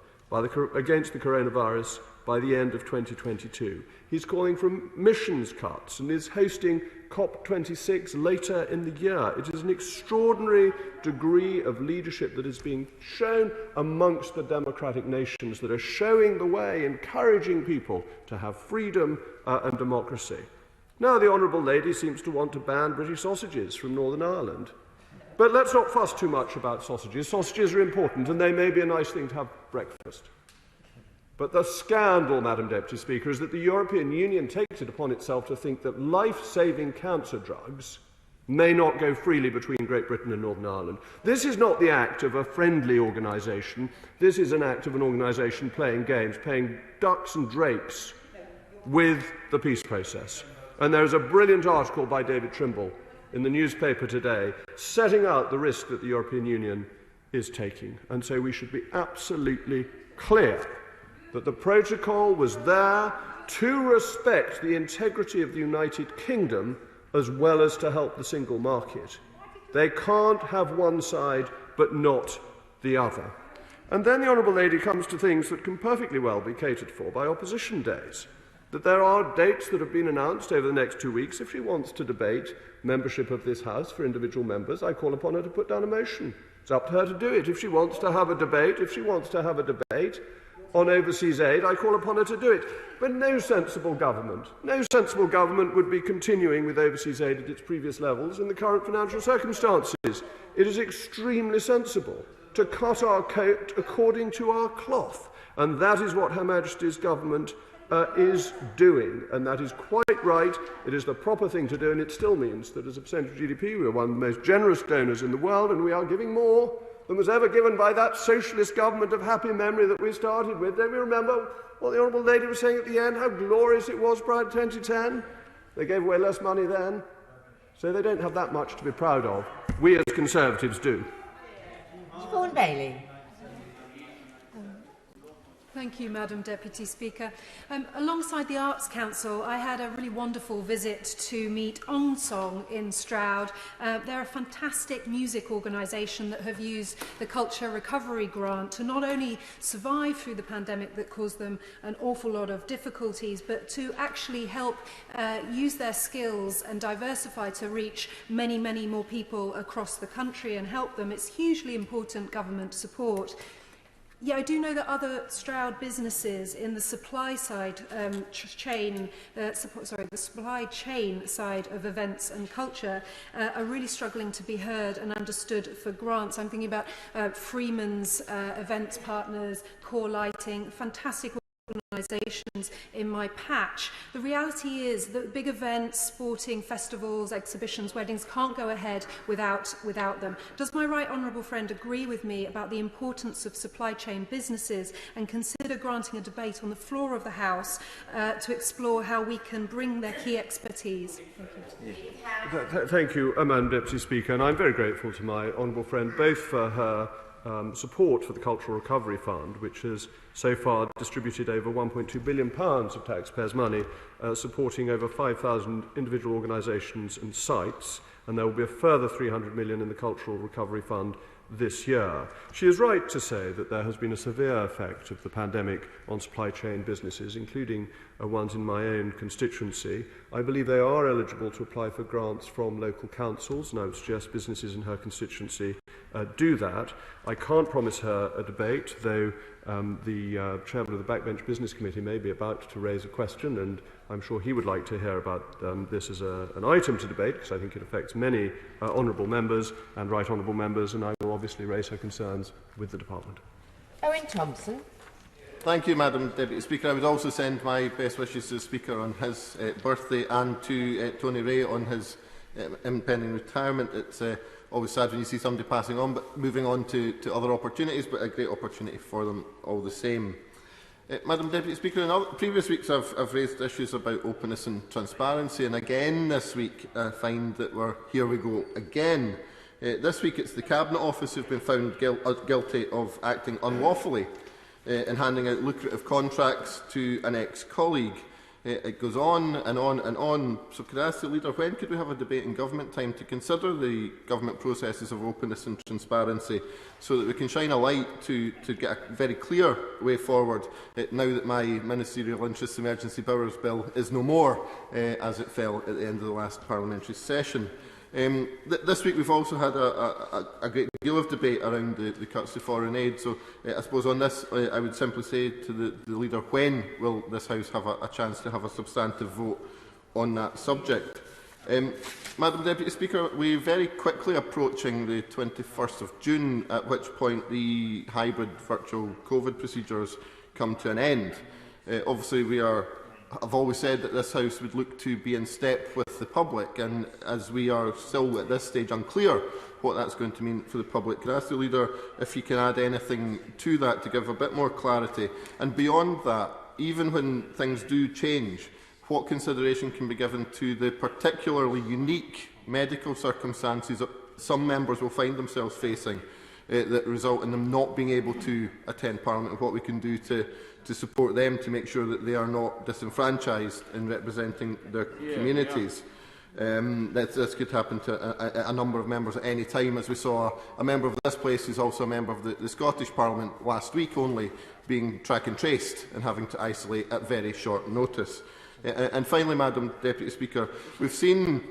against the coronavirus by the end of 2022. He's calling for emissions cuts and is hosting COP26 later in the year. It is an extraordinary degree of leadership that is being shown amongst the democratic nations that are showing the way, encouraging people to have freedom and democracy. Now the Honourable Lady seems to want to ban British sausages from Northern Ireland. But let's not fuss too much about sausages. Sausages are important, and they may be a nice thing to have breakfast. But the scandal, Madam Deputy Speaker, is that the European Union takes it upon itself to think that life-saving cancer drugs may not go freely between Great Britain and Northern Ireland. This is not the act of a friendly organisation. This is an act of an organisation playing games, playing ducks and drakes with the peace process. And there is a brilliant article by David Trimble in the newspaper today setting out the risk that the European Union is taking. And so we should be absolutely clear that the protocol was there to respect the integrity of the United Kingdom as well as to help the single market. They can't have one side but not the other. And then the Honourable Lady comes to things that can perfectly well be catered for by opposition days. That there are dates that have been announced over the next 2 weeks. If she wants to debate membership of this House for individual members, I call upon her to put down a motion. It's up to her to do it. If she wants to have a debate, on overseas aid, I call upon her to do it. But no sensible government would be continuing with overseas aid at its previous levels in the current financial circumstances. It is extremely sensible to cut our coat according to our cloth, and that is what Her Majesty's government is doing, and that is quite right. It is the proper thing to do, and it still means that as a percentage of GDP we are one of the most generous donors in the world, and we are giving more than was ever given by that socialist government of happy memory that we started with. Don't we remember what the Honourable Lady was saying at the end, how glorious it was prior to 2010? They gave away less money then, so they don't have that much to be proud of. We as Conservatives do. Vaughan Bailey. Thank you, Madam Deputy Speaker. Alongside the Arts Council, I had a really wonderful visit to meet Ong Song in Stroud. They're a fantastic music organisation that have used the Culture Recovery Grant to not only survive through the pandemic that caused them an awful lot of difficulties, but to actually help use their skills and diversify to reach many, many more people across the country and help them. It's hugely important government support. Yeah, I do know that other Stroud businesses in the supply side the supply chain side of events and culture are really struggling to be heard and understood for grants. I'm thinking about Freeman's Events Partners, Core Lighting, fantastic organisations in my patch. The reality is that big events, sporting festivals, exhibitions, weddings can't go ahead without them. Does my right honourable friend agree with me about the importance of supply chain businesses and consider granting a debate on the floor of the House to explore how we can bring their key expertise? Thank you, Madam Deputy Speaker, and I'm very grateful to my honourable friend both for her support for the Cultural Recovery Fund, which has so far distributed over £1.2 billion of taxpayers' money, supporting over 5,000 individual organisations and sites, and there will be a further £300 million in the Cultural Recovery Fund this year. She is right to say that there has been a severe effect of the pandemic on supply chain businesses, including ones in my own constituency. I believe they are eligible to apply for grants from local councils, and I would suggest businesses in her constituency do that. I can't promise her a debate, though the chairman of the Backbench Business Committee may be about to raise a question, and I'm sure he would like to hear about this as an item to debate, because I think it affects many honourable members and right honourable members, and I will obviously raise her concerns with the department. Owen Thompson. Thank you, Madam Deputy Speaker. I would also send my best wishes to the Speaker on his birthday and to Tony Ray on his impending retirement. It's always sad when you see somebody passing on, but moving on to other opportunities, but a great opportunity for them all the same. Madam Deputy Speaker, in previous weeks I've raised issues about openness and transparency, and again this week I find that here we go again. This week it's the Cabinet Office who have been found guilty of acting unlawfully in handing out lucrative contracts to an ex-colleague. It goes on and on and on. So could I ask the Leader, when could we have a debate in government time to consider the government processes of openness and transparency, so that we can shine a light to get a very clear way forward, now that my Ministerial Interests Emergency Powers Bill is no more, as it fell at the end of the last parliamentary session. This week we've also had a great deal of debate around the cuts to foreign aid, so I suppose on this I would simply say to the Leader, when will this House have a chance to have a substantive vote on that subject? Madam Deputy Speaker, we are very quickly approaching the 21st of June, at which point the hybrid virtual COVID procedures come to an end. Obviously I've always said that this House would look to be in step with the public, and as we are still at this stage unclear what that's going to mean for the public, can I ask the Leader if he can add anything to that to give a bit more clarity? And beyond that, even when things do change, what consideration can be given to the particularly unique medical circumstances that some members will find themselves facing that result in them not being able to attend Parliament, and what we can do to support them to make sure that they are not disenfranchised in representing their communities. This could happen to a number of members at any time, as we saw a member of this place who's also a member of the Scottish Parliament last week only being track and traced and having to isolate at very short notice. And finally, Madam Deputy Speaker, we've seen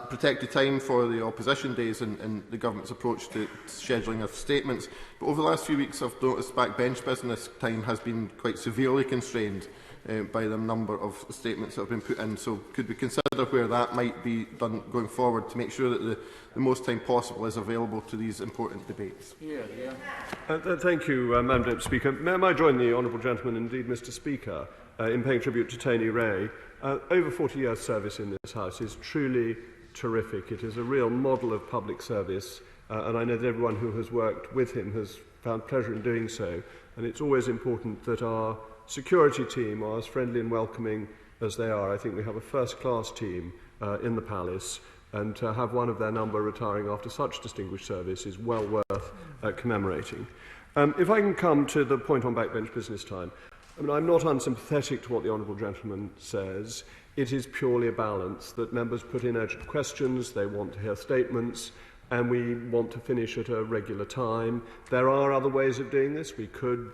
protected time for the opposition days and the government's approach to scheduling of statements. But over the last few weeks, I've noticed backbench business time has been quite severely constrained by the number of statements that have been put in. So could we consider where that might be done going forward to make sure that the most time possible is available to these important debates? Thank you, Madam Deputy Speaker. May I join the honourable gentleman, indeed Mr Speaker, in paying tribute to Tony Ray. Over 40 years' service in this House is truly terrific. It is a real model of public service, and I know that everyone who has worked with him has found pleasure in doing so. And it's always important that our security team are as friendly and welcoming as they are. I think we have a first-class team in the Palace, and to have one of their number retiring after such distinguished service is well worth commemorating. If I can come to the point on backbench business time, I mean, I'm not unsympathetic to what the honourable gentleman says. It is purely a balance that members put in urgent questions, they want to hear statements, and we want to finish at a regular time. There are other ways of doing this. We could,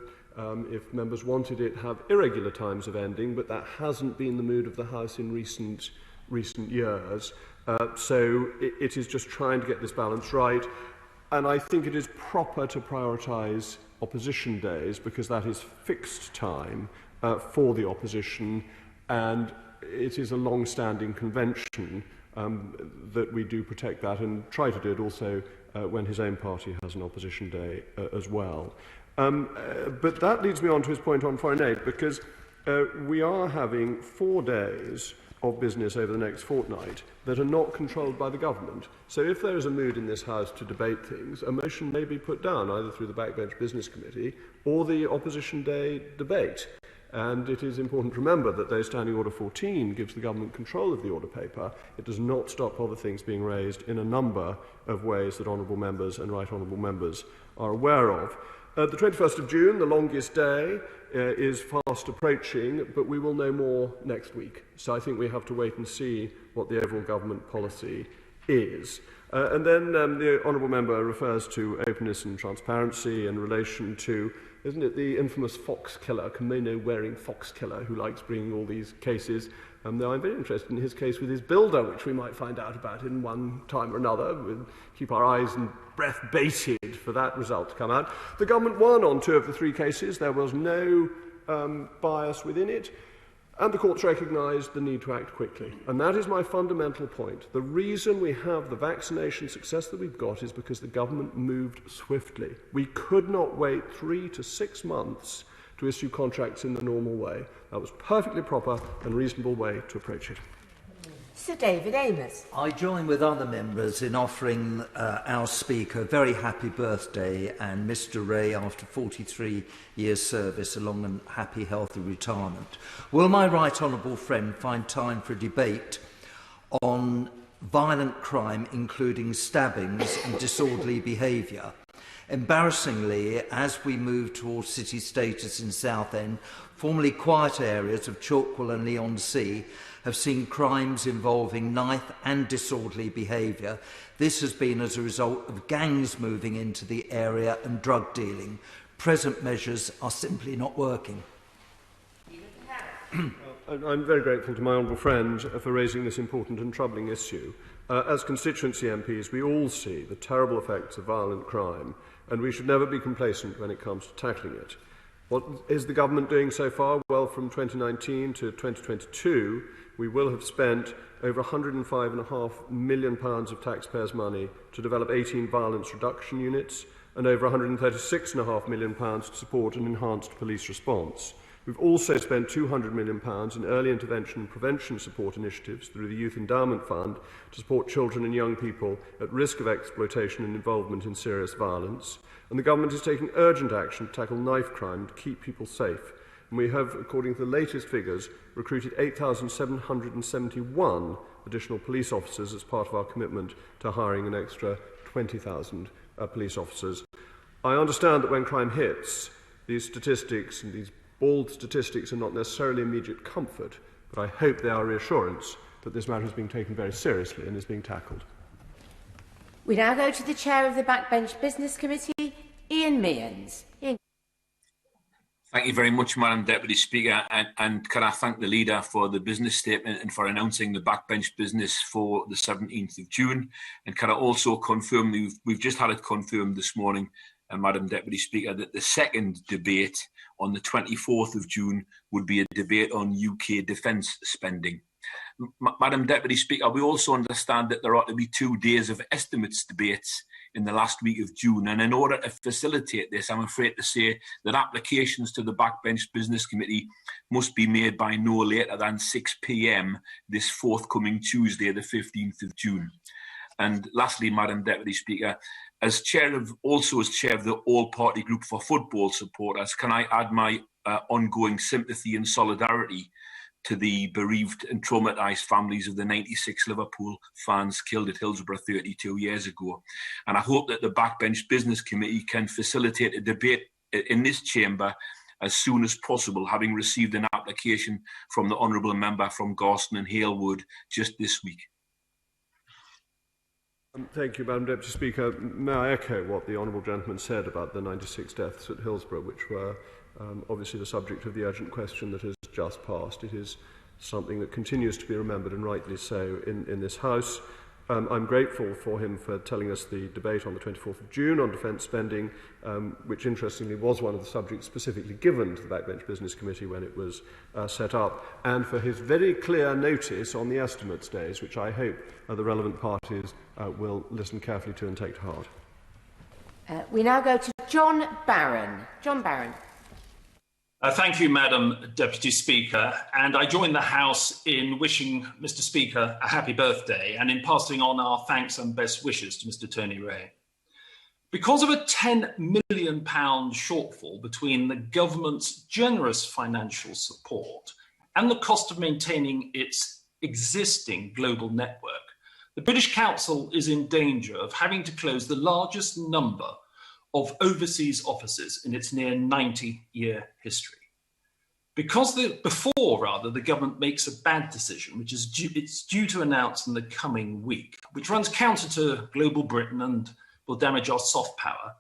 if members wanted it, have irregular times of ending, but that hasn't been the mood of the House in recent years. So it is just trying to get this balance right. And I think it is proper to prioritise opposition days because that is fixed time for the opposition, and it is a long-standing convention that we do protect that and try to do it also when his own party has an opposition day as well. But that leads me on to his point on foreign aid, because we are having 4 days of business over the next fortnight that are not controlled by the government. So if there is a mood in this House to debate things, a motion may be put down either through the Backbench Business Committee or the Opposition Day debate. And it is important to remember that though Standing Order 14 gives the government control of the order paper, it does not stop other things being raised in a number of ways that honourable members and right honourable members are aware of. The 21st of June, the longest day, is fast approaching, but we will know more next week. So I think we have to wait and see what the overall government policy is. And then the honourable member refers to openness and transparency in relation to, isn't it, the infamous fox killer, kimono-wearing fox killer who likes bringing all these cases. Though I'm very interested in his case with his builder, which we might find out about in one time or another. We'll keep our eyes and breath bated for that result to come out. The government won on 2 of the 3 cases. There was no bias within it. And the courts recognised the need to act quickly. And that is my fundamental point. The reason we have the vaccination success that we've got is because the government moved swiftly. We could not wait 3 to 6 months to issue contracts in the normal way. That was perfectly proper and reasonable way to approach it. Sir David Amos. I join with other members in offering our Speaker a very happy birthday and Mr Ray, after 43 years' service, a long and happy, healthy retirement. Will my right honourable friend find time for a debate on violent crime, including stabbings and disorderly behaviour? Embarrassingly, as we move towards city status in Southend, formerly quiet areas of Chalkwell and Leigh-on-Sea have seen crimes involving knife and disorderly behaviour. This has been as a result of gangs moving into the area and drug dealing. Present measures are simply not working. I'm very grateful to my honourable friend for raising this important and troubling issue. As constituency MPs, we all see the terrible effects of violent crime, and we should never be complacent when it comes to tackling it. What is the government doing so far? Well, from 2019 to 2022, we will have spent over £105.5 million of taxpayers' money to develop 18 violence reduction units and over £136.5 million to support an enhanced police response. We've also spent £200 million in early intervention and prevention support initiatives through the Youth Endowment Fund to support children and young people at risk of exploitation and involvement in serious violence. And the government is taking urgent action to tackle knife crime to keep people safe. and we have, according to the latest figures, recruited 8,771 additional police officers as part of our commitment to hiring an extra 20,000 police officers. I understand that when crime hits, these statistics and these bald statistics are not necessarily immediate comfort, but I hope they are reassurance that this matter is being taken very seriously and is being tackled. We now go to the Chair of the Backbench Business Committee, Ian Meehan. Thank you very much, Madam Deputy Speaker, and can I thank the Leader for the business statement and for announcing the backbench business for the 17th of June. And can I also confirm, we've just had it confirmed this morning, Madam Deputy Speaker, that the second debate on the 24th of June would be a debate on UK defence spending. Madam Deputy Speaker, we also understand that there ought to be 2 days of estimates debates in the last week of June, and in order to facilitate this, I'm afraid to say that applications to the Backbench Business Committee must be made by no later than 6 p.m. this forthcoming Tuesday, the 15th of June. And lastly, Madam Deputy Speaker, as chair of the All-Party Group for Football Supporters, can I add my ongoing sympathy and solidarity to the bereaved and traumatised families of the 96 Liverpool fans killed at Hillsborough 32 years ago. And I hope that the Backbench Business Committee can facilitate a debate in this chamber as soon as possible, having received an application from the Honourable Member from Garston and Halewood just this week. Thank you, Madam Deputy Speaker. May I echo what the Honourable Gentleman said about the 96 deaths at Hillsborough, which were obviously the subject of the urgent question that has just passed. It is something that continues to be remembered, and rightly so, in this House. I'm grateful for him for telling us the debate on the 24th of June on defence spending, which interestingly was one of the subjects specifically given to the Backbench Business Committee when it was set up, and for his very clear notice on the estimates days, which I hope the relevant parties will listen carefully to and take to heart. We now go to John Barron. John Barron. Thank you, Madam Deputy Speaker, and I join the House in wishing Mr. Speaker a happy birthday and in passing on our thanks and best wishes to Mr. Tony Ray. Because of a £10 million shortfall between the government's generous financial support and the cost of maintaining its existing global network, the British Council is in danger of having to close the largest number of overseas offices in its near 90-year history. Before the government makes a bad decision, which is it's due to announce in the coming week, which runs counter to global Britain and will damage our soft power,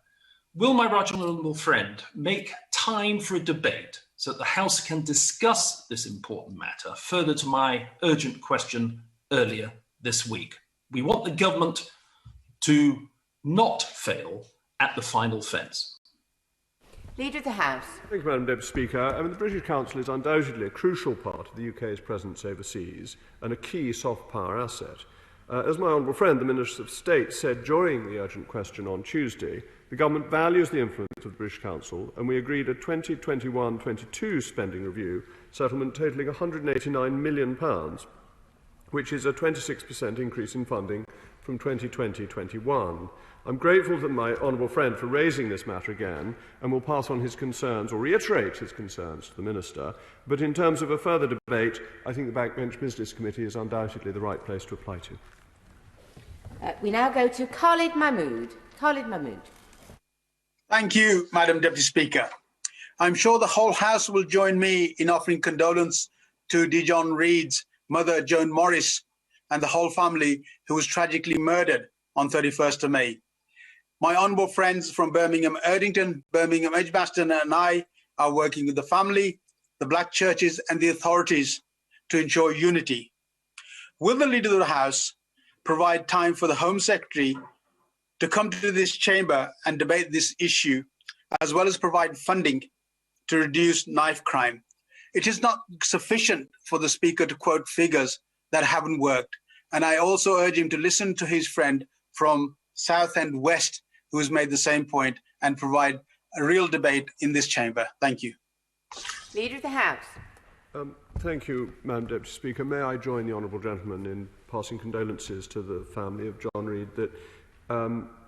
will my right honourable friend make time for a debate so that the House can discuss this important matter further to my urgent question earlier this week? We want the government to not fail at the final fence. Leader of the House. Thank you, Madam Deputy Speaker. The British Council is undoubtedly a crucial part of the UK's presence overseas and a key soft power asset. As my honourable friend, the Minister of State, said during the urgent question on Tuesday, the government values the influence of the British Council, and we agreed a 2021-22 spending review settlement totalling £189 million, which is a 26% increase in funding from 2020-21. I'm grateful to my honourable friend for raising this matter again, and will pass on his concerns or reiterate his concerns to the Minister. But in terms of a further debate, I think the Backbench Business Committee is undoubtedly the right place to apply to. We now go to Khalid Mahmood. Khalid Mahmood. Thank you, Madam Deputy Speaker. I'm sure the whole House will join me in offering condolence to Dijon Reed's mother, Joan Morris, and the whole family who was tragically murdered on 31st of May. My honourable friends from Birmingham Erdington, Birmingham Edgbaston and I are working with the family, the black churches and the authorities to ensure unity. Will the Leader of the House provide time for the Home Secretary to come to this chamber and debate this issue, as well as provide funding to reduce knife crime? It is not sufficient for the Speaker to quote figures that haven't worked. And I also urge him to listen to his friend from South and West, who has made the same point, and provide a real debate in this chamber. Thank you. Leader of the House. Thank you, Madam Deputy Speaker. May I join the honourable gentleman in passing condolences to the family of John Reed that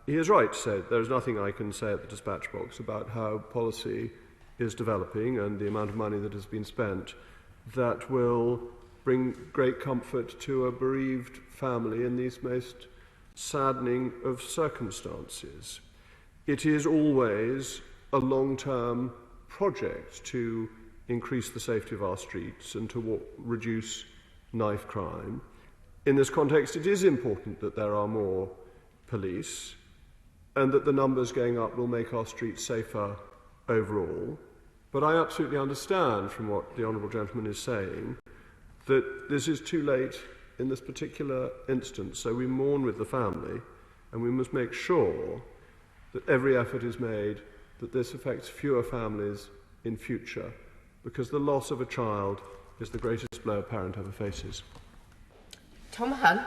he is right to say there is nothing I can say at the dispatch box about how policy is developing and the amount of money that has been spent that will bring great comfort to a bereaved family in these most saddening of circumstances. It is always a long-term project to increase the safety of our streets and to reduce knife crime. In this context, it is important that there are more police and that the numbers going up will make our streets safer overall. But I absolutely understand from what the Honourable Gentleman is saying that this is too late in this particular instance, so we mourn with the family and we must make sure that every effort is made that this affects fewer families in future, because the loss of a child is the greatest blow a parent ever faces. Tom Hunt.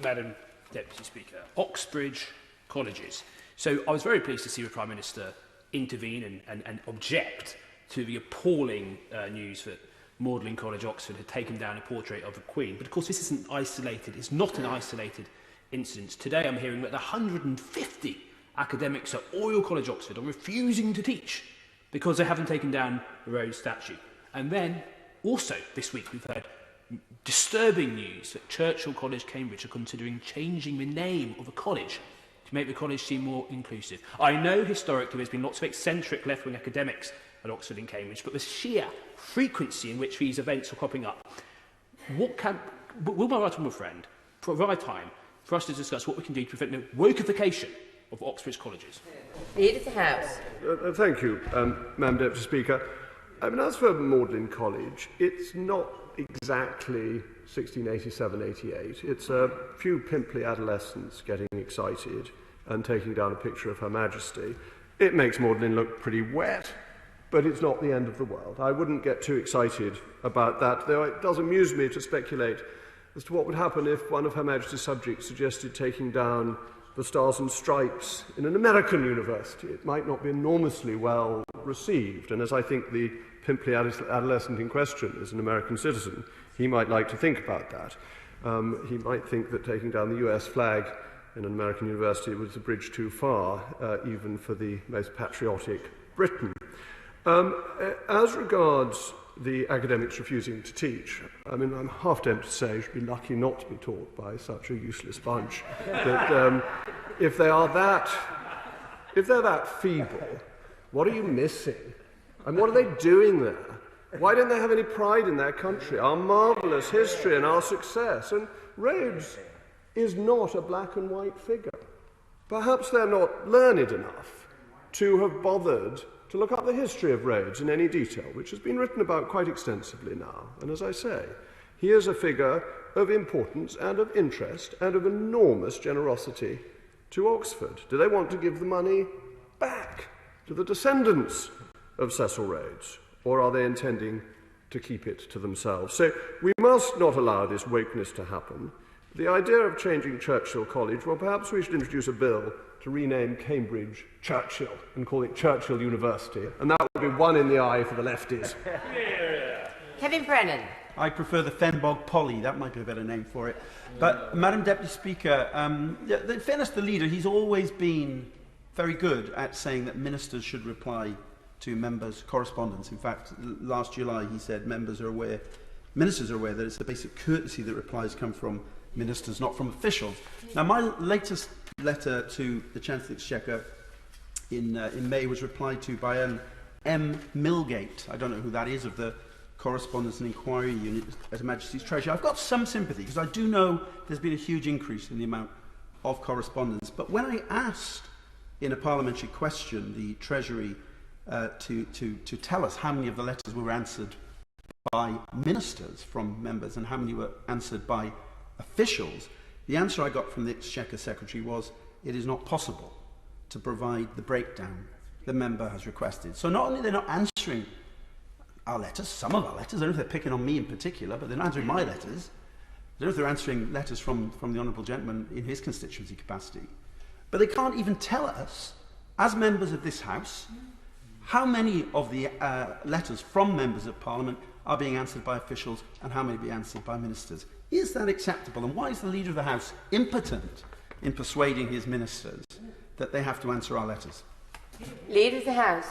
Madam Deputy Speaker, Oxbridge colleges. So I was very pleased to see the Prime Minister intervene and object to the appalling news that Magdalen College, Oxford, had taken down a portrait of the Queen. But of course this isn't isolated, it's not an isolated incident. Today I'm hearing that 150 academics at Oriel College, Oxford, are refusing to teach because they haven't taken down the Rose statue. And then, also this week, we've heard disturbing news that Churchill College, Cambridge, are considering changing the name of the college to make the college seem more inclusive. I know historically there's been lots of eccentric left-wing academics at Oxford and Cambridge, but the sheer frequency in which these events are cropping up, will my right honourable friend provide time for us to discuss what we can do to prevent the wokeification of Oxbridge colleges? Leader of the House. Thank you, Madam Deputy Speaker. I mean, as for Magdalen College, it's not exactly 1687-88. It's a few pimply adolescents getting excited and taking down a picture of Her Majesty. It makes Magdalen look pretty wet, but it's not the end of the world. I wouldn't get too excited about that, though it does amuse me to speculate as to what would happen if one of Her Majesty's subjects suggested taking down the Stars and Stripes in an American university. It might not be enormously well received, and as I think the pimply adolescent in question is an American citizen, he might like to think about that. He might think that taking down the US flag in an American university was a bridge too far, even for the most patriotic Britain. As regards the academics refusing to teach, I mean, I'm half tempted to say you should be lucky not to be taught by such a useless bunch. That if they're that feeble, what are you missing? And what are they doing there? Why don't they have any pride in their country, our marvellous history and our success? And Rhodes is not a black and white figure. Perhaps they're not learned enough to have bothered to look up the history of Rhodes in any detail, which has been written about quite extensively now. And as I say, he is a figure of importance and of interest and of enormous generosity to Oxford. Do they want to give the money back to the descendants of Cecil Rhodes, or are they intending to keep it to themselves? So we must not allow this wokeness to happen. The idea of changing Churchill College, well, perhaps we should introduce a bill to rename Cambridge Churchill and call it Churchill University, and that would be one in the eye for the lefties. Kevin Brennan. I prefer the Fenbog Poly, that might be a better name for it. But, Madam Deputy Speaker, in fairness to the leader, he's always been very good at saying that ministers should reply to members' correspondence. In fact, last July he said ministers are aware that it's a basic courtesy that replies come from ministers, not from officials. Now, my latest letter to the Chancellor of the Exchequer in May was replied to by an M. Millgate. I don't know who that is, of the Correspondence and Inquiry Unit at Her Majesty's Treasury. I've got some sympathy, because I do know there's been a huge increase in the amount of correspondence. But when I asked in a parliamentary question the Treasury to tell us how many of the letters were answered by ministers from members and how many were answered by officials, the answer I got from the Exchequer Secretary was, it is not possible to provide the breakdown the member has requested. So not only are they not answering our letters, some of our letters, I don't know if they're picking on me in particular, but they're not answering my letters. I don't know if they're answering letters from the Honourable Gentleman in his constituency capacity. But they can't even tell us, as members of this House, how many of the letters from members of Parliament are being answered by officials and how many be answered by ministers. Is that acceptable? And why is the Leader of the House impotent in persuading his ministers that they have to answer our letters? Leader of the House.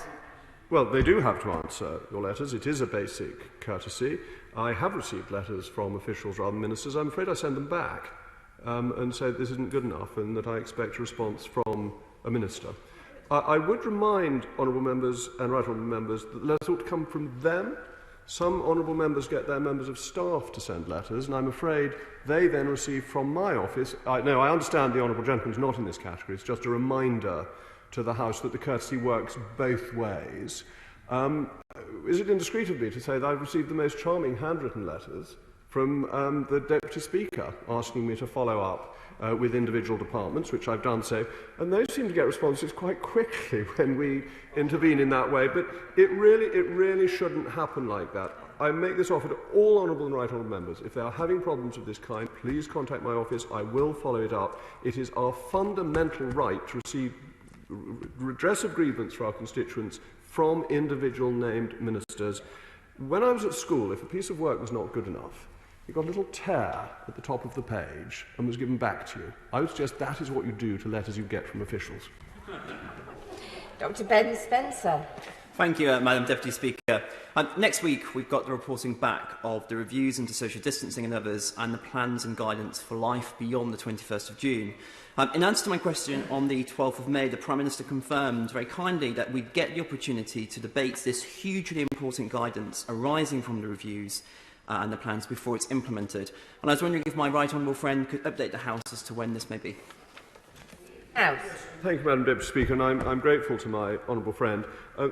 Well, they do have to answer your letters. It is a basic courtesy. I have received letters from officials rather than ministers. I'm afraid I send them back and say this isn't good enough and that I expect a response from a minister. I would remind honourable members and right honourable members that the letters ought to come from them. Some honourable members get their members of staff to send letters, and I'm afraid they then receive from my office. I understand the honourable gentleman's not in this category. It's just a reminder to the House that the courtesy works both ways. Is it indiscreet of me to say that I've received the most charming handwritten letters from the Deputy Speaker asking me to follow up with individual departments, which I've done so, and those seem to get responses quite quickly when we intervene in that way, but it really shouldn't happen like that. I make this offer to all honourable and right honourable members. If they are having problems of this kind, please contact my office. I will follow it up. It is our fundamental right to receive redress of grievance for our constituents from individual named ministers. When I was at school, if a piece of work was not good enough, you got a little tear at the top of the page and was given back to you. I would suggest that is what you do to letters you get from officials. Dr. Ben Spencer. Thank you, Madam Deputy Speaker. Next week, we've got the reporting back of the reviews into social distancing and others and the plans and guidance for life beyond the 21st of June. In answer to my question on the 12th of May, the Prime Minister confirmed very kindly that we'd get the opportunity to debate this hugely important guidance arising from the reviews and the plans before it's implemented. And I was wondering if my right honourable friend could update the House as to when this may be. House. Thank you, Madam Deputy Speaker, and I'm grateful to my honourable friend.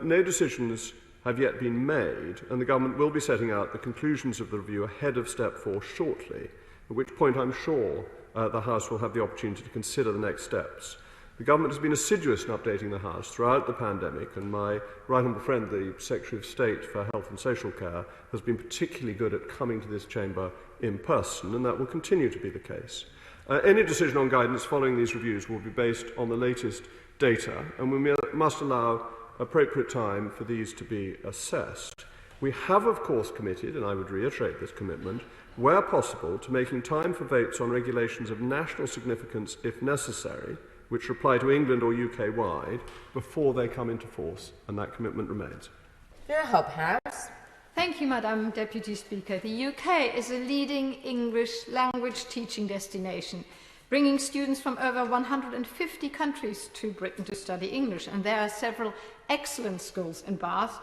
No decisions have yet been made, and the Government will be setting out the conclusions of the review ahead of Step 4 shortly, at which point I'm sure the House will have the opportunity to consider the next steps. The Government has been assiduous in updating the House throughout the pandemic, and my right honourable friend, the Secretary of State for Health and Social Care, has been particularly good at coming to this chamber in person, and that will continue to be the case. Any decision on guidance following these reviews will be based on the latest data, and we must allow appropriate time for these to be assessed. We have, of course, committed, and I would reiterate this commitment, where possible, to making time for votes on regulations of national significance, if necessary, which apply to England or UK-wide, before they come into force, and that commitment remains. House. Thank you, Madam Deputy Speaker. The UK is a leading English language teaching destination, bringing students from over 150 countries to Britain to study English, and there are several excellent schools in Bath.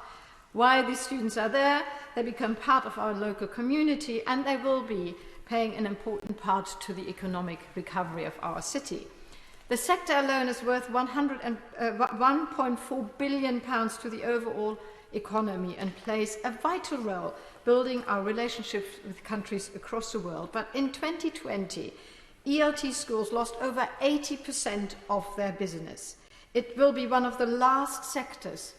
While these students are there, they become part of our local community, and they will be playing an important part to the economic recovery of our city. The sector alone is worth £1.4 billion to the overall economy and plays a vital role building our relationships with countries across the world. But in 2020, ELT schools lost over 80% of their business. It will be one of the last sectors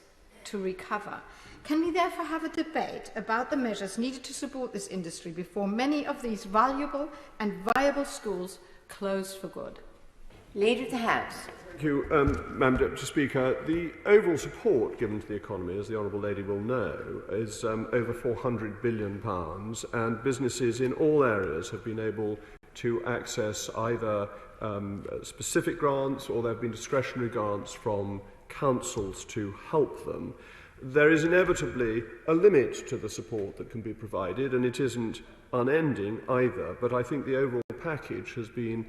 to recover. Can we therefore have a debate about the measures needed to support this industry before many of these valuable and viable schools close for good? Leader of the House. Thank you, Madam Deputy Speaker. The overall support given to the economy, as the Honourable Lady will know, is over £400 billion, and businesses in all areas have been able to access either specific grants or there have been discretionary grants from councils to help them. There is inevitably a limit to the support that can be provided, and it isn't unending either, but I think the overall package has been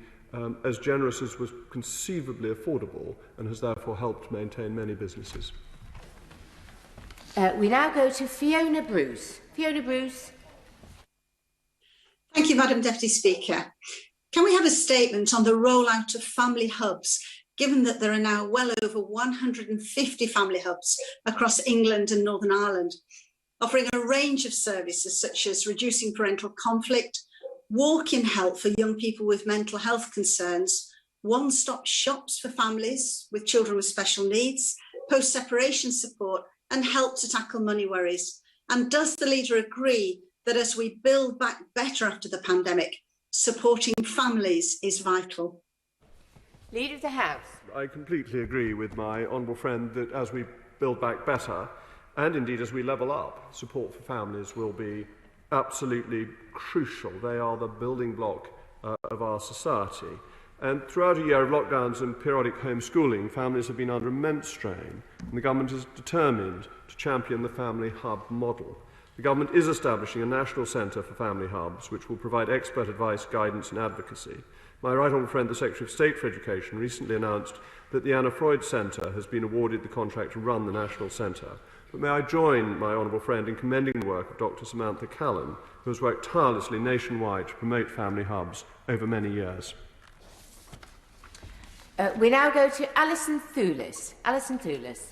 as generous as was conceivably affordable and has therefore helped maintain many businesses. We now go to Fiona Bruce. Fiona Bruce. Thank you, Madam Deputy Speaker. Can we have a statement on the rollout of family hubs, given that there are now well over 150 family hubs across England and Northern Ireland, offering a range of services such as reducing parental conflict, walk-in help for young people with mental health concerns, one-stop shops for families with children with special needs, post-separation support, and help to tackle money worries? And does the leader agree that as we build back better after the pandemic, supporting families is vital? Leader of the House. I completely agree with my honourable friend that as we build back better, and indeed as we level up, support for families will be absolutely crucial. They are the building block of our society. And throughout a year of lockdowns and periodic homeschooling, families have been under immense strain, and the government is determined to champion the family hub model. The government is establishing a national centre for family hubs, which will provide expert advice, guidance and advocacy. My right honourable friend, the Secretary of State for Education, recently announced that the Anna Freud Centre has been awarded the contract to run the national centre. But may I join my honourable friend in commending the work of Dr Samantha Callan, who has worked tirelessly nationwide to promote family hubs over many years. We now go to Alison Thewlis. Alison Thewlis.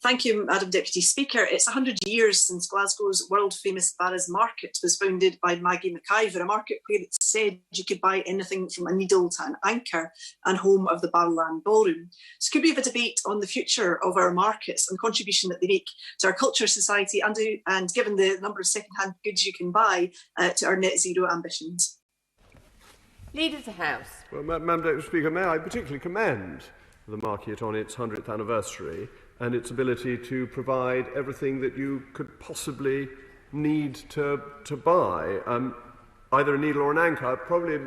Thank you, Madam Deputy Speaker. It's 100 years since Glasgow's world-famous Barras Market was founded by Maggie McIver, a market where it said you could buy anything from a needle to an anchor, and home of the Barrowland Ballroom. So could we have a debate on the future of our markets and the contribution that they make to our culture, society, and given the number of second-hand goods you can buy, to our net zero ambitions? Leader of the House. Well, Madam Deputy Speaker, may I particularly commend the market on its 100th anniversary and its ability to provide everything that you could possibly need to buy, either a needle or an anchor. Probably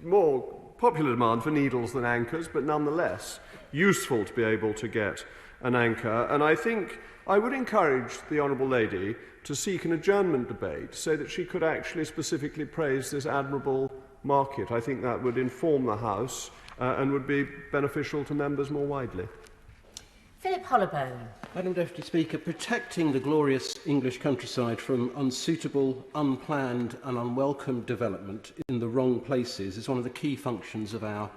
more popular demand for needles than anchors, but nonetheless useful to be able to get an anchor. And I think I would encourage the Honourable Lady to seek an adjournment debate so that she could actually specifically praise this admirable market. I think that would inform the House and would be beneficial to members more widely. Philip Hollowbone. Madam Deputy Speaker, protecting the glorious English countryside from unsuitable, unplanned and unwelcome development in the wrong places is one of the key functions of our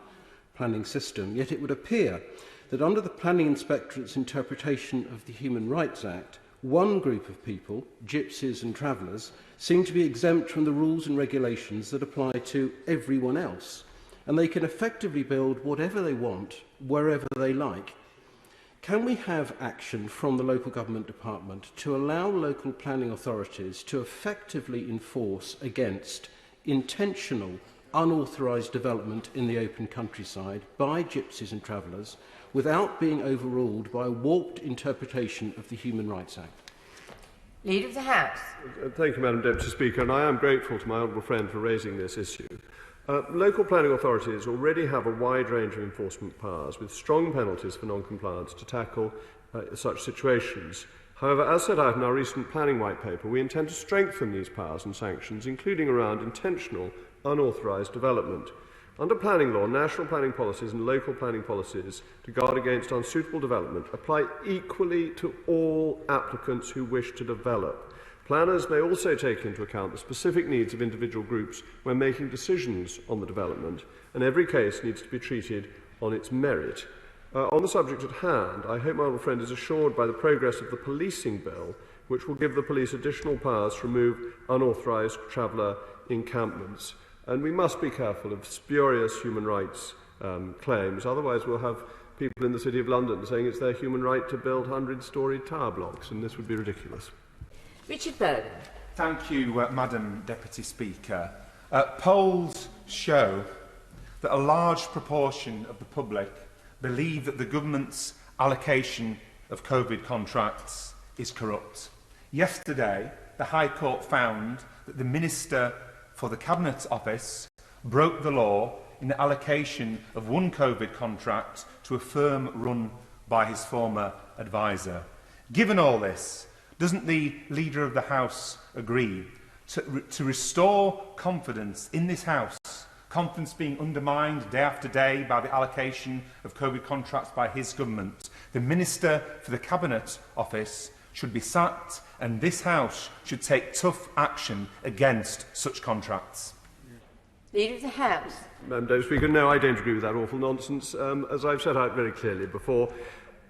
planning system. Yet it would appear that under the Planning Inspectorate's interpretation of the Human Rights Act, one group of people, gypsies and travellers, seem to be exempt from the rules and regulations that apply to everyone else, and they can effectively build whatever they want, wherever they like. Can we have action from the local government department to allow local planning authorities to effectively enforce against intentional, unauthorised development in the open countryside by gypsies and travellers without being overruled by a warped interpretation of the Human Rights Act? Leader of the House. Thank you, Madam Deputy Speaker, and I am grateful to my honourable friend for raising this issue. Local planning authorities already have a wide range of enforcement powers with strong penalties for non-compliance to tackle such situations. However, as set out in our recent planning white paper, we intend to strengthen these powers and sanctions, including around intentional, unauthorised development. Under planning law, national planning policies and local planning policies to guard against unsuitable development apply equally to all applicants who wish to develop. Planners may also take into account the specific needs of individual groups when making decisions on the development, and every case needs to be treated on its merit. On the subject at hand, I hope my honourable friend is assured by the progress of the policing bill, which will give the police additional powers to remove unauthorised traveller encampments. And we must be careful of spurious human rights claims, otherwise we'll have people in the City of London saying it's their human right to build 100-storey tower blocks, and this would be ridiculous. Richard Byrne. Thank you, Madam Deputy Speaker. Polls show that a large proportion of the public believe that the government's allocation of COVID contracts is corrupt. Yesterday, the High Court found that the Minister for the Cabinet Office broke the law in the allocation of one COVID contract to a firm run by his former adviser. Given all this, doesn't the Leader of the House agree to restore confidence in this House, confidence being undermined day after day by the allocation of COVID contracts by his government? The Minister for the Cabinet Office should be sacked, and this House should take tough action against such contracts. Leader of the House. Madam Deputy Speaker, no, I don't agree with that awful nonsense. As I've set out very clearly before,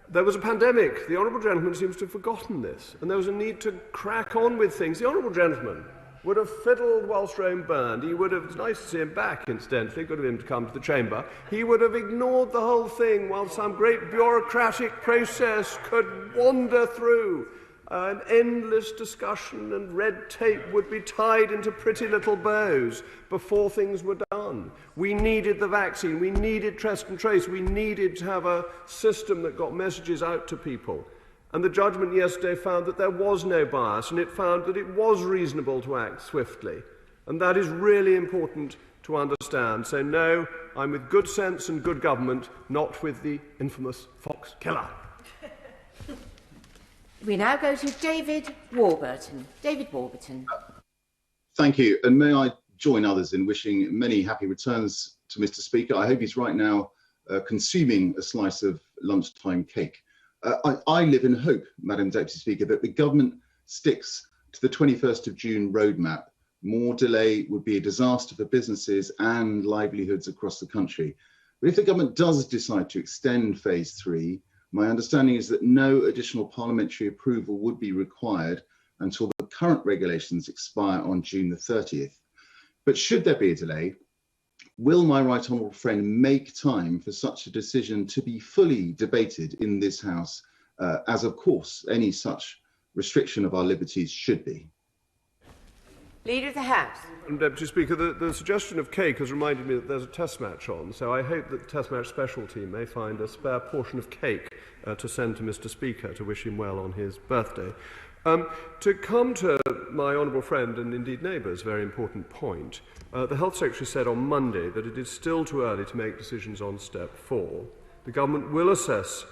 there was a pandemic. The Honourable Gentleman seems to have forgotten this, and there was a need to crack on with things. The Honourable Gentleman would have fiddled whilst Rome burned. He would have, it's nice to see him back, incidentally, good of him to come to the chamber. He would have ignored the whole thing while some great bureaucratic process could wander through. An endless discussion and red tape would be tied into pretty little bows before things were done. We needed the vaccine, we needed test and trace, we needed to have a system that got messages out to people. And the judgment yesterday found that there was no bias, and it found that it was reasonable to act swiftly. And that is really important to understand. So no, I'm with good sense and good government, not with the infamous fox killer. We now go to David Warburton. David Warburton. Thank you, and may I join others in wishing many happy returns to Mr. Speaker. I hope he's right now consuming a slice of lunchtime cake. I live in hope, Madam Deputy Speaker, that the government sticks to the 21st of June roadmap. More delay would be a disaster for businesses and livelihoods across the country. But if the government does decide to extend phase 3, my understanding is that no additional parliamentary approval would be required until the current regulations expire on June the 30th. But should there be a delay, will my right honourable friend make time for such a decision to be fully debated in this House, as of course any such restriction of our liberties should be? Leader of the House. Deputy Speaker, the suggestion of cake has reminded me that there's a test match on, so I hope that the test match special team may find a spare portion of cake to send to Mr. Speaker to wish him well on his birthday. To come to my honourable friend and indeed neighbour's very important point, the Health Secretary said on Monday that it is still too early to make decisions on step 4. The government will assess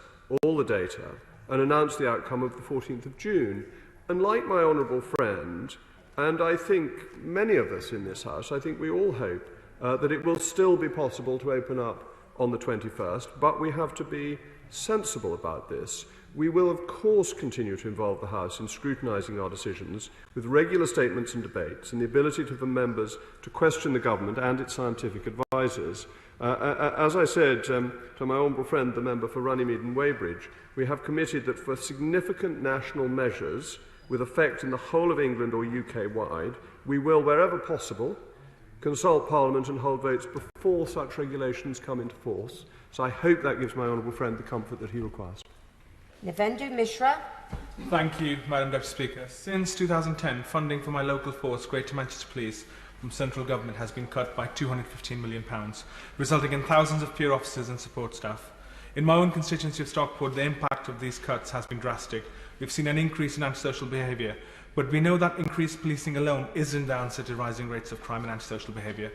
all the data and announce the outcome of the 14th of June. And like my honourable friend, and I think many of us in this House, I think we all hope that it will still be possible to open up on the 21st, but we have to be sensible about this. We will, of course, continue to involve the House in scrutinising our decisions with regular statements and debates and the ability for members to question the government and its scientific advisers. As I said to my honourable friend, the member for Runnymede and Weybridge, we have committed that for significant national measures with effect in the whole of England or UK-wide, we will, wherever possible, consult Parliament and hold votes before such regulations come into force. So I hope that gives my honourable friend the comfort that he requires. Navendu Mishra. Thank you, Madam Deputy Speaker. Since 2010, funding for my local force, Greater Manchester Police, from central government has been cut by £215 million, resulting in thousands of fewer officers and support staff. In my own constituency of Stockport, the impact of these cuts has been drastic. We've seen an increase in antisocial behaviour, but we know that increased policing alone isn't the answer to rising rates of crime and antisocial behaviour.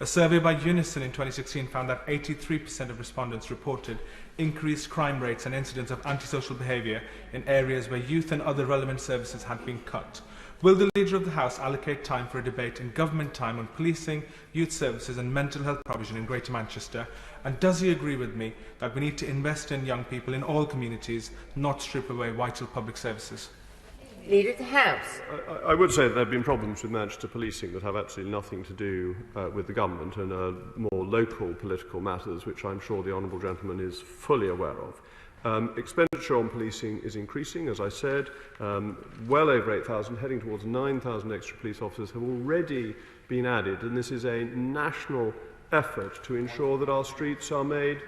A survey by Unison in 2016 found that 83% of respondents reported increased crime rates and incidents of antisocial behaviour in areas where youth and other relevant services had been cut. Will the Leader of the House allocate time for a debate in government time on policing, youth services and mental health provision in Greater Manchester? And does he agree with me that we need to invest in young people in all communities, not strip away vital public services? Leader of the House. I would say that there have been problems with Manchester policing that have absolutely nothing to do with the government and are more local political matters, which I'm sure the honourable gentleman is fully aware of. Expenditure on policing is increasing, as I said. Well over 8,000, heading towards 9,000 extra police officers have already been added, and this is a national effort to ensure that our streets are made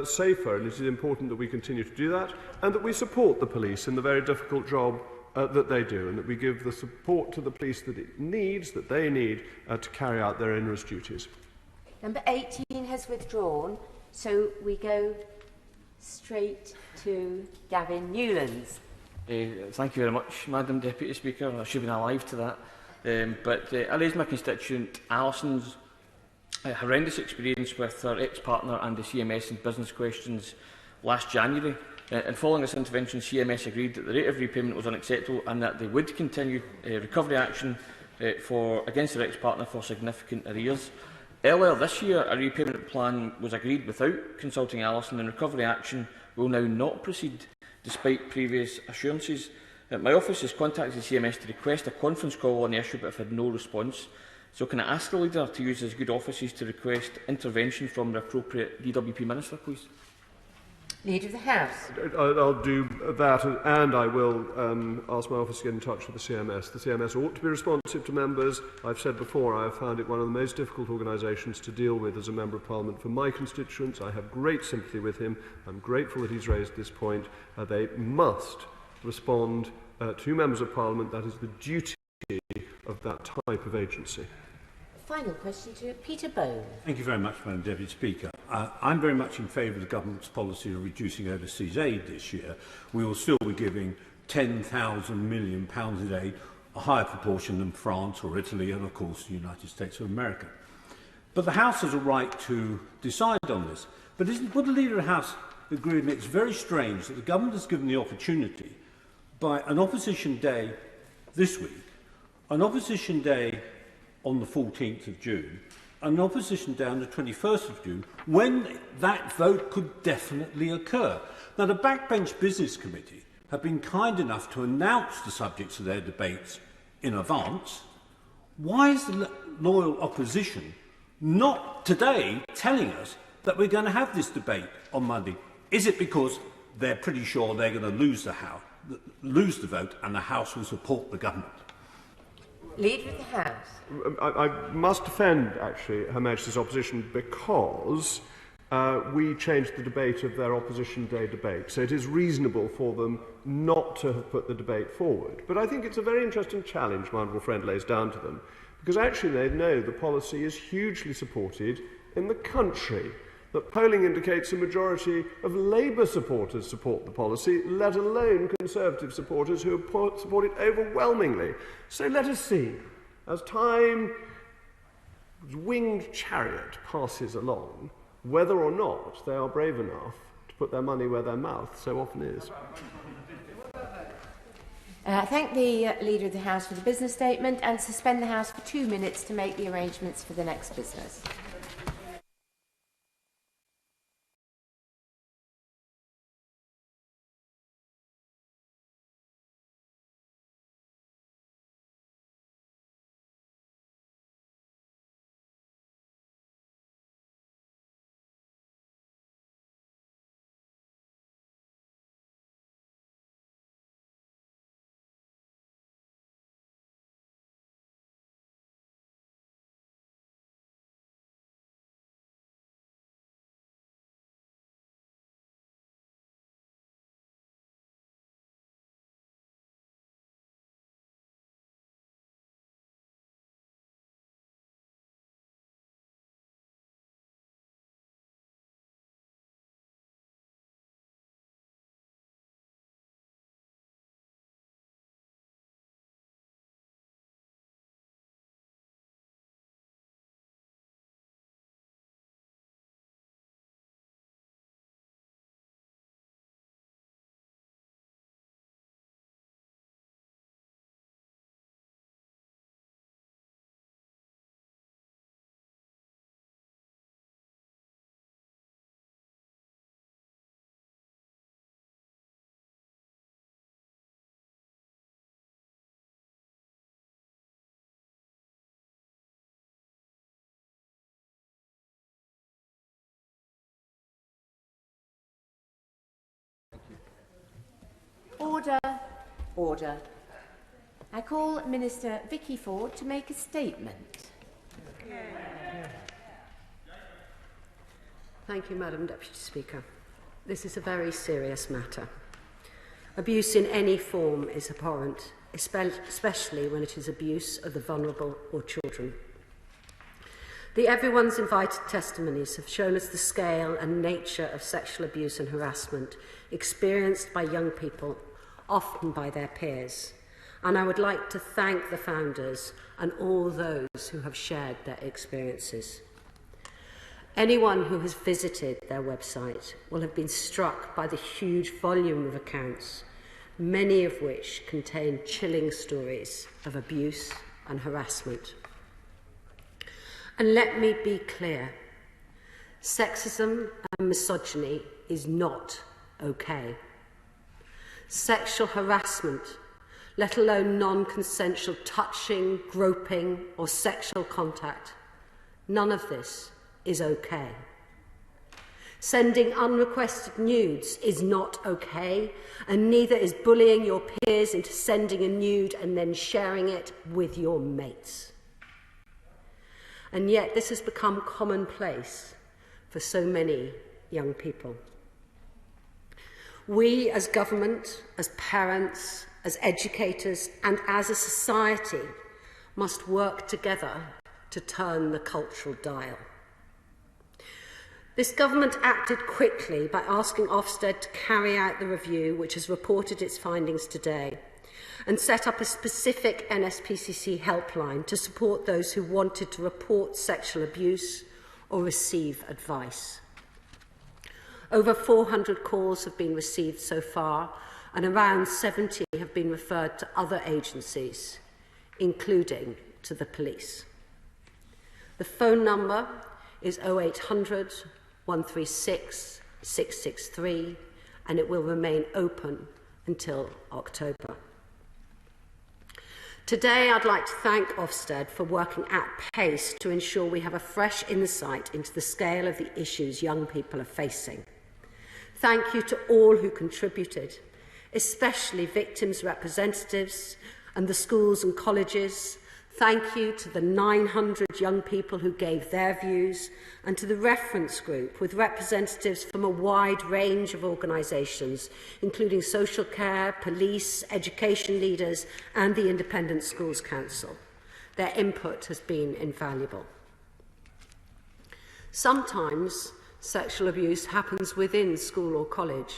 safer, and it is important that we continue to do that and that we support the police in the very difficult job that they do, and that we give the support to the police that it needs, that they need, to carry out their onerous duties. Number 18 has withdrawn, so we go straight to Gavin Newlands. Thank you very much, Madam Deputy Speaker. I should have been alive to that. But I raised my constituent Alison's horrendous experience with her ex-partner and the CMS in business questions last January. And following this intervention, CMS agreed that the rate of repayment was unacceptable and that they would continue recovery action against their ex-partner for significant arrears. Earlier this year, a repayment plan was agreed without consulting Alison, and recovery action will now not proceed, despite previous assurances. My office has contacted CMS to request a conference call on the issue, but have had no response. So can I ask the Leader to use his good offices to request intervention from the appropriate DWP Minister, please? Leader of the House. I'll do that, and I will ask my office to get in touch with the CMS. The CMS ought to be responsive to members. I've said before, I have found it one of the most difficult organisations to deal with as a Member of Parliament for my constituents. I have great sympathy with him. I'm grateful that he's raised this point. They must respond to Members of Parliament. That is the duty of that type of agency. Final question to Peter Bone. Thank you very much, Madam Deputy Speaker. I'm very much in favour of the government's policy of reducing overseas aid this year. We will still be giving £10,000 million in aid, a higher proportion than France or Italy and, of course, the United States of America. But the House has a right to decide on this. But would the Leader of the House agree with me? It's very strange that the government has given the opportunity by an opposition day this week, an opposition day on the 14th of June, an opposition day on the 21st of June, when that vote could definitely occur. Now, the Backbench Business Committee have been kind enough to announce the subjects of their debates in advance. Why is the loyal opposition not today telling us that we're going to have this debate on Monday? Is it because they're pretty sure they're going to lose the vote and the House will support the government? Leader of the House. I must defend, actually, Her Majesty's opposition because we changed the debate of their Opposition Day debate. So it is reasonable for them not to have put the debate forward. But I think it's a very interesting challenge my honourable friend lays down to them, because actually they know the policy is hugely supported in the country. That polling indicates a majority of Labour supporters support the policy, let alone Conservative supporters who support it overwhelmingly. So let us see, as time's winged chariot passes along, whether or not they are brave enough to put their money where their mouth so often is. I thank the Leader of the House for the business statement and suspend the House for 2 minutes to make the arrangements for the next business. Order. Order. I call Minister Vicky Ford to make a statement. Thank you, Madam Deputy Speaker. This is a very serious matter. Abuse in any form is abhorrent, especially when it is abuse of the vulnerable or children. The Everyone's Invited testimonies have shown us the scale and nature of sexual abuse and harassment experienced by young people, often by their peers. And I would like to thank the founders and all those who have shared their experiences. Anyone who has visited their website will have been struck by the huge volume of accounts, many of which contain chilling stories of abuse and harassment. And let me be clear, sexism and misogyny is not okay. Sexual harassment, let alone non-consensual touching, groping or sexual contact, none of this is okay. Sending unrequested nudes is not okay, and neither is bullying your peers into sending a nude and then sharing it with your mates. And yet this has become commonplace for so many young people. We as government, as parents, as educators and as a society must work together to turn the cultural dial. This government acted quickly by asking Ofsted to carry out the review, which has reported its findings today. and set up a specific NSPCC helpline to support those who wanted to report sexual abuse or receive advice. Over 400 calls have been received so far, and around 70 have been referred to other agencies, including to the police. The phone number is 0800 136 663, and it will remain open until October. Today, I'd like to thank Ofsted for working at pace to ensure we have a fresh insight into the scale of the issues young people are facing. Thank you to all who contributed, especially victims' representatives and the schools and colleges. Thank you to the 900 young people who gave their views, and to the reference group with representatives from a wide range of organisations, including social care, police, education leaders and the Independent Schools Council. Their input has been invaluable. Sometimes sexual abuse happens within school or college,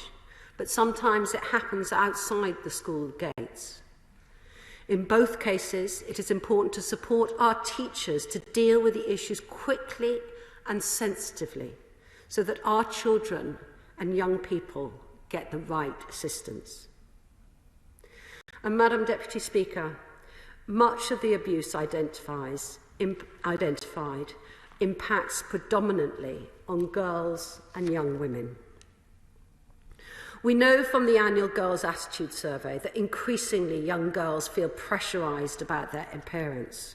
but sometimes it happens outside the school gates. In both cases, it is important to support our teachers to deal with the issues quickly and sensitively, so that our children and young people get the right assistance. And Madam Deputy Speaker, much of the abuse identified impacts predominantly on girls and young women. We know from the annual Girls' Attitude Survey that increasingly young girls feel pressurised about their appearance.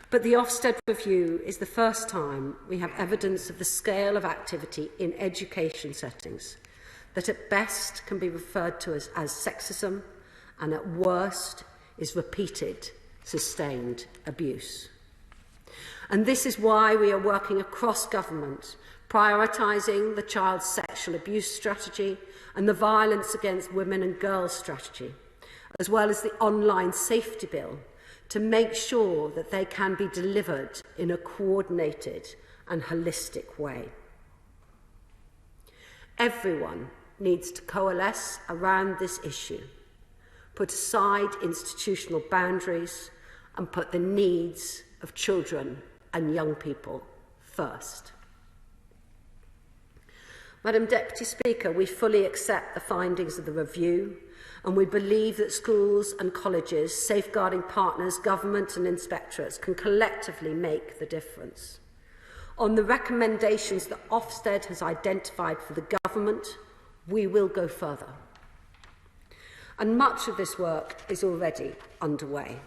But the Ofsted review is the first time we have evidence of the scale of activity in education settings that at best can be referred to as sexism, and at worst is repeated, sustained abuse. And this is why we are working across government, prioritising the child sexual abuse strategy and the violence against women and girls strategy, as well as the online safety bill, to make sure that they can be delivered in a coordinated and holistic way. Everyone needs to coalesce around this issue, put aside institutional boundaries and put the needs of children and young people first. Madam Deputy Speaker, we fully accept the findings of the review, and we believe that schools and colleges, safeguarding partners, government and inspectorates can collectively make the difference. On the recommendations that Ofsted has identified for the government, we will go further. And much of this work is already underway.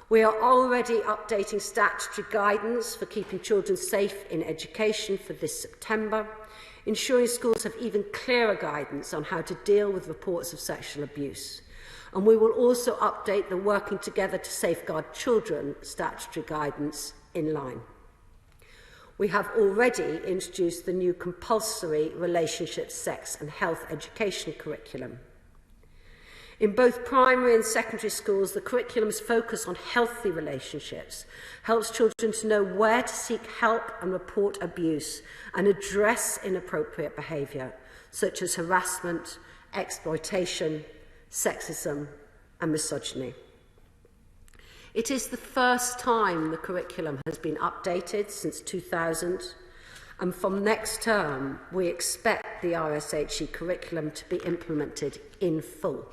We are already updating statutory guidance for keeping children safe in education for this September, ensuring schools have even clearer guidance on how to deal with reports of sexual abuse. And we will also update the Working Together to Safeguard Children statutory guidance in line. We have already introduced the new compulsory relationship, sex and health education curriculum. In both primary and secondary schools, the curriculum's focus on healthy relationships helps children to know where to seek help and report abuse and address inappropriate behaviour, such as harassment, exploitation, sexism and misogyny. It is the first time the curriculum has been updated since 2000, and from next term we expect the RSHE curriculum to be implemented in full.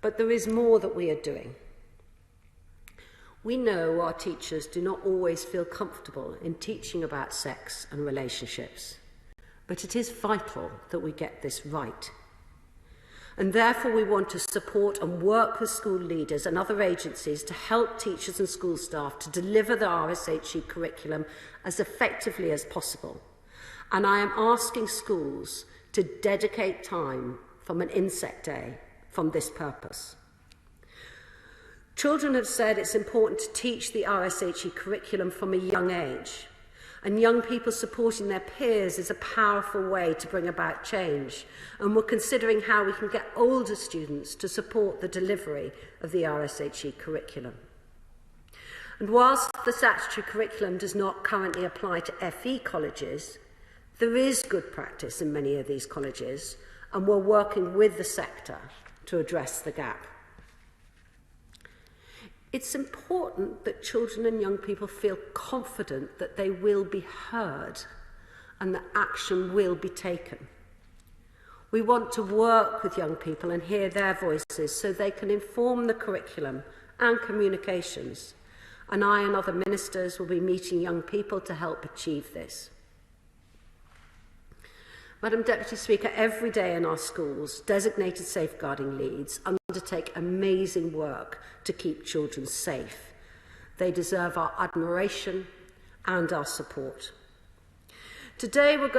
But there is more that we are doing. We know our teachers do not always feel comfortable in teaching about sex and relationships, but it is vital that we get this right. And therefore we want to support and work with school leaders and other agencies to help teachers and school staff to deliver the RSHE curriculum as effectively as possible. And I am asking schools to dedicate time from an inset day from this purpose. Children have said it's important to teach the RSHE curriculum from a young age, and young people supporting their peers is a powerful way to bring about change, and we're considering how we can get older students to support the delivery of the RSHE curriculum. And whilst the statutory curriculum does not currently apply to FE colleges, there is good practice in many of these colleges, and we're working with the sector to address the gap. It's important that children and young people feel confident that they will be heard and that action will be taken. We want to work with young people and hear their voices so they can inform the curriculum and communications. And I and other ministers will be meeting young people to help achieve this. Madam Deputy Speaker, every day in our schools, designated safeguarding leads undertake amazing work to keep children safe. They deserve our admiration and our support. Today we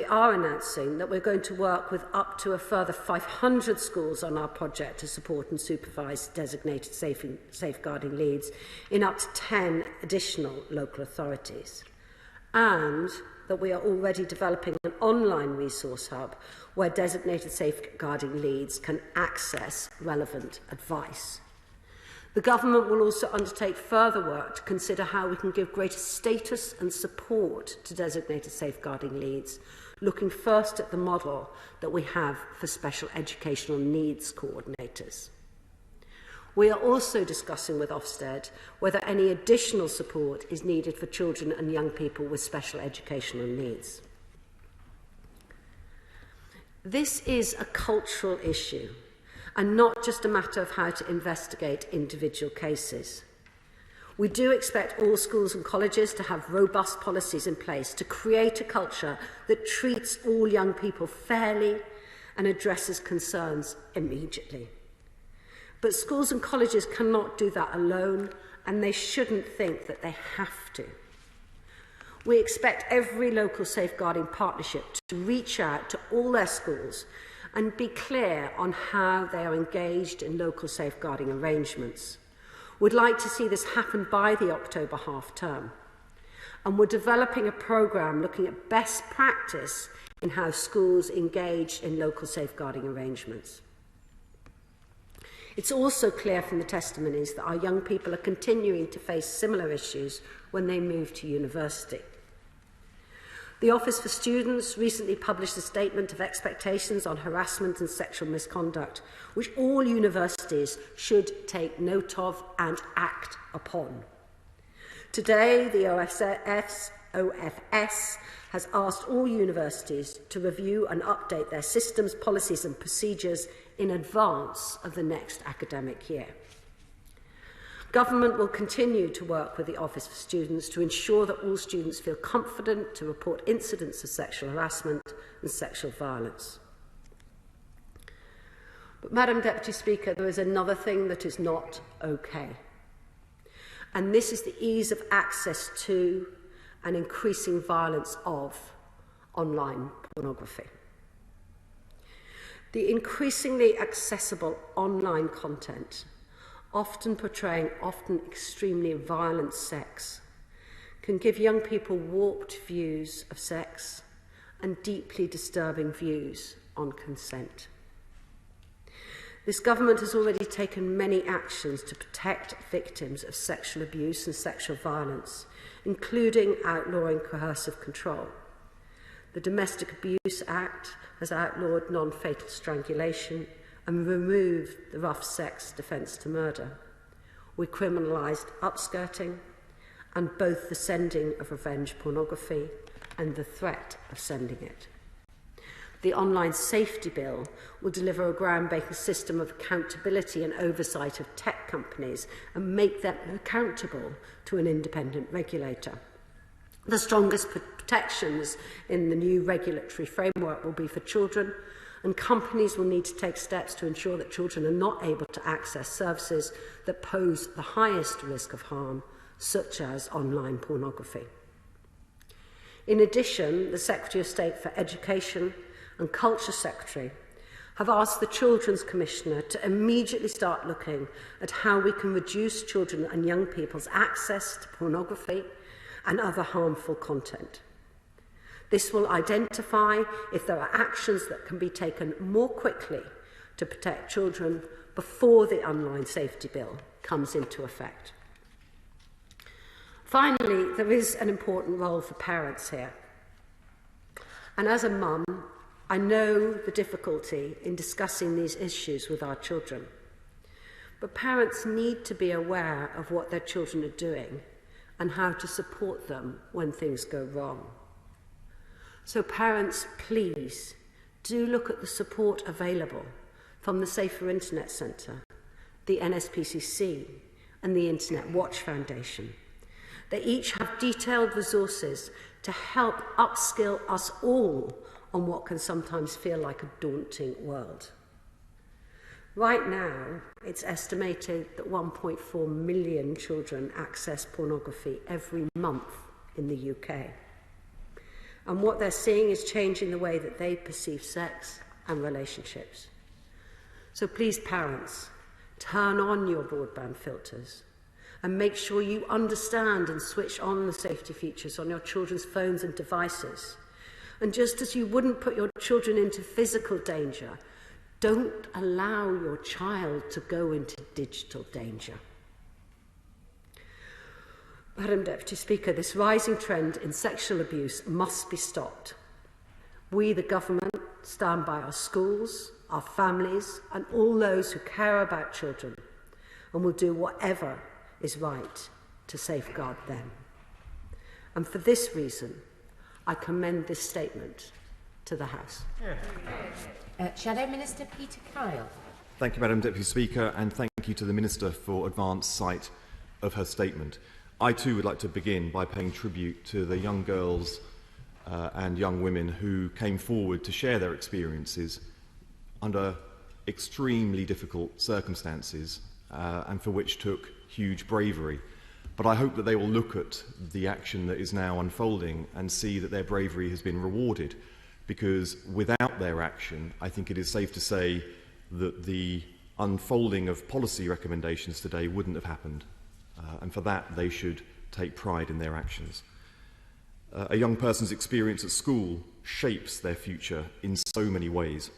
are announcing that we're going to work with up to a further 500 schools on our project to support and supervise designated safeguarding leads in up to 10 additional local authorities. And that we are already developing an online resource hub where designated safeguarding leads can access relevant advice. The government will also undertake further work to consider how we can give greater status and support to designated safeguarding leads, looking first at the model that we have for special educational needs coordinators. We are also discussing with Ofsted whether any additional support is needed for children and young people with special educational needs. This is a cultural issue and not just a matter of how to investigate individual cases. We do expect all schools and colleges to have robust policies in place to create a culture that treats all young people fairly and addresses concerns immediately. But schools and colleges cannot do that alone, and they shouldn't think that they have to. We expect every local safeguarding partnership to reach out to all their schools and be clear on how they are engaged in local safeguarding arrangements. We'd like to see this happen by the October half term. And we're developing a programme looking at best practice in how schools engage in local safeguarding arrangements. It's also clear from the testimonies that our young people are continuing to face similar issues when they move to university. The Office for Students recently published a statement of expectations on harassment and sexual misconduct, which all universities should take note of and act upon. Today, the OFS has asked all universities to review and update their systems, policies and procedures in advance of the next academic year. Government will continue to work with the Office for Students to ensure that all students feel confident to report incidents of sexual harassment and sexual violence. But, Madam Deputy Speaker, there is another thing that is not okay. And this is the ease of access to and increasing violence of online pornography. The increasingly accessible online content, often portraying extremely violent sex, can give young people warped views of sex and deeply disturbing views on consent. This government has already taken many actions to protect victims of sexual abuse and sexual violence, including outlawing coercive control. The Domestic Abuse Act has outlawed non-fatal strangulation and removed the rough sex defence to murder. We criminalised upskirting and both the sending of revenge pornography and the threat of sending it. The Online Safety Bill will deliver a groundbreaking system of accountability and oversight of tech companies and make them accountable to an independent regulator. The strongest protections in the new regulatory framework will be for children, and companies will need to take steps to ensure that children are not able to access services that pose the highest risk of harm, such as online pornography. In addition, the Secretary of State for Education and Culture Secretary have asked the Children's Commissioner to immediately start looking at how we can reduce children and young people's access to pornography and other harmful content. This will identify if there are actions that can be taken more quickly to protect children before the Online Safety Bill comes into effect. Finally, there is an important role for parents here. And as a mum, I know the difficulty in discussing these issues with our children, but parents need to be aware of what their children are doing and how to support them when things go wrong. So parents, please do look at the support available from the Safer Internet Centre, the NSPCC and the Internet Watch Foundation. They each have detailed resources to help upskill us all on what can sometimes feel like a daunting world. Right now, it's estimated that 1.4 million children access pornography every month in the UK. And what they're seeing is changing the way that they perceive sex and relationships. So please, parents, turn on your broadband filters and make sure you understand and switch on the safety features on your children's phones and devices. And just as you wouldn't put your children into physical danger, don't allow your child to go into digital danger. Madam Deputy Speaker, this rising trend in sexual abuse must be stopped. We, the government, stand by our schools, our families, and all those who care about children, and will do whatever is right to safeguard them. And for this reason, I commend this statement to the House. Shadow Minister Peter Kyle. Thank you, Madam Deputy Speaker, and thank you to the Minister for advance sight of her statement. I too would like to begin by paying tribute to the young girls and young women who came forward to share their experiences under extremely difficult circumstances and for which took huge bravery. But I hope that they will look at the action that is now unfolding and see that their bravery has been rewarded, because without their action, I think it is safe to say that the unfolding of policy recommendations today wouldn't have happened. And for that, they should take pride in their actions. A young person's experience at school shapes their future in so many ways.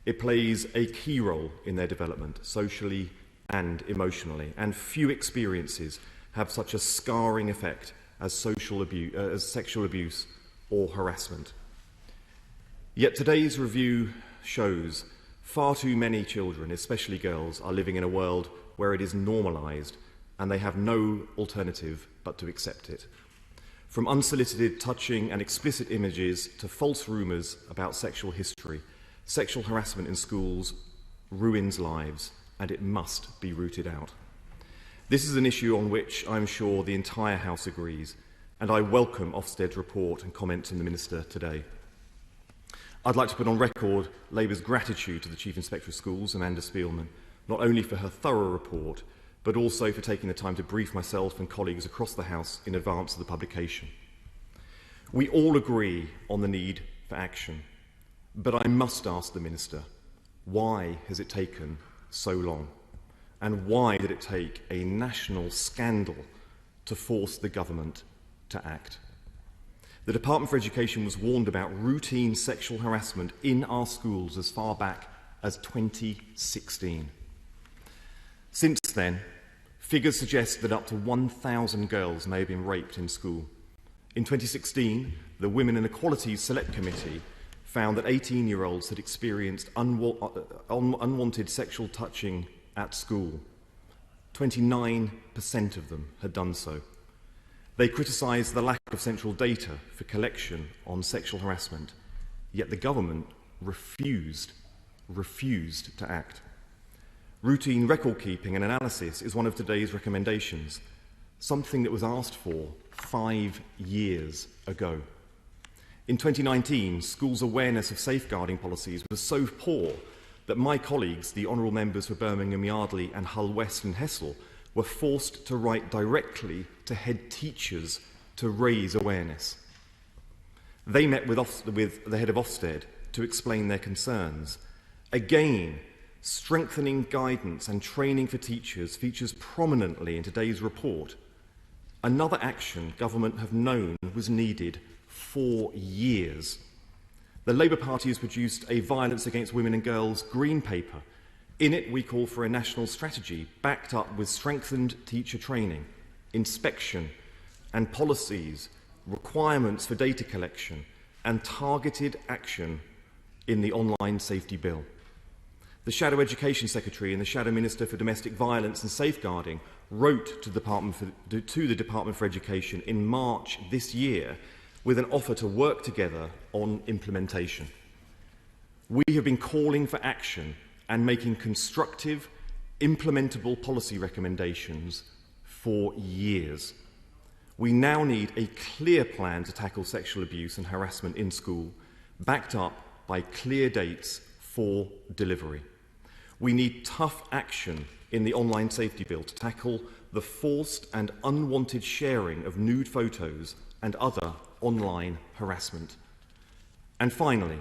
It plays a key role in their development, socially and emotionally, and few experiences have such a scarring effect as sexual abuse or harassment. Yet today's review shows far too many children, especially girls, are living in a world where it is normalised and they have no alternative but to accept it. From unsolicited, touching and explicit images to false rumours about sexual history, sexual harassment in schools ruins lives, and it must be rooted out. This is an issue on which I'm sure the entire House agrees, and I welcome Ofsted's report and comments from the Minister today. I'd like to put on record Labour's gratitude to the Chief Inspector of Schools, Amanda Spielman, not only for her thorough report, but also for taking the time to brief myself and colleagues across the House in advance of the publication. We all agree on the need for action, but I must ask the Minister, why has it taken so long? And why did it take a national scandal to force the government to act? The Department for Education was warned about routine sexual harassment in our schools as far back as 2016. Since then, figures suggest that up to 1,000 girls may have been raped in school. In 2016, the Women and Equalities Select Committee found that 18-year-olds had experienced unwanted sexual touching at school. 29% of them had done so. They criticised the lack of central data for collection on sexual harassment, yet the government refused to act. Routine record keeping and analysis is one of today's recommendations, something that was asked for 5 years ago. In 2019, schools' awareness of safeguarding policies was so poor that my colleagues, the honourable members for Birmingham Yardley and Hull West and Hessel, were forced to write directly to head teachers to raise awareness. They met with the head of Ofsted to explain their concerns. Again, strengthening guidance and training for teachers features prominently in today's report. Another action government have known was needed for years. The Labour Party has produced a Violence Against Women and Girls Green Paper. In it, we call for a national strategy backed up with strengthened teacher training, inspection and policies, requirements for data collection and targeted action in the online safety bill. The Shadow Education Secretary and the Shadow Minister for Domestic Violence and Safeguarding wrote to the Department for Education in March this year with an offer to work together on implementation. We have been calling for action and making constructive, implementable policy recommendations for years. We now need a clear plan to tackle sexual abuse and harassment in school, backed up by clear dates for delivery. We need tough action in the online safety bill to tackle the forced and unwanted sharing of nude photos and other online harassment. And finally,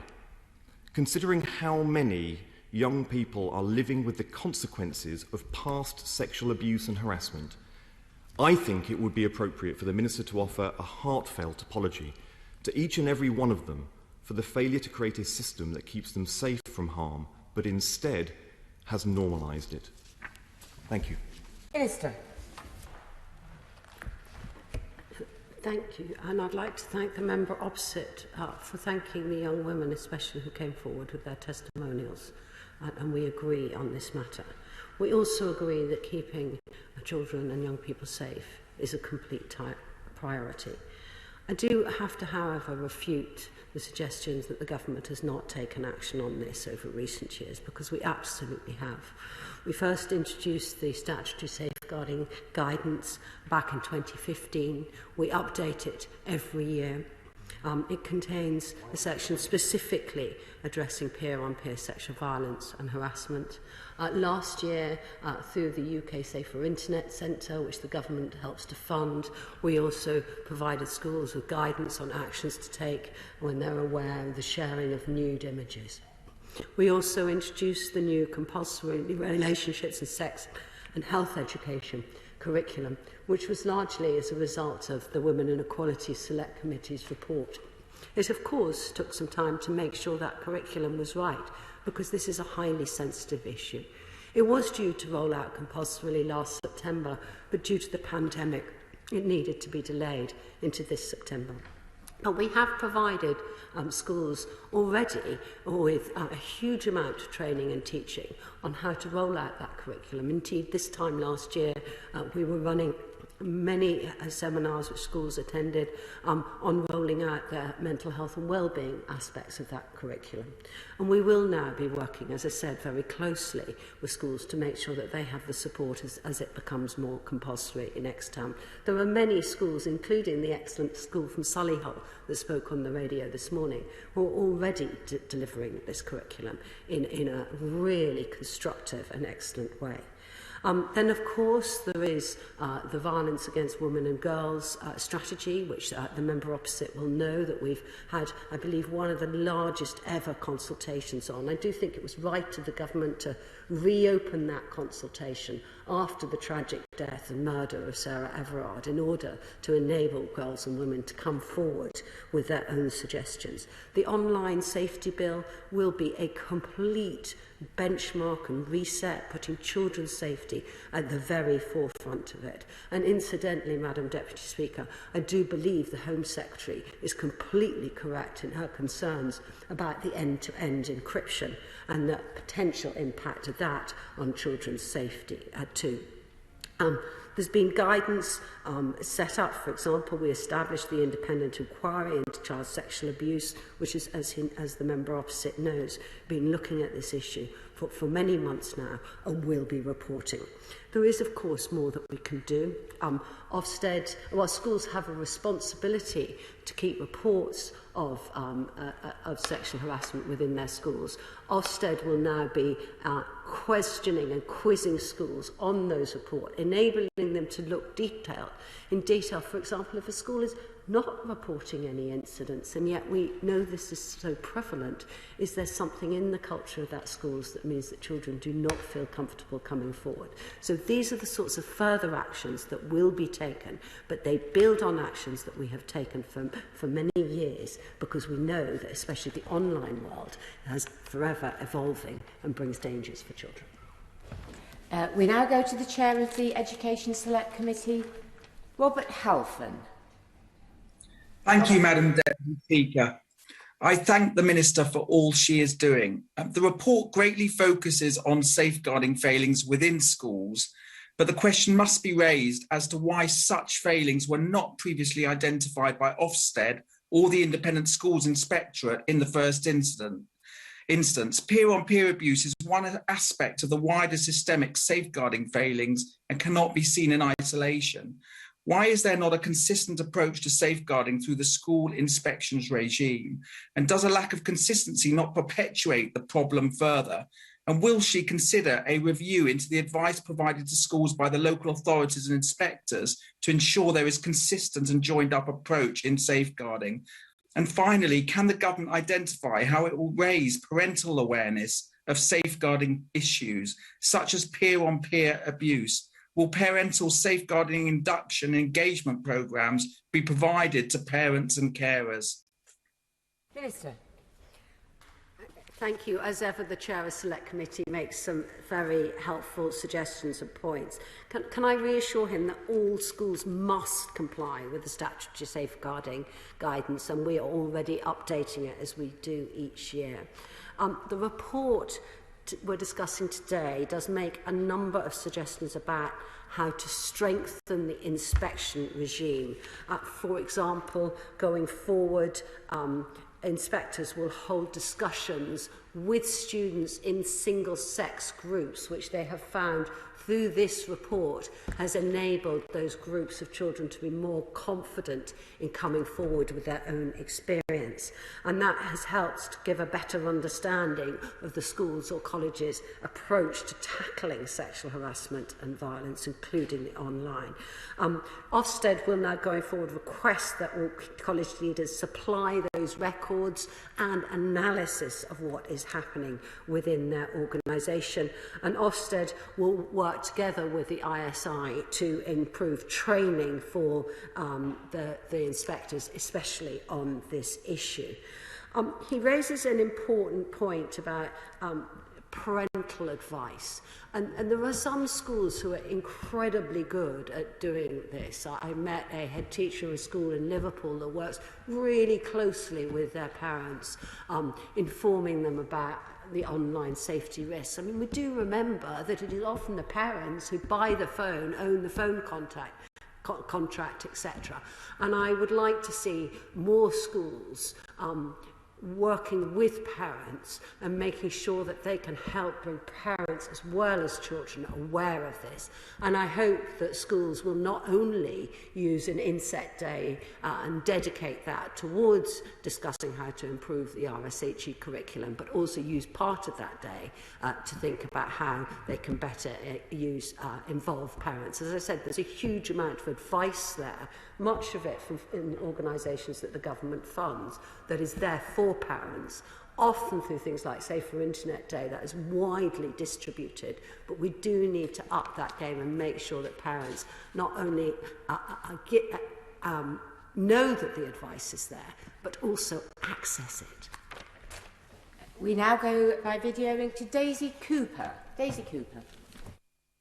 considering how many young people are living with the consequences of past sexual abuse and harassment, I think it would be appropriate for the Minister to offer a heartfelt apology to each and every one of them for the failure to create a system that keeps them safe from harm, but instead has normalised it. Thank you. Minister. Thank you, and I'd like to thank the member opposite for thanking the young women especially who came forward with their testimonials, and we agree on this matter. We also agree that keeping children and young people safe is a complete priority. I do have to, however, refute the suggestions that the government has not taken action on this over recent years, because we absolutely have. We first introduced the statutory safeguarding guidance back in 2015. We update it every year. It contains a section specifically addressing peer-on-peer sexual violence and harassment. Last year, through the UK Safer Internet Centre, which the government helps to fund, we also provided schools with guidance on actions to take when they're aware of the sharing of nude images. We also introduced the new compulsory relationships and sex and health education curriculum, which was largely as a result of the Women and Equality Select Committee's report. It, of course, took some time to make sure that curriculum was right, because this is a highly sensitive issue. It was due to roll out compulsorily last September, but due to the pandemic, it needed to be delayed into this September. But we have provided schools already with a huge amount of training and teaching on how to roll out that curriculum. Indeed, this time last year, we were running many seminars which schools attended on rolling out their mental health and wellbeing aspects of that curriculum. And we will now be working, as I said, very closely with schools to make sure that they have the support as it becomes more compulsory next term. There are many schools, including the excellent school from Solihull that spoke on the radio this morning, who are already delivering this curriculum in a really constructive and excellent way. Then, of course, there is the Violence Against Women and Girls strategy, which the member opposite will know that we've had, I believe, one of the largest ever consultations on. I do think it was right of the government to reopen that consultation after the tragic death and murder of Sarah Everard in order to enable girls and women to come forward with their own suggestions. The online safety bill will be a complete benchmark and reset, putting children's safety at the very forefront of it. And incidentally, Madam Deputy Speaker, I do believe the Home Secretary is completely correct in her concerns about the end-to-end encryption and the potential impact of that on children's safety too. There's been guidance set up. For example, we established the independent inquiry into child sexual abuse, which is, as the member opposite knows, been looking at this issue for many months now and will be reporting. There is, of course, more that we can do. Ofsted, well, schools have a responsibility to keep reports of sexual harassment within their schools. Ofsted will now be questioning and quizzing schools on those reports, enabling them to look in detail. For example, if a school is not reporting any incidents, and yet we know this is so prevalent, is there something in the culture of that schools that means that children do not feel comfortable coming forward? So these are the sorts of further actions that will be taken, but they build on actions that we have taken for many years, because we know that especially the online world is forever evolving and brings dangers for children. We now go to the Chair of the Education Select Committee, Robert Halfon. Thank you, Madam Deputy Speaker. I thank the Minister for all she is doing. The report greatly focuses on safeguarding failings within schools, but the question must be raised as to why such failings were not previously identified by Ofsted or the Independent Schools Inspectorate in the first instance. Peer-on-peer abuse is one aspect of the wider systemic safeguarding failings and cannot be seen in isolation. Why is there not a consistent approach to safeguarding through the school inspections regime? And does a lack of consistency not perpetuate the problem further? And will she consider a review into the advice provided to schools by the local authorities and inspectors to ensure there is consistent and joined up approach in safeguarding? And finally, can the government identify how it will raise parental awareness of safeguarding issues, such as peer-on-peer abuse? Will parental safeguarding induction and engagement programmes be provided to parents and carers? Minister. Thank you. As ever, the Chair of Select Committee makes some very helpful suggestions and points. Can I reassure him that all schools must comply with the statutory safeguarding guidance, and we are already updating it as we do each year. The report we're discussing today does make a number of suggestions about how to strengthen the inspection regime. For example, going forward, inspectors will hold discussions with students in single-sex groups, which they have found through this report has enabled those groups of children to be more confident in coming forward with their own experience. And that has helped to give a better understanding of the schools or colleges' approach to tackling sexual harassment and violence, including the online. Ofsted will now, going forward, request that all college leaders supply those records and analysis of what is happening within their organisation. And Ofsted will work together with the ISI to improve training for the inspectors, especially on this issue. He raises an important point about parental advice. And there are some schools who are incredibly good at doing this. I met a head teacher of a school in Liverpool that works really closely with their parents, informing them about the online safety risks. I mean, we do remember that it is often the parents who buy the phone, own the phone contract, etc. And I would like to see more schools working with parents and making sure that they can help bring parents as well as children aware of this. And I hope that schools will not only use an inset day and dedicate that towards discussing how to improve the RSHE curriculum, but also use part of that day to think about how they can better involve parents. As I said, there's a huge amount of advice there, much of it from in organisations that the government funds, that is there for parents, often through things like Safer Internet Day, that is widely distributed. But we do need to up that game and make sure that parents not only know that the advice is there, but also access it. We now go by videoing to Daisy Cooper. Daisy Cooper.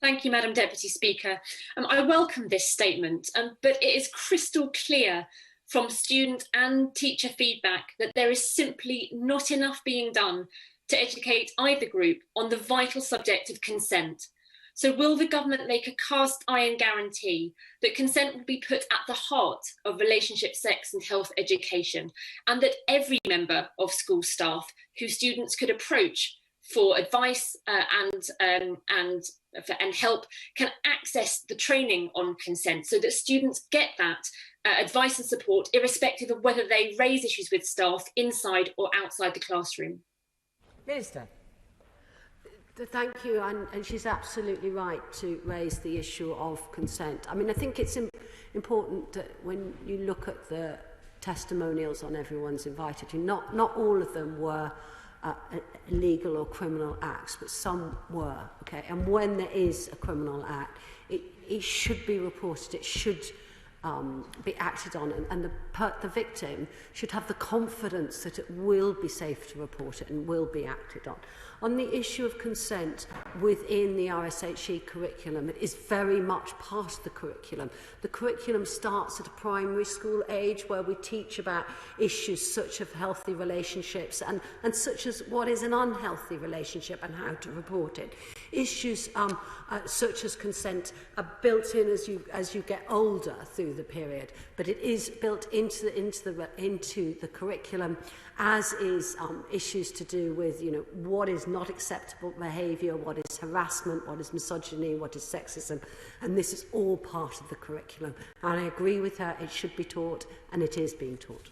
Thank you, Madam Deputy Speaker. I welcome this statement, but it is crystal clear from student and teacher feedback that there is simply not enough being done to educate either group on the vital subject of consent. So will the government make a cast iron guarantee that consent will be put at the heart of relationship, sex and health education, and that every member of school staff who students could approach for advice and help can access the training on consent, so that students get that advice and support irrespective of whether they raise issues with staff inside or outside the classroom? Minister. Thank you, and she's absolutely right to raise the issue of consent. I mean, I think it's important that when you look at the testimonials on everyone's invited, not all of them were illegal or criminal acts, but some were, okay? And when there is a criminal act, it should be reported, it should be acted on, and the victim should have the confidence that it will be safe to report it and will be acted on. On the issue of consent within the RSHE curriculum, it is very much part of the curriculum. The curriculum starts at a primary school age where we teach about issues such as healthy relationships and such as what is an unhealthy relationship and how to report it. Issues such as consent are built in as you get older through the period, but it is built into the curriculum, as is issues to do with what is not acceptable behaviour, what is harassment, what is misogyny, what is sexism, and this is all part of the curriculum. And I agree with her; it should be taught, and it is being taught.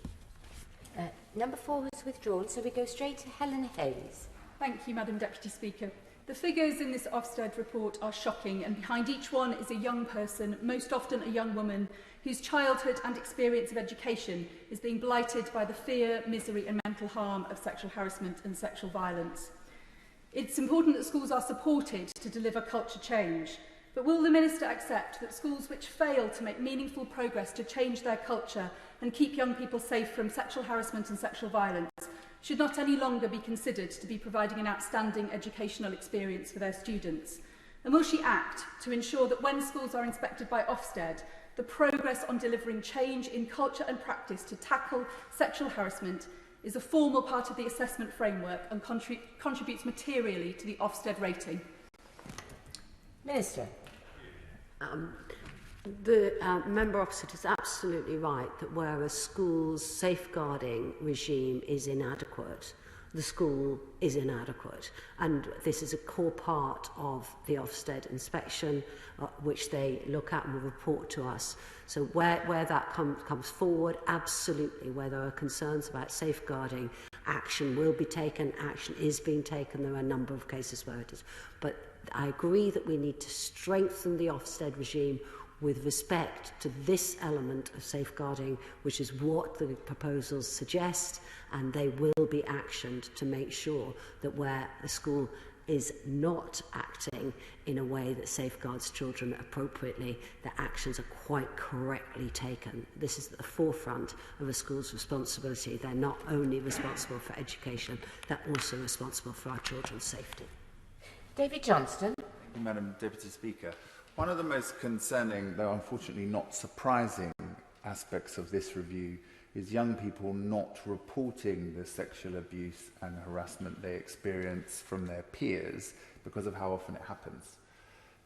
Number 4 has withdrawn, so we go straight to Helen Hayes. Thank you, Madam Deputy Speaker. The figures in this Ofsted report are shocking, and behind each one is a young person, most often a young woman, whose childhood and experience of education is being blighted by the fear, misery and mental harm of sexual harassment and sexual violence. It's important that schools are supported to deliver culture change, but will the Minister accept that schools which fail to make meaningful progress to change their culture and keep young people safe from sexual harassment and sexual violence should not any longer be considered to be providing an outstanding educational experience for their students? And will she act to ensure that when schools are inspected by Ofsted, the progress on delivering change in culture and practice to tackle sexual harassment is a formal part of the assessment framework and contributes materially to the Ofsted rating? Minister. The member opposite is absolutely right that where a school's safeguarding regime is inadequate, the school is inadequate. And this is a core part of the Ofsted inspection, which they look at and will report to us. So where that comes forward, absolutely, where there are concerns about safeguarding, action will be taken, action is being taken. There are a number of cases where it is. But I agree that we need to strengthen the Ofsted regime with respect to this element of safeguarding, which is what the proposals suggest, and they will be actioned to make sure that where the school is not acting in a way that safeguards children appropriately, the actions are quite correctly taken. This is at the forefront of a school's responsibility. They're not only responsible for education, they're also responsible for our children's safety. David Johnston. Thank you, Madam Deputy Speaker. One of the most concerning, though unfortunately not surprising, aspects of this review is young people not reporting the sexual abuse and harassment they experience from their peers because of how often it happens.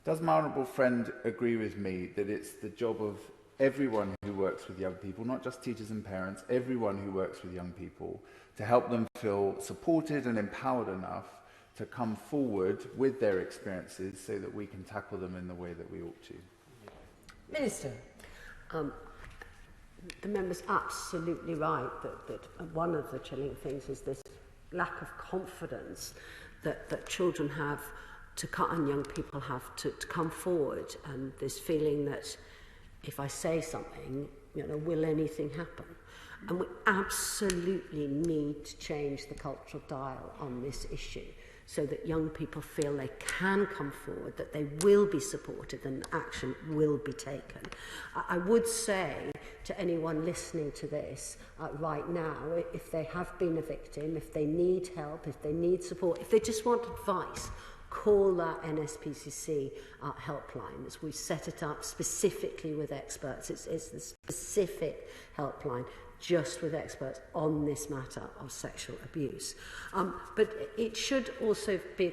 Does my honourable friend agree with me that it's the job of everyone who works with young people, not just teachers and parents, everyone who works with young people, to help them feel supported and empowered enough to come forward with their experiences so that we can tackle them in the way that we ought to? Minister. The member's absolutely right that one of the chilling things is this lack of confidence that children have and young people have to come forward, and this feeling that if I say something, will anything happen? And we absolutely need to change the cultural dial on this issue, so that young people feel they can come forward, that they will be supported and action will be taken. I would say to anyone listening to this right now, if they have been a victim, if they need help, if they need support, if they just want advice, call that NSPCC helpline. As we set it up specifically with experts. It's the specific helpline just with experts on this matter of sexual abuse. But it should also be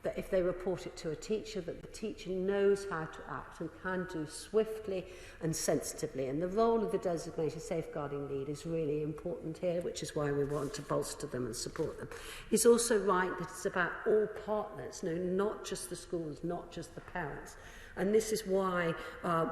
that if they report it to a teacher, that the teacher knows how to act and can do swiftly and sensitively. And the role of the designated safeguarding lead is really important here, which is why we want to bolster them and support them. He's also right that it's about all partners, not just the schools, not just the parents. And this is why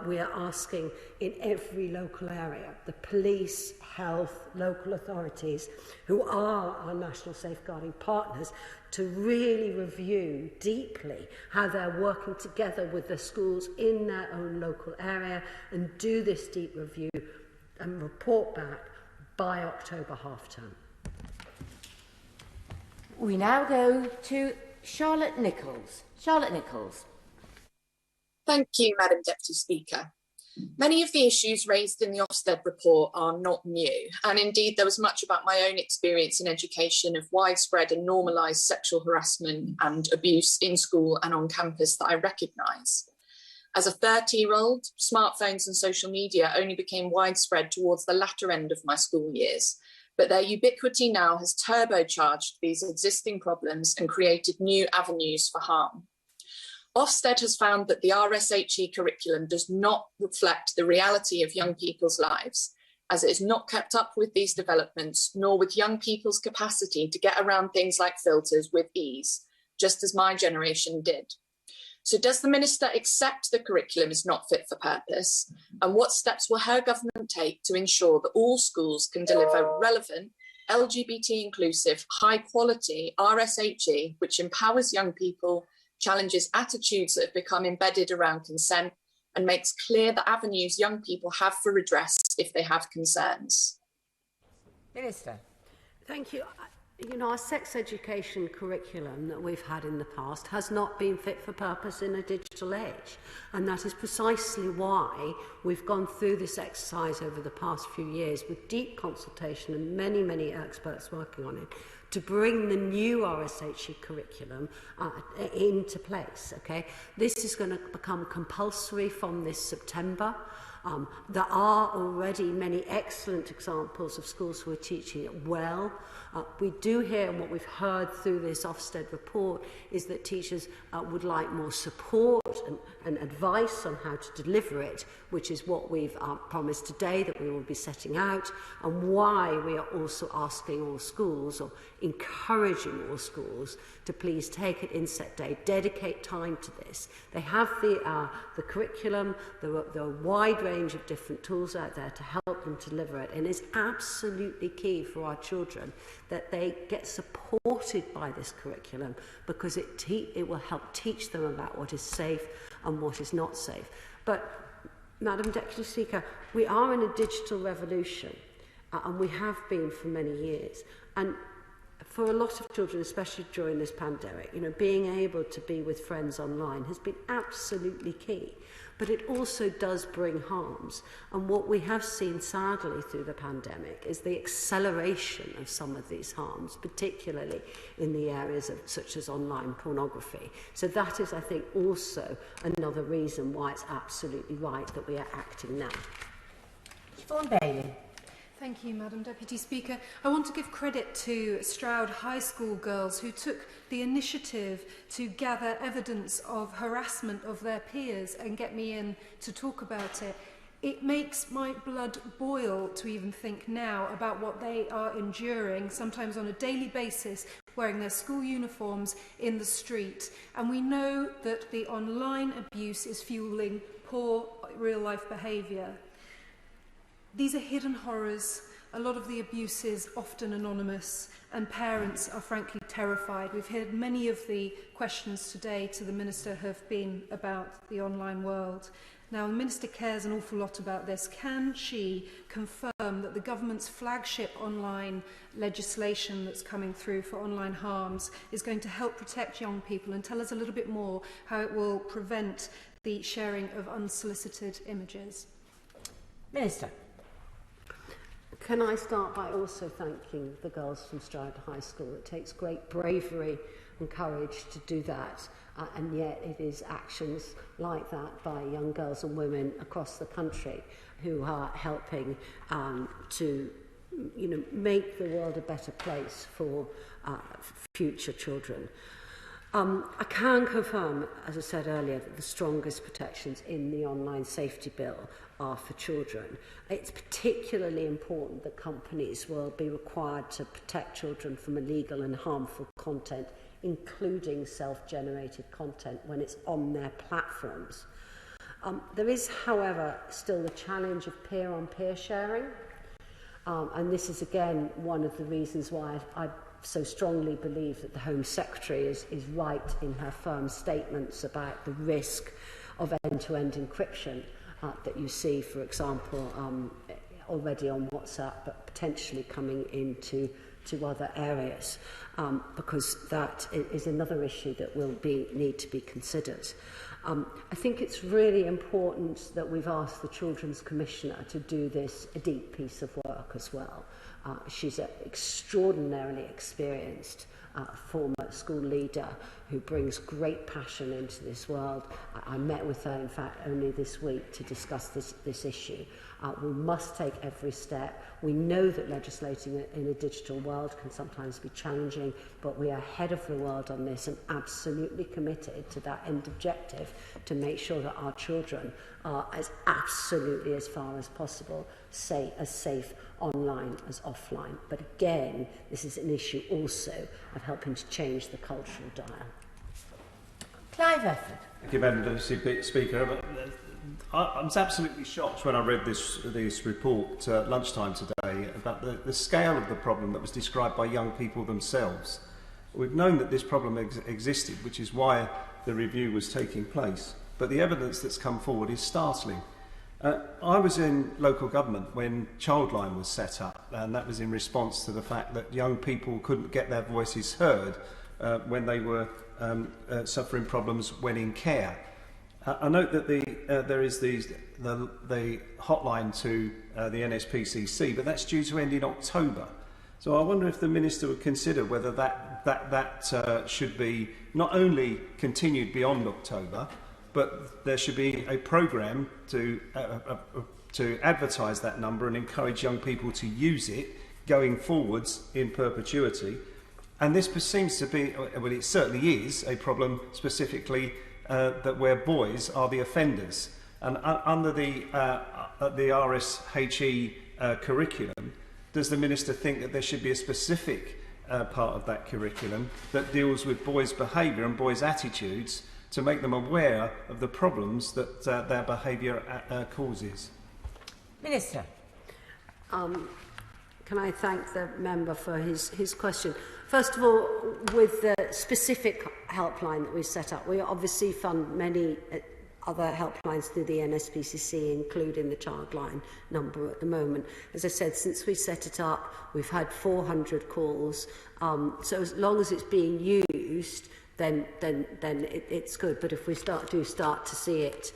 we are asking in every local area, the police, health, local authorities, who are our national safeguarding partners, to really review deeply how they're working together with the schools in their own local area and do this deep review and report back by October half-term. We now go to Charlotte Nichols. Charlotte Nichols. Thank you, Madam Deputy Speaker. Many of the issues raised in the Ofsted report are not new, and indeed there was much about my own experience in education of widespread and normalised sexual harassment and abuse in school and on campus that I recognise. As a 30-year-old, smartphones and social media only became widespread towards the latter end of my school years, but their ubiquity now has turbocharged these existing problems and created new avenues for harm. Ofsted has found that the RSHE curriculum does not reflect the reality of young people's lives, as it is not kept up with these developments, nor with young people's capacity to get around things like filters with ease, just as my generation did. So does the Minister accept the curriculum is not fit for purpose? And what steps will her government take to ensure that all schools can deliver relevant, LGBT inclusive, high quality RSHE, which empowers young people, challenges attitudes that have become embedded around consent, and makes clear the avenues young people have for redress if they have concerns? Minister. Thank you. You know, our sex education curriculum that we've had in the past has not been fit for purpose in a digital age. And that is precisely why we've gone through this exercise over the past few years with deep consultation and many, many experts working on it to bring the new RSHE curriculum into place, okay? This is going to become compulsory from this September. There are already many excellent examples of schools who are teaching it well. We do hear, and what we've heard through this Ofsted report, is that teachers would like more support and advice on how to deliver it, which is what we've promised today that we will be setting out, and why we are also asking all schools, or encouraging all schools, to please take an inset day, dedicate time to this. They have the curriculum, there are a wide range of different tools out there to help them deliver it, and it's absolutely key for our children that they get supported by this curriculum, because it will help teach them about what is safe and what is not safe. But, Madam Deputy Speaker, we are in a digital revolution, and we have been for many years. And for a lot of children, especially during this pandemic, you know, being able to be with friends online has been absolutely key. But it also does bring harms. And what we have seen, sadly, through the pandemic is the acceleration of some of these harms, particularly in the areas such as online pornography. So that is, I think, also another reason why it's absolutely right that we are acting now. Vaughan Bailey. Thank you, Madam Deputy Speaker. I want to give credit to Stroud High School girls who took the initiative to gather evidence of harassment of their peers and get me in to talk about it. It makes my blood boil to even think now about what they are enduring, sometimes on a daily basis, wearing their school uniforms in the street. And we know that the online abuse is fueling poor real-life behaviour. These are hidden horrors. A lot of the abuse is often anonymous, and parents are frankly terrified. We've heard many of the questions today to the Minister have been about the online world. Now, the Minister cares an awful lot about this. Can she confirm that the government's flagship online legislation that's coming through for online harms is going to help protect young people, and tell us a little bit more how it will prevent the sharing of unsolicited images? Minister. Can I start by also thanking the girls from Stroud High School? It takes great bravery and courage to do that, and yet it is actions like that by young girls and women across the country who are helping to, you know, make the world a better place for future children. I can confirm, as I said earlier, that the strongest protections in the online safety bill are for children. It's particularly important that companies will be required to protect children from illegal and harmful content, including self-generated content when it's on their platforms. There is, however, still the challenge of peer-on-peer sharing, and this is again one of the reasons why I so strongly believe that the Home Secretary is right in her firm statements about the risk of end-to-end encryption that you see, for example, already on WhatsApp, but potentially coming into other areas, because that is another issue that will need to be considered. I think it's really important that we've asked the Children's Commissioner to do this a deep piece of work as well. She's an extraordinarily experienced former school leader who brings great passion into this world. I met with her, in fact, only this week to discuss this issue. We must take every step. We know that legislating in a digital world can sometimes be challenging, but we are ahead of the world on this and absolutely committed to that end objective to make sure that our children are as absolutely as far as possible as safe online as offline. But again, this is an issue also of helping to change the cultural dial. Clive Efford. Thank you, Madam Speaker. I was absolutely shocked when I read this report at lunchtime today about the scale of the problem that was described by young people themselves. We've known that this problem existed, which is why the review was taking place, but the evidence that's come forward is startling. I was in local government when Childline was set up, and that was in response to the fact that young people couldn't get their voices heard when they were suffering problems when in care. I note that there is the hotline to the NSPCC, but that's due to end in October. So I wonder if the Minister would consider whether that should be not only continued beyond October, but there should be a programme to advertise that number and encourage young people to use it going forwards in perpetuity. And this seems to be, well, it certainly is a problem specifically that where boys are the offenders. And under the RSHE curriculum, does the Minister think that there should be a specific part of that curriculum that deals with boys' behaviour and boys' attitudes to make them aware of the problems that their behaviour causes? Minister. Can I thank the member for his question? First of all, with the specific helpline that we've set up, we obviously fund many other helplines through the NSPCC, including the Childline number at the moment. As I said, since we set it up, we've had 400 calls. So as long as it's being used, then it's good. But if we start to see it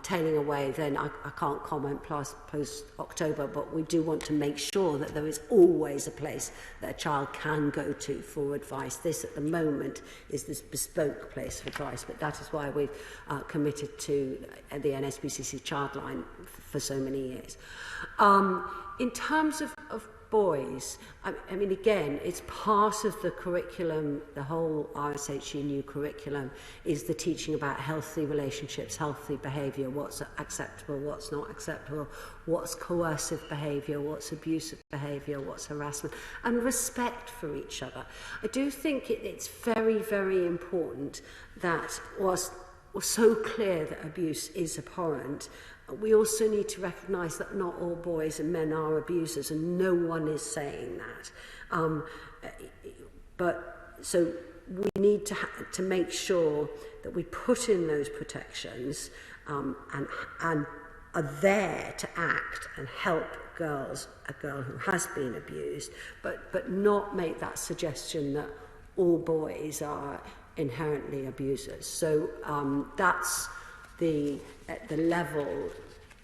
tailing away, then I can't comment post-October, but we do want to make sure that there is always a place that a child can go to for advice. This, at the moment, is this bespoke place of advice, but that is why we've committed to the NSPCC Childline for so many years. In terms of boys, I mean, again, it's part of the curriculum, the whole RSHE new curriculum is the teaching about healthy relationships, healthy behaviour, what's acceptable, what's not acceptable, what's coercive behaviour, what's abusive behaviour, what's harassment, and respect for each other. I do think it's very, very important that whilst we're so clear that abuse is abhorrent, we also need to recognise that not all boys and men are abusers, and no one is saying that. But so we need to make sure that we put in those protections and are there to act and help a girl who has been abused, but not make that suggestion that all boys are inherently abusers. So that's the level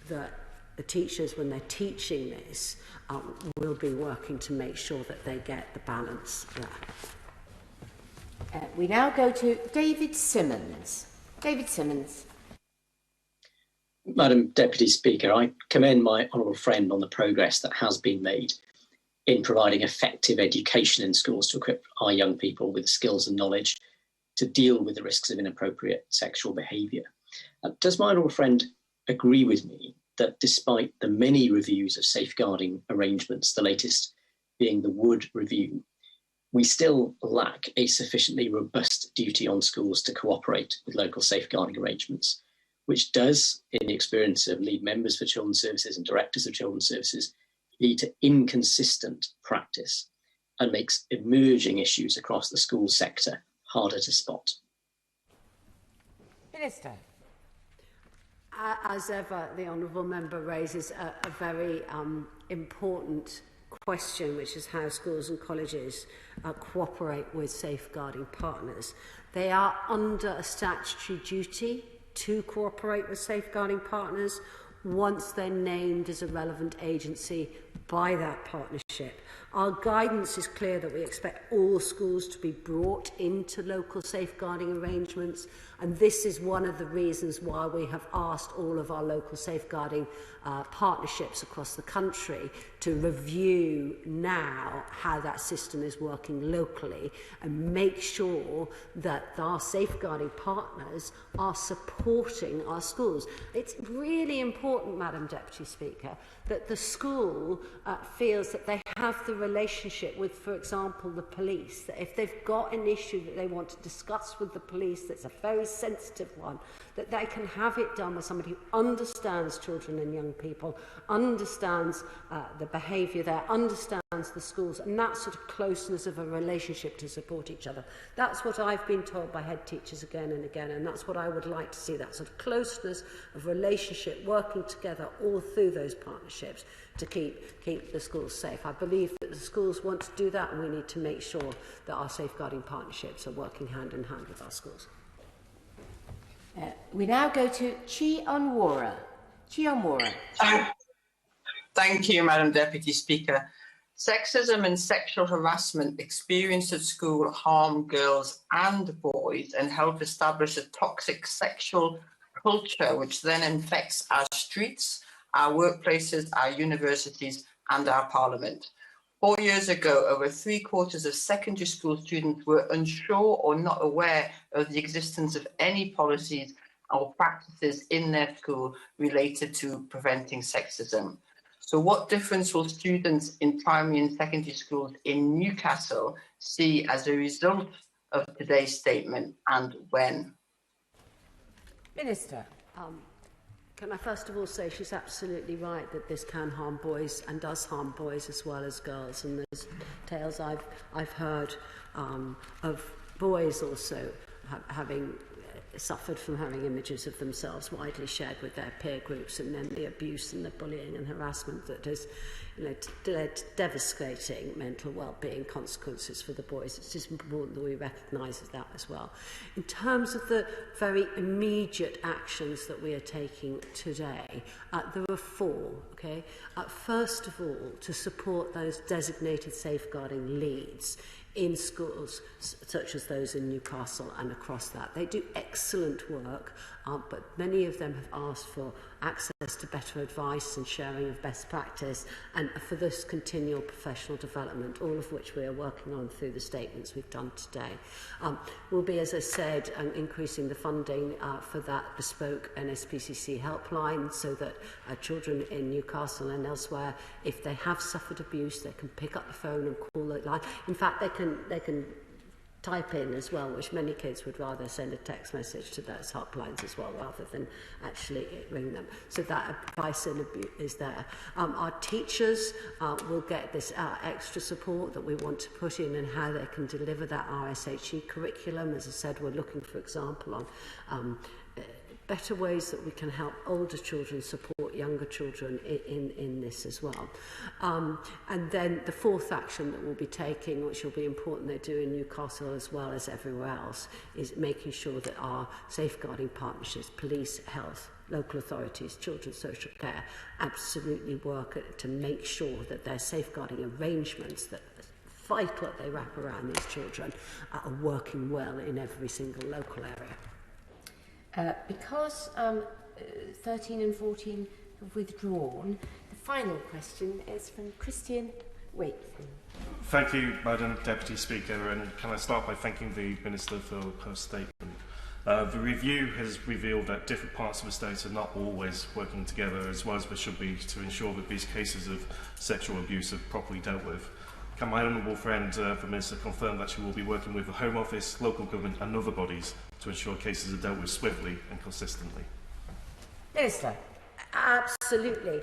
that the teachers, when they're teaching this, will be working to make sure that they get the balance there. We now go to David Simmons. David Simmons. Madam Deputy Speaker, I commend my honourable friend on the progress that has been made in providing effective education in schools to equip our young people with skills and knowledge to deal with the risks of inappropriate sexual behaviour. Does my honourable friend agree with me that despite the many reviews of safeguarding arrangements, the latest being the Wood Review, we still lack a sufficiently robust duty on schools to cooperate with local safeguarding arrangements, which does, in the experience of lead members for children's services and directors of children's services, lead to inconsistent practice and makes emerging issues across the school sector harder to spot? Minister. As ever, the honourable member raises a very important question, which is how schools and colleges cooperate with safeguarding partners. They are under a statutory duty to cooperate with safeguarding partners once they're named as a relevant agency by that partnership. Our guidance is clear that we expect all schools to be brought into local safeguarding arrangements, and this is one of the reasons why we have asked all of our local safeguarding partnerships across the country to review now how that system is working locally and make sure that our safeguarding partners are supporting our schools. It's really important, Madam Deputy Speaker, that the school feels that they have the relationship with, for example, the police, that if they've got an issue that they want to discuss with the police that's a very sensitive one, that they can have it done with somebody who understands children and young people, understands the behaviour there, understands the schools, and that sort of closeness of a relationship to support each other. That's what I've been told by head teachers again and again, and that's what I would like to see, that sort of closeness of relationship working together all through those partnerships to keep the schools safe. I believe that the schools want to do that, and we need to make sure that our safeguarding partnerships are working hand in hand with our schools. We now go to Chrstian Wakeford. Thank you, Madam Deputy Speaker. Sexism and sexual harassment experienced at school harm girls and boys and help establish a toxic sexual culture which then infects our streets, our workplaces, our universities and our parliament. 4 years ago, over 3/4 of secondary school students were unsure or not aware of the existence of any policies or practices in their school related to preventing sexism. So what difference will students in primary and secondary schools in Newcastle see as a result of today's statement, and when? Minister. Can I first of all say she's absolutely right that this can harm boys and does harm boys as well as girls, and there's tales I've heard of boys also having suffered from having images of themselves widely shared with their peer groups, and then the abuse and the bullying and harassment that has led to devastating mental well-being consequences for the boys. It's just important that we recognise that as well. In terms of the very immediate actions that we are taking today, there are four. Okay? First of all, to support those designated safeguarding leads in schools such as those in Newcastle and across that. They do excellent work, but many of them have asked for access to better advice and sharing of best practice, and for this continual professional development, all of which we are working on through the statements we've done today. We'll be, as I said, increasing the funding for that bespoke NSPCC helpline so that children in Newcastle and elsewhere, if they have suffered abuse, they can pick up the phone and call that line. In fact, they can type in as well, which many kids would rather send a text message to those hotlines as well rather than actually ring them. So that advice is there. Our teachers will get this extra support that we want to put in and how they can deliver that RSHE curriculum. As I said, we're looking, for example, on better ways that we can help older children support younger children in this as well. And then the fourth action that we'll be taking, which will be important they do in Newcastle as well as everywhere else, is making sure that our safeguarding partnerships, police, health, local authorities, children's social care, absolutely work to make sure that their safeguarding arrangements that vital that they wrap around these children are working well in every single local area. Because 13 and 14 have withdrawn, the final question is from Chrstian Wakeford. Thank you, Madam Deputy Speaker, and can I start by thanking the Minister for her statement. The review has revealed that different parts of the state are not always working together as well as they should be to ensure that these cases of sexual abuse are properly dealt with. Can my honourable friend, the Minister, confirm that she will be working with the Home Office, local government and other bodies to ensure cases are dealt with swiftly and consistently? Minister. Absolutely.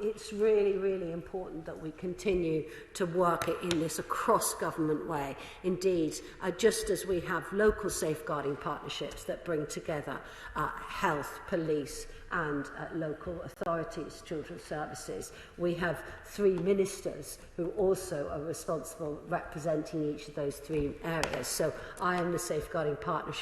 It's really, really important that we continue to work in this across-government way. Indeed, just as we have local safeguarding partnerships that bring together health, police and local authorities, children's services, we have 3 ministers who also are responsible representing each of those 3 areas. So I am the safeguarding partner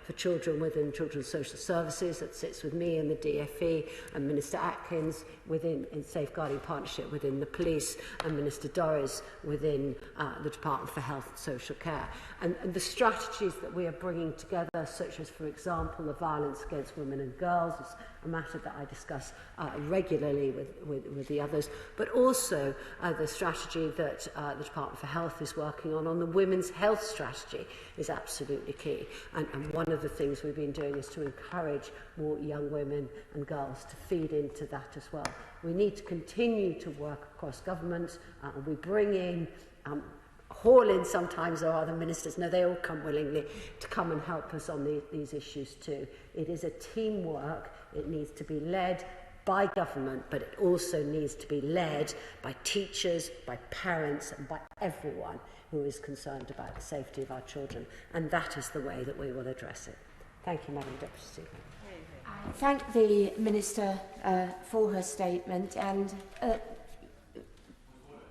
for Children within Children's Social Services that sits with me and the DfE, and Minister Atkins within in Safeguarding Partnership within the police, and Minister Dorries within the Department for Health and Social Care. And the strategies that we are bringing together, such as, for example, the violence against women and girls, is a matter that I discuss regularly with the others, but also the strategy that the Department for Health is working on the women's health strategy is absolutely key. And one of the things we've been doing is to encourage more young women and girls to feed into that as well. We need to continue to work across government, and we bring in haul in sometimes there are the ministers. No, they all come willingly to come and help us on these issues too. It is a teamwork. It needs to be led by government, but it also needs to be led by teachers, by parents, and by everyone who is concerned about the safety of our children. And that is the way that we will address it. Thank you, Madam Deputy Speaker. I thank the Minister for her statement. And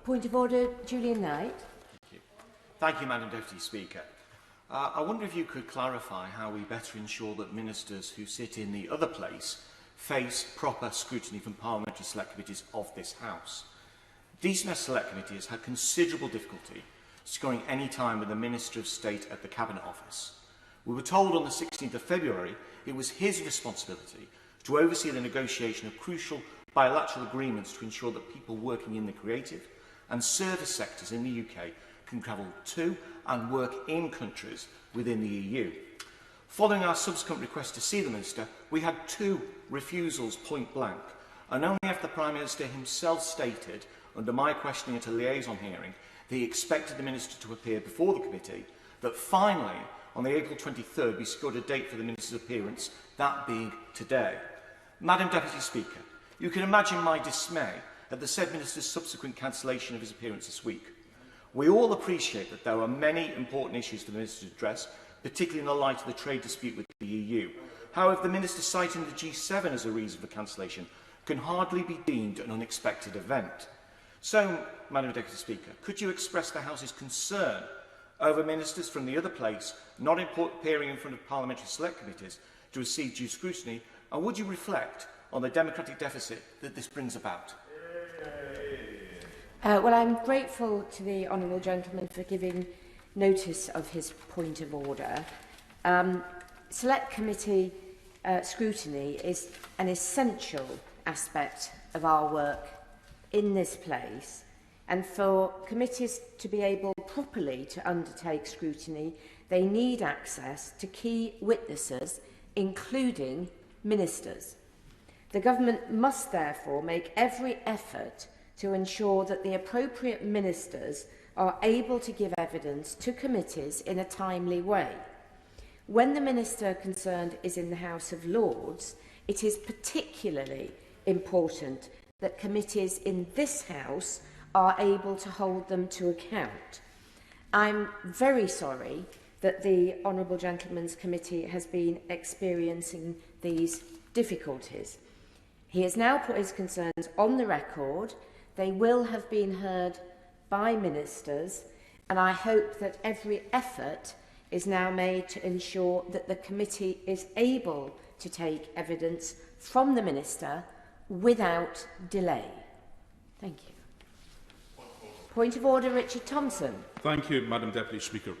point of order, Julian Knight. Thank you, Madam Deputy Speaker. I wonder if you could clarify how we better ensure that ministers who sit in the other place face proper scrutiny from parliamentary select committees of this House. DCMS Select Committee has had considerable difficulty scoring any time with the Minister of State at the Cabinet Office. We were told on the 16th of February it was his responsibility to oversee the negotiation of crucial bilateral agreements to ensure that people working in the creative and service sectors in the UK can travel to and work in countries within the EU. Following our subsequent request to see the Minister, we had 2 refusals point blank, and only after the Prime Minister himself stated, under my questioning at a liaison hearing, that he expected the Minister to appear before the committee, that finally, on the April 23rd, we secured a date for the Minister's appearance, that being today. Madam Deputy Speaker, you can imagine my dismay at the said Minister's subsequent cancellation of his appearance this week. We all appreciate that there are many important issues for the Minister to address, particularly in the light of the trade dispute with the EU. However, the Minister citing the G7 as a reason for cancellation can hardly be deemed an unexpected event. So, Madam Deputy Speaker, could you express the House's concern over ministers from the other place not appearing in front of parliamentary select committees to receive due scrutiny, and would you reflect on the democratic deficit that this brings about? Well, I'm grateful to the honourable gentleman for giving notice of his point of order. Select committee scrutiny is an essential aspect of our work in this place, and for committees to be able properly to undertake scrutiny, they need access to key witnesses, including ministers. The government must therefore make every effort to ensure that the appropriate ministers are able to give evidence to committees in a timely way. When the minister concerned is in the House of Lords, it is particularly important that committees in this House are able to hold them to account. I'm very sorry that the Honourable Gentleman's Committee has been experiencing these difficulties. He has now put his concerns on the record. They will have been heard by ministers, and I hope that every effort is now made to ensure that the committee is able to take evidence from the minister without delay. Thank you. Point of order, Richard Thompson. Thank you, Madam Deputy Speaker.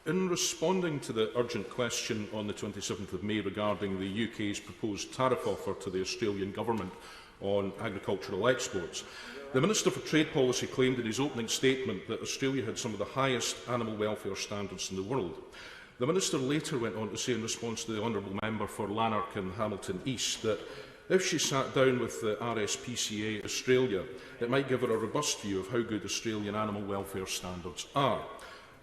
In responding to the urgent question on the 27th of May regarding the UK's proposed tariff offer to the Australian Government on agricultural exports, the Minister for Trade Policy claimed in his opening statement that Australia had some of the highest animal welfare standards in the world. The Minister later went on to say in response to the Honourable Member for Lanark and Hamilton East that if she sat down with the RSPCA Australia, it might give her a robust view of how good Australian animal welfare standards are.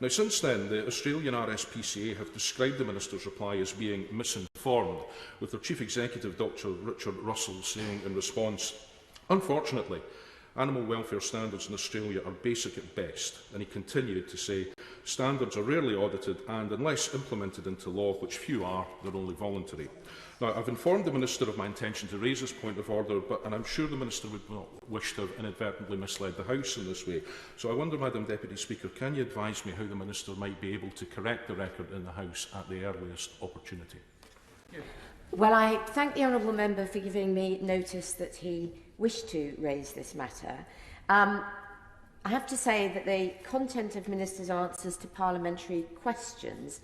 Now, since then, the Australian RSPCA have described the Minister's reply as being misinformed, with their Chief Executive, Dr Richard Russell, saying in response, "Unfortunately, animal welfare standards in Australia are basic at best," and he continued to say, Standards are rarely audited and, unless implemented into law, which few are, they're only voluntary. Now, I've informed the Minister of my intention to raise this point of order, and I'm sure the Minister would not wish to have inadvertently misled the House in this way. So I wonder, Madam Deputy Speaker, can you advise me how the Minister might be able to correct the record in the House at the earliest opportunity? Well, I thank the honourable member for giving me notice that he wished to raise this matter. I have to say that the content of Minister's answers to parliamentary questions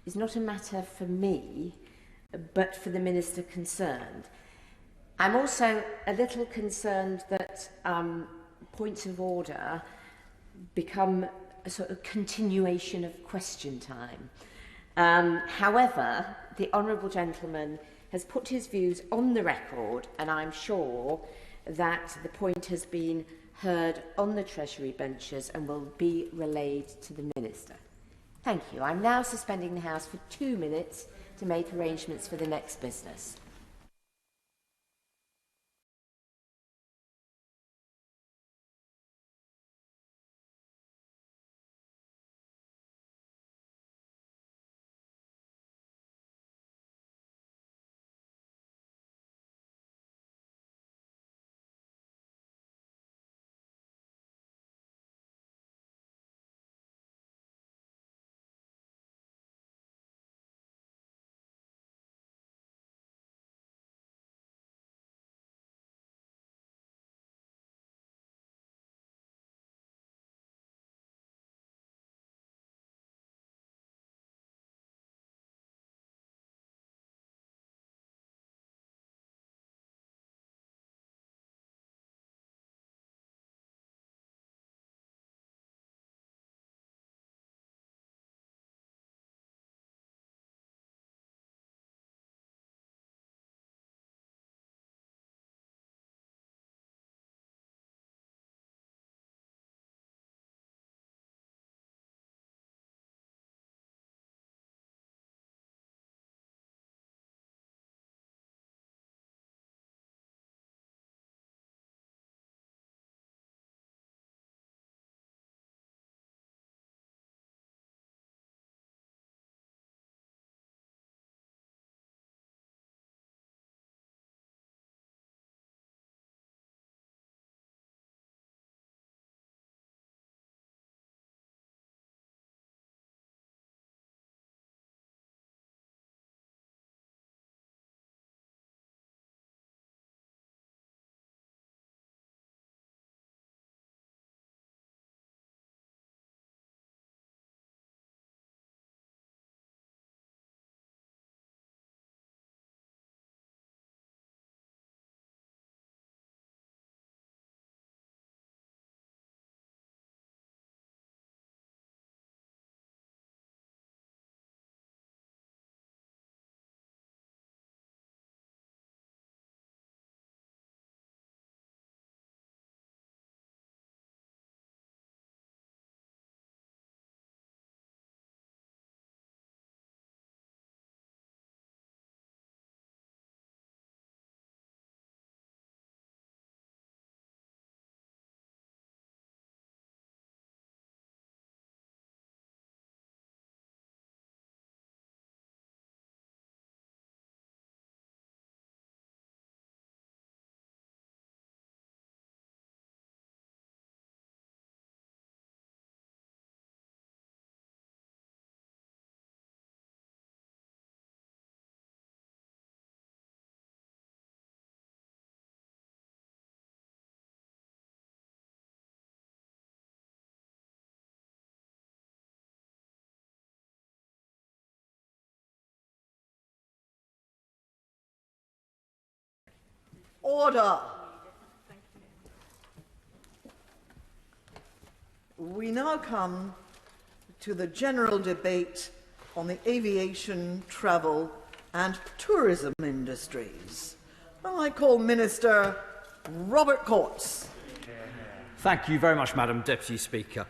is not a matter for me, but for the Minister concerned. I'm also a little concerned that points of order become a sort of continuation of question time. However, the honourable gentleman has put his views on the record, and I'm sure that the point has been heard on the Treasury benches and will be relayed to the Minister. Thank you. I'm now suspending the House for 2 minutes to make arrangements for the next business. Order. We now come to the general debate on the aviation, travel and tourism industries. I call Minister Robert Courts. Thank you very much, Madam Deputy Speaker.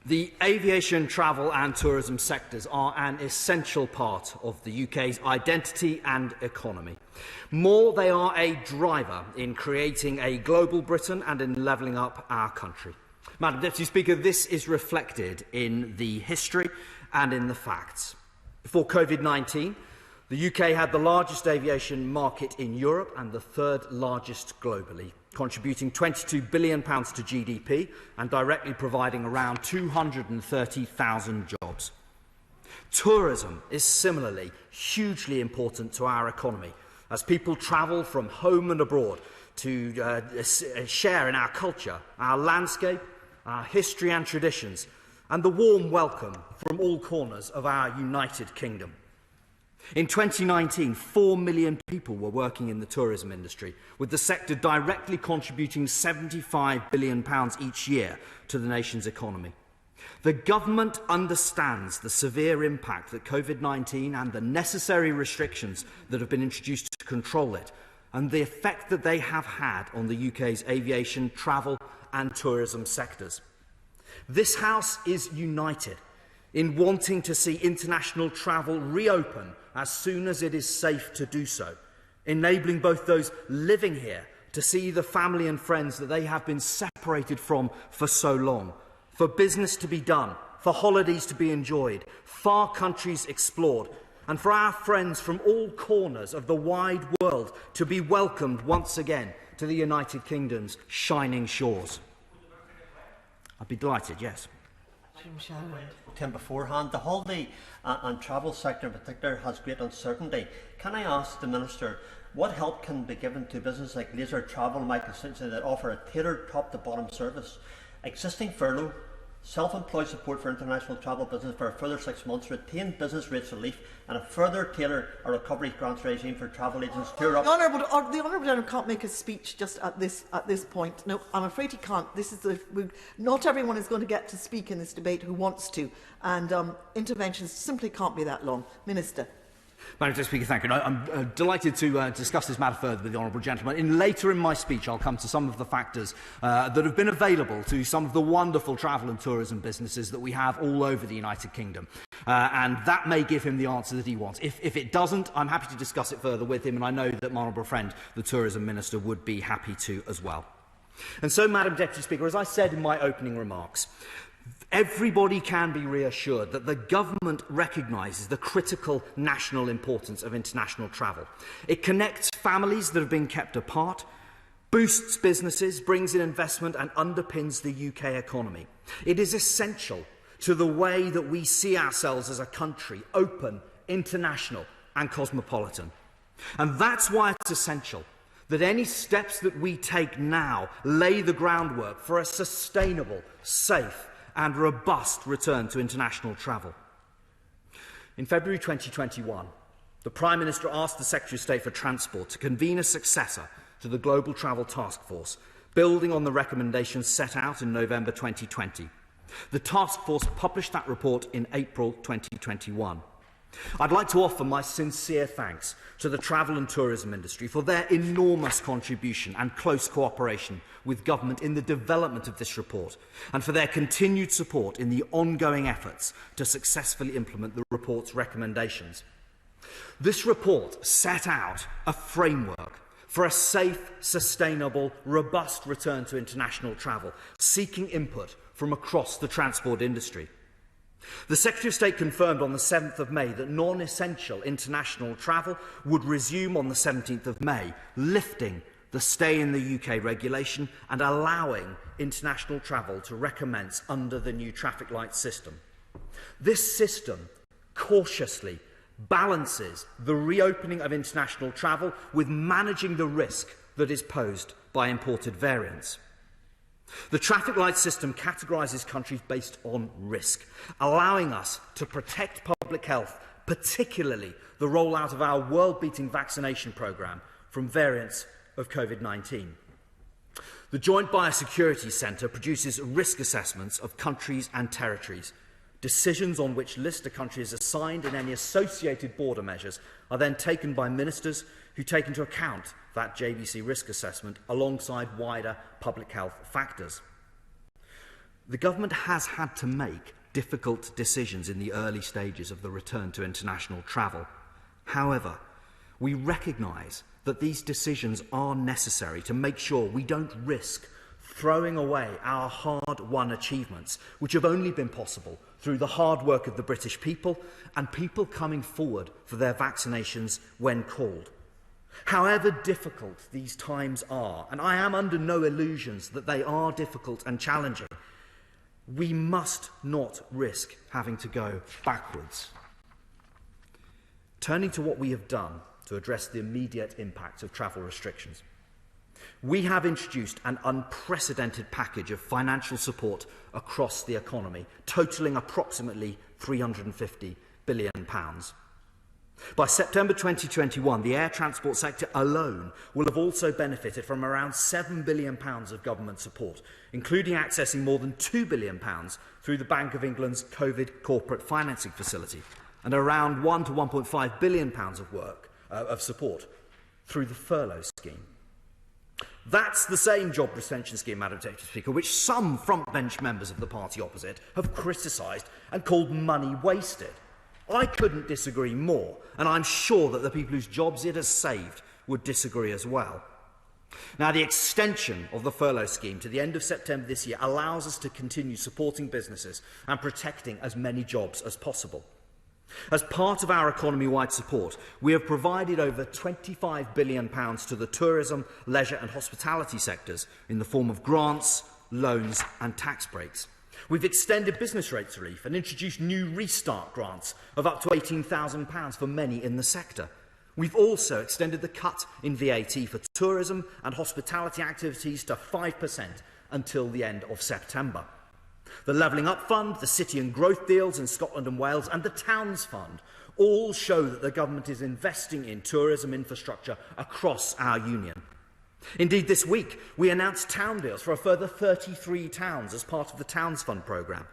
The aviation, travel and tourism sectors are an essential part of the UK's identity and economy. More, they are a driver in creating a global Britain and in levelling up our country. Madam Deputy Speaker, this is reflected in the history and in the facts. Before COVID-19, the UK had the largest aviation market in Europe and the third largest globally, contributing £22 billion to GDP and directly providing around 230,000 jobs. Tourism is similarly hugely important to our economy, as people travel from home and abroad to share in our culture, our landscape, our history and traditions, and the warm welcome from all corners of our United Kingdom. In 2019, 4 million people were working in the tourism industry, with the sector directly contributing £75 billion each year to the nation's economy. The government understands the severe impact that COVID-19 and the necessary restrictions that have been introduced to control it, and the effect that they have had on the UK's aviation, travel and tourism sectors. This House is united in wanting to see international travel reopen as soon as it is safe to do so, enabling both those living here to see the family and friends that they have been separated from for so long, for business to be done, for holidays to be enjoyed, far countries explored, and for our friends from all corners of the wide world to be welcomed once again to the United Kingdom's shining shores. I'd be delighted, yes. Tim, beforehand, the holiday and travel sector in particular has great uncertainty. Can I ask the Minister what help can be given to businesses like Laser Travel and my constituency that offer a tailored top-to-bottom service? Existing furlough, self-employed support for international travel business for a further 6 months, retain business rates relief, and a further tailor a recovery grants regime for travel agents. The Honourable Gentleman can't make a speech just at this point. No, I'm afraid he can't. Not everyone is going to get to speak in this debate who wants to, and interventions simply can't be that long. Minister. Madam Deputy Speaker, thank you. I'm delighted to discuss this matter further with the Honourable Gentleman. Later in my speech, I'll come to some of the factors that have been available to some of the wonderful travel and tourism businesses that we have all over the United Kingdom. And that may give him the answer that he wants. If it doesn't, I'm happy to discuss it further with him, and I know that my honourable friend, the Tourism Minister, would be happy to as well. And so, Madam Deputy Speaker, as I said in my opening remarks, everybody can be reassured that the government recognises the critical national importance of international travel. It connects families that have been kept apart, boosts businesses, brings in investment and underpins the UK economy. It is essential to the way that we see ourselves as a country, open, international and cosmopolitan. And that's why it's essential that any steps that we take now lay the groundwork for a sustainable, safe and robust return to international travel. In February 2021, the Prime Minister asked the Secretary of State for Transport to convene a successor to the Global Travel Task Force, building on the recommendations set out in November 2020. The task force published that report in April 2021. I'd like to offer my sincere thanks to the travel and tourism industry for their enormous contribution and close cooperation with government in the development of this report, and for their continued support in the ongoing efforts to successfully implement the report's recommendations. This report set out a framework for a safe, sustainable, robust return to international travel, seeking input from across the transport industry. The Secretary of State confirmed on the 7th of May that non-essential international travel would resume on the 17th of May, lifting the Stay in the UK regulation and allowing international travel to recommence under the new traffic light system. This system cautiously balances the reopening of international travel with managing the risk that is posed by imported variants. The traffic light system categorises countries based on risk, allowing us to protect public health, particularly the rollout of our world-beating vaccination programme from variants of COVID-19. The Joint Biosecurity Centre produces risk assessments of countries and territories. Decisions on which list a country is assigned and any associated border measures are then taken by ministers who take into account that JBC risk assessment alongside wider public health factors. The government has had to make difficult decisions in the early stages of the return to international travel. However, we recognise that these decisions are necessary to make sure we don't risk throwing away our hard-won achievements, which have only been possible through the hard work of the British people and people coming forward for their vaccinations when called. However difficult these times are, and I am under no illusions that they are difficult and challenging, we must not risk having to go backwards. Turning to what we have done to address the immediate impact of travel restrictions. We have introduced an unprecedented package of financial support across the economy, totalling approximately £350 billion. By September 2021, the air transport sector alone will have also benefited from around £7 billion of government support, including accessing more than £2 billion through the Bank of England's COVID corporate financing facility, and around £1 to £1.5 billion of support through the furlough scheme. That's the same job retention scheme, Madam Deputy Speaker, which some frontbench members of the party opposite have criticised and called money wasted. I couldn't disagree more, and I'm sure that the people whose jobs it has saved would disagree as well. Now, the extension of the furlough scheme to the end of September this year allows us to continue supporting businesses and protecting as many jobs as possible. As part of our economy-wide support, we have provided over £25 billion to the tourism, leisure and hospitality sectors in the form of grants, loans and tax breaks. We've extended business rates relief and introduced new restart grants of up to £18,000 for many in the sector. We've also extended the cut in VAT for tourism and hospitality activities to 5% until the end of September. The Levelling Up Fund, the City and Growth deals in Scotland and Wales and the Towns Fund all show that the government is investing in tourism infrastructure across our union. Indeed, this week we announced town deals for a further 33 towns as part of the Towns Fund programme.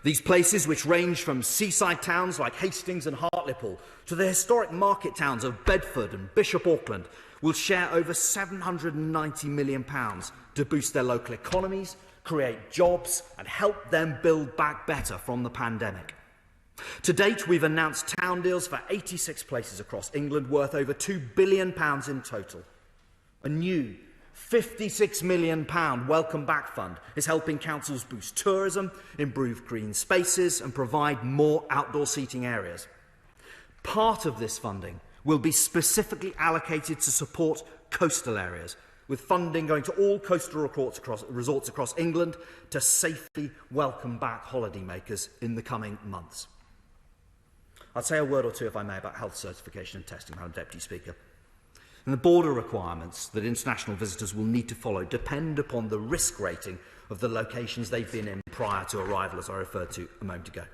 These places, which range from seaside towns like Hastings and Hartlepool to the historic market towns of Bedford and Bishop Auckland, will share over £790 million to boost their local economies, create jobs and help them build back better from the pandemic. To date, we've announced town deals for 86 places across England worth over £2 billion in total. A new £56 million Welcome Back Fund is helping councils boost tourism, improve green spaces and provide more outdoor seating areas. Part of this funding will be specifically allocated to support coastal areas, with funding going to all coastal resorts across England to safely welcome back holidaymakers in the coming months. I'll say a word or two, if I may, about health certification and testing, Madam Deputy Speaker. And the border requirements that international visitors will need to follow depend upon the risk rating of the locations they've been in prior to arrival, as I referred to a moment ago.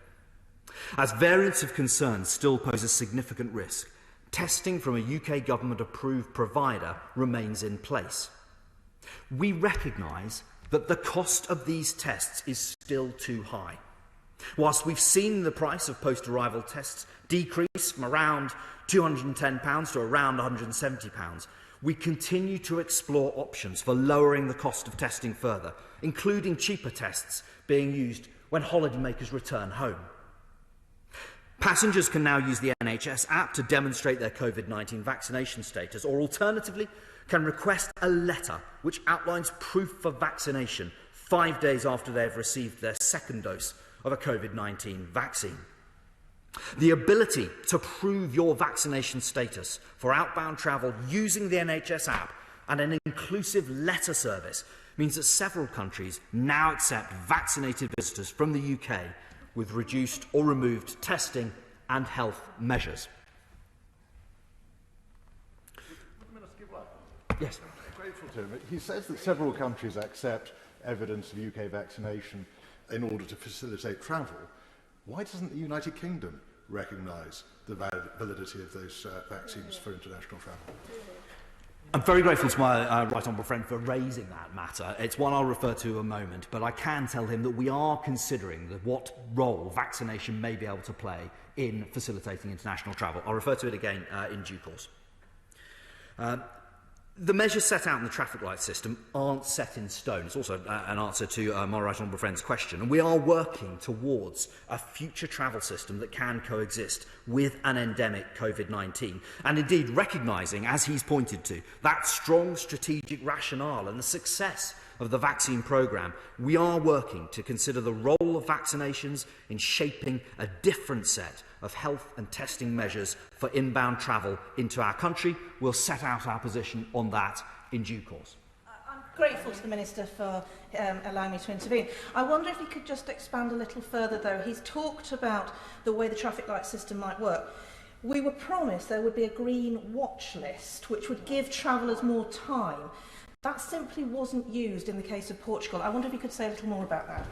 As variants of concern still pose a significant risk, testing from a UK government-approved provider remains in place. We recognise that the cost of these tests is still too high. Whilst we've seen the price of post-arrival tests decrease from around £210 to around £170, we continue to explore options for lowering the cost of testing further, including cheaper tests being used when holidaymakers return home. Passengers can now use the NHS app to demonstrate their COVID-19 vaccination status, or alternatively can request a letter which outlines proof of vaccination 5 days after they have received their second dose of a COVID-19 vaccine. The ability to prove your vaccination status for outbound travel using the NHS app and an inclusive letter service means that several countries now accept vaccinated visitors from the UK with reduced or removed testing and health measures. Yes. Grateful to him. He says that several countries accept evidence of UK vaccination in order to facilitate travel. Why doesn't the United Kingdom recognise the validity of those vaccines for international travel? I'm very grateful to my right honourable friend for raising that matter. It's one I'll refer to in a moment, but I can tell him that we are considering what role vaccination may be able to play in facilitating international travel. I'll refer to it again in due course. The measures set out in the traffic light system aren't set in stone. It's also an answer to my right honourable friend's question. And we are working towards a future travel system that can coexist with an endemic COVID-19. And indeed recognising, as he's pointed to, that strong strategic rationale and the success of the vaccine programme, we are working to consider the role of vaccinations in shaping a different set of health and testing measures for inbound travel into our country. We'll set out our position on that in due course. I'm grateful to the Minister for allowing me to intervene. I wonder if he could just expand a little further, though. He's talked about the way the traffic light system might work. We were promised there would be a green watch list, which would give travellers more time. That simply wasn't used in the case of Portugal. I wonder if you could say a little more about that.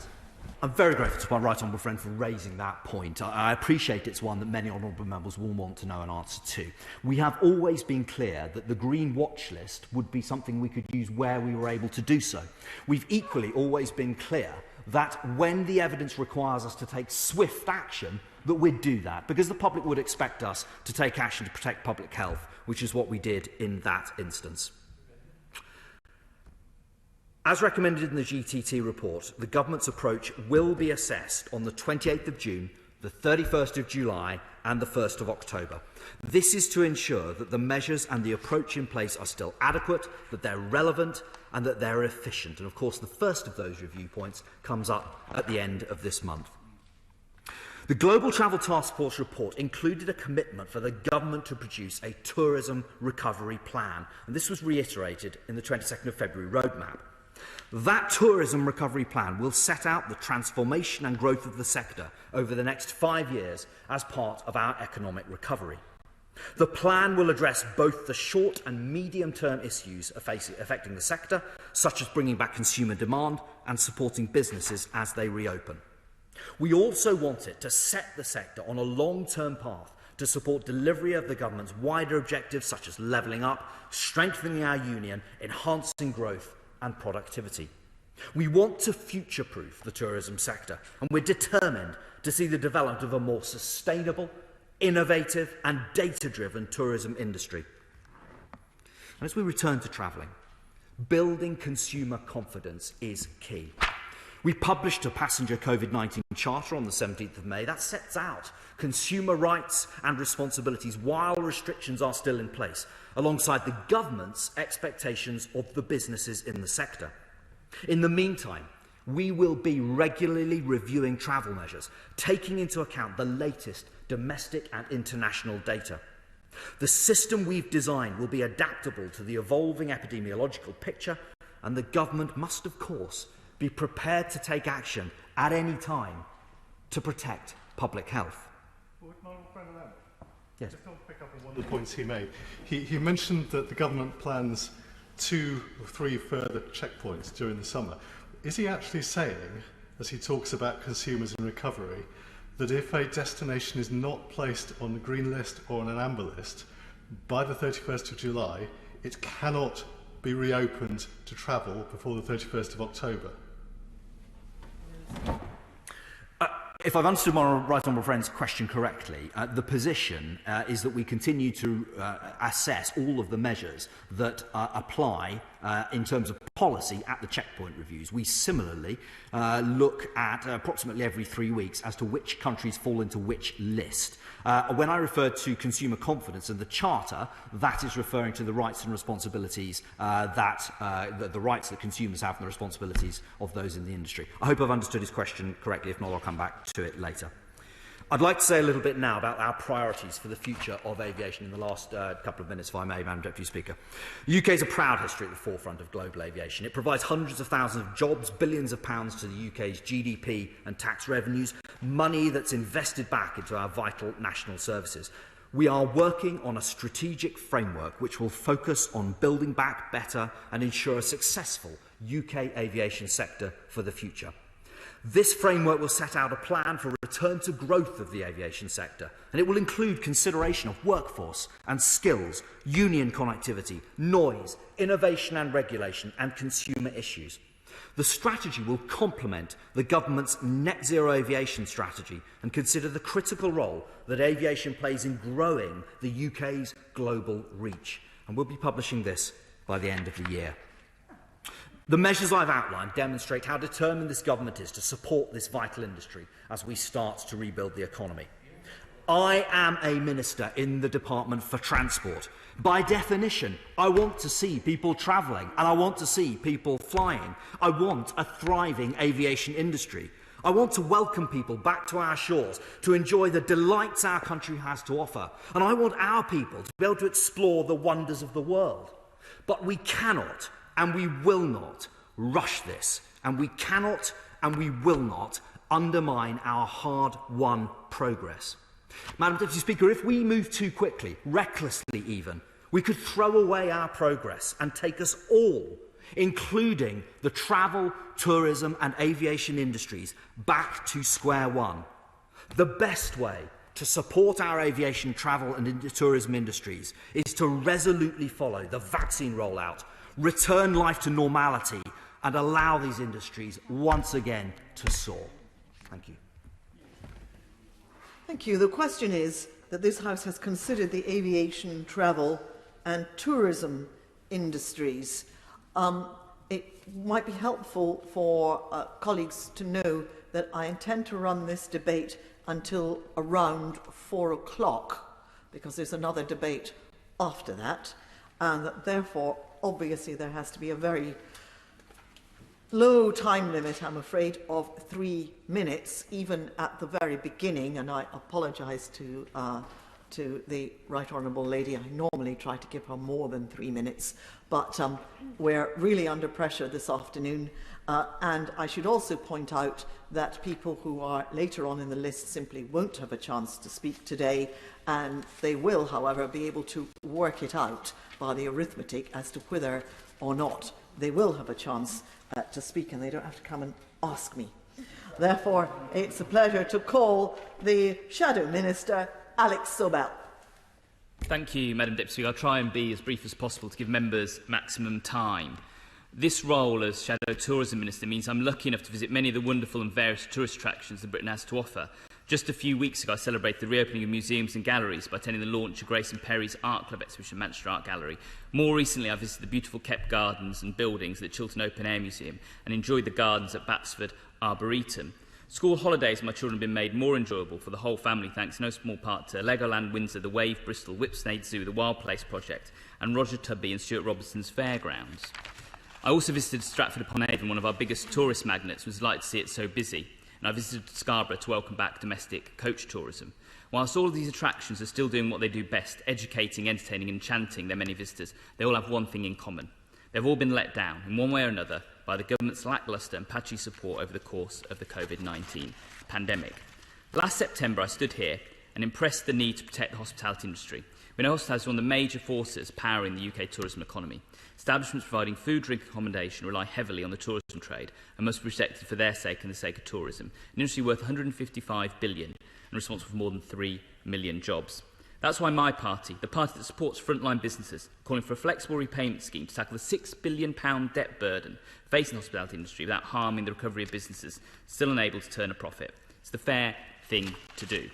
I'm very grateful to my right honourable friend for raising that point. I appreciate it's one that many honourable members will want to know an answer to. We have always been clear that the green watch list would be something we could use where we were able to do so. We've equally always been clear that when the evidence requires us to take swift action, that we'd do that, because the public would expect us to take action to protect public health, which is what we did in that instance. As recommended in the GTT report, the government's approach will be assessed on the 28th of June, the 31st of July and the 1st of October. This is to ensure that the measures and the approach in place are still adequate, that they're relevant and that they're efficient. And of course, the first of those review points comes up at the end of this month. The Global Travel Task Force report included a commitment for the government to produce a tourism recovery plan, and this was reiterated in the 22nd of February roadmap. That tourism recovery plan will set out the transformation and growth of the sector over the next 5 years as part of our economic recovery. The plan will address both the short and medium-term issues affecting the sector, such as bringing back consumer demand and supporting businesses as they reopen. We also want it to set the sector on a long-term path to support delivery of the government's wider objectives, such as levelling up, strengthening our union, enhancing growth and productivity. We want to future-proof the tourism sector, and we're determined to see the development of a more sustainable, innovative and data-driven tourism industry. And as we return to travelling, building consumer confidence is key. We published a passenger COVID-19 charter on the 17th of May that sets out consumer rights and responsibilities while restrictions are still in place, alongside the government's expectations of the businesses in the sector. In the meantime, we will be regularly reviewing travel measures, taking into account the latest domestic and international data. The system we've designed will be adaptable to the evolving epidemiological picture, and the government must, of course, be prepared to take action at any time to protect public health. Yes. Just to pick up on one of the points he made. He mentioned that the government plans 2 or 3 further checkpoints during the summer. Is he actually saying, as he talks about consumers in recovery, that if a destination is not placed on the green list or on an amber list by the 31st of July, it cannot be reopened to travel before the 31st of October? If I've understood my right honourable friend's question correctly, the position is that we continue to assess all of the measures that apply in terms of policy at the checkpoint reviews. We similarly look at approximately every 3 weeks as to which countries fall into which list. When I refer to consumer confidence and the Charter, that is referring to the rights and responsibilities the rights that consumers have and the responsibilities of those in the industry. I hope I've understood his question correctly. If not, I'll come back to it later. I'd like to say a little bit now about our priorities for the future of aviation in the last couple of minutes, if I may, Madam Deputy Speaker. The UK has a proud history at the forefront of global aviation. It provides hundreds of thousands of jobs, billions of pounds to the UK's GDP and tax revenues, money that's invested back into our vital national services. We are working on a strategic framework which will focus on building back better and ensure a successful UK aviation sector for the future. This framework will set out a plan for return to growth of the aviation sector, and it will include consideration of workforce and skills, union connectivity, noise, innovation and regulation, and consumer issues. The strategy will complement the government's net zero aviation strategy and consider the critical role that aviation plays in growing the UK's global reach. And we'll be publishing this by the end of the year. The measures I've outlined demonstrate how determined this government is to support this vital industry as we start to rebuild the economy. I am a minister in the Department for Transport. By definition, I want to see people travelling and I want to see people flying. I want a thriving aviation industry. I want to welcome people back to our shores to enjoy the delights our country has to offer. And I want our people to be able to explore the wonders of the world. But we cannot and we will not rush this. And we cannot and we will not undermine our hard-won progress. Madam Deputy Speaker, if we move too quickly, recklessly even, we could throw away our progress and take us all, including the travel, tourism and aviation industries, back to square one. The best way to support our aviation, travel and tourism industries is to resolutely follow the vaccine rollout, return life to normality and allow these industries once again to soar. Thank you. Thank you. The question is that this House has considered the aviation, travel and tourism industries. It might be helpful for colleagues to know that I intend to run this debate until around 4 o'clock, because there's another debate after that, and that therefore, obviously, there has to be a very low time limit, I'm afraid, of 3 minutes, even at the very beginning, and I apologise to the Right Honourable Lady. I normally try to give her more than 3 minutes, but we're really under pressure this afternoon. And I should also point out that people who are later on in the list simply won't have a chance to speak today, and they will, however, be able to work it out by the arithmetic as to whether or not they will have a chance to speak, and they don't have to come and ask me. Therefore, it's a pleasure to call the Shadow Minister, Alex Sobel. Thank you, Madam Deputy Speaker. I'll try and be as brief as possible to give members maximum time. This role as Shadow Tourism Minister means I'm lucky enough to visit many of the wonderful and various tourist attractions that Britain has to offer. Just a few weeks ago, I celebrated the reopening of museums and galleries by attending the launch of Grace and Perry's Art Club exhibition at Manchester Art Gallery. More recently, I visited the beautiful kept gardens and buildings at the Chiltern Open Air Museum and enjoyed the gardens at Batsford Arboretum. School holidays for my children have been made more enjoyable for the whole family, thanks in no small part to Legoland Windsor, the Wave Bristol, Whipsnade Zoo, the Wild Place Project, and Roger Tubby and Stuart Robertson's Fairgrounds. I also visited Stratford-upon-Avon, one of our biggest tourist magnets, and was delighted to see it so busy. And I visited Scarborough to welcome back domestic coach tourism. Whilst all of these attractions are still doing what they do best, educating, entertaining and enchanting their many visitors, they all have one thing in common. They've all been let down, in one way or another, by the government's lacklustre and patchy support over the course of the COVID-19 pandemic. Last September, I stood here and impressed the need to protect the hospitality industry. We know hospitality is one of the major forces powering the UK tourism economy. Establishments providing food, drink and accommodation rely heavily on the tourism trade and must be protected for their sake and the sake of tourism. An industry worth £155 billion and responsible for more than 3 million jobs. That's why my party, the party that supports frontline businesses, calling for a flexible repayment scheme to tackle the £6 billion debt burden facing the hospitality industry without harming the recovery of businesses still unable to turn a profit. It's the fair thing to do.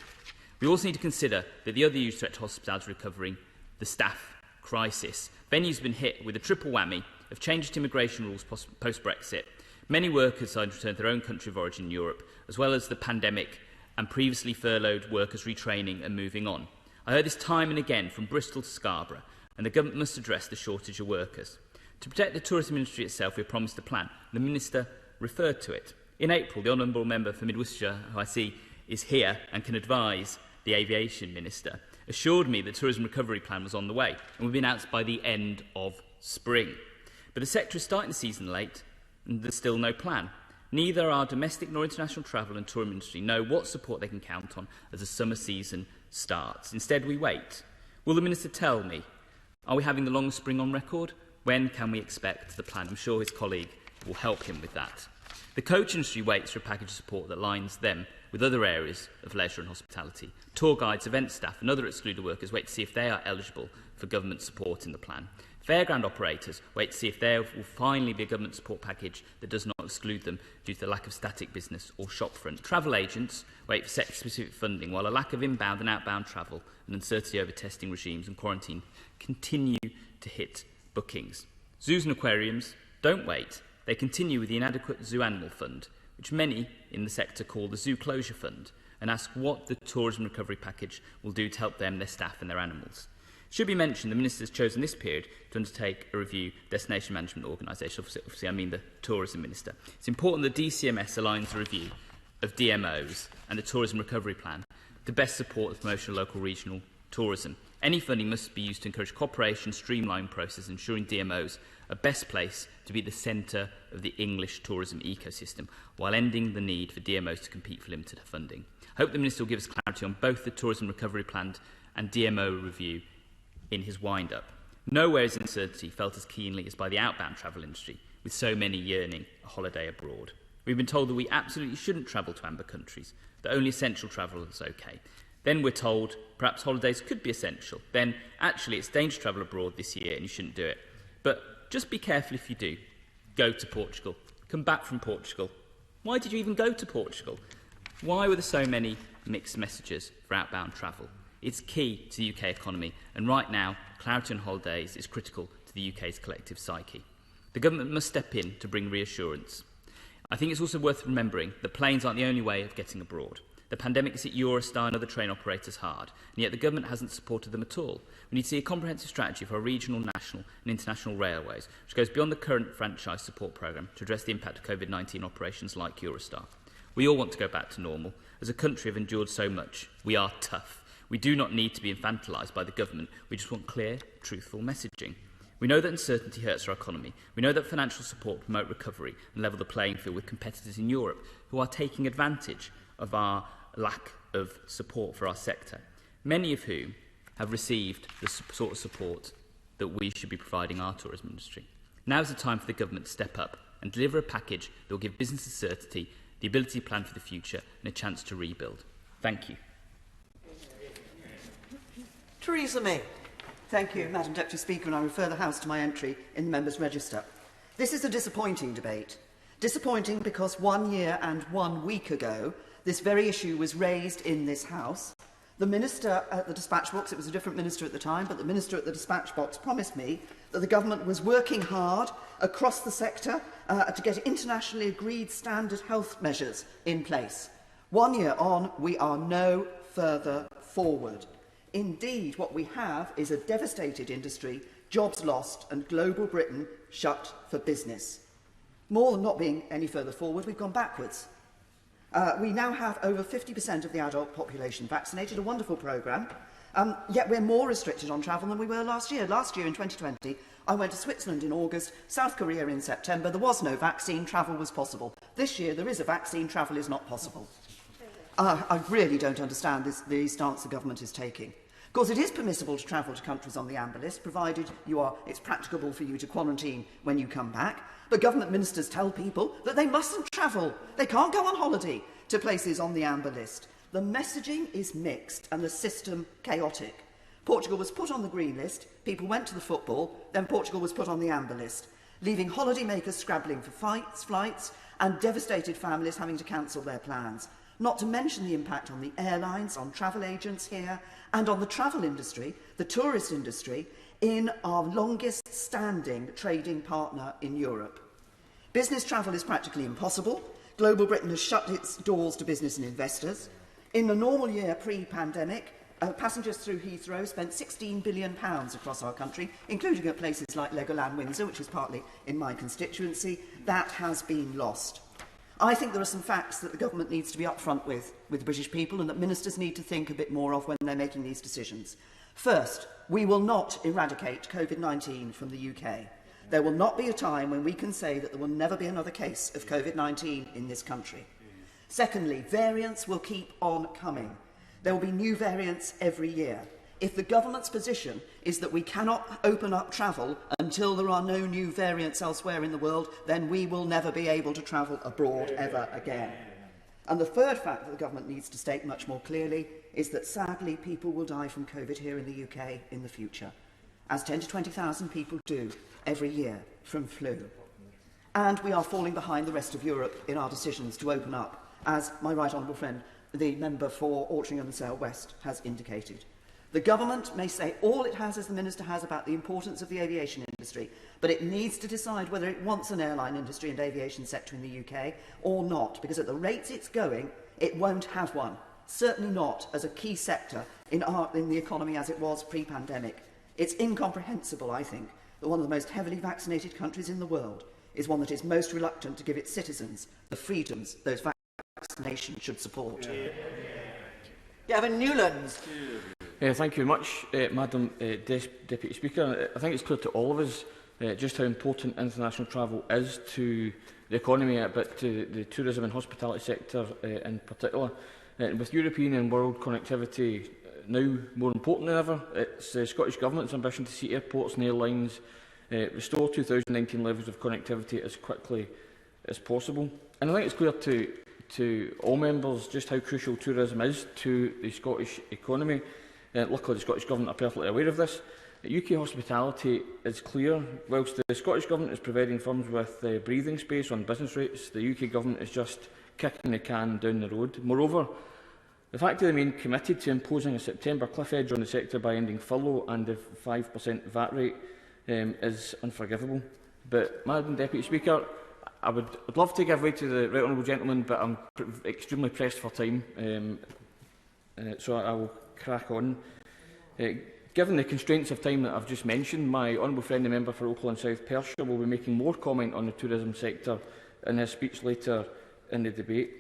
We also need to consider that the other huge threat to hospitality recovery, the staff crisis. Venues have been hit with a triple whammy of changes to immigration rules post-Brexit. Many workers decided to return to their own country of origin in Europe, as well as the pandemic and previously furloughed workers retraining and moving on. I heard this time and again from Bristol to Scarborough, and the government must address the shortage of workers. To protect the tourism industry itself, we promised a plan. The Minister referred to it. In April, the Honourable Member for Mid-Worcestershire, who I see is here and can advise the Aviation Minister, assured me the tourism recovery plan was on the way and would be announced by the end of spring. But the sector is starting the season late and there's still no plan. Neither our domestic nor international travel and tourism industry know what support they can count on as the summer season starts. Instead, we wait. Will the Minister tell me, are we having the longest spring on record? When can we expect the plan? I'm sure his colleague will help him with that. The coach industry waits for a package of support that lines them with other areas of leisure and hospitality. Tour guides, event staff and other excluded workers wait to see if they are eligible for government support in the plan. Fairground operators wait to see if there will finally be a government support package that does not exclude them due to the lack of static business or shopfront. Travel agents wait for sector-specific funding, while a lack of inbound and outbound travel and uncertainty over testing regimes and quarantine continue to hit bookings. Zoos and aquariums don't wait. They continue with the inadequate zoo animal fund, which many in the sector call the zoo closure fund. and ask what the tourism recovery package will do to help them, their staff and their animals. It should be mentioned the Minister has chosen this period to undertake a review of Destination Management Organisation. Obviously, I mean the Tourism Minister. It's important that DCMS aligns the review of DMOs and the Tourism Recovery Plan to best support the promotion of local regional tourism. Any funding must be used to encourage cooperation, streamline process, ensuring DMOs are best placed to be the centre of the English tourism ecosystem, while ending the need for DMOs to compete for limited funding. I hope the Minister will give us clarity on both the Tourism Recovery Plan and DMO review in his wind-up. Nowhere is uncertainty felt as keenly as by the outbound travel industry, with so many yearning a holiday abroad. We've been told that we absolutely shouldn't travel to amber countries, that only essential travel is okay. Then we're told perhaps holidays could be essential. Then, actually, it's dangerous to travel abroad this year and you shouldn't do it. But just be careful if you do. Go to Portugal. Come back from Portugal. Why did you even go to Portugal? Why were there so many mixed messages for outbound travel? It's key to the UK economy, and right now, clarity on holidays is critical to the UK's collective psyche. The government must step in to bring reassurance. I think it's also worth remembering that planes aren't the only way of getting abroad. The pandemic has hit Eurostar and other train operators hard, and yet the government hasn't supported them at all. We need to see a comprehensive strategy for our regional, national and international railways, which goes beyond the current franchise support programme to address the impact of COVID-19 operations like Eurostar. We all want to go back to normal. As a country, have endured so much. We are tough. We do not need to be infantilised by the government. We just want clear, truthful messaging. We know that uncertainty hurts our economy. We know that financial support promote recovery and level the playing field with competitors in Europe who are taking advantage of our lack of support for our sector, many of whom have received the sort of support that we should be providing our tourism industry. Now is the time for the government to step up and deliver a package that will give businesses certainty, the ability to plan for the future and a chance to rebuild. Thank you. Theresa May. Thank you, Madam Deputy Speaker, and I refer the House to my entry in the Members' Register. This is a disappointing debate. Disappointing because 1 year and 1 week ago, this very issue was raised in this House. The Minister at the dispatch box, it was a different Minister at the time, but the Minister at the dispatch box promised me that the government was working hard across the sector to get internationally agreed standard health measures in place. 1 year on, we are no further forward. Indeed, what we have is a devastated industry, jobs lost, and global Britain shut for business. More than not being any further forward, we've gone backwards. We now have over 50% of the adult population vaccinated, a wonderful programme, yet we're more restricted on travel than we were last year. Last year, in 2020, I went to Switzerland in August, South Korea in September. There was no vaccine, travel was possible. This year, there is a vaccine, travel is not possible. I really don't understand the stance the government is taking. Of course, it is permissible to travel to countries on the amber list, provided it's practicable for you to quarantine when you come back. But government ministers tell people that they mustn't travel. They can't go on holiday to places on the amber list. The messaging is mixed and the system chaotic. Portugal was put on the green list, people went to the football, then Portugal was put on the amber list, leaving holidaymakers scrabbling for flights and devastated families having to cancel their plans. Not to mention the impact on the airlines, on travel agents here, and on the travel industry, the tourist industry, in our longest-standing trading partner in Europe. Business travel is practically impossible. Global Britain has shut its doors to business and investors. In the normal year pre-pandemic, passengers through Heathrow spent £16 billion across our country, including at places like Legoland Windsor, which is partly in my constituency. That has been lost. I think there are some facts that the government needs to be upfront with the British people and that ministers need to think a bit more of when they're making these decisions. First, we will not eradicate COVID-19 from the UK. There will not be a time when we can say that there will never be another case of COVID-19 in this country. Secondly, variants will keep on coming. There will be new variants every year. If the government's position is that we cannot open up travel until there are no new variants elsewhere in the world, then we will never be able to travel abroad ever again. And the third fact that the government needs to state much more clearly is that sadly people will die from COVID here in the UK in the future, as 10 to 20,000 people do every year from flu. And we are falling behind the rest of Europe in our decisions to open up, as my right honourable friend, the member for Altrincham and Sale West, has indicated. The government may say all it has, as the Minister has, about the importance of the aviation industry, but it needs to decide whether it wants an airline industry and aviation sector in the UK or not, because at the rates it's going, it won't have one certainly not as a key sector in the economy as it was pre-pandemic. It's incomprehensible, I think, that one of the most heavily vaccinated countries in the world is one that is most reluctant to give its citizens the freedoms those vaccinations should support. Gavin Newlands. Thank you very much, Madam Deputy Speaker. I think it's clear to all of us just how important international travel is to the economy, but to the tourism and hospitality sector in particular. With European and world connectivity now more important than ever, it's the Scottish Government's ambition to see airports and airlines restore 2019 levels of connectivity as quickly as possible. And I think it's clear to all members just how crucial tourism is to the Scottish economy. Luckily, the Scottish Government are perfectly aware of this. UK hospitality is clear. Whilst the Scottish Government is providing firms with breathing space on business rates, the UK Government is just kicking the can down the road. Moreover, the fact that they remain committed to imposing a September cliff edge on the sector by ending furlough and the 5% VAT rate is unforgivable. But, Madam Deputy Speaker, I'd love to give way to the right honourable gentleman, but I'm extremely pressed for time, so I will crack on. Given the constraints of time that I've just mentioned, my honourable friend, the member for Oakland and South Perthshire, will be making more comment on the tourism sector in his speech later in the debate.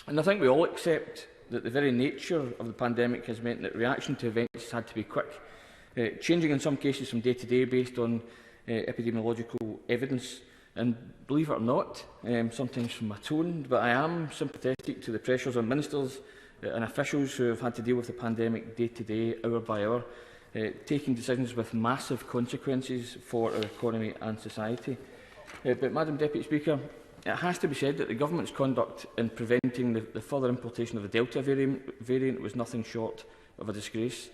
And I think we all accept that the very nature of the pandemic has meant that reaction to events has had to be quick, changing in some cases from day to day based on epidemiological evidence. And believe it or not, sometimes from my tone, but I am sympathetic to the pressures on ministers and officials who have had to deal with the pandemic day to day, hour by hour, taking decisions with massive consequences for our economy and society. But, Madam Deputy Speaker, it has to be said that the Government's conduct in preventing the further importation of the Delta variant was nothing short of a disgrace.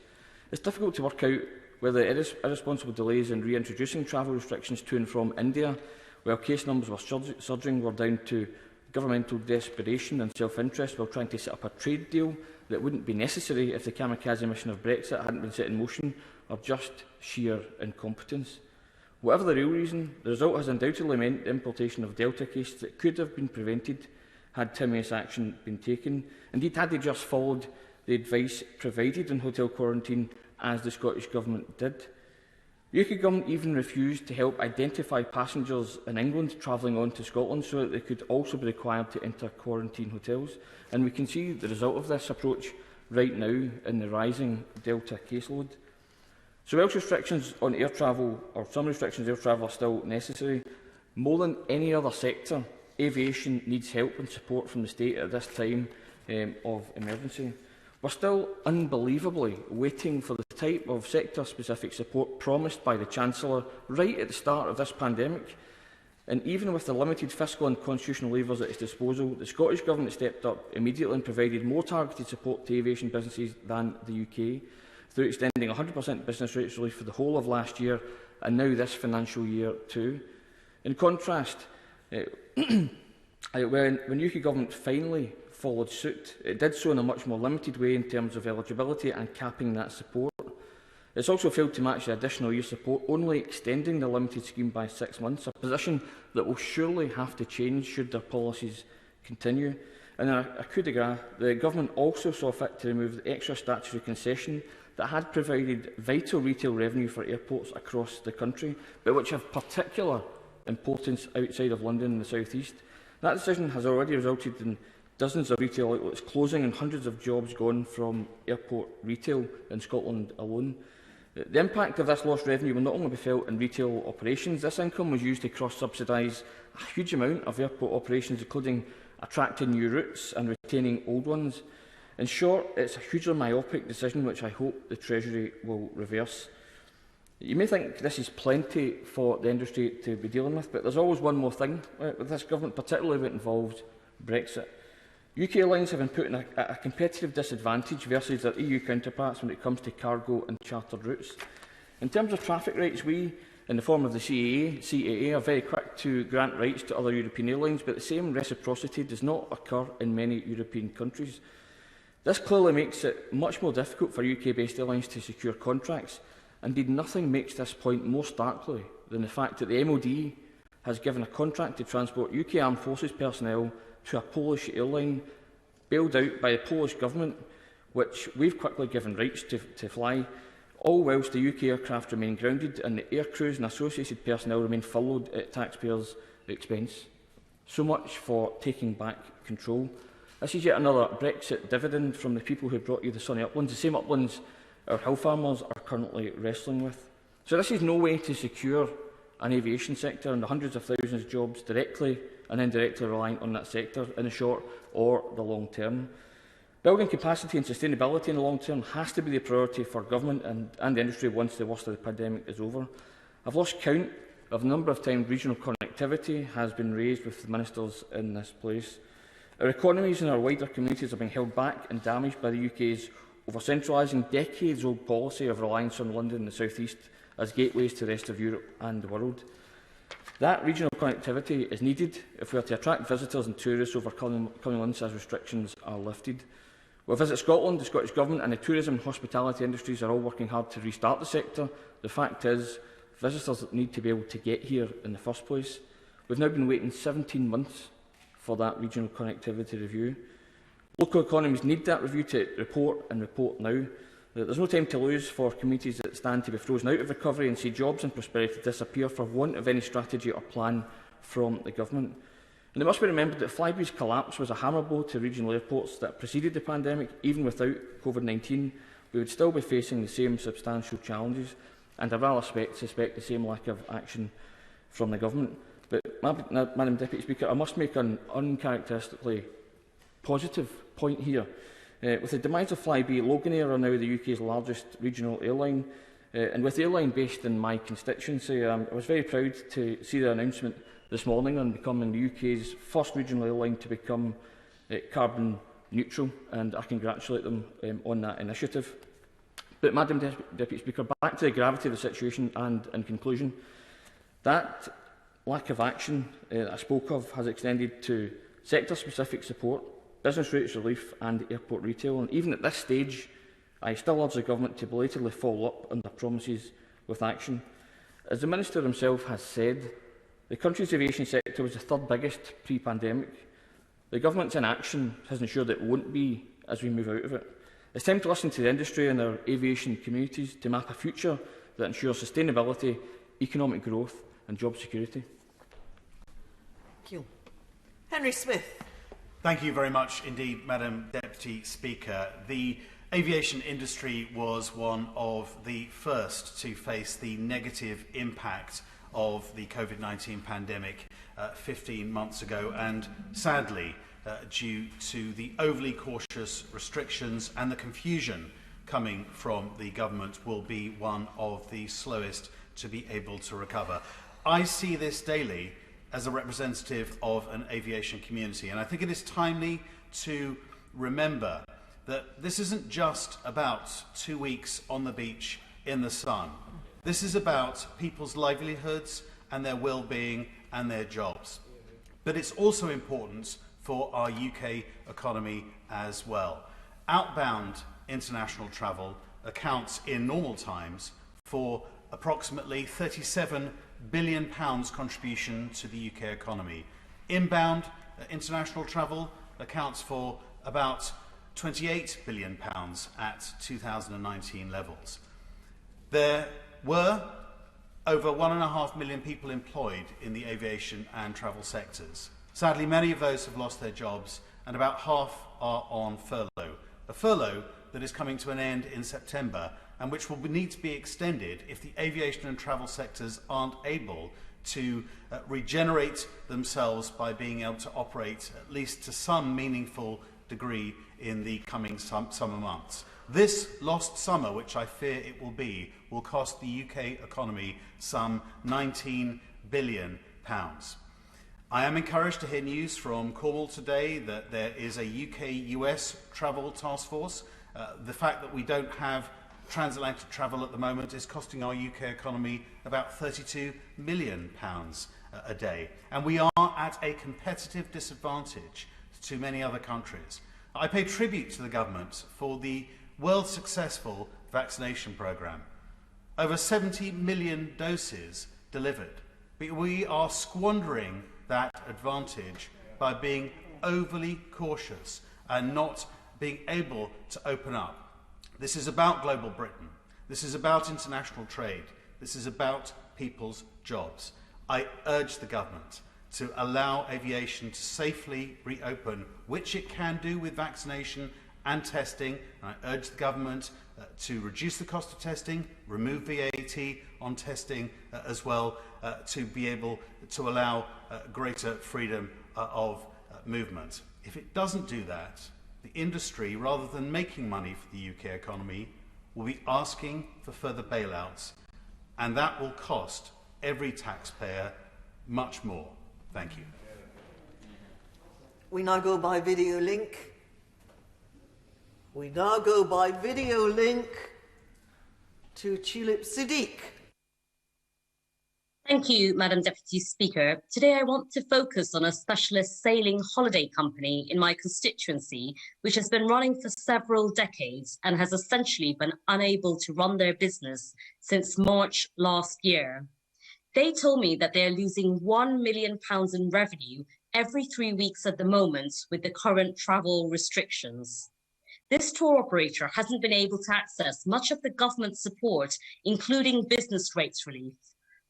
It's difficult to work out whether irresponsible delays in reintroducing travel restrictions to and from India, while case numbers were surging, were down to governmental desperation and self-interest while trying to set up a trade deal that wouldn't be necessary if the kamikaze mission of Brexit hadn't been set in motion, or just sheer incompetence. Whatever the real reason, the result has undoubtedly meant the importation of Delta cases that could have been prevented had timeliest action been taken. Indeed, had they just followed the advice provided in hotel quarantine, as the Scottish Government did. The UK Government even refused to help identify passengers in England travelling on to Scotland so that they could also be required to enter quarantine hotels. And we can see the result of this approach right now in the rising Delta caseload. So whilst restrictions on air travel, or some restrictions on air travel, are still necessary, more than any other sector, aviation needs help and support from the state at this time of emergency. We're still unbelievably waiting for the type of sector-specific support promised by the Chancellor right at the start of this pandemic. And even with the limited fiscal and constitutional levers at its disposal, the Scottish Government stepped up immediately and provided more targeted support to aviation businesses than the UK, through extending 100% business rates relief for the whole of last year and now this financial year too. In contrast, when the UK Government finally followed suit, it did so in a much more limited way in terms of eligibility and capping that support. It's also failed to match the additional year support, only extending the limited scheme by 6 months, a position that will surely have to change should their policies continue. And in a coup de grace, the Government also saw fit to remove the extra statutory concession that had provided vital retail revenue for airports across the country, but which have particular importance outside of London and the South East. That decision has already resulted in dozens of retail outlets closing and hundreds of jobs gone from airport retail in Scotland alone. The impact of this lost revenue will not only be felt in retail operations. This income was used to cross-subsidise a huge amount of airport operations, including attracting new routes and retaining old ones. In short, it's a hugely myopic decision which I hope the Treasury will reverse. You may think this is plenty for the industry to be dealing with, but there's always one more thing with this Government, particularly when it involves Brexit. UK airlines have been put in a competitive disadvantage versus their EU counterparts when it comes to cargo and chartered routes. In terms of traffic rights, we, in the form of the CAA, are very quick to grant rights to other European airlines, but the same reciprocity does not occur in many European countries. This clearly makes it much more difficult for UK-based airlines to secure contracts. Indeed, nothing makes this point more starkly than the fact that the MOD has given a contract to transport UK Armed Forces personnel to a Polish airline bailed out by the Polish government, which we've quickly given rights to fly, all whilst the UK aircraft remain grounded and the air crews and associated personnel remain furloughed at taxpayers' expense. So much for taking back control. This is yet another Brexit dividend from the people who brought you the sunny uplands, the same uplands our hill farmers are currently wrestling with. So this is no way to secure an aviation sector and the hundreds of thousands of jobs directly and indirectly reliant on that sector in the short or the long term. Building capacity and sustainability in the long term has to be the priority for government and the industry once the worst of the pandemic is over. I've lost count of the number of times regional connectivity has been raised with the ministers in this place. Our economies and our wider communities are being held back and damaged by the UK's over-centralising decades-old policy of reliance on London and the South East as gateways to the rest of Europe and the world. That regional connectivity is needed if we are to attract visitors and tourists over coming months as restrictions are lifted. With Visit Scotland, the Scottish Government and the tourism and hospitality industries are all working hard to restart the sector. The fact is, visitors need to be able to get here in the first place. We've now been waiting 17 months for that regional connectivity review. Local economies need that review to report and report now. There's no time to lose for communities that stand to be frozen out of recovery and see jobs and prosperity disappear for want of any strategy or plan from the government. And it must be remembered that Flybe's collapse was a hammer blow to regional airports that preceded the pandemic. Even without COVID-19, we would still be facing the same substantial challenges, and I rather suspect the same lack of action from the government. But, Madam Deputy Speaker, I must make an uncharacteristically positive point here. With the demise of Flybe, Loganair are now the UK's largest regional airline, and with the airline based in my constituency, I was very proud to see the announcement this morning on becoming the UK's first regional airline to become carbon neutral, and I congratulate them on that initiative. But, Madam Deputy Speaker, back to the gravity of the situation and, in conclusion, that lack of action that I spoke of has extended to sector-specific support, business rates relief and airport retail. And even at this stage, I still urge the Government to belatedly follow up on their promises with action. As the Minister himself has said, the country's aviation sector was the third biggest pre-pandemic. The Government's inaction has ensured that it won't be as we move out of it. It's time to listen to the industry and our aviation communities to map a future that ensures sustainability, economic growth and job security. Thank you. Henry Smith. Thank you very much indeed, Madam Deputy Speaker. The aviation industry was one of the first to face the negative impact of the COVID-19 pandemic 15 months ago, and sadly, due to the overly cautious restrictions and the confusion coming from the government, will be one of the slowest to be able to recover. I see this daily as a representative of an aviation community, and I think it is timely to remember that this isn't just about 2 weeks on the beach in the sun. This is about people's livelihoods and their well-being and their jobs. But it's also important for our UK economy as well. Outbound international travel accounts in normal times for approximately £37 billion contribution to the UK economy. Inbound international travel accounts for about £28 billion at 2019 levels. There were over 1.5 million people employed in the aviation and travel sectors. Sadly, many of those have lost their jobs, and about half are on furlough. A furlough that is coming to an end in September, and which will need to be extended if the aviation and travel sectors aren't able to regenerate themselves by being able to operate at least to some meaningful degree in the coming summer months. This lost summer, which I fear it will be, will cost the UK economy some £19 billion. I am encouraged to hear news from Cornwall today that there is a UK-US travel task force. The fact that we don't have transatlantic travel at the moment is costing our UK economy about £32 million a day. And we are at a competitive disadvantage to many other countries. I pay tribute to the government for the world-successful vaccination programme. Over 70 million doses delivered. But we are squandering that advantage by being overly cautious and not being able to open up. This is about global Britain. This is about international trade. This is about people's jobs. I urge the government to allow aviation to safely reopen, which it can do with vaccination and testing. And I urge the government to reduce the cost of testing, remove VAT on testing as well, to be able to allow greater freedom of movement. If it doesn't do that, the industry, rather than making money for the UK economy, will be asking for further bailouts, and that will cost every taxpayer much more. Thank you. We now go by video link. We now go by video link to Tulip Siddiq. Thank you, Madam Deputy Speaker. Today I want to focus on a specialist sailing holiday company in my constituency, which has been running for several decades and has essentially been unable to run their business since March last year. They told me that they are losing £1 million in revenue every 3 weeks at the moment with the current travel restrictions. This tour operator hasn't been able to access much of the government support, including business rates relief.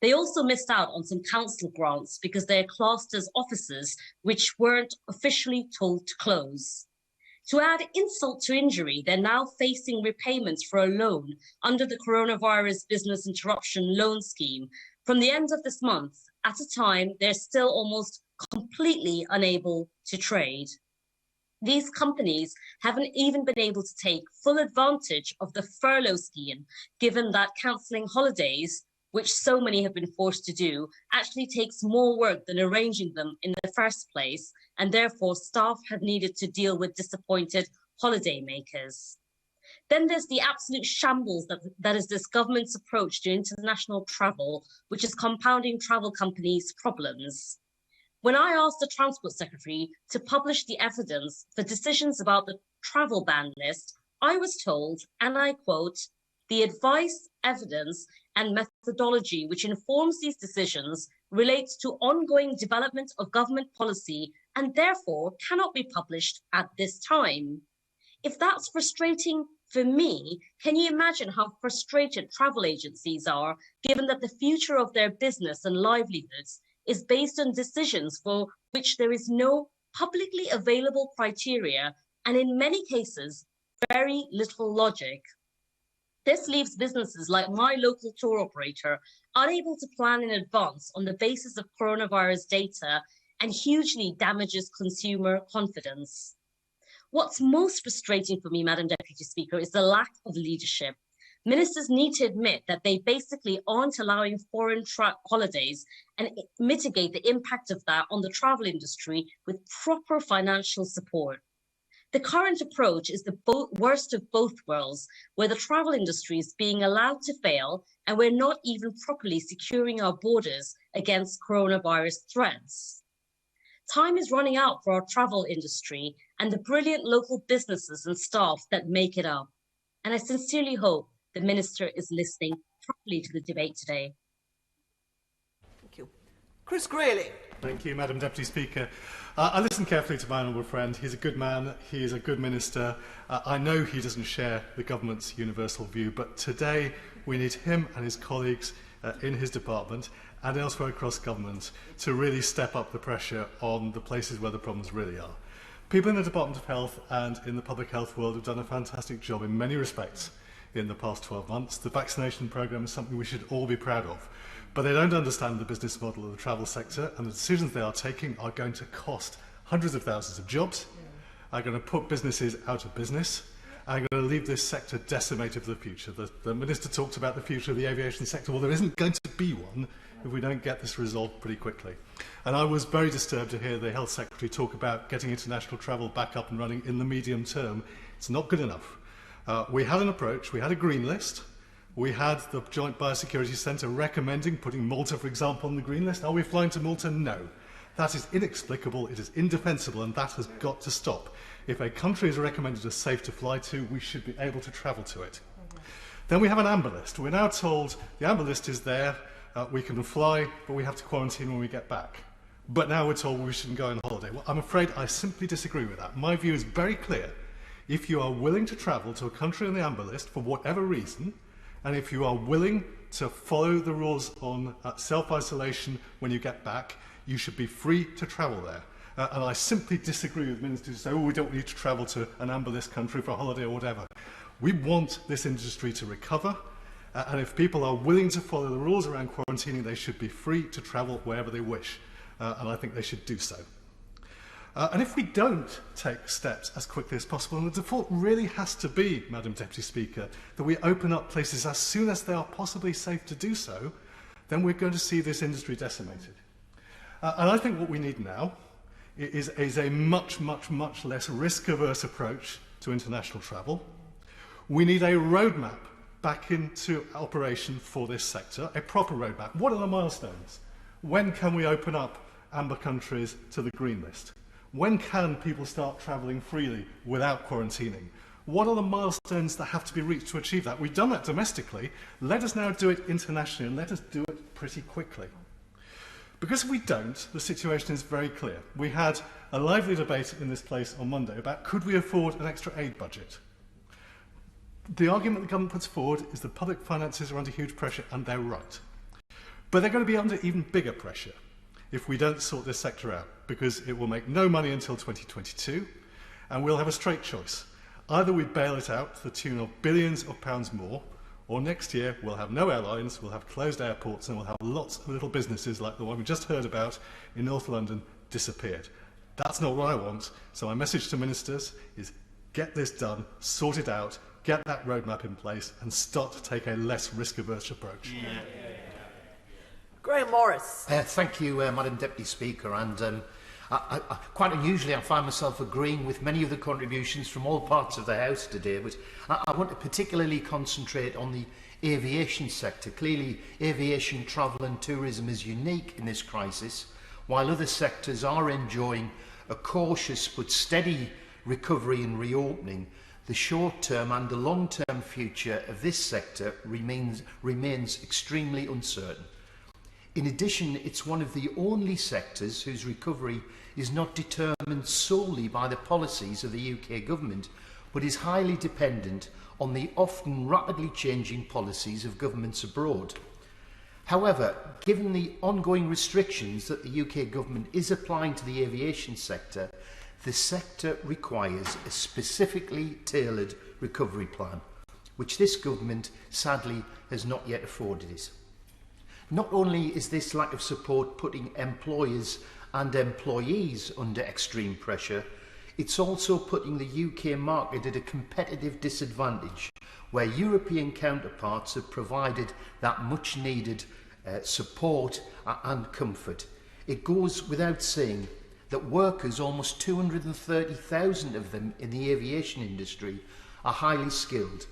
They also missed out on some council grants because they are classed as offices which weren't officially told to close. To add insult to injury, they're now facing repayments for a loan under the Coronavirus Business Interruption Loan Scheme from the end of this month, at a time they're still almost completely unable to trade. These companies haven't even been able to take full advantage of the furlough scheme, given that cancelling holidays, which so many have been forced to do, actually takes more work than arranging them in the first place, and therefore staff have needed to deal with disappointed holidaymakers. Then there's the absolute shambles that is this government's approach to international travel, which is compounding travel companies' problems. When I asked the Transport Secretary to publish the evidence for decisions about the travel ban list, I was told, and I quote, "The advice, evidence and methodology which informs these decisions relates to ongoing development of government policy and therefore cannot be published at this time." If that's frustrating for me, can you imagine how frustrated travel agencies are, given that the future of their business and livelihoods is based on decisions for which there is no publicly available criteria and in many cases, very little logic? This leaves businesses like my local tour operator unable to plan in advance on the basis of coronavirus data and hugely damages consumer confidence. What's most frustrating for me, Madam Deputy Speaker, is the lack of leadership. Ministers need to admit that they basically aren't allowing foreign holidays and mitigate the impact of that on the travel industry with proper financial support. The current approach is the worst of both worlds, where the travel industry is being allowed to fail and we're not even properly securing our borders against coronavirus threats. Time is running out for our travel industry and the brilliant local businesses and staff that make it up. And I sincerely hope the Minister is listening properly to the debate today. Thank you. Chris Grayling. Thank you, Madam Deputy Speaker. I listened carefully to my honourable friend. He's a good man. He is a good minister. I know he doesn't share the government's universal view, but today we need him and his colleagues in his department and elsewhere across government to really step up the pressure on the places where the problems really are. People in the Department of Health and in the public health world have done a fantastic job in many respects in the past 12 months. The vaccination programme is something we should all be proud of. But they don't understand the business model of the travel sector, and the decisions they are taking are going to cost hundreds of thousands of jobs, are going to put businesses out of business, and are going to leave this sector decimated for the future. The Minister talked about the future of the aviation sector. Well, there isn't going to be one if we don't get this resolved pretty quickly. And I was very disturbed to hear the Health Secretary talk about getting international travel back up and running in the medium term. It's not good enough. We had an approach, we had a green list, we had the Joint Biosecurity Centre recommending putting Malta, for example, on the green list. Are we flying to Malta? No. That is inexplicable, it is indefensible, and that has got to stop. If a country is recommended as safe to fly to, we should be able to travel to it. Then we have an amber list. We're now told the amber list is there, we can fly, but we have to quarantine when we get back. but now we're told we shouldn't go on holiday. Well, I'm afraid I simply disagree with that. My view is very clear. If you are willing to travel to a country on the amber list for whatever reason, and if you are willing to follow the rules on self-isolation when you get back, you should be free to travel there. And I simply disagree with ministers who say, oh, we don't need to travel to an amber list country for a holiday or whatever. We want this industry to recover, and if people are willing to follow the rules around quarantining, they should be free to travel wherever they wish, and I think they should do so. And if we don't take steps as quickly as possible, and the default really has to be, Madam Deputy Speaker, that we open up places as soon as they are possibly safe to do so, then we're going to see this industry decimated. And I think what we need now is a much, much, much less risk-averse approach to international travel. We need a roadmap back into operation for this sector, a proper roadmap. What are the milestones? When can we open up amber countries to the green list? When can people start travelling freely without quarantining? What are the milestones that have to be reached to achieve that? We've done that domestically. Let us now do it internationally, and let us do it pretty quickly. Because if we don't, the situation is very clear. We had a lively debate in this place on Monday about could we afford an extra aid budget? The argument the government puts forward is that public finances are under huge pressure, and they're right. But they're going to be under even bigger pressure if we don't sort this sector out, because it will make no money until 2022, and we'll have a straight choice. Either we bail it out to the tune of billions of pounds more, or next year we'll have no airlines, we'll have closed airports, and we'll have lots of little businesses like the one we just heard about in North London disappeared. That's not what I want, so my message to ministers is get this done, sort it out, get that roadmap in place, and start to take a less risk-averse approach. Yeah. Graham Morris. Thank you, Madam Deputy Speaker. And quite unusually, I find myself agreeing with many of the contributions from all parts of the House today. But I want to particularly concentrate on the aviation sector. Clearly, aviation, travel and tourism is unique in this crisis, while other sectors are enjoying a cautious but steady recovery and reopening. The short-term and the long-term future of this sector remains extremely uncertain. In addition, it's one of the only sectors whose recovery is not determined solely by the policies of the UK government, but is highly dependent on the often rapidly changing policies of governments abroad. However, given the ongoing restrictions that the UK government is applying to the aviation sector, the sector requires a specifically tailored recovery plan, which this government sadly has not yet afforded it. Not only is this lack of support putting employers and employees under extreme pressure, it's also putting the UK market at a competitive disadvantage, where European counterparts have provided that much needed support and comfort. It goes without saying that workers, almost 230,000 of them in the aviation industry, are highly skilled.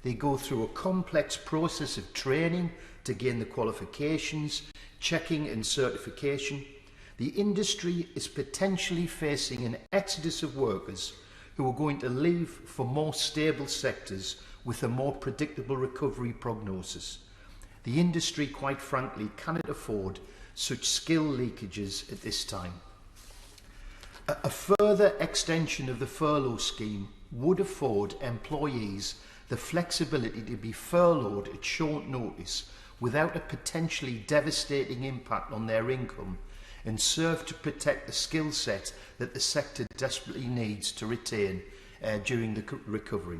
They go through a complex process of training to gain the qualifications, checking and certification. The industry is potentially facing an exodus of workers who are going to leave for more stable sectors with a more predictable recovery prognosis. The industry, quite frankly, cannot afford such skill leakages at this time. A further extension of the furlough scheme would afford employees the flexibility to be furloughed at short notice without a potentially devastating impact on their income, and serve to protect the skill set that the sector desperately needs to retain during the recovery.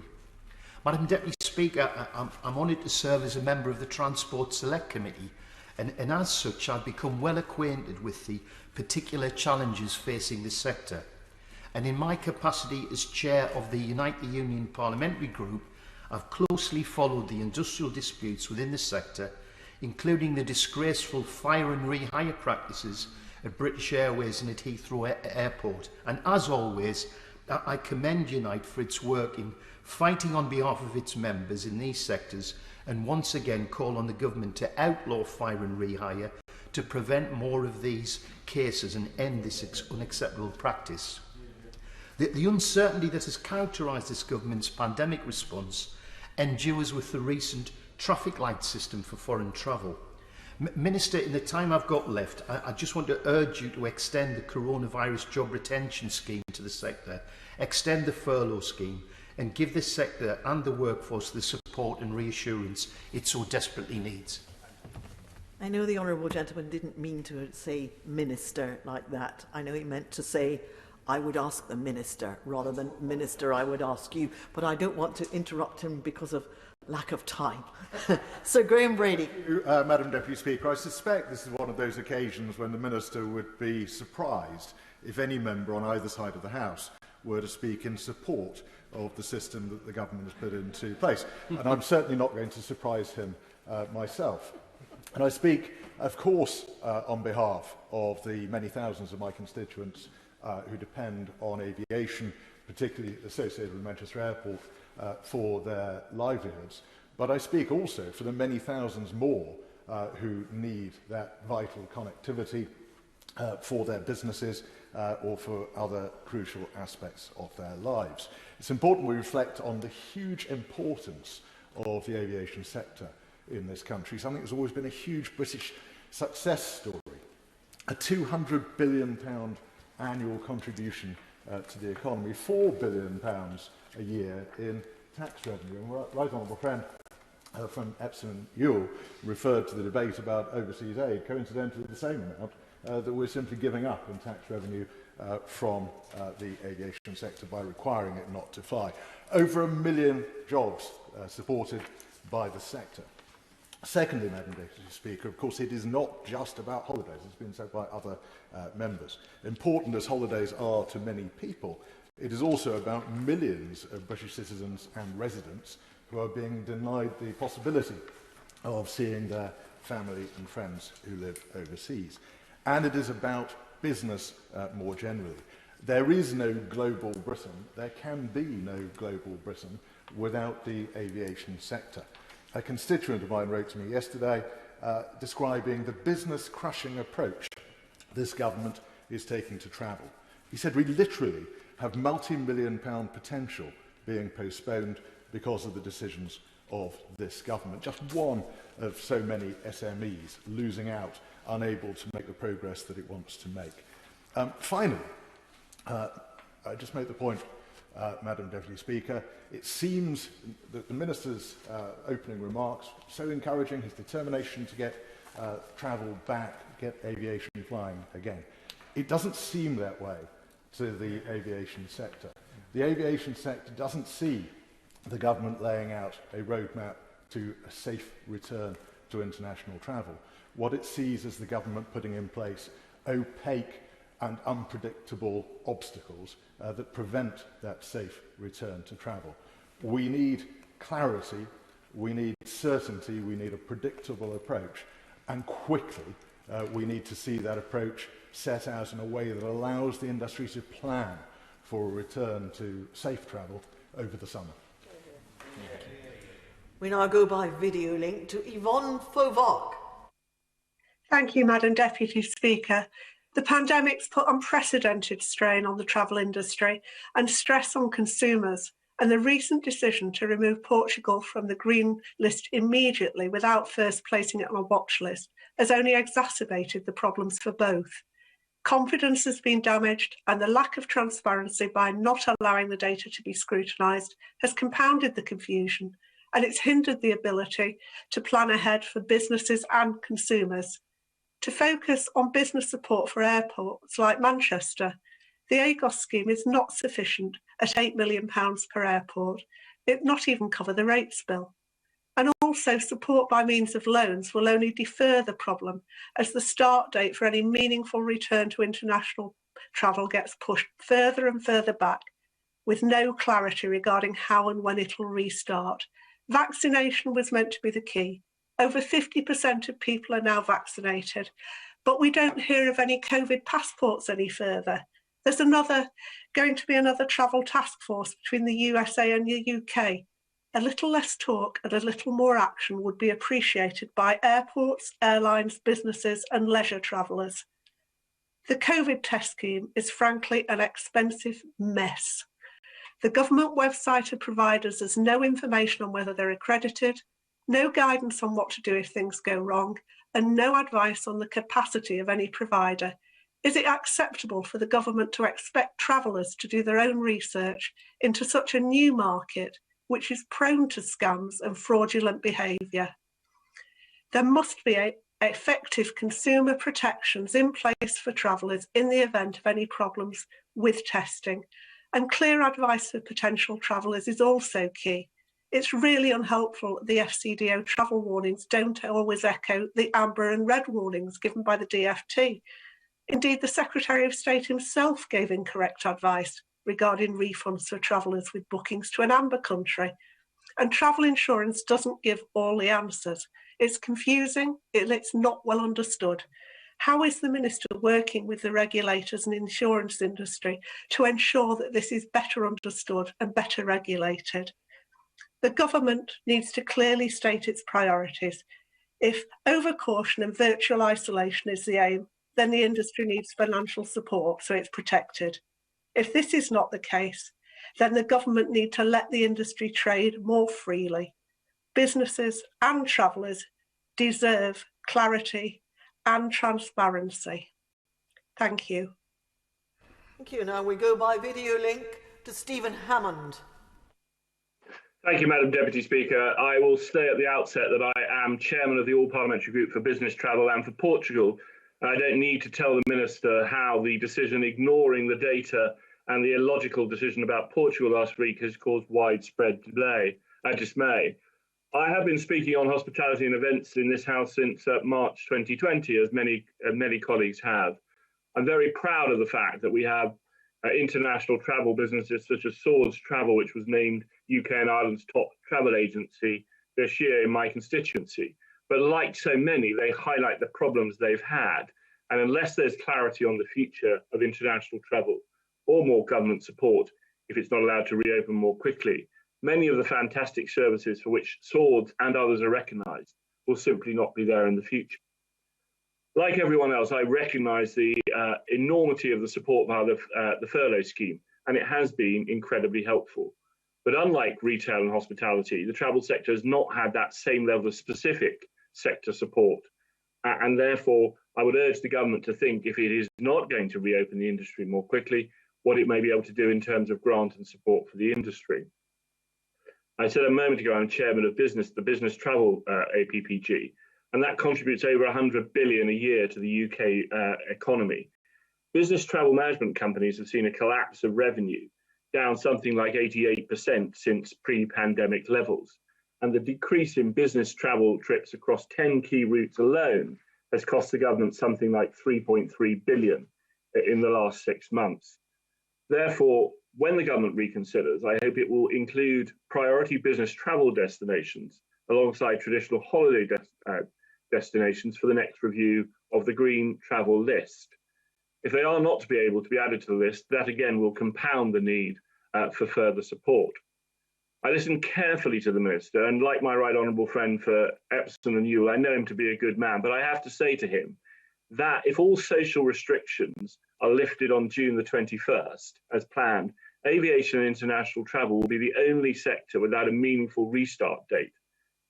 Madam Deputy Speaker, I'm honoured to serve as a member of the Transport Select Committee, and as such I've become well acquainted with the particular challenges facing this sector. And in my capacity as chair of the Unite the Union Parliamentary Group, I've closely followed the industrial disputes within the sector, including the disgraceful fire and rehire practices at British Airways and at Heathrow Airport. And as always, I commend Unite for its work in fighting on behalf of its members in these sectors, and once again call on the government to outlaw fire and rehire to prevent more of these cases and end this unacceptable practice. The uncertainty that has characterised this government's pandemic response endures with the recent traffic light system for foreign travel. Minister, in the time I've got left, I just want to urge you to extend the coronavirus job retention scheme to the sector, extend the furlough scheme, and give this sector and the workforce the support and reassurance it so desperately needs. I know the honourable gentleman didn't mean to say minister like that. I know he meant to say, I would ask the minister, rather than minister, I would ask you. But I don't want to interrupt him because of lack of time. Sir Graham Brady. Madam Deputy Speaker, I suspect this is one of those occasions when the Minister would be surprised if any member on either side of the House were to speak in support of the system that the government has put into place. And I'm certainly not going to surprise him myself. And I speak, of course, on behalf of the many thousands of my constituents who depend on aviation, particularly associated with Manchester Airport, for their livelihoods. But I speak also for the many thousands more who need that vital connectivity for their businesses or for other crucial aspects of their lives. It's important we reflect on the huge importance of the aviation sector in this country, something that's always been a huge British success story. A £200 billion annual contribution to the economy, £4 billion a year in tax revenue. And right honourable friend from Epsom Ewell referred to the debate about overseas aid, coincidentally the same amount that we're simply giving up in tax revenue from the aviation sector by requiring it not to fly. Over 1 million jobs supported by the sector. Secondly, Madam Deputy Speaker, of course, it is not just about holidays. It's been said by other members. Important as holidays are to many people, it is also about millions of British citizens and residents who are being denied the possibility of seeing their family and friends who live overseas. And it is about business more generally. There is no global Britain, there can be no global Britain without the aviation sector. A constituent of mine wrote to me yesterday describing the business-crushing approach this government is taking to travel. He said we literally have multi-million-pound potential being postponed because of the decisions of this government. Just one of so many SMEs losing out, unable to make the progress that it wants to make. Finally, I just make the point, Madam Deputy Speaker, it seems that the Minister's opening remarks so encouraging, his determination to get travel back, get aviation flying again. It doesn't seem that way to the aviation sector. The aviation sector doesn't see the government laying out a roadmap to a safe return to international travel. What it sees is the government putting in place opaque and unpredictable obstacles that prevent that safe return to travel. We need clarity, we need certainty, we need a predictable approach, and quickly we need to see that approach set out in a way that allows the industry to plan for a return to safe travel over the summer. We now go by video link to Yvonne Fauvac. Thank you, Madam Deputy Speaker. The pandemic's put unprecedented strain on the travel industry and stress on consumers, and the recent decision to remove Portugal from the green list immediately without first placing it on a watch list has only exacerbated the problems for both. Confidence has been damaged, and the lack of transparency by not allowing the data to be scrutinised has compounded the confusion, and it's hindered the ability to plan ahead for businesses and consumers. To focus on business support for airports like Manchester, the AGOS scheme is not sufficient at £8 million per airport. It not even cover the rates bill. And also support by means of loans will only defer the problem as the start date for any meaningful return to international travel gets pushed further and further back with no clarity regarding how and when it'll restart. Vaccination was meant to be the key. Over 50% of people are now vaccinated, but we don't hear of any COVID passports any further. There's going to be another travel task force between the USA and the UK. A little less talk and a little more action would be appreciated by airports, airlines, businesses and leisure travellers. The COVID test scheme is frankly an expensive mess. The government website of providers has no information on whether they're accredited, no guidance on what to do if things go wrong, and no advice on the capacity of any provider. Is it acceptable for the government to expect travellers to do their own research into such a new market, which is prone to scams and fraudulent behaviour? There must be effective consumer protections in place for travellers in the event of any problems with testing, and clear advice for potential travellers is also key. It's really unhelpful that the FCDO travel warnings don't always echo the amber and red warnings given by the DFT. Indeed, the Secretary of State himself gave incorrect advice regarding refunds for travellers with bookings to an amber country. And travel insurance doesn't give all the answers. It's confusing, it's not well understood. How is the Minister working with the regulators and insurance industry to ensure that this is better understood and better regulated? The government needs to clearly state its priorities. If overcaution and virtual isolation is the aim, then the industry needs financial support so it's protected. If this is not the case, then the government need to let the industry trade more freely. Businesses and travellers deserve clarity and transparency. Thank you. Thank you. Now we go by video link to Stephen Hammond. Thank you, Madam Deputy Speaker. I will say at the outset that I am chairman of the All-Parliamentary Group for Business Travel and for Portugal. I don't need to tell the Minister how the decision ignoring the data and the illogical decision about Portugal last week has caused widespread dismay. I have been speaking on hospitality and events in this House since March 2020, as many colleagues have. I'm very proud of the fact that we have international travel businesses such as Swords Travel, which was named UK and Ireland's top travel agency this year in my constituency. But like so many, they highlight the problems they've had. And unless there's clarity on the future of international travel or more government support, if it's not allowed to reopen more quickly, many of the fantastic services for which Swords and others are recognised will simply not be there in the future. Like everyone else, I recognise the enormity of the support via the furlough scheme, and it has been incredibly helpful. But unlike retail and hospitality, the travel sector has not had that same level of specific sector support. And therefore, I would urge the government to think, if it is not going to reopen the industry more quickly, what it may be able to do in terms of grant and support for the industry. I said a moment ago I'm chairman of the Business Travel APPG, and that contributes over 100 billion a year to the UK economy. Business travel management companies have seen a collapse of revenue, down something like 88% since pre-pandemic levels. And the decrease in business travel trips across 10 key routes alone has cost the government something like 3.3 billion in the last 6 months. Therefore, when the government reconsiders, I hope it will include priority business travel destinations alongside traditional holiday destinations for the next review of the Green Travel List. If they are not to be able to be added to the list, that again will compound the need for further support. I listened carefully to the Minister, and like my right honourable friend for Epsom and Ewell, I know him to be a good man, but I have to say to him that if all social restrictions are lifted on June the 21st, as planned, aviation and international travel will be the only sector without a meaningful restart date.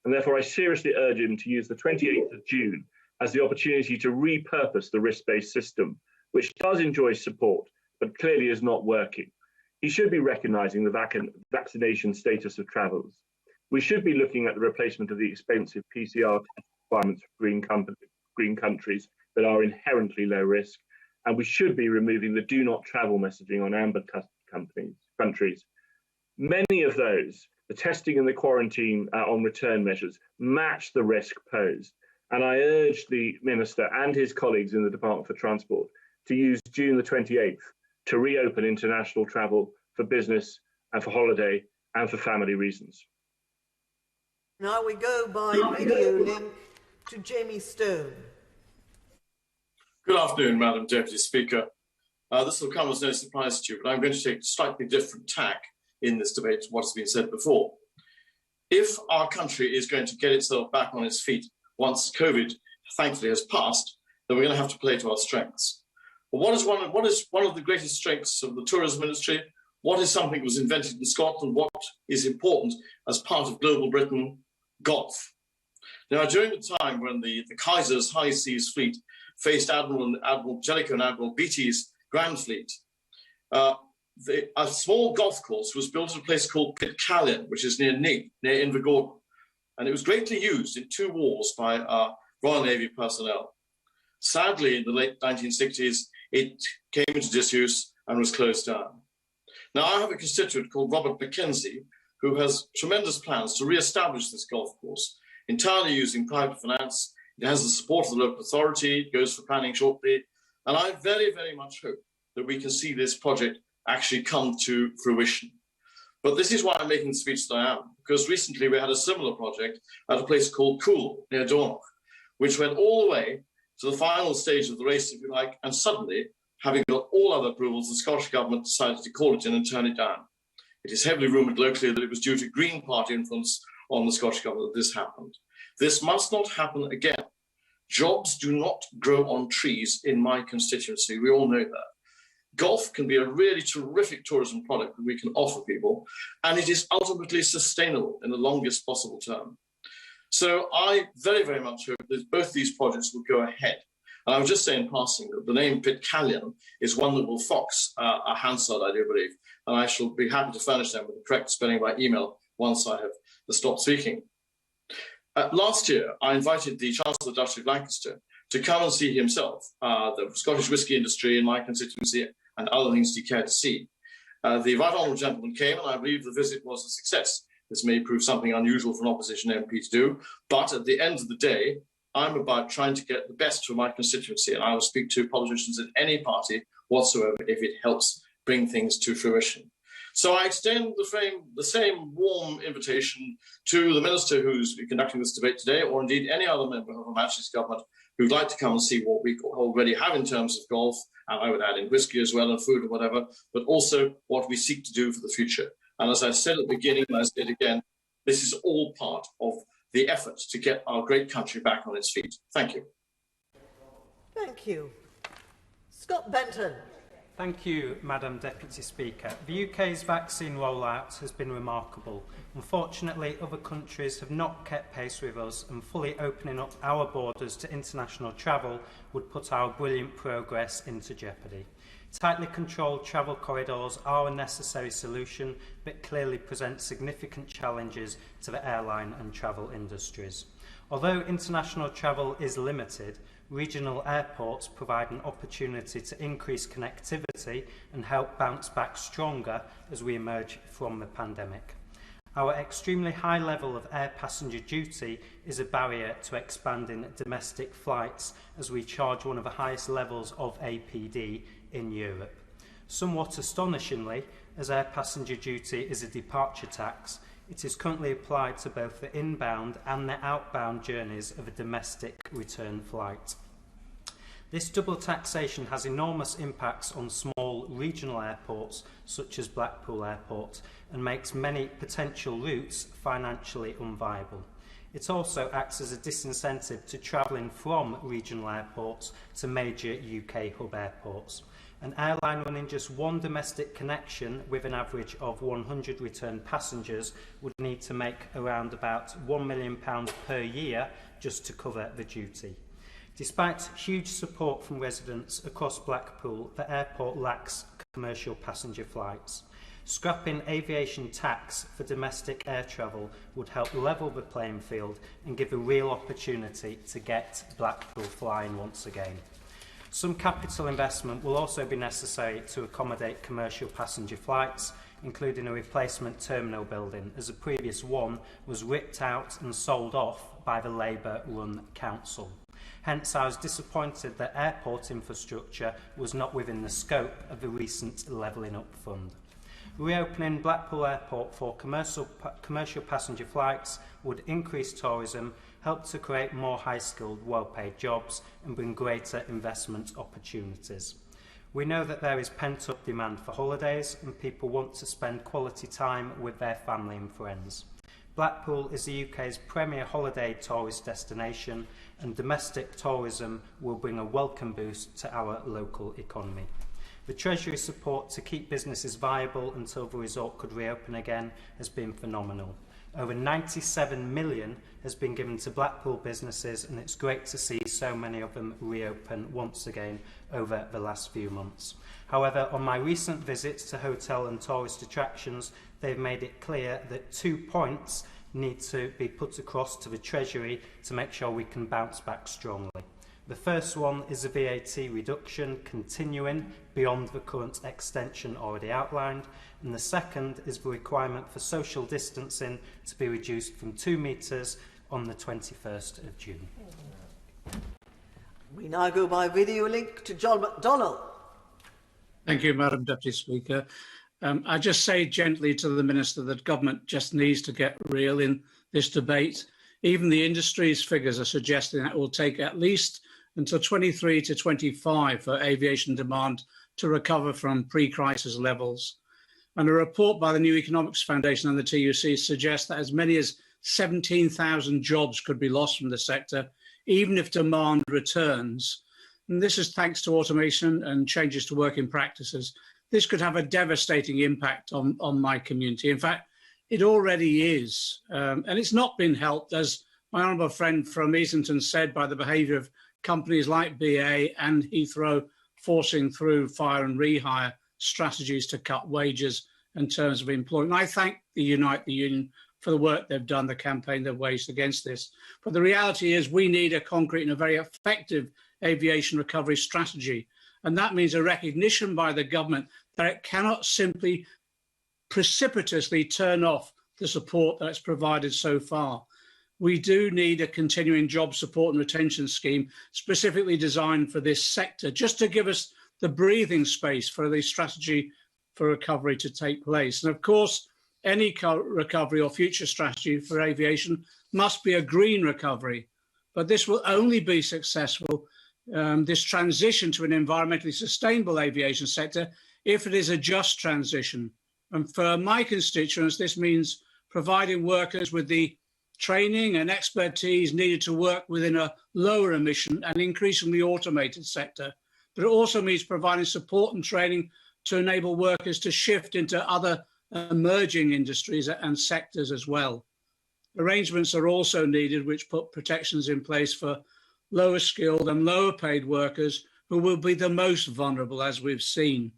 And therefore, I seriously urge him to use the 28th of June as the opportunity to repurpose the risk-based system, which does enjoy support, but clearly is not working. He should be recognising the vaccination status of travellers. We should be looking at the replacement of the expensive PCR requirements for green countries that are inherently low risk, and we should be removing the do not travel messaging on amber countries. Many of those, the testing and the quarantine on return measures, match the risk posed. And I urge the Minister and his colleagues in the Department for Transport to use June the 28th to reopen international travel for business and for holiday and for family reasons. Now we go by video link to Jamie Stone. Good afternoon, Madam Deputy Speaker. This will come as no surprise to you, but I'm going to take a slightly different tack in this debate to what has been said before. If our country is going to get itself back on its feet once COVID, thankfully, has passed, then we're going to have to play to our strengths. But what is one of the greatest strengths of the tourism industry? What is something that was invented in Scotland? What is important as part of global Britain? Golf. Now, during the time when the Kaiser's High Seas Fleet faced Admiral Jellicoe and Admiral Beatty's Grand Fleet, a small golf course was built at a place called Pitcairn, which is near Nig, near Invergordon. And it was greatly used in 2 wars by Royal Navy personnel. Sadly, in the late 1960s, it came into disuse and was closed down. Now, I have a constituent called Robert Buckland, who has tremendous plans to re-establish this golf course, entirely using private finance. It has the support of the local authority, it goes for planning shortly, and I very, very much hope that we can see this project actually come to fruition. But this is why I'm making the speech that I am, because recently we had a similar project at a place called Cool, near Dornoch, which went all the way to the final stage of the race, if you like, and suddenly, having got all other approvals, the Scottish Government decided to call it in and turn it down. It is heavily rumoured locally that it was due to Green Party influence on the Scottish Government that this happened. This must not happen again. Jobs do not grow on trees in my constituency. We all know that. Golf can be a really terrific tourism product that we can offer people, and it is ultimately sustainable in the longest possible term. So I very, very much hope that both these projects will go ahead. And I would just say in passing that the name Pitcairn is one that will fox a Hansard, I do believe, and I shall be happy to furnish them with the correct spelling by email once I have stopped speaking. Last year, I invited the Chancellor of the Duchy of Lancaster to come and see himself, the Scottish whisky industry in my constituency and other things he cared to see. The right honourable gentleman came, and I believe the visit was a success. This may prove something unusual for an opposition MP to do, but at the end of the day, I'm about trying to get the best for my constituency, and I will speak to politicians in any party whatsoever if it helps bring things to fruition. So I extend the same warm invitation to the Minister who's conducting this debate today, or indeed any other member of Her Majesty's Government who'd like to come and see what we already have in terms of golf, and I would add in whisky as well and food or whatever, but also what we seek to do for the future. And as I said at the beginning, and I say it again, this is all part of the effort to get our great country back on its feet. Thank you. Thank you. Scott Benton. Thank you, Madam Deputy Speaker. The UK's vaccine rollout has been remarkable. Unfortunately, other countries have not kept pace with us, and fully opening up our borders to international travel would put our brilliant progress into jeopardy. Tightly controlled travel corridors are a necessary solution, but clearly present significant challenges to the airline and travel industries. Although international travel is limited, regional airports provide an opportunity to increase connectivity and help bounce back stronger as we emerge from the pandemic. Our extremely high level of air passenger duty is a barrier to expanding domestic flights, as we charge one of the highest levels of APD in Europe. Somewhat astonishingly, as air passenger duty is a departure tax, it is currently applied to both the inbound and the outbound journeys of a domestic return flight. This double taxation has enormous impacts on small regional airports such as Blackpool Airport and makes many potential routes financially unviable. It also acts as a disincentive to travelling from regional airports to major UK hub airports. An airline running just one domestic connection with an average of 100 return passengers would need to make around about £1 million per year just to cover the duty. Despite huge support from residents across Blackpool, the airport lacks commercial passenger flights. Scrapping aviation tax for domestic air travel would help level the playing field and give a real opportunity to get Blackpool flying once again. Some capital investment will also be necessary to accommodate commercial passenger flights, including a replacement terminal building, as the previous one was ripped out and sold off by the Labour-run council. Hence, I was disappointed that airport infrastructure was not within the scope of the recent Levelling Up Fund. Reopening Blackpool Airport for commercial passenger flights would increase tourism, help to create more high-skilled, well-paid jobs and bring greater investment opportunities. We know that there is pent-up demand for holidays and people want to spend quality time with their family and friends. Blackpool is the UK's premier holiday tourist destination, and domestic tourism will bring a welcome boost to our local economy. The Treasury support to keep businesses viable until the resort could reopen again has been phenomenal. Over 97 million has been given to Blackpool businesses, and it's great to see so many of them reopen once again over the last few months. However, on my recent visits to hotel and tourist attractions, they've made it clear that 2 points need to be put across to the Treasury to make sure we can bounce back strongly. The first one is a VAT reduction continuing beyond the current extension already outlined, and the second is the requirement for social distancing to be reduced from 2 metres on the 21st of June. We now go by video link to John McDonnell. Thank you, Madam Deputy Speaker. I just say gently to the Minister that government just needs to get real in this debate. Even the industry's figures are suggesting that it will take at least until 23 to 25 for aviation demand to recover from pre-crisis levels. And a report by the New Economics Foundation and the TUC suggests that as many as 17,000 jobs could be lost from the sector, even if demand returns. And this is thanks to automation and changes to working practices. This could have a devastating impact on my community. In fact, it already is. And it's not been helped, as my honourable friend from Easington said, by the behaviour of companies like BA and Heathrow forcing through fire and rehire strategies to cut wages and terms of employment. I thank the Unite the Union for the work they've done, the campaign they've waged against this. But the reality is we need a concrete and a very effective aviation recovery strategy. And that means a recognition by the government that it cannot simply precipitously turn off the support that it's provided so far. We do need a continuing job support and retention scheme specifically designed for this sector, just to give us the breathing space for the strategy for recovery to take place. And of course, any recovery or future strategy for aviation must be a green recovery, but this will only be successful, this transition to an environmentally sustainable aviation sector, if it is a just transition. And for my constituents, this means providing workers with the training and expertise needed to work within a lower emission and increasingly automated sector. But it also means providing support and training to enable workers to shift into other emerging industries and sectors as well. Arrangements are also needed which put protections in place for lower skilled and lower paid workers who will be the most vulnerable, as we've seen.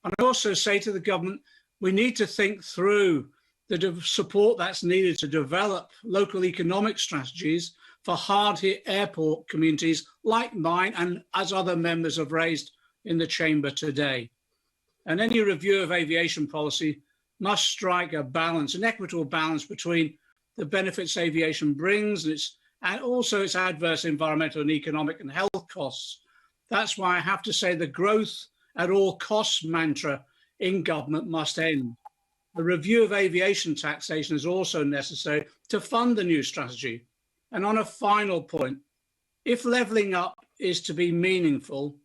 And I also say to the government, we need to think through the support that's needed to develop local economic strategies for hard-hit airport communities like mine and as other members have raised in the chamber today. And any review of aviation policy must strike a balance, an equitable balance between the benefits aviation brings and also its adverse environmental and economic and health costs. That's why I have to say the growth at all costs mantra in government must end. A review of aviation taxation is also necessary to fund the new strategy. And on a final point, if levelling up is to be meaningful,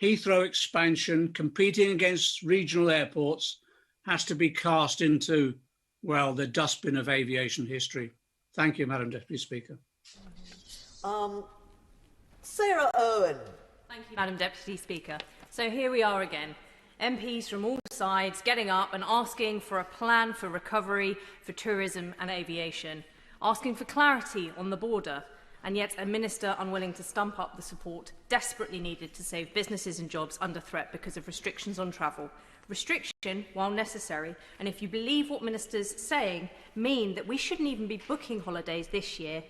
Heathrow expansion competing against regional airports has to be cast into, well, the dustbin of aviation history. Thank you, Madam Deputy Speaker. Sarah Owen. Thank you, Madam Deputy Speaker. So here we are again. MPs from all sides getting up and asking for a plan for recovery for tourism and aviation, asking for clarity on the border, and yet a minister unwilling to stump up the support desperately needed to save businesses and jobs under threat because of restrictions on travel. Restriction, while necessary, and if you believe what ministers saying, mean that we shouldn't even be booking holidays this year,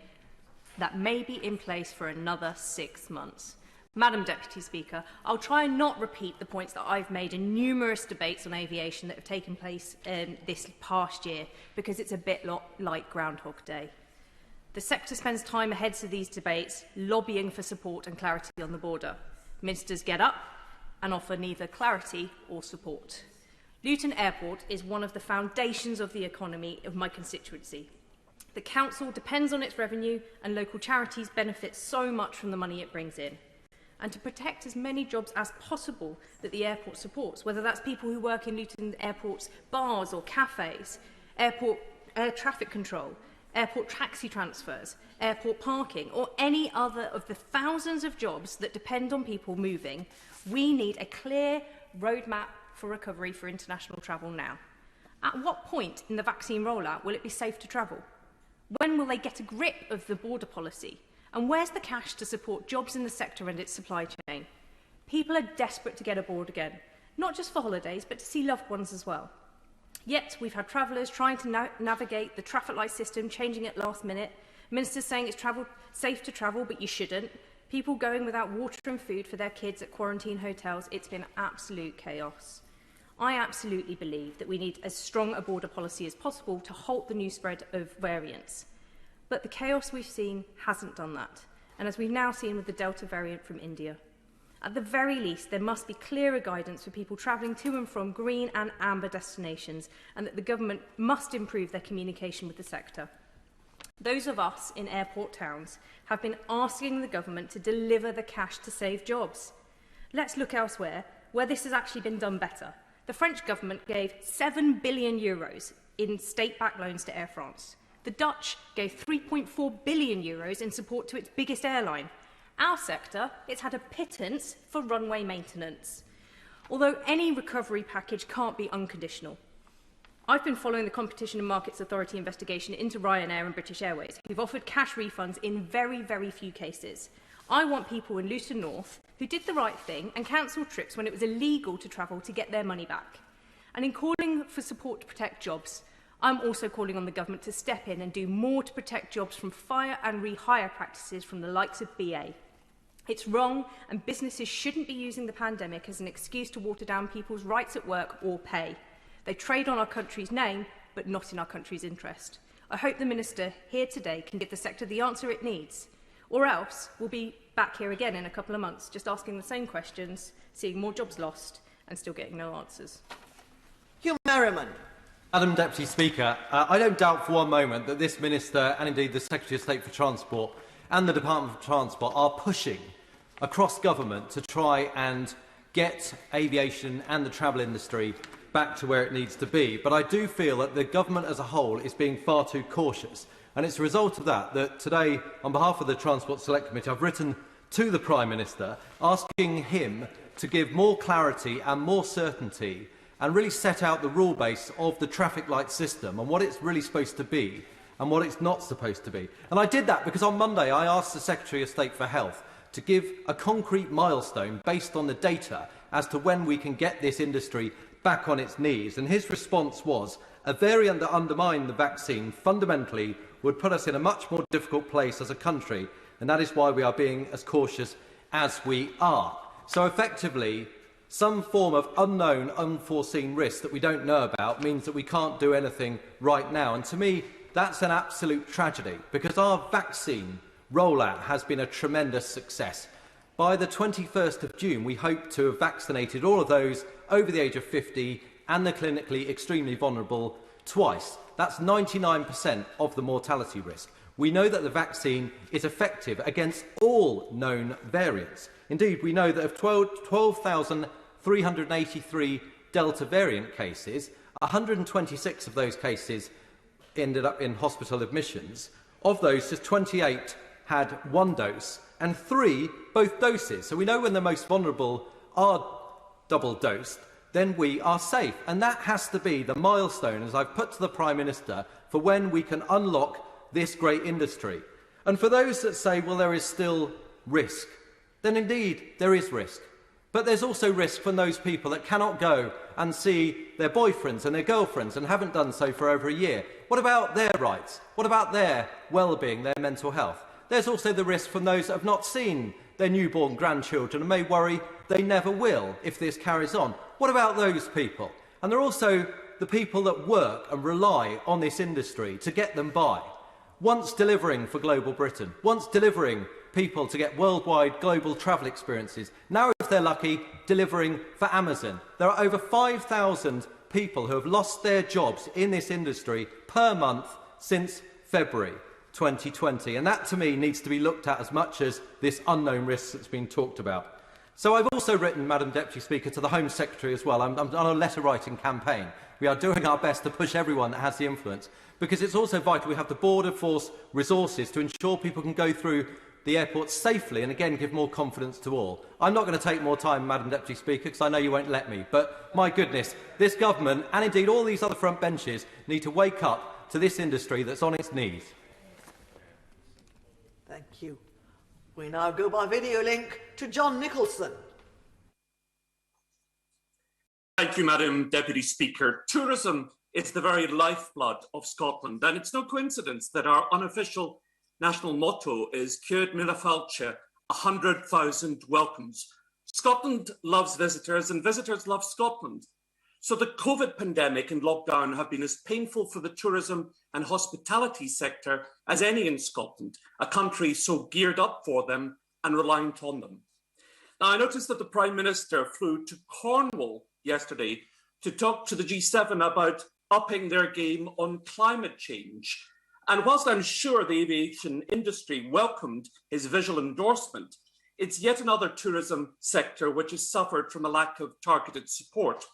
that may be in place for another 6 months. Madam Deputy Speaker, I'll try and not repeat the points that I've made in numerous debates on aviation that have taken place this past year, because it's a bit like Groundhog Day. The sector spends time ahead of these debates lobbying for support and clarity on the border. Ministers get up and offer neither clarity or support. Luton Airport is one of the foundations of the economy of my constituency. The council depends on its revenue, and local charities benefit so much from the money it brings in. And to protect as many jobs as possible that the airport supports, whether that's people who work in Luton Airport's bars or cafes, airport air traffic control, airport taxi transfers, airport parking, or any other of the thousands of jobs that depend on people moving, we need a clear roadmap for recovery for international travel now. At what point in the vaccine rollout will it be safe to travel? When will they get a grip of the border policy? And where's the cash to support jobs in the sector and its supply chain? People are desperate to get aboard again, not just for holidays, but to see loved ones as well. Yet we've had travellers trying to navigate the traffic light system, changing it last minute, ministers saying it's safe to travel, but you shouldn't, people going without water and food for their kids at quarantine hotels. It's been absolute chaos. I absolutely believe that we need as strong a border policy as possible to halt the new spread of variants. But the chaos we've seen hasn't done that, and as we've now seen with the Delta variant from India. At the very least, there must be clearer guidance for people travelling to and from green and amber destinations, and that the government must improve their communication with the sector. Those of us in airport towns have been asking the government to deliver the cash to save jobs. Let's look elsewhere, where this has actually been done better. The French government gave €7 billion in state-backed loans to Air France. The Dutch gave €3.4 billion in support to its biggest airline. Our sector, it's had a pittance for runway maintenance. Although any recovery package can't be unconditional. I've been following the Competition and Markets Authority investigation into Ryanair and British Airways, who've offered cash refunds in very, very few cases. I want people in Luton North who did the right thing and cancelled trips when it was illegal to travel to get their money back. And in calling for support to protect jobs, I'm also calling on the government to step in and do more to protect jobs from fire and rehire practices from the likes of BA. It's wrong, and businesses shouldn't be using the pandemic as an excuse to water down people's rights at work or pay. They trade on our country's name, but not in our country's interest. I hope the Minister here today can give the sector the answer it needs, or else we'll be back here again in a couple of months, just asking the same questions, seeing more jobs lost, and still getting no answers. Hugh Merriman. Madam Deputy Speaker, I don't doubt for one moment that this Minister, and indeed the Secretary of State for Transport and the Department for Transport, are pushing across government to try and get aviation and the travel industry back to where it needs to be. But I do feel that the government as a whole is being far too cautious. And it's a result of that today, on behalf of the Transport Select Committee, I've written to the Prime Minister asking him to give more clarity and more certainty and really set out the rule base of the traffic light system and what it's really supposed to be and what it's not supposed to be. And I did that because on Monday I asked the Secretary of State for Health to give a concrete milestone based on the data as to when we can get this industry back on its knees. And his response was a variant that undermined the vaccine fundamentally would put us in a much more difficult place as a country, and that is why we are being as cautious as we are. So effectively, some form of unknown, unforeseen risk that we don't know about means that we can't do anything right now. And to me, that's an absolute tragedy, because our vaccine rollout has been a tremendous success. By the 21st of June, we hope to have vaccinated all of those over the age of 50 and the clinically extremely vulnerable twice. That's 99% of the mortality risk. We know that the vaccine is effective against all known variants. Indeed, we know that of 12,383 Delta variant cases, 126 of those cases ended up in hospital admissions. Of those, just 28 had one dose and 3 both doses. So we know when the most vulnerable are double dosed, then we are safe. And that has to be the milestone, as I've put to the Prime Minister, for when we can unlock this great industry. And for those that say, well, there is still risk, then indeed there is risk. But there's also risk from those people that cannot go and see their boyfriends and their girlfriends and haven't done so for over a year. What about their rights? What about their well-being, their mental health? There's also the risk from those that have not seen their newborn grandchildren and may worry they never will if this carries on. What about those people? And there are also the people that work and rely on this industry to get them by. Once delivering for global Britain, once delivering people to get worldwide global travel experiences, now if they're lucky, delivering for Amazon. There are over 5,000 people who have lost their jobs in this industry per month since February 2020. And that, to me, needs to be looked at as much as this unknown risk that's been talked about. So I've also written, Madam Deputy Speaker, to the Home Secretary as well. I'm on a letter-writing campaign. We are doing our best to push everyone that has the influence, because it's also vital we have the border force resources to ensure people can go through the airport safely and again give more confidence to all. I'm not going to take more time, Madam Deputy Speaker, because I know you won't let me, but my goodness, this government and indeed all these other front benches need to wake up to this industry that's on its knees. Thank you. We now go by video link to John Nicholson. Thank you, Madam Deputy Speaker. Tourism is the very lifeblood of Scotland, and it's no coincidence that our unofficial national motto is Cúd Mille Fáilte, 100,000 welcomes. Scotland loves visitors, and visitors love Scotland. So the COVID pandemic and lockdown have been as painful for the tourism and hospitality sector as any in Scotland, a country so geared up for them and reliant on them. Now, I noticed that the Prime Minister flew to Cornwall yesterday to talk to the G7 about upping their game on climate change. And whilst I'm sure the aviation industry welcomed his visual endorsement, it's yet another tourism sector which has suffered from a lack of targeted support.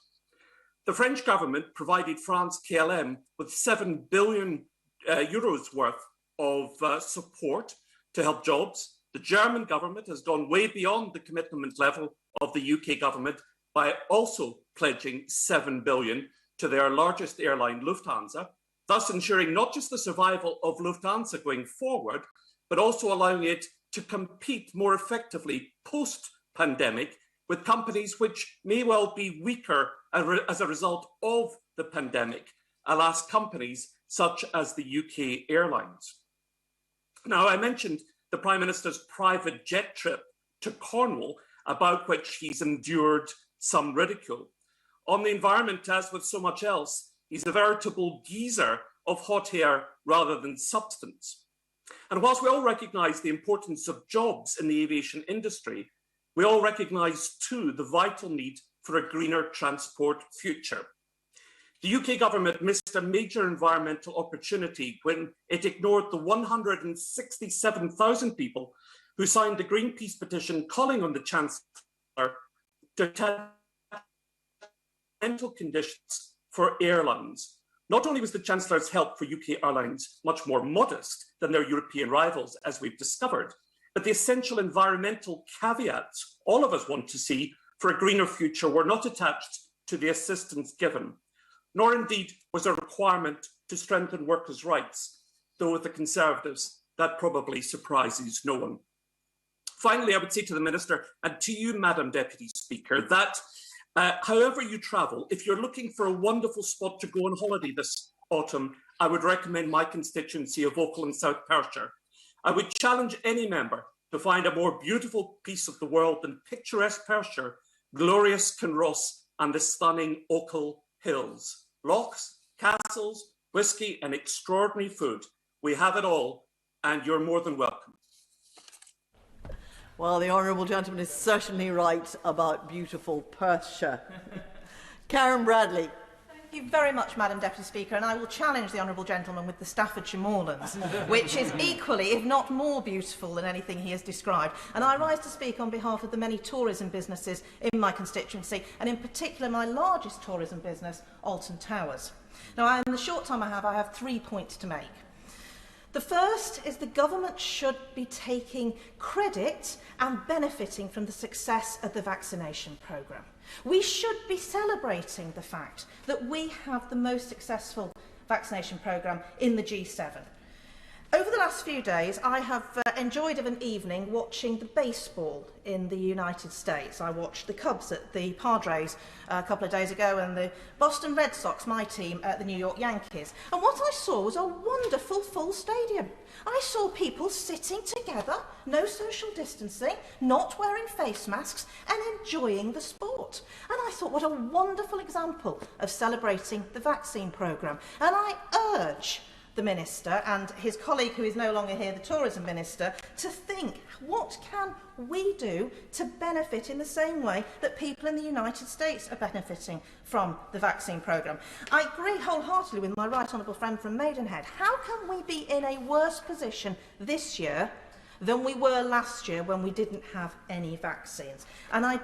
The French government provided France KLM with 7 billion euros worth of support to help jobs. The German government has gone way beyond the commitment level of the UK government by also pledging 7 billion to their largest airline, Lufthansa, thus ensuring not just the survival of Lufthansa going forward, but also allowing it to compete more effectively post-pandemic with companies which may well be weaker as a result of the pandemic, alas, companies such as the UK airlines. Now, I mentioned the Prime Minister's private jet trip to Cornwall, about which he's endured some ridicule. On the environment, as with so much else, he's a veritable geyser of hot air rather than substance. And whilst we all recognise the importance of jobs in the aviation industry, we all recognise too the vital need for a greener transport future. The UK government missed a major environmental opportunity when it ignored the 167,000 people who signed the Greenpeace petition calling on the Chancellor to tackle mental conditions for airlines. Not only was the Chancellor's help for UK airlines much more modest than their European rivals, as we've discovered, but the essential environmental caveats all of us want to see for a greener future were not attached to the assistance given, nor indeed was a requirement to strengthen workers' rights, though with the Conservatives that probably surprises no one. Finally, I would say to the Minister and to you, Madam Deputy Speaker, that however you travel, if you're looking for a wonderful spot to go on holiday this autumn, I would recommend my constituency of Oakland and South Perthshire. I would challenge any member to find a more beautiful piece of the world than picturesque Perthshire, glorious Kinross and the stunning Oakland Hills. Lochs, castles, whisky and extraordinary food. We have it all, and you're more than welcome. Well, the honourable gentleman is certainly right about beautiful Perthshire. Karen Bradley. Thank you very much, Madam Deputy Speaker, and I will challenge the honourable gentleman with the Staffordshire Moorlands, which is equally, if not more beautiful than anything he has described. And I rise to speak on behalf of the many tourism businesses in my constituency, and in particular my largest tourism business, Alton Towers. Now, in the short time I have 3 points to make. The first is the government should be taking credit and benefiting from the success of the vaccination programme. We should be celebrating the fact that we have the most successful vaccination programme in the G7. Over the last few days, I have enjoyed of an evening watching the baseball in the United States. I watched the Cubs at the Padres a couple of days ago and the Boston Red Sox, my team, at the New York Yankees. And what I saw was a wonderful full stadium. I saw people sitting together, no social distancing, not wearing face masks and enjoying the sport. And I thought, what a wonderful example of celebrating the vaccine programme. And I urge the Minister and his colleague who is no longer here, the Tourism Minister, to think, what can we do to benefit in the same way that people in the United States are benefiting from the vaccine programme? I agree wholeheartedly with my right honourable friend from Maidenhead. How can we be in a worse position this year than we were last year when we didn't have any vaccines? And I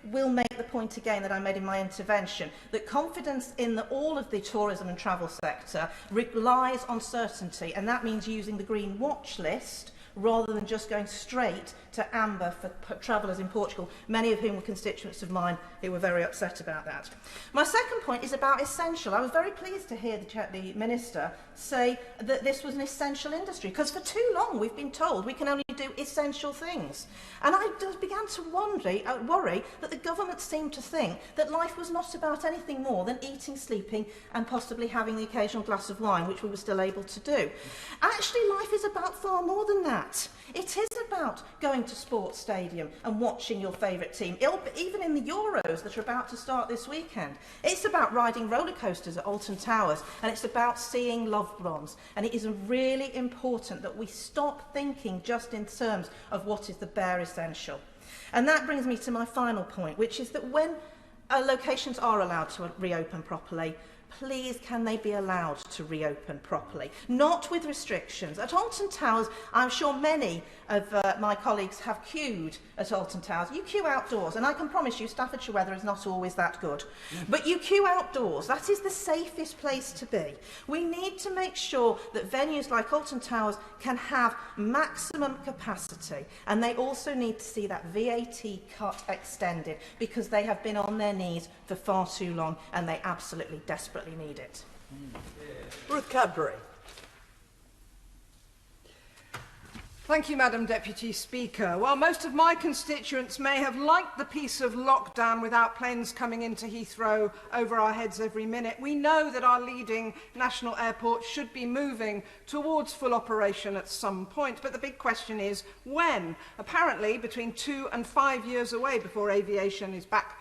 will make the point again that I made in my intervention, that confidence in all of the tourism and travel sector relies on certainty, and that means using the Green Watch list rather than just going straight to amber for travellers in Portugal, many of whom were constituents of mine who were very upset about that. My second point is about essential. I was very pleased to hear the Minister say that this was an essential industry, because for too long we've been told we can only do essential things. And I just began to worry that the government seemed to think that life was not about anything more than eating, sleeping and possibly having the occasional glass of wine, which we were still able to do. Actually, life is about far more than that. It is about going to sports stadium and watching your favourite team, even in the Euros that are about to start this weekend. It's about riding roller coasters at Alton Towers, and it's about seeing loved ones. And it is really important that we stop thinking just in terms of what is the bare essential. And that brings me to my final point, which is that when locations are allowed to reopen properly, please can they be allowed to reopen properly, not with restrictions. At Alton Towers, I'm sure many of my colleagues have queued at Alton Towers. You queue outdoors, and I can promise you Staffordshire weather is not always that good. But you queue outdoors. That is the safest place to be. We need to make sure that venues like Alton Towers can have maximum capacity, and they also need to see that VAT cut extended, because they have been on their knees for far too long, and they absolutely desperately need it. Ruth Cadbury. Thank you, Madam Deputy Speaker. While most of my constituents may have liked the piece of lockdown without planes coming into Heathrow over our heads every minute, we know that our leading national airport should be moving towards full operation at some point. But the big question is when? Apparently between 2 and 5 years away before aviation is back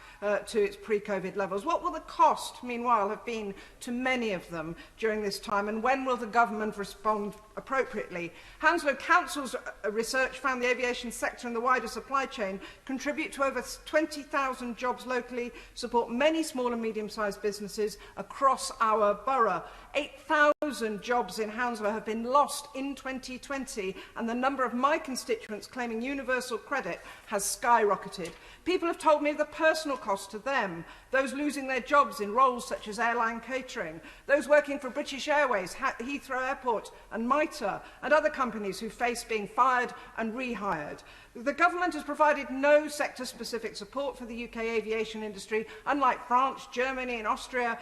to its pre-COVID levels. What will the cost, meanwhile, have been to many of them during this time, and when will the government respond appropriately? Hounslow Council's research found the aviation sector and the wider supply chain contribute to over 20,000 jobs locally, support many small and medium-sized businesses across our borough. 8,000 jobs in Hounslow have been lost in 2020, and the number of my constituents claiming universal credit has skyrocketed. People have told me of the personal cost to them, those losing their jobs in roles such as airline catering, those working for British Airways, Heathrow Airport and MITRE, and other companies who face being fired and rehired. The government has provided no sector-specific support for the UK aviation industry, unlike France, Germany and Austria,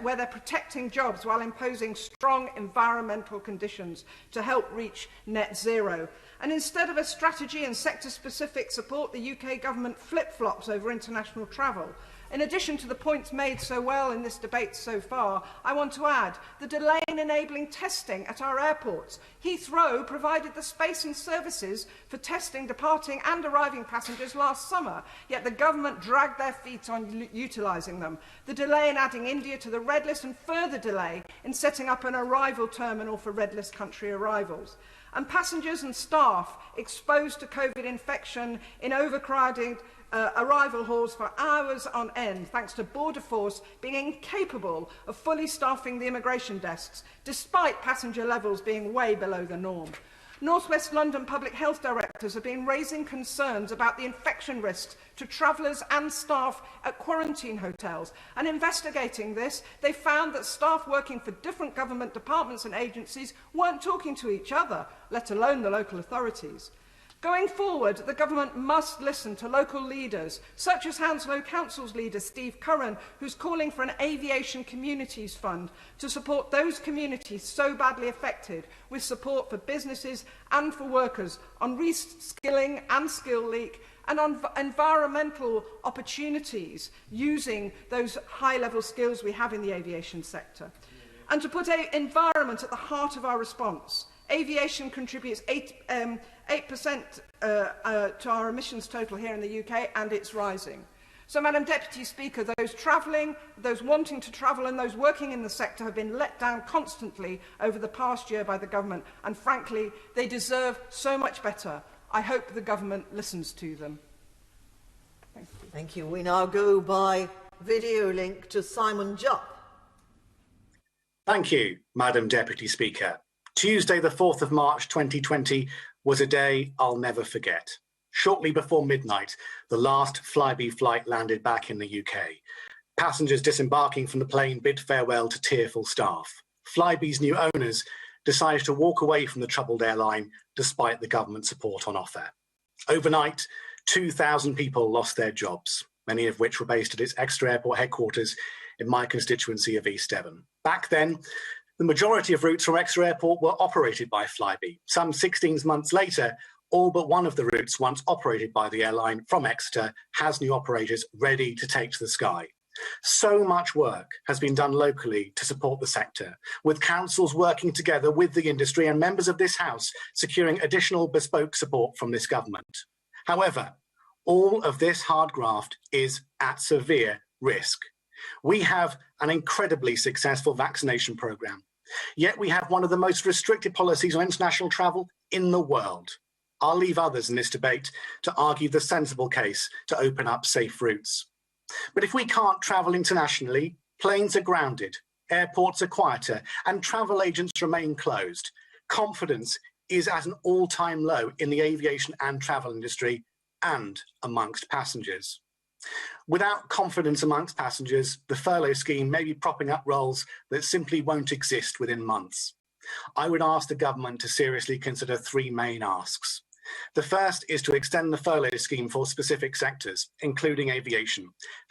where they're protecting jobs while imposing strong environmental conditions to help reach net zero. And instead of a strategy and sector-specific support, the UK government flip-flops over international travel. In addition to the points made so well in this debate so far, I want to add the delay in enabling testing at our airports. Heathrow provided the space and services for testing departing and arriving passengers last summer, yet the government dragged their feet on utilising them. The delay in adding India to the red list, and further delay in setting up an arrival terminal for red list country arrivals. And passengers and staff exposed to COVID infection in overcrowded arrival halls for hours on end, thanks to Border Force being incapable of fully staffing the immigration desks, despite passenger levels being way below the norm. North West London public health directors have been raising concerns about the infection risks to travellers and staff at quarantine hotels. And investigating this, they found that staff working for different government departments and agencies weren't talking to each other, let alone the local authorities. Going forward, the government must listen to local leaders, such as Hounslow Council's leader, Steve Curran, who's calling for an aviation communities fund to support those communities so badly affected, with support for businesses and for workers on reskilling and skill leak, and on environmental opportunities using those high-level skills we have in the aviation sector. And to put environment at the heart of our response. Aviation contributes 8% to our emissions total here in the UK, and it's rising. So, Madam Deputy Speaker, those travelling, those wanting to travel and those working in the sector have been let down constantly over the past year by the government, and frankly, they deserve so much better. I hope the government listens to them. Thank you. Thank you. We now go by video link to Simon Jupp. Thank you, Madam Deputy Speaker. Tuesday, the 4th of March 2020 was a day I'll never forget. Shortly before midnight, the last Flybe flight landed back in the UK. Passengers disembarking from the plane bid farewell to tearful staff. Flybe's new owners decided to walk away from the troubled airline despite the government support on offer. Overnight, 2,000 people lost their jobs, many of which were based at its Exeter Airport headquarters in my constituency of East Devon. Back then, the majority of routes from Exeter Airport were operated by Flybe. Some 16 months later, all but one of the routes once operated by the airline from Exeter has new operators ready to take to the sky. So much work has been done locally to support the sector, with councils working together with the industry and members of this House securing additional bespoke support from this government. However, all of this hard graft is at severe risk. We have an incredibly successful vaccination programme, yet we have one of the most restricted policies on international travel in the world. I'll leave others in this debate to argue the sensible case to open up safe routes. But if we can't travel internationally, planes are grounded, airports are quieter, and travel agents remain closed. Confidence is at an all-time low in the aviation and travel industry and amongst passengers. Without confidence amongst passengers, the furlough scheme may be propping up roles that simply won't exist within months. I would ask the government to seriously consider three main asks. The first is to extend the furlough scheme for specific sectors, including aviation.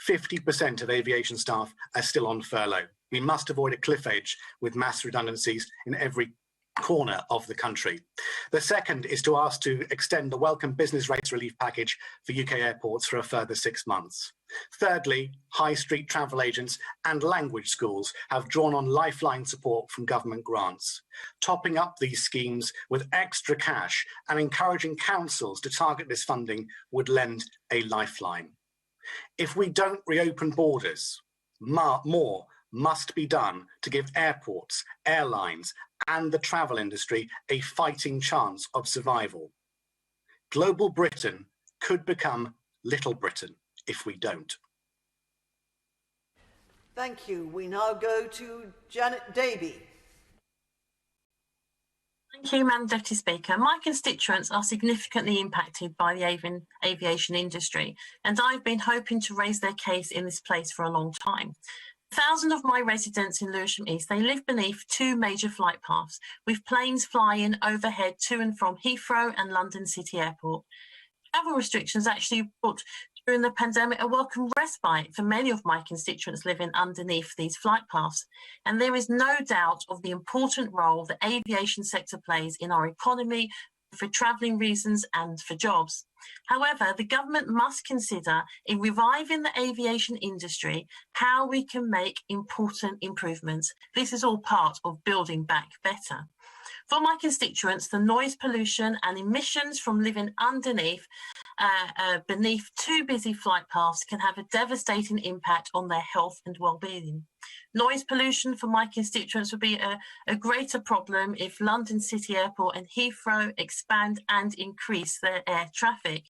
50% of aviation staff are still on furlough. We must avoid a cliff edge with mass redundancies in every corner of the country. The second is to ask to extend the welcome business rates relief package for UK airports for a further 6 months. Thirdly, high street travel agents and language schools have drawn on lifeline support from government grants. Topping up these schemes with extra cash and encouraging councils to target this funding would lend a lifeline. If we don't reopen borders, more must be done to give airports, airlines, and the travel industry a fighting chance of survival. Global Britain could become Little Britain if we don't. Thank you. We now go to Janet Davey. Thank you, Madam Deputy Speaker. My constituents are significantly impacted by the aviation industry, and I've been hoping to raise their case in this place for a long time. Thousands of my residents in Lewisham East, they live beneath two major flight paths, with planes flying overhead to and from Heathrow and London City Airport. Travel restrictions actually brought during the pandemic a welcome respite for many of my constituents living underneath these flight paths. And there is no doubt of the important role the aviation sector plays in our economy, for travelling reasons and for jobs. However, the government must consider, in reviving the aviation industry, how we can make important improvements. This is all part of building back better. For my constituents, the noise pollution and emissions from living underneath beneath two busy flight paths can have a devastating impact on their health and well-being. Noise pollution for my constituents would be a greater problem if London City Airport and Heathrow expand and increase their air traffic.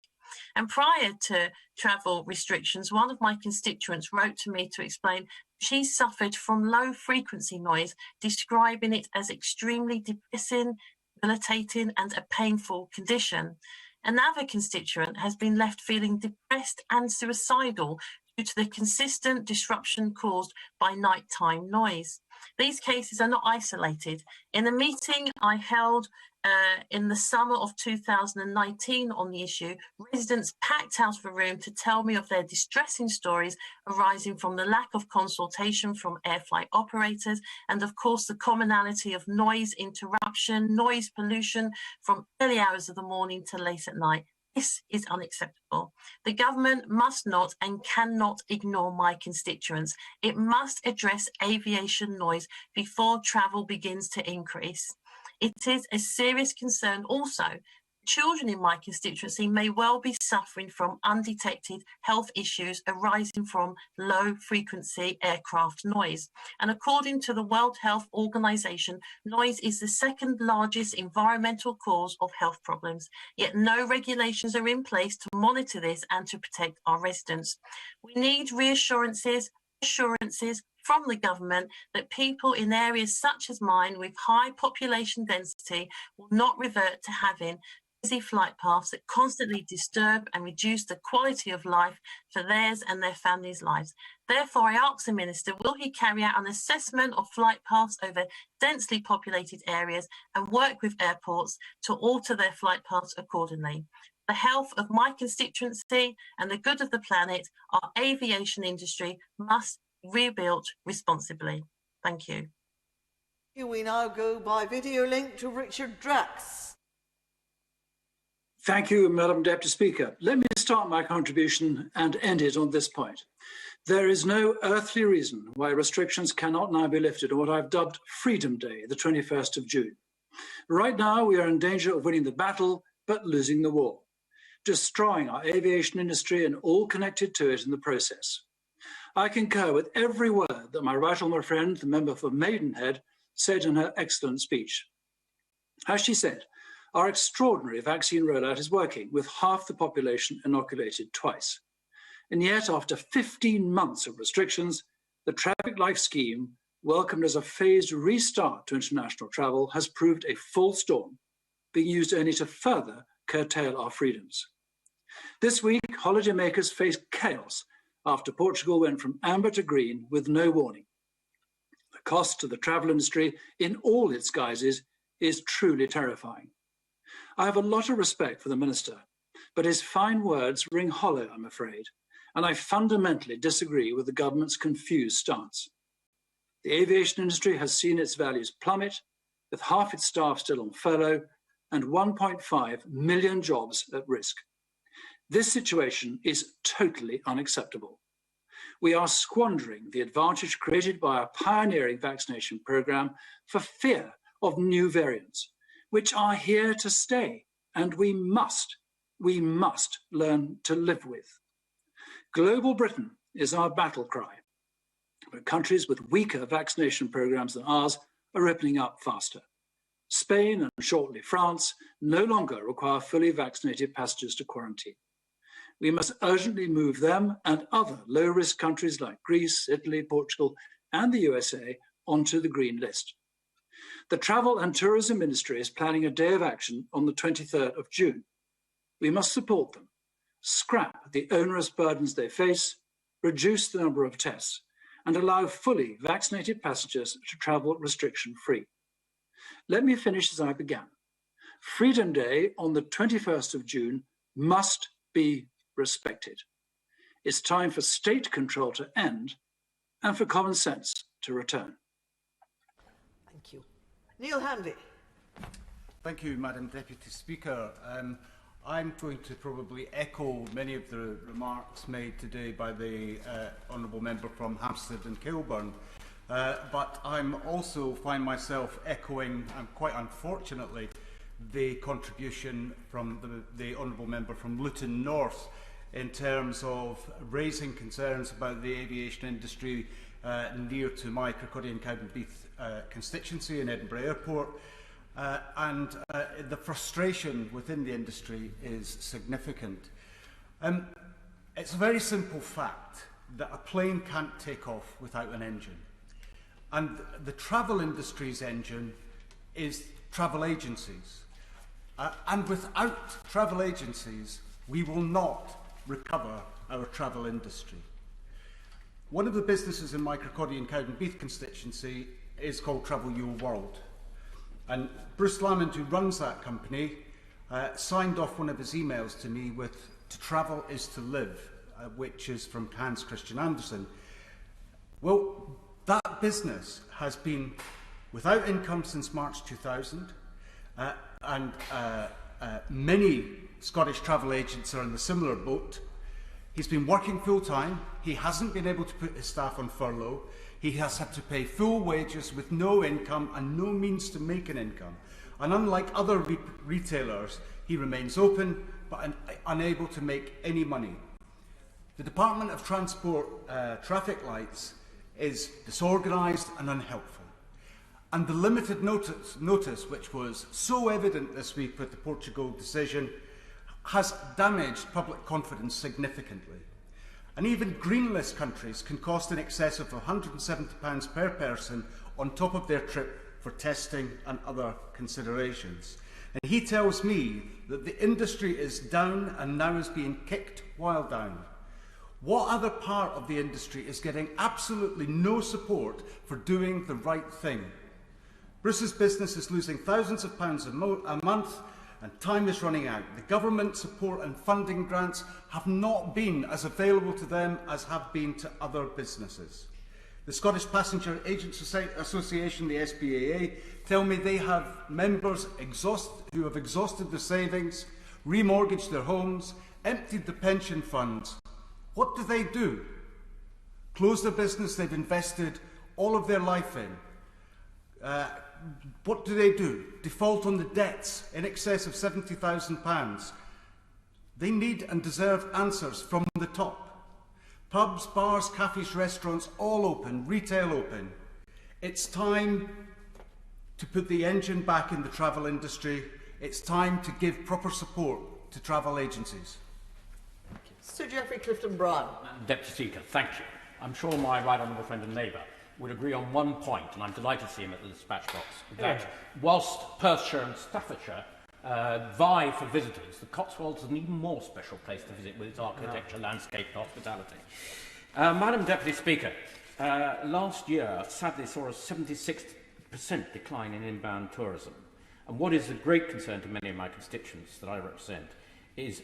And prior to travel restrictions, one of my constituents wrote to me to explain she suffered from low frequency noise, describing it as extremely depressing, debilitating and a painful condition. Another constituent has been left feeling depressed and suicidal due to the consistent disruption caused by nighttime noise. These cases are not isolated. In a meeting I held in the summer of 2019 on the issue, residents packed out of a room to tell me of their distressing stories arising from the lack of consultation from air flight operators and of course the commonality of noise interruption, noise pollution from early hours of the morning to late at night. This is unacceptable. The government must not and cannot ignore my constituents. It must address aviation noise before travel begins to increase. It is a serious concern also. Children in my constituency may well be suffering from undetected health issues arising from low-frequency aircraft noise. And according to the World Health Organization, noise is the second largest environmental cause of health problems. Yet no regulations are in place to monitor this and to protect our residents. We need assurances from the government that people in areas such as mine with high population density will not revert to having busy flight paths that constantly disturb and reduce the quality of life for theirs and their families' lives. Therefore, I ask the Minister, will he carry out an assessment of flight paths over densely populated areas and work with airports to alter their flight paths accordingly? The health of my constituency and the good of the planet, our aviation industry must be rebuilt responsibly. Thank you. We now go by video link to Richard Drax. Thank you, Madam Deputy Speaker. Let me start my contribution and end it on this point. There is no earthly reason why restrictions cannot now be lifted on what I've dubbed Freedom Day, the 21st of June. Right now, we are in danger of winning the battle, but losing the war, destroying our aviation industry and all connected to it in the process. I concur with every word that my right honourable friend, the member for Maidenhead, said in her excellent speech. As she said, our extraordinary vaccine rollout is working, with half the population inoculated twice. And yet, after 15 months of restrictions, the traffic light scheme, welcomed as a phased restart to international travel, has proved a full storm, being used only to further curtail our freedoms. This week, holidaymakers face chaos after Portugal went from amber to green with no warning. The cost to the travel industry in all its guises is truly terrifying. I have a lot of respect for the Minister, but his fine words ring hollow, I'm afraid, and I fundamentally disagree with the government's confused stance. The aviation industry has seen its values plummet, with half its staff still on furlough and 1.5 million jobs at risk. This situation is totally unacceptable. We are squandering the advantage created by our pioneering vaccination programme for fear of new variants, which are here to stay, and we must learn to live with. Global Britain is our battle cry, but countries with weaker vaccination programmes than ours are opening up faster. Spain and shortly France no longer require fully vaccinated passengers to quarantine. We must urgently move them and other low-risk countries like Greece, Italy, Portugal, and the USA onto the green list. The travel and tourism industry is planning a day of action on the 23rd of June. We must support them, scrap the onerous burdens they face, reduce the number of tests, and allow fully vaccinated passengers to travel restriction-free. Let me finish as I began. Freedom Day on the 21st of June must be respected. It's time for state control to end and for common sense to return. Thank you. Neil Hanvey. Thank you, Madam Deputy Speaker. I'm going to probably echo many of the remarks made today by the Honourable Member from Hampstead and Kilburn, but I'm also find myself echoing, and quite unfortunately, the contribution from the Honourable Member from Luton North in terms of raising concerns about the aviation industry near to my Chrstian Wakeford constituency in Edinburgh Airport. And the frustration within the industry is significant. It's a very simple fact that a plane can't take off without an engine. And the travel industry's engine is travel agencies. And without travel agencies, we will not recover our travel industry. One of the businesses in my Chrstian Wakeford constituency is called Travel Your World. And Bruce Lamond, who runs that company, signed off one of his emails to me with "To travel is to live," which is from Hans Christian Andersen. Well, that business has been without income since March 2000, and many Scottish travel agents are in the similar boat. He's been working full-time. He hasn't been able to put his staff on furlough. He has had to pay full wages with no income and no means to make an income. And unlike other retailers, he remains open but unable to make any money. The Department of Transport traffic lights is disorganised and unhelpful. And the limited notice, which was so evident this week with the Portugal decision, has damaged public confidence significantly. And even green list countries can cost in excess of £170 per person on top of their trip for testing and other considerations. And he tells me that the industry is down and now is being kicked while down. What other part of the industry is getting absolutely no support for doing the right thing? Bruce's business is losing thousands of pounds a month, and time is running out. The government support and funding grants have not been as available to them as have been to other businesses. The Scottish Passenger Agents Association, the SPAA, tell me they have members who have exhausted their savings, remortgaged their homes, emptied the pension funds. What do? Close the business they've invested all of their life in. What do? Default on the debts in excess of £70,000. They need and deserve answers from the top. Pubs, bars, cafes, restaurants, all open, retail open. It's time to put the engine back in the travel industry. It's time to give proper support to travel agencies. Sir Geoffrey Clifton-Brown. Deputy Speaker, thank you. I'm sure my right honourable friend and neighbour would agree on one point, and I'm delighted to see him at the dispatch box, that whilst Perthshire and Staffordshire vie for visitors, the Cotswolds is an even more special place to visit with its architecture, landscape and hospitality. Madam Deputy Speaker, last year sadly saw a 76% decline in inbound tourism. And what is a great concern to many of my constituents that I represent is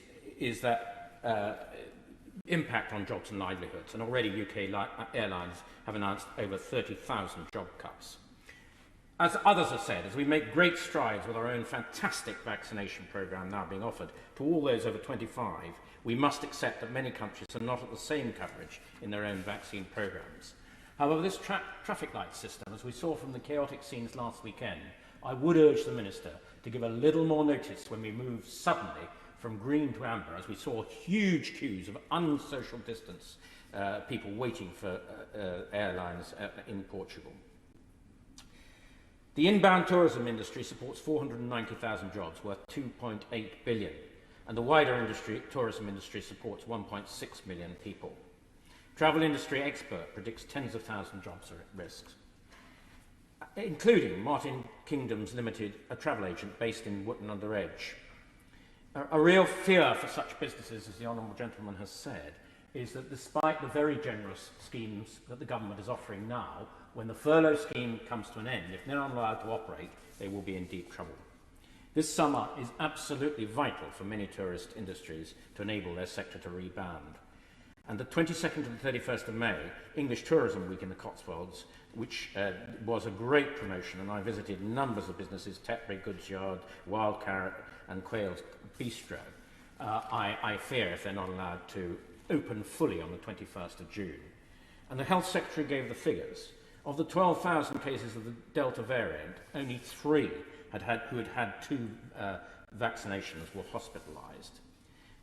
that impact on jobs and livelihoods. And already UK airlines have announced over 30,000 job cuts. As others have said, as we make great strides with our own fantastic vaccination programme now being offered to all those over 25, we must accept that many countries are not at the same coverage in their own vaccine programmes. However, this traffic light system, as we saw from the chaotic scenes last weekend, I would urge the Minister to give a little more notice when we move suddenly from green to amber, as we saw huge queues of unsocial distance people waiting for airlines in Portugal. The inbound tourism industry supports 490,000 jobs worth £2.8 billion, and the wider tourism industry supports 1.6 million people. Travel industry expert predicts tens of thousands of jobs are at risk, including Martin Kingdoms Limited, a travel agent based in Wootton-under-Edge. A real fear for such businesses, as the Honourable Gentleman has said, is that despite the very generous schemes that the government is offering now, when the furlough scheme comes to an end, if they're not allowed to operate, they will be in deep trouble. This summer is absolutely vital for many tourist industries to enable their sector to rebound. And the 22nd to the 31st of May, English Tourism Week in the Cotswolds, which was a great promotion, and I visited numbers of businesses, Tetbury Goods Yard, Wild Carrot and Quail's Bistro. I fear if they're not allowed to open fully on the 21st of June. And the Health Secretary gave the figures. Of the 12,000 cases of the Delta variant, only 3 who had had 2 vaccinations were hospitalised.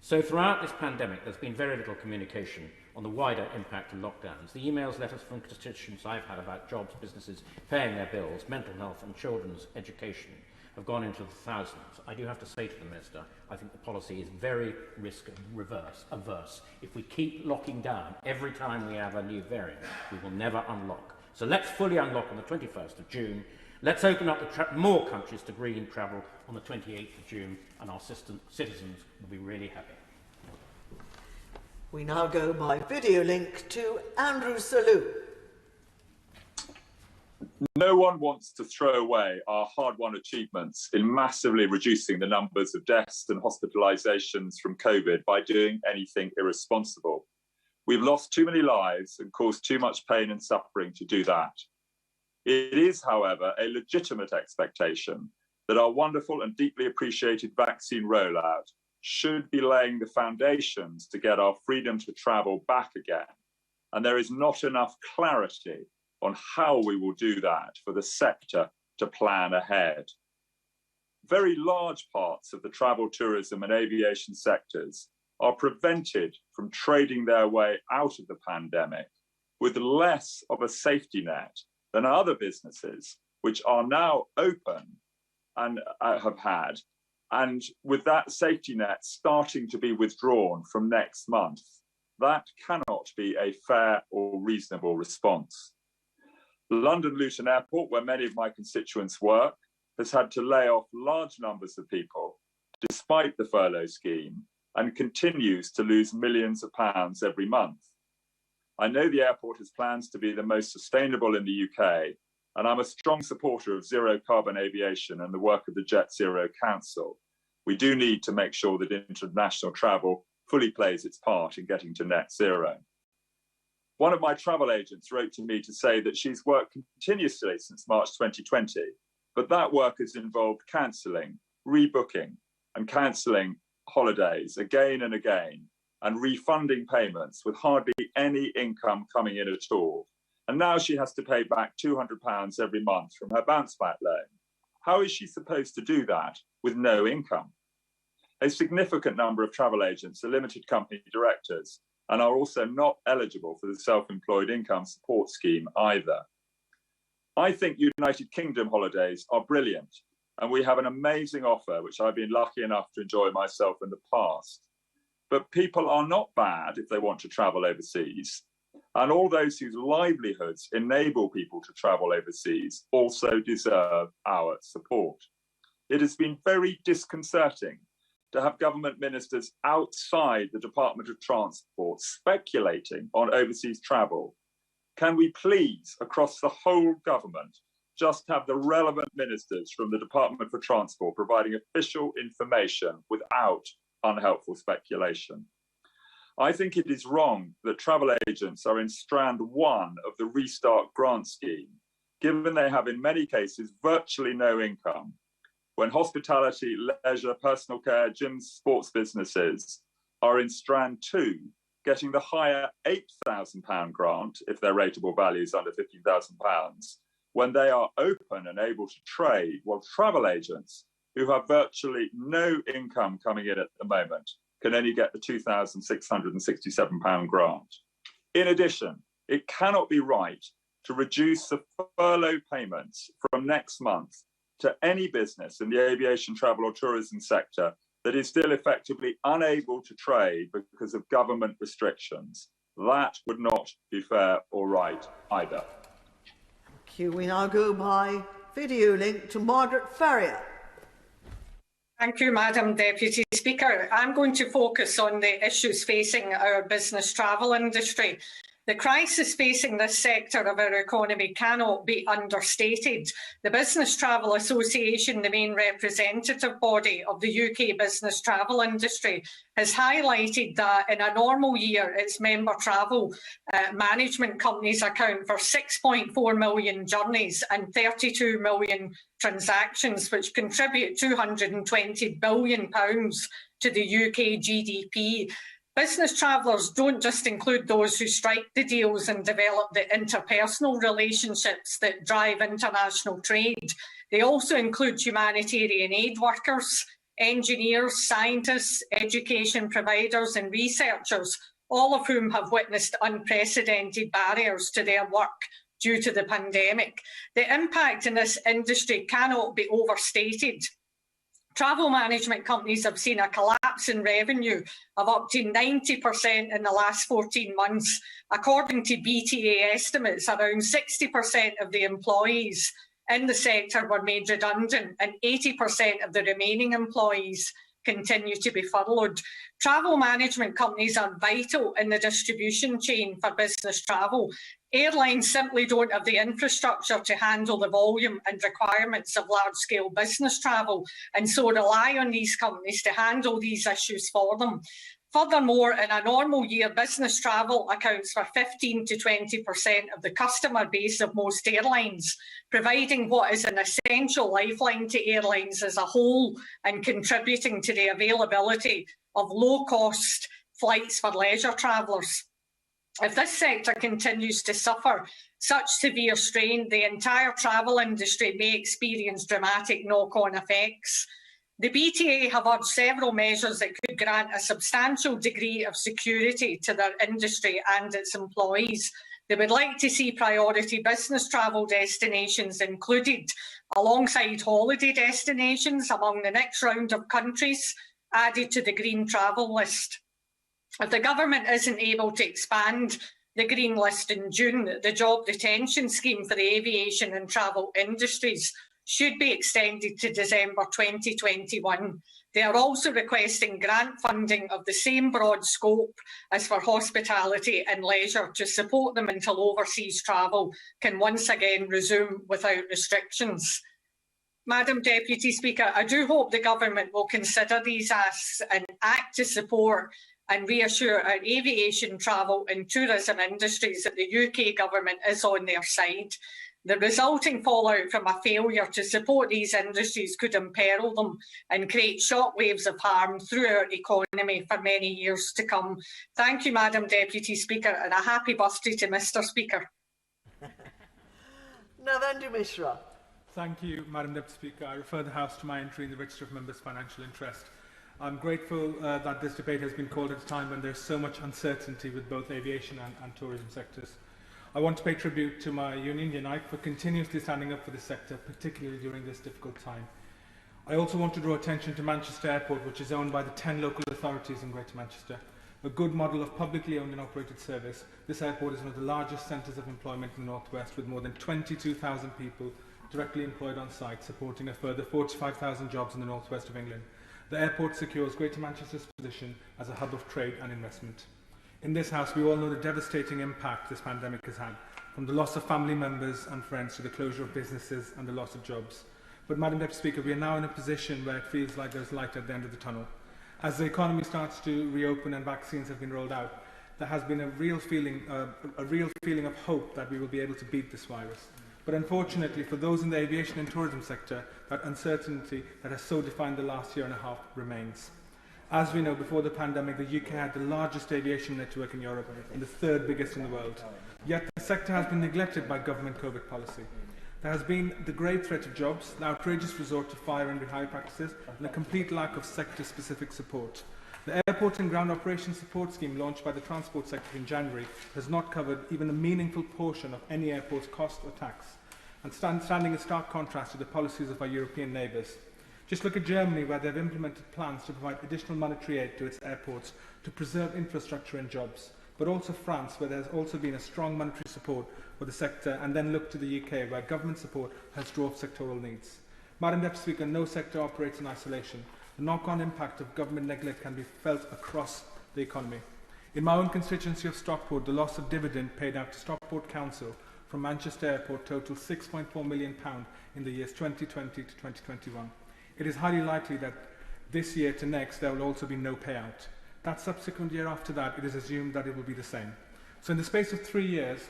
So throughout this pandemic, there's been very little communication on the wider impact of lockdowns. The emails, letters from constituents I've had about jobs, businesses paying their bills, mental health and children's education have gone into the thousands. I do have to say to the Minister, I think the policy is very risk-averse. If we keep locking down every time we have a new variant, we will never unlock. So let's fully unlock on the 21st of June. Let's open up more countries to green travel on the 28th of June, and our citizens will be really happy. We now go by video link to Andrew Selous. No one wants to throw away our hard-won achievements in massively reducing the numbers of deaths and hospitalisations from COVID by doing anything irresponsible. We've lost too many lives and caused too much pain and suffering to do that. It is, however, a legitimate expectation that our wonderful and deeply appreciated vaccine rollout should be laying the foundations to get our freedom to travel back again. And there is not enough clarity on how we will do that for the sector to plan ahead. Very large parts of the travel, tourism and aviation sectors are prevented from trading their way out of the pandemic with less of a safety net than other businesses, which are now open and have had, and with that safety net starting to be withdrawn from next month. That cannot be a fair or reasonable response. London Luton Airport, where many of my constituents work, has had to lay off large numbers of people despite the furlough scheme and continues to lose millions of pounds every month. I know the airport has plans to be the most sustainable in the UK, and I'm a strong supporter of zero carbon aviation and the work of the Jet Zero Council. We do need to make sure that international travel fully plays its part in getting to net zero. One of my travel agents wrote to me to say that she's worked continuously since March 2020, but that work has involved cancelling, rebooking, and cancelling holidays again and again, and refunding payments with hardly any income coming in at all. And now she has to pay back £200 every month from her bounce back loan. How is she supposed to do that with no income? A significant number of travel agents are limited company directors and are also not eligible for the self-employed income support scheme either. I think United Kingdom holidays are brilliant, and we have an amazing offer, which I've been lucky enough to enjoy myself in the past. But people are not bad if they want to travel overseas, and all those whose livelihoods enable people to travel overseas also deserve our support. It has been very disconcerting to have government ministers outside the Department of Transport speculating on overseas travel. Can we please, across the whole government, just have the relevant ministers from the Department for Transport providing official information without unhelpful speculation? I think it is wrong that travel agents are in strand 1 of the Restart grant scheme, given they have in many cases virtually no income, when hospitality, leisure, personal care, gyms, sports businesses are in strand 2, getting the higher £8,000 grant if their rateable value is under £15,000, when they are open and able to trade, while travel agents who have virtually no income coming in at the moment can only get the £2,667 grant. In addition, it cannot be right to reduce the furlough payments from next month to any business in the aviation, travel or tourism sector that is still effectively unable to trade because of government restrictions. That would not be fair or right either. Thank you. We now go by video link to Margaret Ferrier. Thank you, Madam Deputy Speaker. I'm going to focus on the issues facing our business travel industry. The crisis facing this sector of our economy cannot be understated. The Business Travel Association, the main representative body of the UK business travel industry, has highlighted that in a normal year, its member travel management companies account for 6.4 million journeys and 32 million transactions, which contribute £220 billion to the UK GDP. Business travellers don't just include those who strike the deals and develop the interpersonal relationships that drive international trade. They also include humanitarian aid workers, engineers, scientists, education providers and researchers, all of whom have witnessed unprecedented barriers to their work due to the pandemic. The impact in this industry cannot be overstated. Travel management companies have seen a collapse in revenue of up to 90% in the last 14 months. According to BTA estimates, around 60% of the employees in the sector were made redundant and 80% of the remaining employees continue to be furloughed. Travel management companies are vital in the distribution chain for business travel. Airlines simply don't have the infrastructure to handle the volume and requirements of large-scale business travel, and so rely on these companies to handle these issues for them. Furthermore, in a normal year, business travel accounts for 15 to 20% of the customer base of most airlines, providing what is an essential lifeline to airlines as a whole and contributing to the availability of low-cost flights for leisure travellers. If this sector continues to suffer such severe strain, the entire travel industry may experience dramatic knock-on effects. The BTA have urged several measures that could grant a substantial degree of security to their industry and its employees. They would like to see priority business travel destinations included, alongside holiday destinations among the next round of countries added to the Green Travel List. If the government isn't able to expand the Green List in June, the Job Retention Scheme for the aviation and travel industries should be extended to December 2021. They are also requesting grant funding of the same broad scope as for hospitality and leisure to support them until overseas travel can once again resume without restrictions. Madam Deputy Speaker, I do hope the Government will consider these asks and act to support and reassure our aviation, travel and tourism industries that the UK Government is on their side. The resulting fallout from a failure to support these industries could imperil them and create shockwaves of harm through our economy for many years to come. Thank you, Madam Deputy Speaker, and a happy birthday to Mr. Speaker. Narendra Mishra. Thank you, Madam Deputy Speaker. I refer the House to my entry in the Register of Members' Financial Interest. I'm grateful that this debate has been called at a time when there's so much uncertainty with both aviation and tourism sectors. I want to pay tribute to my union, Unite, for continuously standing up for this sector, particularly during this difficult time. I also want to draw attention to Manchester Airport, which is owned by the 10 local authorities in Greater Manchester. A good model of publicly owned and operated service, this airport is one of the largest centres of employment in the North West, with more than 22,000 people directly employed on site, supporting a further 45,000 jobs in the North West of England. The airport secures Greater Manchester's position as a hub of trade and investment. In this House, we all know the devastating impact this pandemic has had, from the loss of family members and friends to the closure of businesses and the loss of jobs. But, Madam Deputy Speaker, we are now in a position where it feels like there's light at the end of the tunnel. As the economy starts to reopen and vaccines have been rolled out, there has been a real feeling of hope that we will be able to beat this virus. But unfortunately, for those in the aviation and tourism sector, that uncertainty that has so defined the last year and a half remains. As we know, before the pandemic, the UK had the largest aviation network in Europe and the third biggest in the world. Yet the sector has been neglected by government COVID policy. There has been the grave threat of jobs, the outrageous resort to fire and rehire practices, and a complete lack of sector-specific support. The Airport and Ground Operations Support Scheme launched by the transport sector in January has not covered even a meaningful portion of any airport's cost or tax, and standing in stark contrast to the policies of our European neighbours. Just look at Germany, where they have implemented plans to provide additional monetary aid to its airports to preserve infrastructure and jobs, but also France, where there has also been a strong monetary support for the sector, and then look to the UK, where government support has dwarfed sectoral needs. Madam Deputy Speaker, no sector operates in isolation. The knock-on impact of government neglect can be felt across the economy. In my own constituency of Stockport, the loss of dividend paid out to Stockport Council from Manchester Airport totals £6.4 million in the years 2020 to 2021. It is highly likely that this year to next there will also be no payout. That subsequent year after that, it is assumed that it will be the same. So in the space of 3 years,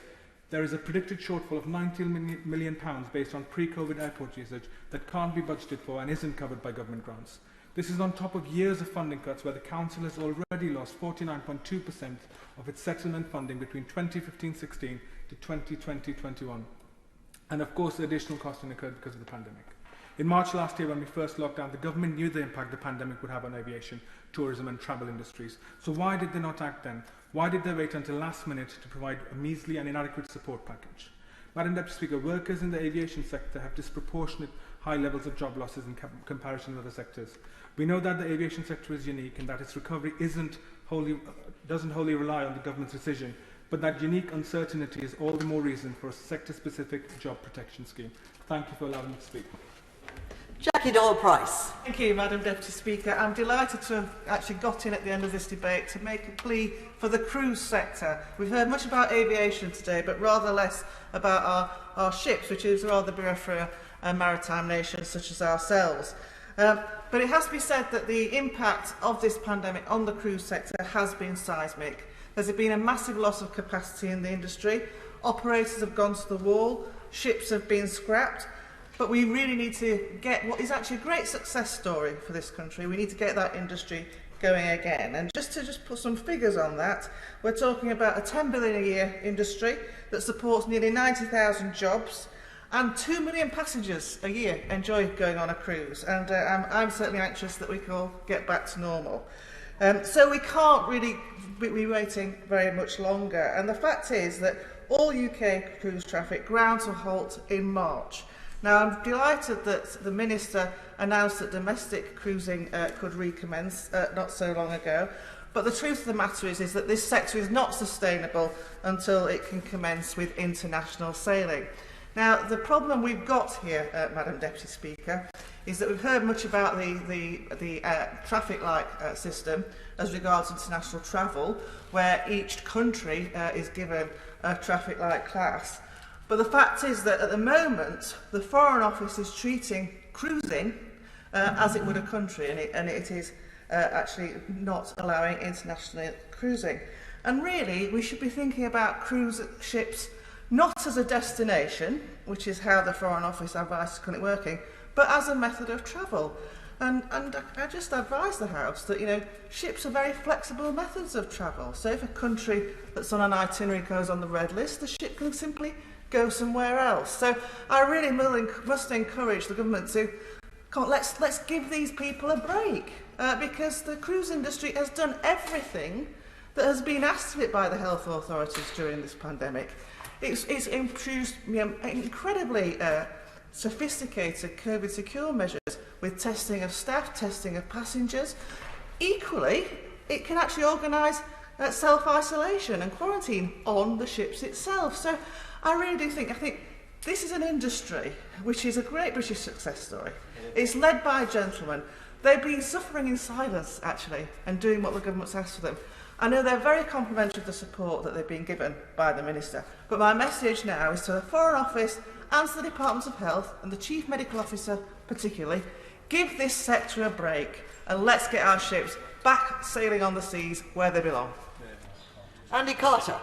there is a predicted shortfall of £19 million based on pre-COVID airport usage that can't be budgeted for and isn't covered by government grants. This is on top of years of funding cuts where the Council has already lost 49.2% of its settlement funding between 2015-16 to 2020-21. And of course, the additional costing occurred because of the pandemic. In March last year, when we first locked down, the government knew the impact the pandemic would have on aviation, tourism and travel industries. So why did they not act then? Why did they wait until last minute to provide a measly and inadequate support package? Madam Deputy Speaker, workers in the aviation sector have disproportionate high levels of job losses in comparison with other sectors. We know that the aviation sector is unique and that its recovery doesn't wholly rely on the government's decision, but that unique uncertainty is all the more reason for a sector-specific job protection scheme. Thank you for allowing me to speak. Jackie Doyle-Price. Thank you, Madam Deputy Speaker. I'm delighted to have actually got in at the end of this debate to make a plea for the cruise sector. We've heard much about aviation today, but rather less about our ships, which is rather bare for a maritime nation such as ourselves. But it has to be said that the impact of this pandemic on the cruise sector has been seismic. There's been a massive loss of capacity in the industry. Operators have gone to the wall, ships have been scrapped, but we really need to get what is actually a great success story for this country. We need to get that industry going again. And just to put some figures on that, we're talking about a £10 billion a year industry that supports nearly 90,000 jobs, and 2 million passengers a year enjoy going on a cruise. And I'm certainly anxious that we can all get back to normal. So we can't really be waiting very much longer. And the fact is that all UK cruise traffic ground to a halt in March. Now, I'm delighted that the Minister announced that domestic cruising could recommence not so long ago. But the truth of the matter is that this sector is not sustainable until it can commence with international sailing. Now, the problem we've got here, Madam Deputy Speaker, is that we've heard much about the traffic light system as regards international travel, where each country is given a traffic light class. But the fact is that at the moment, the Foreign Office is treating cruising as it would a country, and it is actually not allowing international cruising. And really, we should be thinking about cruise ships not as a destination, which is how the Foreign Office advice is currently working, but as a method of travel. And I just advise the House that, you know, ships are very flexible methods of travel. So if a country that's on an itinerary goes on the red list, the ship can simply go somewhere else. So I really must encourage the government to, let's give these people a break, because the cruise industry has done everything that has been asked of it by the health authorities during this pandemic. It's introduced incredibly sophisticated COVID secure measures with testing of staff, testing of passengers. Equally, it can actually organise self-isolation and quarantine on the ships itself. So I really do think, this is an industry which is a great British success story. It's led by gentlemen. They've been suffering in silence, actually, and doing what the government's asked of them. I know they're very complimentary of the support that they've been given by the Minister, but my message now is to the Foreign Office and to the Department of Health and the Chief Medical Officer particularly, give this sector a break and let's get our ships back sailing on the seas where they belong. Andy Carter.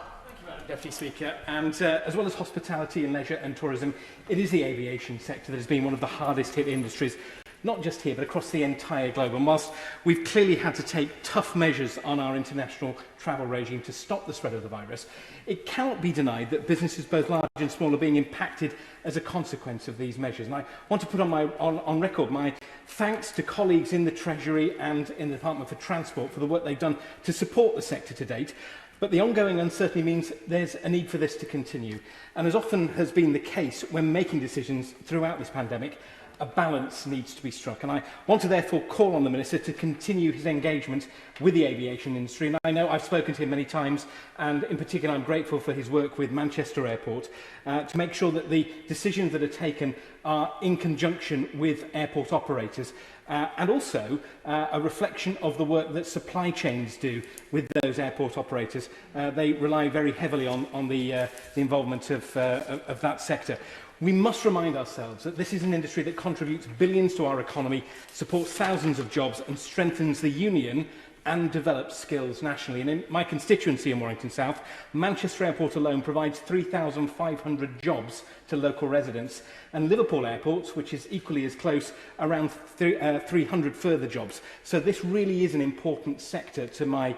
Deputy Speaker, and as well as hospitality and leisure and tourism, it is the aviation sector that has been one of the hardest hit industries, not just here but across the entire globe. And whilst we've clearly had to take tough measures on our international travel regime to stop the spread of the virus, it cannot be denied that businesses both large and small are being impacted as a consequence of these measures. And I want to put on record my thanks to colleagues in the Treasury and in the Department for Transport for the work they've done to support the sector to date. But the ongoing uncertainty means there's a need for this to continue. And as often has been the case when making decisions throughout this pandemic, a balance needs to be struck. And I want to therefore call on the Minister to continue his engagement with the aviation industry. And I know I've spoken to him many times, and in particular I'm grateful for his work with Manchester Airport to make sure that the decisions that are taken are in conjunction with airport operators. And also a reflection of the work that supply chains do with those airport operators. They rely very heavily on the involvement of that sector. We must remind ourselves that this is an industry that contributes billions to our economy, supports thousands of jobs and strengthens the union and develops skills nationally. And in my constituency in Warrington South, Manchester Airport alone provides 3,500 jobs to local residents, and Liverpool Airport, which is equally as close, around 300 further jobs. So this really is an important sector to my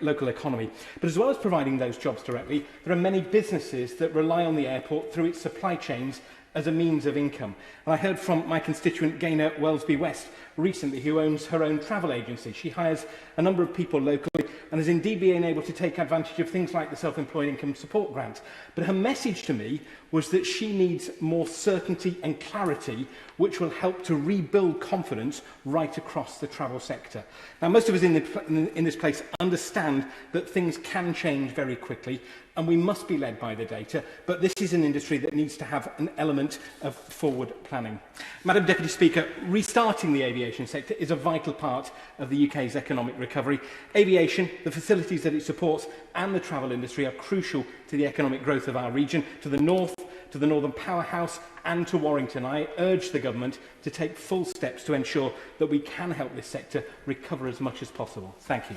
local economy. But as well as providing those jobs directly, there are many businesses that rely on the airport through its supply chains as a means of income. And I heard from my constituent Gaynor Wellesby West recently, who owns her own travel agency. She hires a number of people locally and has indeed been able to take advantage of things like the Self-Employed Income Support Grant. But her message to me was that she needs more certainty and clarity, which will help to rebuild confidence right across the travel sector. Now, most of us in this place understand that things can change very quickly, and we must be led by the data, but this is an industry that needs to have an element of forward planning. Madam Deputy Speaker, restarting the aviation sector is a vital part of the UK's economic recovery. Aviation, the facilities that it supports, and the travel industry are crucial to the economic growth of our region, to the north, to the Northern Powerhouse and to Warrington. I urge the Government to take full steps to ensure that we can help this sector recover as much as possible. Thank you.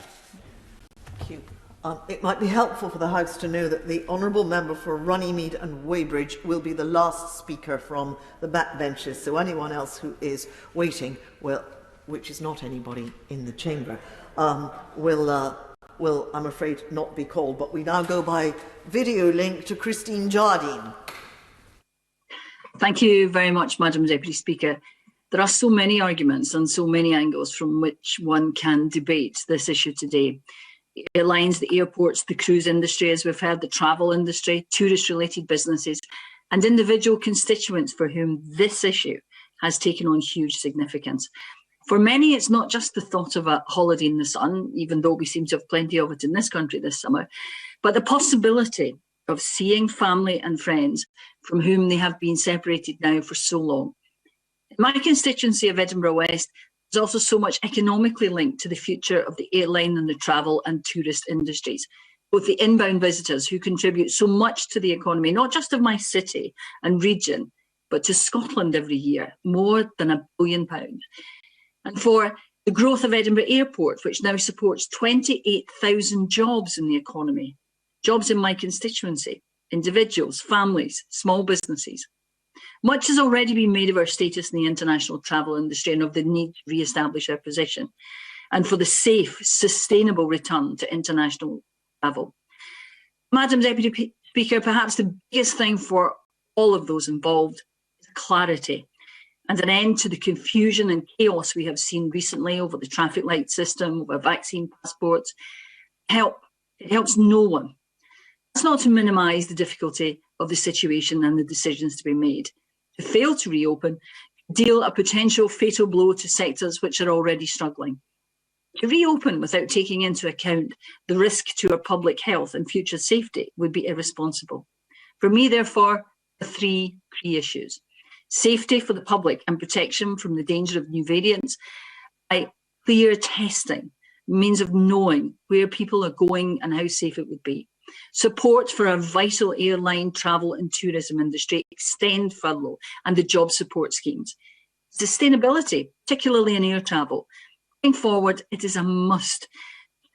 Thank you. It might be helpful for the House to know that the Honourable Member for Runnymede and Weybridge will be the last speaker from the backbenches, so anyone else who is waiting, which is not anybody in the chamber, will, I'm afraid, not be called. But we now go by video link to Christine Jardine. Thank you very much, Madam Deputy Speaker. There are so many arguments and so many angles from which one can debate this issue today. Airlines, the airports, the cruise industry, as we've heard, the travel industry, tourist-related businesses, and individual constituents for whom this issue has taken on huge significance. For many, it's not just the thought of a holiday in the sun, even though we seem to have plenty of it in this country this summer, but the possibility of seeing family and friends from whom they have been separated now for so long. In my constituency of Edinburgh West, there's also so much economically linked to the future of the airline and the travel and tourist industries. Both the inbound visitors who contribute so much to the economy, not just of my city and region, but to Scotland every year, more than £1 billion. And for the growth of Edinburgh Airport, which now supports 28,000 jobs in the economy, jobs in my constituency, individuals, families, small businesses. Much has already been made of our status in the international travel industry and of the need to re-establish our position, and for the safe, sustainable return to international travel. Madam Deputy Speaker, perhaps the biggest thing for all of those involved is clarity and an end to the confusion and chaos we have seen recently over the traffic light system, over vaccine passports. It helps no one. That's not to minimise the difficulty of the situation and the decisions to be made. To fail to reopen, deal a potential fatal blow to sectors which are already struggling. To reopen without taking into account the risk to our public health and future safety would be irresponsible. For me, therefore, are three key issues. Safety for the public and protection from the danger of new variants by clear testing, means of knowing where people are going and how safe it would be. Support for our vital airline, travel and tourism industry, extend furlough and the job support schemes. Sustainability, particularly in air travel. Going forward, it is a must.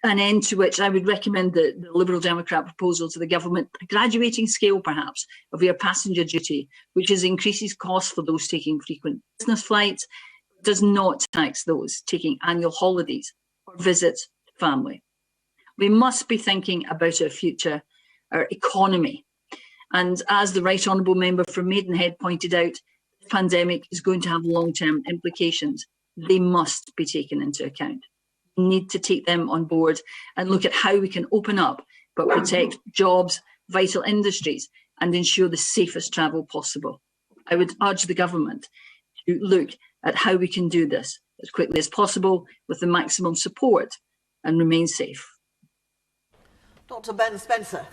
An end to which I would recommend the Liberal Democrat proposal to the government, a graduating scale perhaps of air passenger duty, which increases costs for those taking frequent business flights, does not tax those taking annual holidays or visits to family. We must be thinking about our future, our economy. And as the Right Honourable Member from Maidenhead pointed out, the pandemic is going to have long-term implications. They must be taken into account. We need to take them on board and look at how we can open up, but protect jobs, vital industries, and ensure the safest travel possible. I would urge the government to look at how we can do this as quickly as possible with the maximum support and remain safe. Dr. Ben Spencer.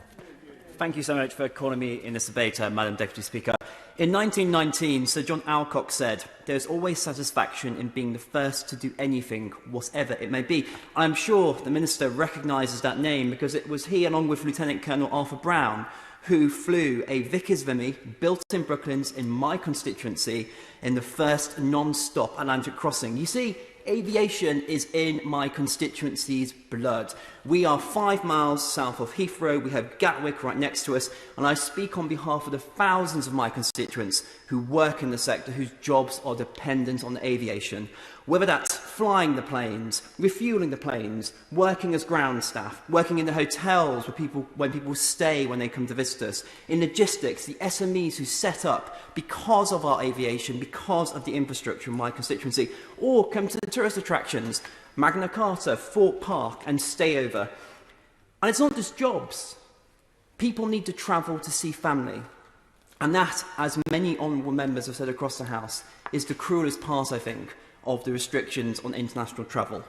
Thank you so much for calling me in this debate, Madam Deputy Speaker. In 1919, Sir John Alcock said, "There's always satisfaction in being the first to do anything, whatever it may be." I'm sure the Minister recognises that name because it was he, along with Lieutenant Colonel Arthur Brown, who flew a Vickers Vimy built in Brooklands in my constituency in the first non-stop Atlantic crossing. You see, aviation is in my constituency's blood. We are 5 miles south of Heathrow, we have Gatwick right next to us, and I speak on behalf of the thousands of my constituents who work in the sector, whose jobs are dependent on aviation. Whether that's flying the planes, refuelling the planes, working as ground staff, working in the hotels when people stay when they come to visit us, in logistics, the SMEs who set up because of our aviation, because of the infrastructure in my constituency, or come to the tourist attractions, Magna Carta, Fort Park and Stayover. And it's not just jobs. People need to travel to see family. And that, as many honourable members have said across the House, is the cruelest part, I think, of the restrictions on international travel.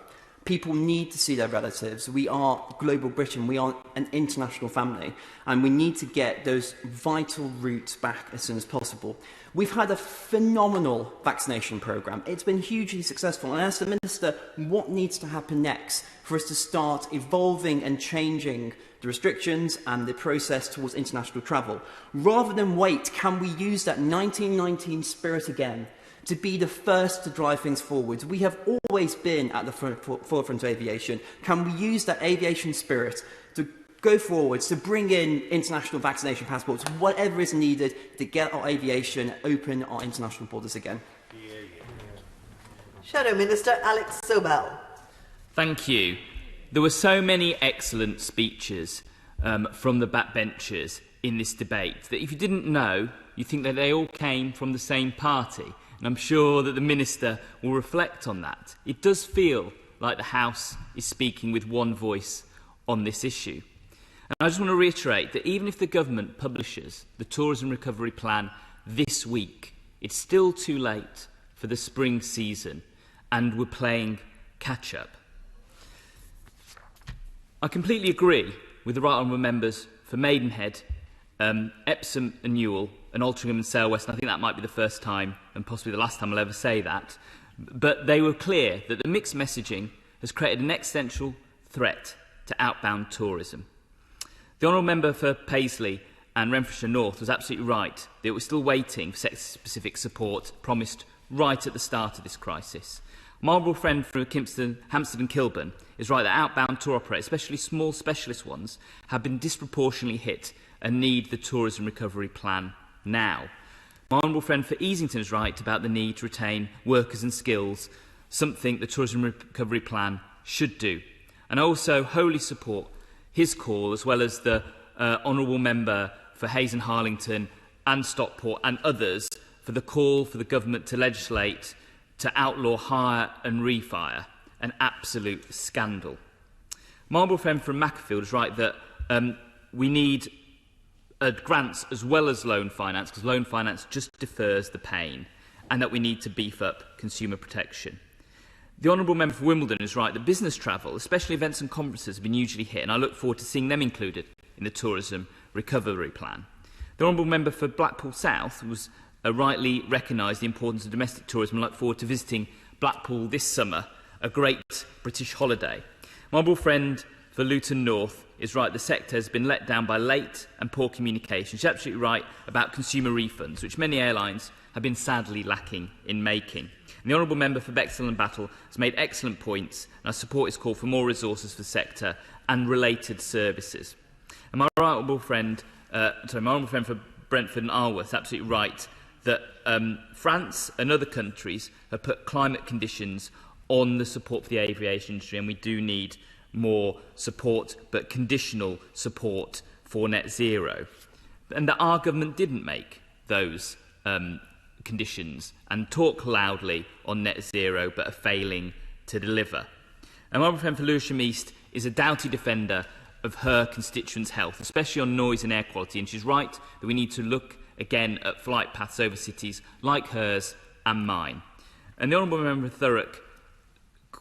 People need to see their relatives. We are global Britain. We are an international family. And we need to get those vital routes back as soon as possible. We've had a phenomenal vaccination programme. It's been hugely successful. And I asked the Minister what needs to happen next for us to start evolving and changing the restrictions and the process towards international travel. Rather than wait, can we use that 1919 spirit again to be the first to drive things forward? We have always been at the forefront of aviation. Can we use that aviation spirit to go forwards, to bring in international vaccination passports, whatever is needed to get our aviation open our international borders again? Shadow Minister Alex Sobel. Thank you. There were so many excellent speeches from the backbenchers in this debate that if you didn't know, you think that they all came from the same party. And I'm sure that the Minister will reflect on that. It does feel like the House is speaking with one voice on this issue. And I just want to reiterate that even if the government publishes the Tourism Recovery Plan this week, it's still too late for the spring season and we're playing catch-up. I completely agree with the right honourable members for Maidenhead Epsom and Newell and Altrincham and Sale West, and I think that might be the first time and possibly the last time I'll ever say that, but they were clear that the mixed messaging has created an existential threat to outbound tourism. The Honourable Member for Paisley and Renfrewshire North was absolutely right that it was still waiting for sector-specific support promised right at the start of this crisis. My honourable friend from Hampstead and Kilburn is right that outbound tour operators, especially small specialist ones, have been disproportionately hit and need the tourism recovery plan now. My honourable friend for Easington is right about the need to retain workers and skills, something the tourism recovery plan should do. And I also wholly support his call, as well as the honourable member for Hayes and Harlington and Stockport and others, for the call for the government to legislate to outlaw hire and refire, an absolute scandal. My honourable friend from Macclesfield is right that we need grants as well as loan finance, because loan finance just defers the pain, and that we need to beef up consumer protection. The honourable member for Wimbledon is right that business travel, especially events and conferences, have been hugely hit, and I look forward to seeing them included in the tourism recovery plan. The honourable member for Blackpool South was rightly recognised the importance of domestic tourism and look forward to visiting Blackpool this summer, a great British holiday. My honourable friend for Luton North is right the sector has been let down by late and poor communication. She's absolutely right about consumer refunds, which many airlines have been sadly lacking in making. And the honourable member for Bexhill and Battle has made excellent points, and I support his call for more resources for the sector and related services. And my honourable friend for Brentford and Arworth is absolutely right that France and other countries have put climate conditions on the support for the aviation industry, and we do need more support, but conditional support for net zero. And that our government didn't make those conditions and talk loudly on net zero, but are failing to deliver. And my friend for Lewisham East is a doughty defender of her constituents' health, especially on noise and air quality, and she's right that we need to look again at flight paths over cities like hers and mine. And the honourable member for Thurrock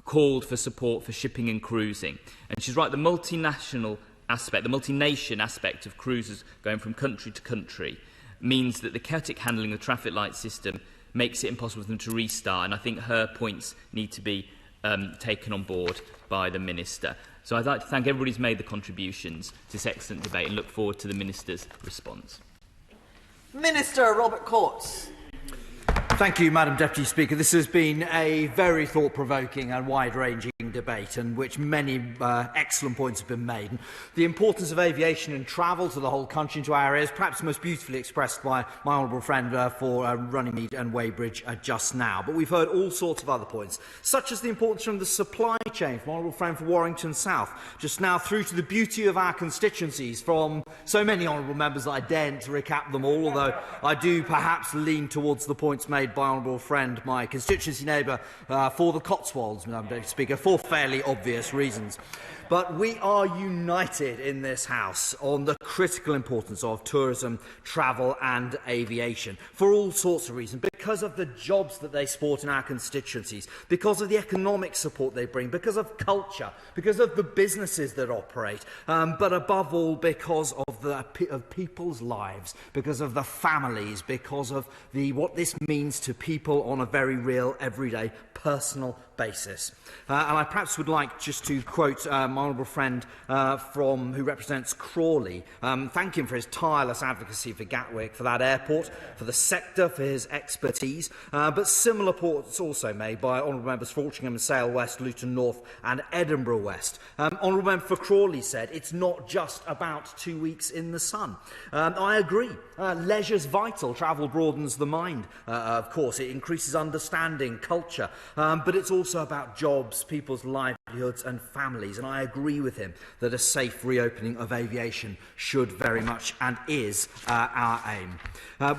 called for support for shipping and cruising, and she's right the multinational aspect, the multi-nation aspect of cruises going from country to country means that the chaotic handling of the traffic light system makes it impossible for them to restart, and I think her points need to be taken on board by the Minister. So I'd like to thank everybody who's made the contributions to this excellent debate and look forward to the Minister's response. Minister Robert Courts. Thank you, Madam Deputy Speaker. This has been a very thought-provoking and wide-ranging debate in which many excellent points have been made. And the importance of aviation and travel to the whole country and to our areas perhaps most beautifully expressed by my honourable friend for Runnymede and Weybridge just now. But we've heard all sorts of other points, such as the importance from the supply chain from my honourable friend for Warrington South just now, through to the beauty of our constituencies from so many honourable members that I daren't to recap them all, although I do perhaps lean towards the points made by honourable friend, my constituency neighbour for the Cotswolds, Madam Deputy Speaker, for fairly obvious reasons. But we are united in this House on the critical importance of tourism, travel and aviation for all sorts of reasons, because of the jobs that they support in our constituencies, because of the economic support they bring, because of culture, because of the businesses that operate, but above all because of people's lives, because of the families, because of what this means to people on a very real, everyday, personal basis. And I perhaps would like just to quote my honourable friend who represents Crawley, thank him for his tireless advocacy for Gatwick, for that airport, for the sector, for his expertise, but similar points also made by honourable members for Altrincham and Sale West, Luton North and Edinburgh West. Honourable member for Crawley said it's not just about 2 weeks in the sun. I agree. Leisure's vital. Travel broadens the mind, of course. It increases understanding, culture, but it's also about jobs, people's livelihoods and families, and I agree with him that a safe reopening of aviation should very much and is our aim.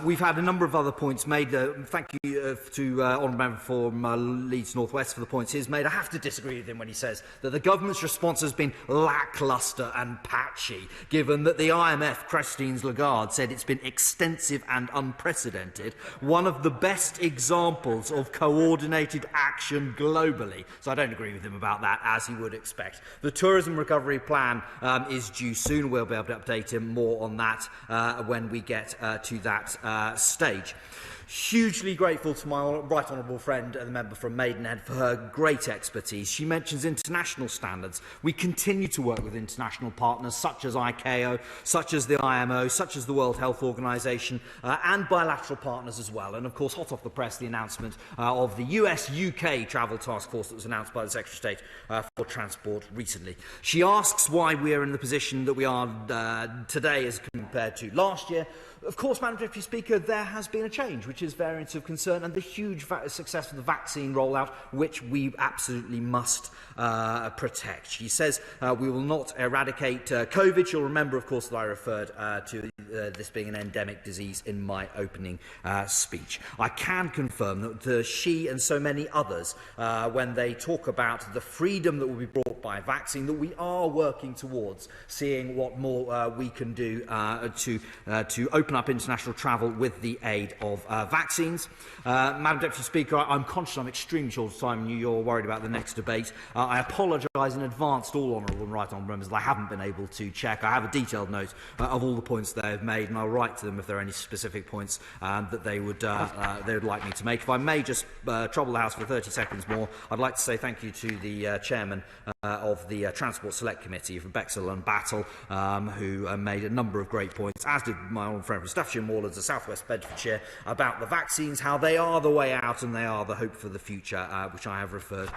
We've had a number of other points made. Thank you to honourable member for Leeds North West for the points he's made. I have to disagree with him when he says that the government's response has been lacklustre and patchy, given that the IMF, Chrstian Wakeford, said it's been extensive and unprecedented, one of the best examples of coordinated action globally. So I don't agree with him about that as you would expect. The tourism recovery plan is due soon. We'll be able to update him more on that when we get to that stage. Hugely grateful to my right honourable friend, the member from Maidenhead, for her great expertise. She mentions international standards. We continue to work with international partners such as ICAO, such as the IMO, such as the World Health Organization, and bilateral partners as well. And of course, hot off the press, the announcement of the US-UK travel task force that was announced by the Secretary of State for Transport recently. She asks why we are in the position that we are today as compared to last year. Of course, Madam Deputy Speaker, there has been a change, which is variants of concern, and the huge success of the vaccine rollout, which we absolutely must protect. She says we will not eradicate COVID. She'll remember, of course, that I referred to this being an endemic disease in my opening speech. I can confirm that she and so many others, when they talk about the freedom that will be brought by vaccine, that we are working towards seeing what more we can do to open up international travel with the aid of vaccines. Madam Deputy Speaker, I'm conscious I'm extremely short of time and you're worried about the next debate. I apologise in advance to all honourable and right honourable members that I haven't been able to check. I have a detailed note of all the points they have made, and I'll write to them if there are any specific points that they would like me to make. If I may just trouble the House for 30 seconds more, I'd like to say thank you to the chairman of the Transport Select Committee for Bexhill and Battle, who made a number of great points, as did my honourable friend from Staffordshire and Moorlands, the South West Bedfordshire, about the vaccines, how they are the way out and they are the hope for the future, which I have referred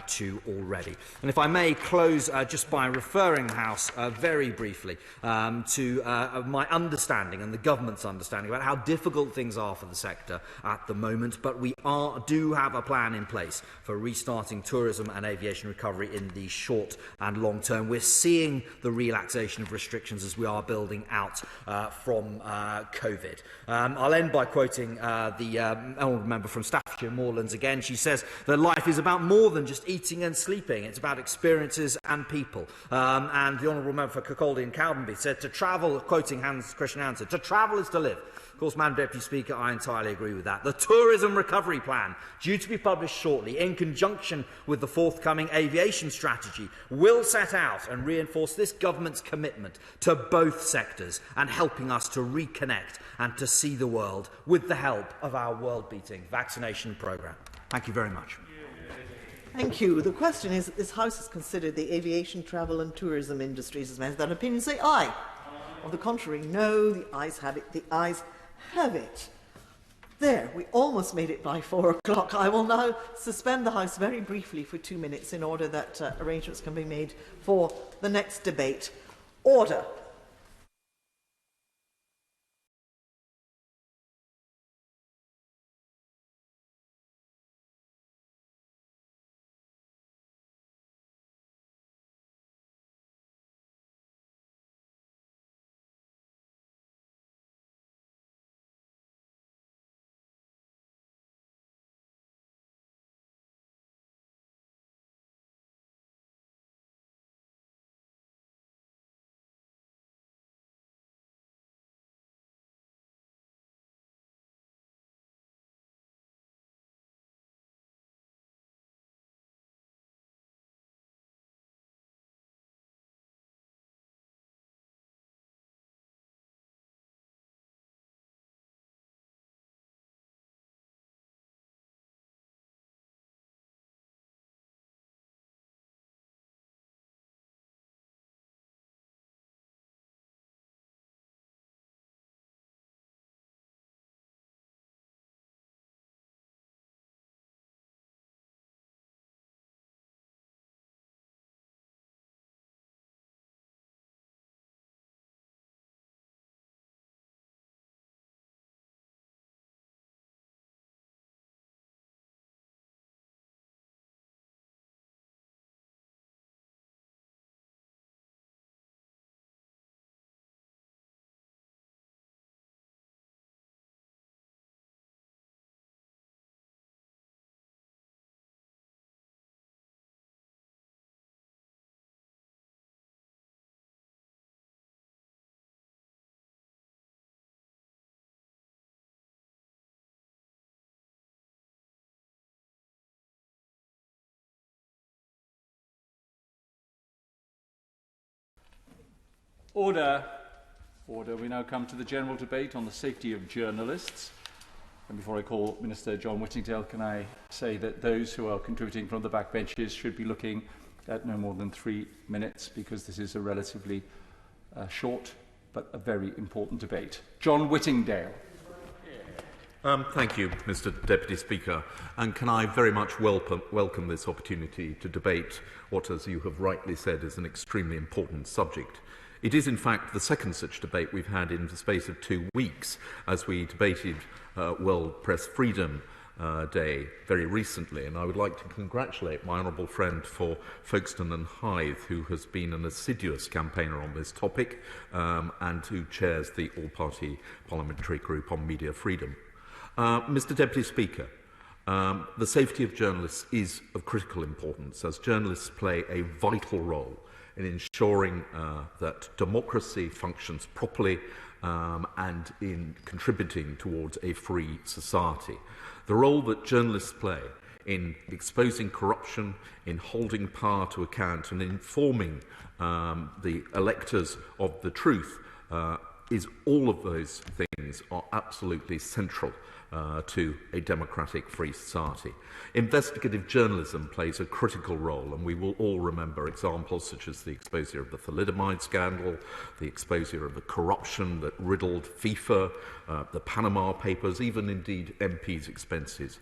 to already. And if I may close just by referring the House very briefly to my understanding and the government's understanding about how difficult things are for the sector at the moment, but we do have a plan in place for restarting tourism and aviation recovery in the short and long term. We're seeing the relaxation of restrictions as we are building out from COVID. I'll end by quoting the honourable member from Staffordshire Moorlands again. She says that life is about more than just eating and sleeping. It's about experiences and people. And the honourable member for Kirkcaldy and Cowdenbeath said to travel, quoting Chrstian Wakeford, to travel is to live. Of course, Madam Deputy Speaker, I entirely agree with that. The Tourism Recovery Plan, due to be published shortly, in conjunction with the forthcoming aviation strategy, will set out and reinforce this government's commitment to both sectors and helping us to reconnect and to see the world with the help of our world-beating vaccination programme. Thank you very much. Thank you. The question is that this House has considered the aviation, travel and tourism industries as members. That opinion say aye. On the contrary, no. The ayes have it. The ayes have it. There, we almost made it by 4 o'clock. I will now suspend the House very briefly for 2 minutes in order that arrangements can be made for the next debate. Order. Order. Order. We now come to the general debate on the safety of journalists. And before I call Minister John Whittingdale, can I say that those who are contributing from the backbenches should be looking at no more than 3 minutes, because this is a relatively short but a very important debate. John Whittingdale. Thank you, Mr Deputy Speaker, and can I very much welcome this opportunity to debate what, as you have rightly said, is an extremely important subject. It is, in fact, the second such debate we've had in the space of 2 weeks, as we debated World Press Freedom Day very recently, and I would like to congratulate my honourable friend for Folkestone and Hythe, who has been an assiduous campaigner on this topic and who chairs the all-party parliamentary group on media freedom. Mr Deputy Speaker, the safety of journalists is of critical importance, as journalists play a vital role in ensuring that democracy functions properly and in contributing towards a free society. The role that journalists play in exposing corruption, in holding power to account and informing the electors of the truth is all of those things are absolutely central to a democratic free society. Investigative journalism plays a critical role, and we will all remember examples such as the exposure of the thalidomide scandal, the exposure of the corruption that riddled FIFA, the Panama Papers, even indeed MPs' expenses,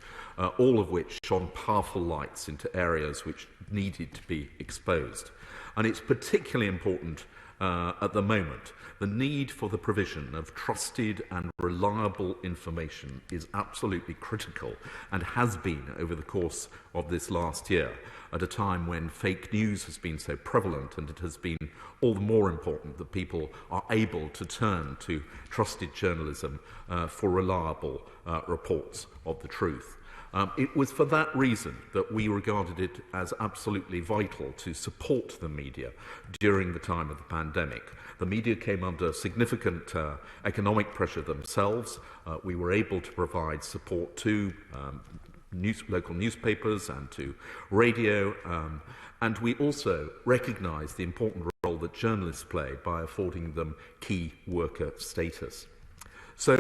all of which shone powerful lights into areas which needed to be exposed. And it's particularly important at the moment. The need for the provision of trusted and reliable information is absolutely critical and has been over the course of this last year, at a time when fake news has been so prevalent, and it has been all the more important that people are able to turn to trusted journalism for reliable reports of the truth. It was for that reason that we regarded it as absolutely vital to support the media during the time of the pandemic. The media came under significant economic pressure themselves. We were able to provide support to local newspapers and to radio, and we also recognised the important role that journalists play by affording them key worker status. So,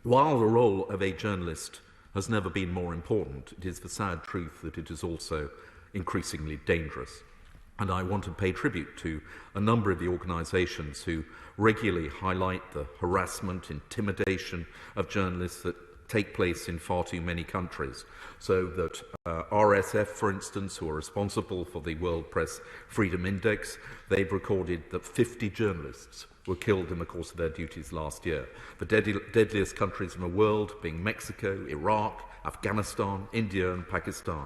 while the role of a journalist has never been more important, it is the sad truth that it is also increasingly dangerous. And I want to pay tribute to a number of the organisations who regularly highlight the harassment, intimidation of journalists that take place in far too many countries. So that RSF, for instance, who are responsible for the World Press Freedom Index, they've recorded that 50 journalists were killed in the course of their duties last year. The deadliest countries in the world being Mexico, Iraq, Afghanistan, India and Pakistan.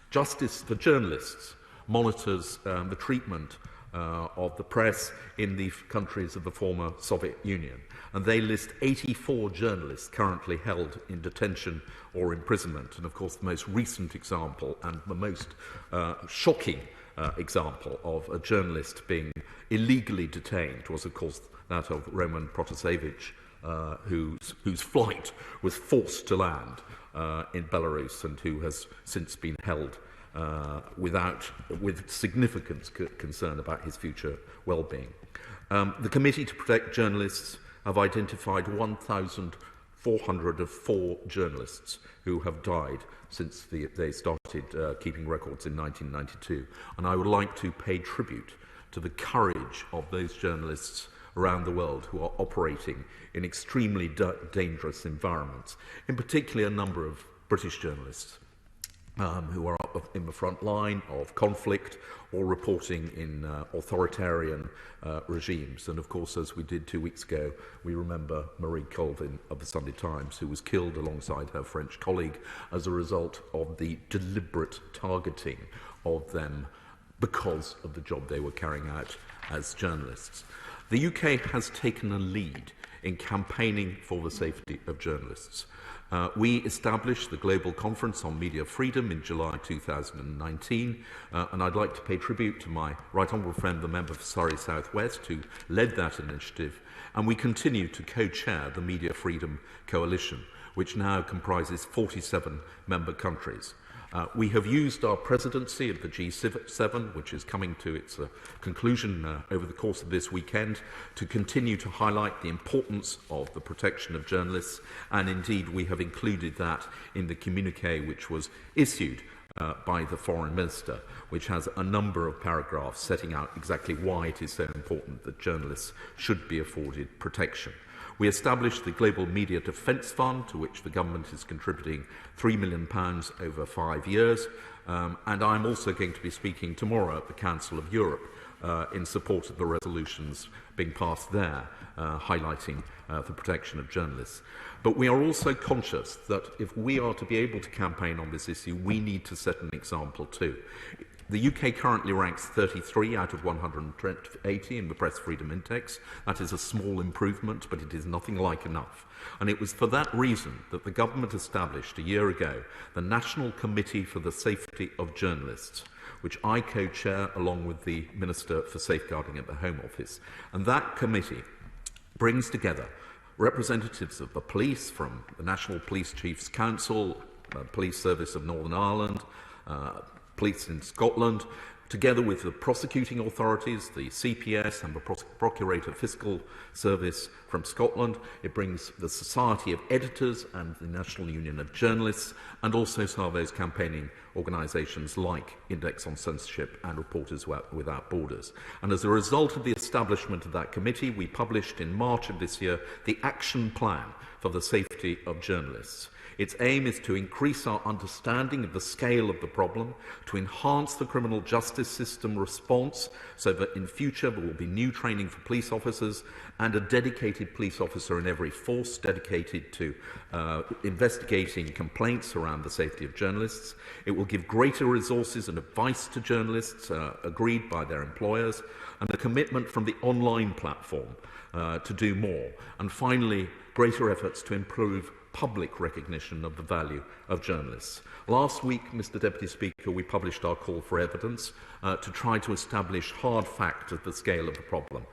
Justice for Journalists monitors the treatment of the press in the countries of the former Soviet Union. And they list 84 journalists currently held in detention or imprisonment. And of course, the most recent example and the most shocking example of a journalist being illegally detained was, of course, that of Roman Protasevich, whose flight was forced to land in Belarus and who has since been held with significant concern about his future well-being. The Committee to Protect Journalists have identified 1,404 journalists who have died since they started keeping records in 1992. And I would like to pay tribute to the courage of those journalists around the world who are operating in extremely dangerous environments, in particular a number of British journalists who are up in the front line of conflict or reporting in authoritarian regimes. And of course, as we did 2 weeks ago, we remember Marie Colvin of the Sunday Times, who was killed alongside her French colleague as a result of the deliberate targeting of them because of the job they were carrying out as journalists. The UK has taken a lead in campaigning for the safety of journalists. We established the Global Conference on Media Freedom in July 2019, and I'd like to pay tribute to my right honourable friend, the member for Surrey South West, who led that initiative, and we continue to co-chair the Media Freedom Coalition, which now comprises 47 member countries. We have used our presidency of the G7, which is coming to its conclusion over the course of this weekend, to continue to highlight the importance of the protection of journalists, and indeed we have included that in the communiqué which was issued by the Foreign Minister, which has a number of paragraphs setting out exactly why it is so important that journalists should be afforded protection. We established the Global Media Defence Fund, to which the government is contributing £3 million over 5 years, and I'm also going to be speaking tomorrow at the Council of Europe in support of the resolutions being passed there, highlighting the protection of journalists. But we are also conscious that if we are to be able to campaign on this issue, we need to set an example too. The UK currently ranks 33 out of 180 in the Press Freedom Index. That is a small improvement, but it is nothing like enough. And it was for that reason that the government established a year ago the National Committee for the Safety of Journalists, which I co-chair along with the Minister for Safeguarding at the Home Office. And that committee brings together representatives of the police from the National Police Chiefs Council, Police Service of Northern Ireland, police in Scotland, together with the prosecuting authorities, the CPS and the Procurator Fiscal Service from Scotland. It brings the Society of Editors and the National Union of Journalists, and also some of those campaigning organisations like Index on Censorship and Reporters Without Borders. And as a result of the establishment of that committee, we published in March of this year the Action Plan for the Safety of Journalists. Its aim is to increase our understanding of the scale of the problem, to enhance the criminal justice system response so that in future there will be new training for police officers and a dedicated police officer in every force dedicated to investigating complaints around the safety of journalists. It will give greater resources and advice to journalists agreed by their employers, and a commitment from the online platform to do more. And finally, greater efforts to improve public recognition of the value of journalists. Last week, Mr. Deputy Speaker, we published our call for evidence to try to establish hard fact of the scale of the problem.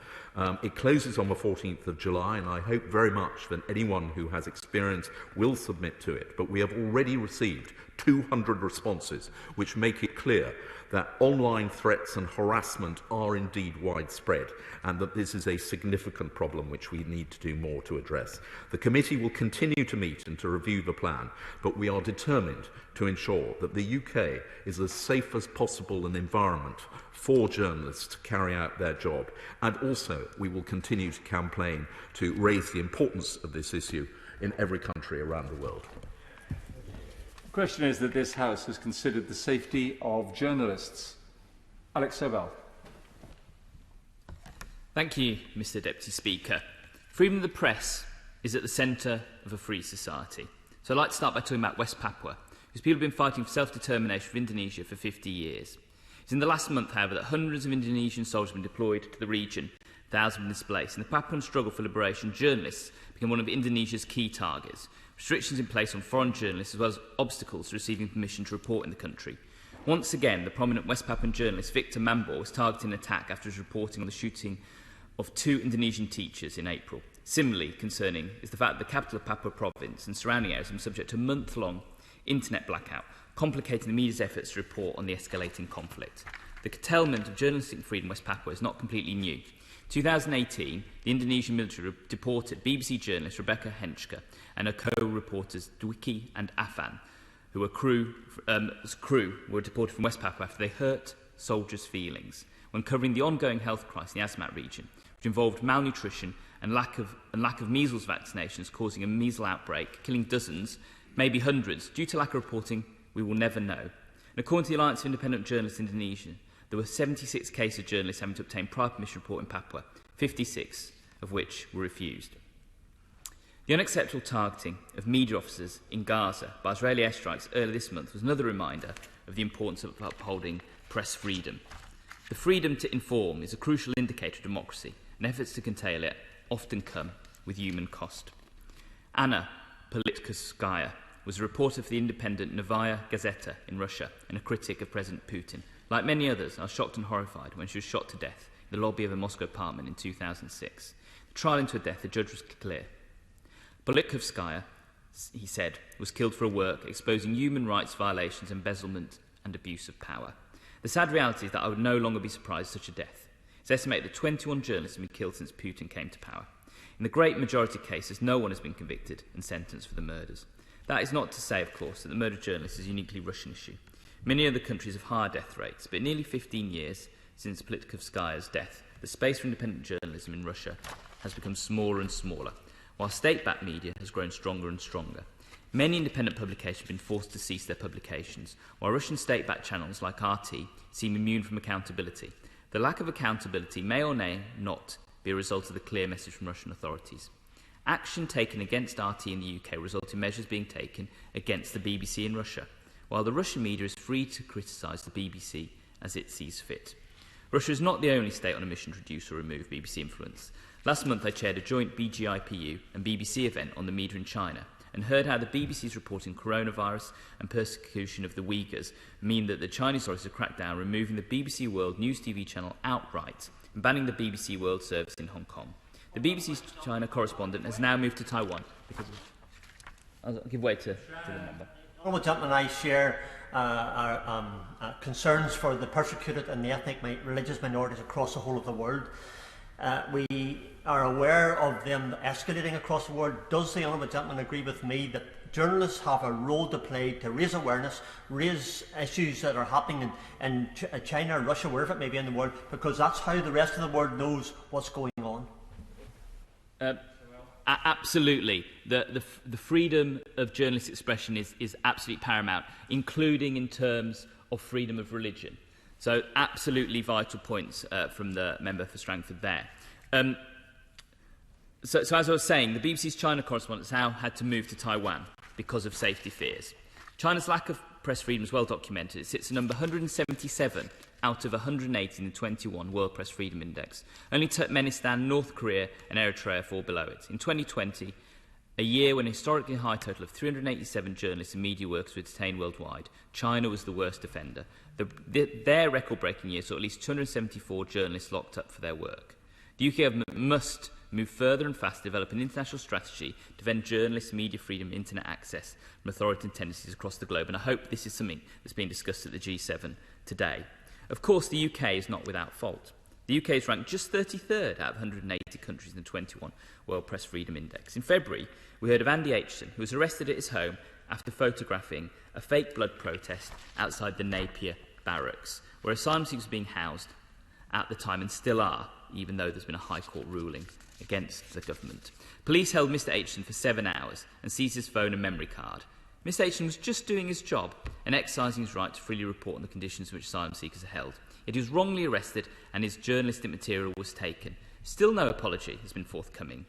It closes on the 14th of July, and I hope very much that anyone who has experience will submit to it. But we have already received 200 responses, which make it clear that online threats and harassment are indeed widespread, and that this is a significant problem which we need to do more to address. The committee will continue to meet and to review the plan, but we are determined to ensure that the UK is as safe as possible an environment for journalists to carry out their job. And also, we will continue to campaign to raise the importance of this issue in every country around the world. The question is that this House has considered the safety of journalists. Alex Sobel. Thank you, Mr. Deputy Speaker. Freedom of the press is at the centre of a free society. So I'd like to start by talking about West Papua, whose people have been fighting for self-determination for Indonesia for 50 years. It's in the last month, however, that hundreds of Indonesian soldiers have been deployed to the region, thousands have been displaced. In the Papuan struggle for liberation, journalists became one of Indonesia's key targets. Restrictions in place on foreign journalists, as well as obstacles to receiving permission to report in the country. Once again, the prominent West Papuan journalist Victor Mambor was targeted in an attack after his reporting on the shooting of 2 Indonesian teachers in April. Similarly concerning is the fact that the capital of Papua province and surrounding areas have been subject to a month-long internet blackout, complicating the media's efforts to report on the escalating conflict. The curtailment of journalistic freedom in West Papua is not completely new. In 2018, the Indonesian military deported BBC journalist Rebecca Henschke and her co-reporters Dwiki and Afan, who were crew were deported from West Papua after they hurt soldiers' feelings when covering the ongoing health crisis in the Asmat region, which involved malnutrition and lack of measles vaccinations, causing a measles outbreak, killing dozens, maybe hundreds. Due to lack of reporting, we will never know. And according to the Alliance of Independent Journalists in Indonesia, there were 76 cases of journalists having to obtain prior permission to report in Papua, 56 of which were refused. The unacceptable targeting of media officers in Gaza by Israeli airstrikes earlier this month was another reminder of the importance of upholding press freedom. The freedom to inform is a crucial indicator of democracy, and efforts to curtail it often come with human cost. Anna Politkovskaya was a reporter for the independent Novaya Gazeta in Russia and a critic of President Putin. Like many others, I was shocked and horrified when she was shot to death in the lobby of a Moscow apartment in 2006. The trial into her death, the judge was clear. Politkovskaya he said, was killed for a work exposing human rights violations, embezzlement and abuse of power. The sad reality is that I would no longer be surprised at such a death. It's estimated that 21 journalists have been killed since Putin came to power. In the great majority of cases, no one has been convicted and sentenced for the murders. That is not to say, of course, that the murder of journalists is a uniquely Russian issue. Many other countries have higher death rates, but in nearly 15 years since Politikovskaya's death, the space for independent journalism in Russia has become smaller and smaller, while state-backed media has grown stronger and stronger. Many independent publications have been forced to cease their publications, while Russian state-backed channels like RT seem immune from accountability. The lack of accountability may or may not be a result of the clear message from Russian authorities. Action taken against RT in the UK resulted in measures being taken against the BBC in Russia, while the Russian media is free to criticise the BBC as it sees fit. Russia is not the only state on a mission to reduce or remove BBC influence. Last month I chaired a joint BGIPU and BBC event on the media in China and heard how the BBC's reporting coronavirus and persecution of the Uyghurs mean that the Chinese authorities have cracked down, removing the BBC World News TV channel outright and banning the BBC World service in Hong Kong. The BBC's China correspondent has now moved to Taiwan because of... I'll give way to the member. Honourable Gentleman, I share our concerns for the persecuted and the ethnic religious minorities across the whole of the world. We are aware of them escalating across the world. Does the Honourable Gentleman agree with me that journalists have a role to play to raise awareness, raise issues that are happening in China, Russia, wherever it may be in the world, because that's how the rest of the world knows what's going on? Absolutely. The freedom of journalist expression is absolutely paramount, including in terms of freedom of religion. So absolutely vital points from the member for Strangford there. So as I was saying, the BBC's China correspondent has now had to move to Taiwan because of safety fears. China's lack of press freedom is well documented. It sits at number 177 out of 180 in the 21 World Press Freedom Index. Only Turkmenistan, North Korea and Eritrea fall below it. In 2020, a year when a historically high total of 387 journalists and media workers were detained worldwide, China was the worst offender. Their record-breaking year saw at least 274 journalists locked up for their work. The UK government must move further and faster to develop an international strategy to defend journalists, media freedom, internet access from authoritarian tendencies across the globe, and I hope this is something that's being discussed at the G7 today. Of course, the UK is not without fault. The UK is ranked just 33rd out of 180 countries in the 21 World Press Freedom Index. In February, we heard of Andy Aitchison, who was arrested at his home after photographing a fake blood protest outside the Napier Barracks, where asylum seekers were being housed at the time and still are, even though there's been a High Court ruling against the government. Police held Mr Aitchison for 7 hours and seized his phone and memory card. Mr Aitchison was just doing his job and exercising his right to freely report on the conditions in which asylum seekers are held. Yet he was wrongly arrested and his journalistic material was taken. Still no apology has been forthcoming.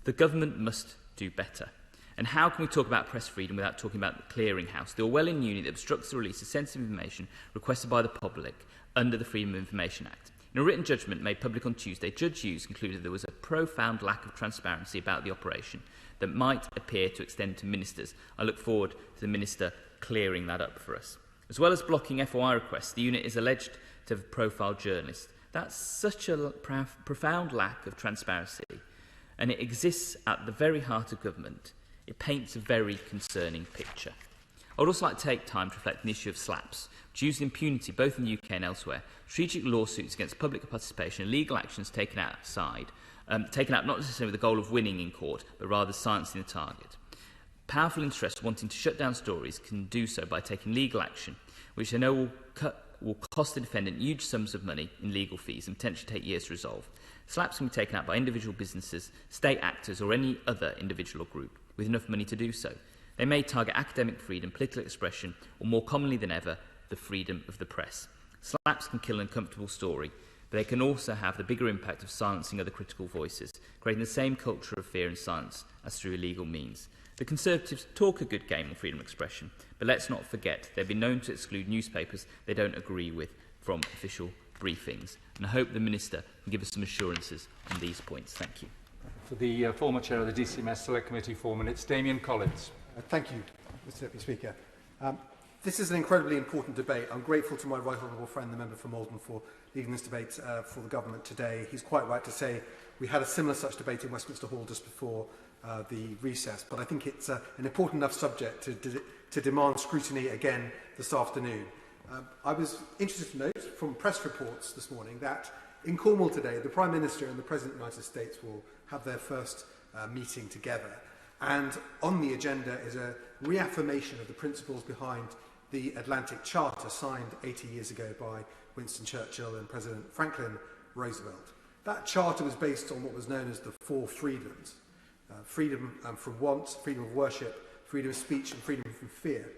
The government must do better. And how can we talk about press freedom without talking about the clearinghouse, the Orwellian unit that obstructs the release of sensitive information requested by the public under the Freedom of Information Act? In a written judgment made public on Tuesday, Judge Hughes concluded there was a profound lack of transparency about the operation that might appear to extend to ministers. I look forward to the minister clearing that up for us. As well as blocking FOI requests, the unit is alleged to have profiled journalists. That's such a profound lack of transparency, and it exists at the very heart of government. It paints a very concerning picture. I would also like to take time to reflect on the issue of slaps, which use impunity both in the UK and elsewhere. Strategic lawsuits against public participation and legal actions taken out not necessarily with the goal of winning in court, but rather silencing the target. Powerful interests wanting to shut down stories can do so by taking legal action, which they know will cost the defendant huge sums of money in legal fees and potentially take years to resolve. Slaps can be taken out by individual businesses, state actors or any other individual or group with enough money to do so. They may target academic freedom, political expression, or more commonly than ever, the freedom of the press. Slaps can kill an uncomfortable story, but they can also have the bigger impact of silencing other critical voices, creating the same culture of fear and silence as through illegal means. The Conservatives talk a good game on freedom of expression, but let's not forget they've been known to exclude newspapers they don't agree with from official briefings. And I hope the Minister can give us some assurances on these points. Thank you. For the former Chair of the DCMS Select Committee, 4 minutes, Damien Collins. Thank you, Mr Deputy Speaker. This is an incredibly important debate. I'm grateful to my right honourable friend, the member for Malden, for leading this debate for the government today. He's quite right to say we had a similar such debate in Westminster Hall just before the recess, but I think it's an important enough subject to demand scrutiny again this afternoon. I was interested to note from press reports this morning that in Cornwall today, the Prime Minister and the President of the United States will have their first meeting together. And on the agenda is a reaffirmation of the principles behind the Atlantic Charter signed 80 years ago by Winston Churchill and President Franklin Roosevelt. That charter was based on what was known as the four freedoms. Freedom from want, freedom of worship, freedom of speech and freedom from fear.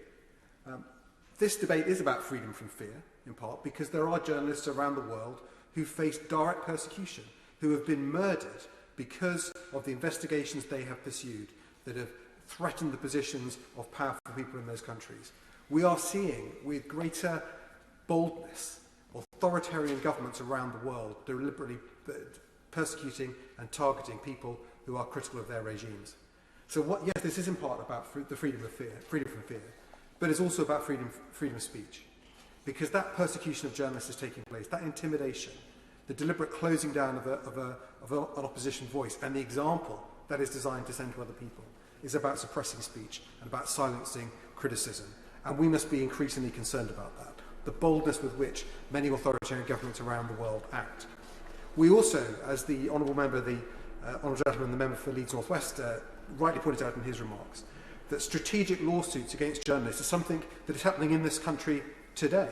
This debate is about freedom from fear, in part, because there are journalists around the world who face direct persecution, who have been murdered because of the investigations they have pursued that have threatened the positions of powerful people in those countries. We are seeing, with greater boldness, authoritarian governments around the world deliberately persecuting and targeting people who are critical of their regimes. So yes, this is in part about the freedom from fear, but it's also about freedom of speech. Because that persecution of journalists is taking place, that intimidation, the deliberate closing down of an opposition voice, and the example that is designed to send to other people, is about suppressing speech and about silencing criticism. And we must be increasingly concerned about that, the boldness with which many authoritarian governments around the world act. We also, as the Honourable Member, the Honourable Gentleman, the Member for Leeds North West, rightly pointed out in his remarks, that strategic lawsuits against journalists is something that is happening in this country today.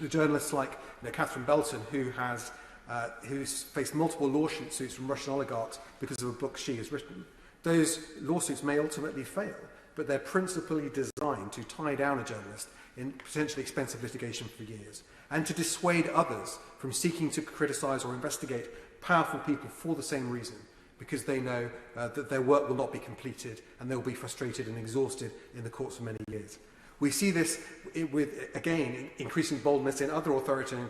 The journalists like Catherine Belton, who's faced multiple lawsuits from Russian oligarchs because of a book she has written. Those lawsuits may ultimately fail, but they're principally designed to tie down a journalist in potentially expensive litigation for years, and to dissuade others from seeking to criticise or investigate powerful people for the same reason, because they know that their work will not be completed and they will be frustrated and exhausted in the courts for many years. We see this with, again, increasing boldness in other authoritarian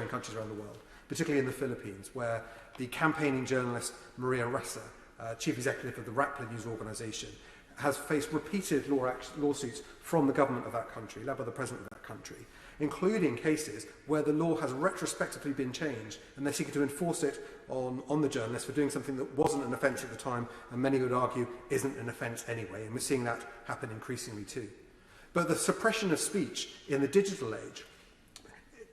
countries around the world, particularly in the Philippines, where the campaigning journalist Maria Ressa, chief executive of the Rappler News Organisation, has faced repeated lawsuits from the government of that country, led by the president of that country, including cases where the law has retrospectively been changed and they're seeking to enforce it on the journalists for doing something that wasn't an offence at the time and many would argue isn't an offence anyway, and we're seeing that happen increasingly too. But the suppression of speech in the digital age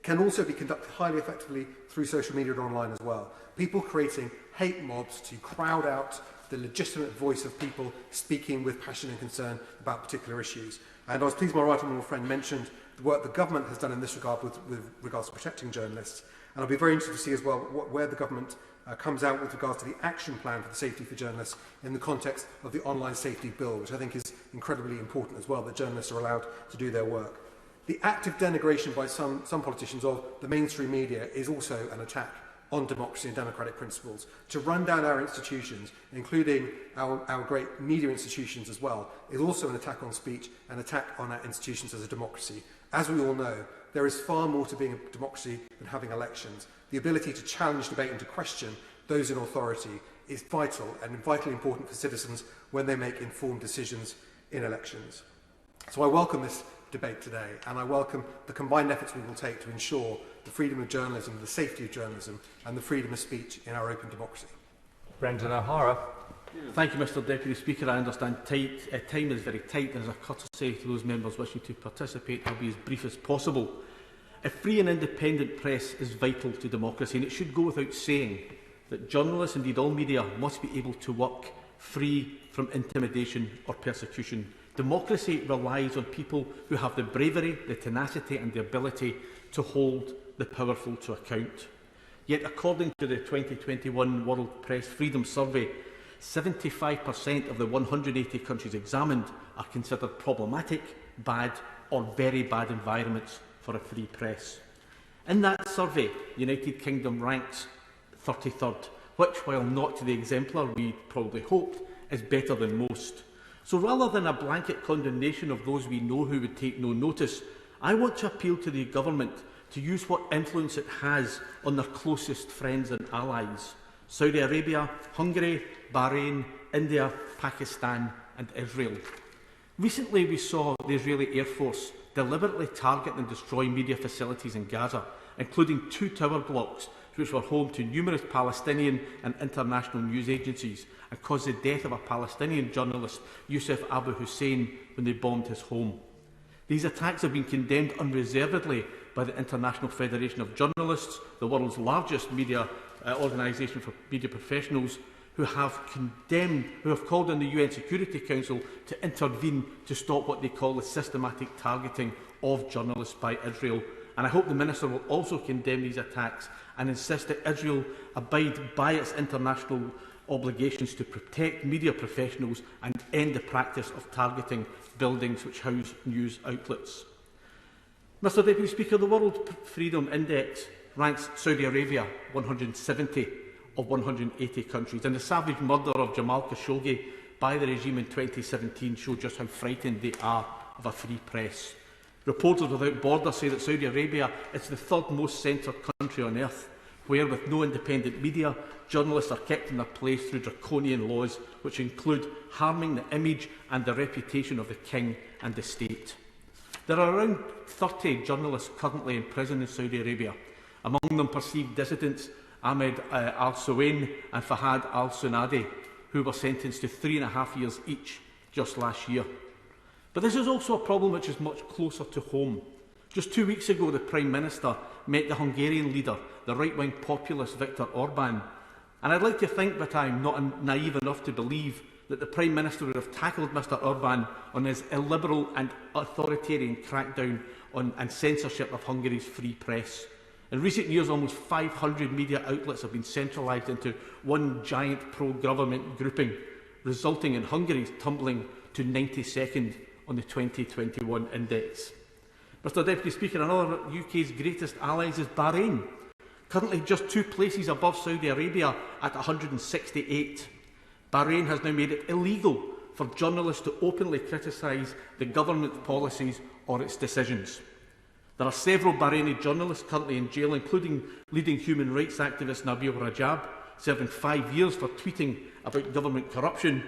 can also be conducted highly effectively through social media and online as well. People creating hate mobs to crowd out the legitimate voice of people speaking with passion and concern about particular issues. And I was pleased my right honourable friend mentioned the work the government has done in this regard with regards to protecting journalists. And I'll be very interested to see as well where the government comes out with regards to the action plan for the safety for journalists in the context of the online safety bill, which I think is incredibly important as well, that journalists are allowed to do their work. The active denigration by some politicians of the mainstream media is also an attack on democracy and democratic principles. To run down our institutions, including our great media institutions as well, is also an attack on speech, an attack on our institutions as a democracy. As we all know, there is far more to being a democracy than having elections. The ability to challenge debate and to question those in authority is vital and vitally important for citizens when they make informed decisions in elections. So I welcome this debate today, and I welcome the combined efforts we will take to ensure the freedom of journalism, the safety of journalism, and the freedom of speech in our open democracy. Brendan O'Hara. Thank you, Mr Deputy Speaker. I understand time is very tight, and as a courtesy to those members wishing to participate, I'll be as brief as possible. A free and independent press is vital to democracy, and it should go without saying that journalists, indeed all media, must be able to work free from intimidation or persecution. Democracy relies on people who have the bravery, the tenacity and the ability to hold the powerful to account. Yet, according to the 2021 World Press Freedom Survey, 75% of the 180 countries examined are considered problematic, bad or very bad environments for a free press. In that survey, the United Kingdom ranks 33rd, which, while not to the exemplar we probably hoped, is better than most. So rather than a blanket condemnation of those we know who would take no notice, I want to appeal to the government to use what influence it has on their closest friends and allies: Saudi Arabia, Hungary, Bahrain, India, Pakistan and Israel. Recently we saw the Israeli Air Force deliberately target and destroy media facilities in Gaza, including 2 tower blocks which were home to numerous Palestinian and international news agencies, and caused the death of a Palestinian journalist, Youssef Abu Hussein, when they bombed his home. These attacks have been condemned unreservedly by the International Federation of Journalists, the world's largest media organisation for media professionals, who have called on the UN Security Council to intervene to stop what they call the systematic targeting of journalists by Israel. And I hope the Minister will also condemn these attacks and insist that Israel abide by its international obligations to protect media professionals and end the practice of targeting buildings which house news outlets. Mr Deputy Speaker, the World Freedom Index ranks Saudi Arabia 170 of 180 countries, and the savage murder of Jamal Khashoggi by the regime in 2017 showed just how frightened they are of a free press. Reporters Without Borders say that Saudi Arabia is the third most censored country on earth, where, with no independent media, journalists are kept in their place through draconian laws which include harming the image and the reputation of the king and the state. There are around 30 journalists currently in prison in Saudi Arabia, among them perceived dissidents Ahmed al-Sawain and Fahad al-Sunadi, who were sentenced to 3.5 years each just last year. But this is also a problem which is much closer to home. Just 2 weeks ago, the Prime Minister met the Hungarian leader, the right-wing populist Viktor Orban. And I'd like to think that I'm not naive enough to believe that the Prime Minister would have tackled Mr Orban on his illiberal and authoritarian crackdown on and censorship of Hungary's free press. In recent years, almost 500 media outlets have been centralised into one giant pro-government grouping, resulting in Hungary's tumbling to 92nd on the 2021 index. Mr Deputy Speaker, another of UK's greatest allies is Bahrain, currently just 2 places above Saudi Arabia at 168. Bahrain has now made it illegal for journalists to openly criticise the government's policies or its decisions. There are several Bahraini journalists currently in jail, including leading human rights activist Napier Barracks, serving 5 years for tweeting about government corruption,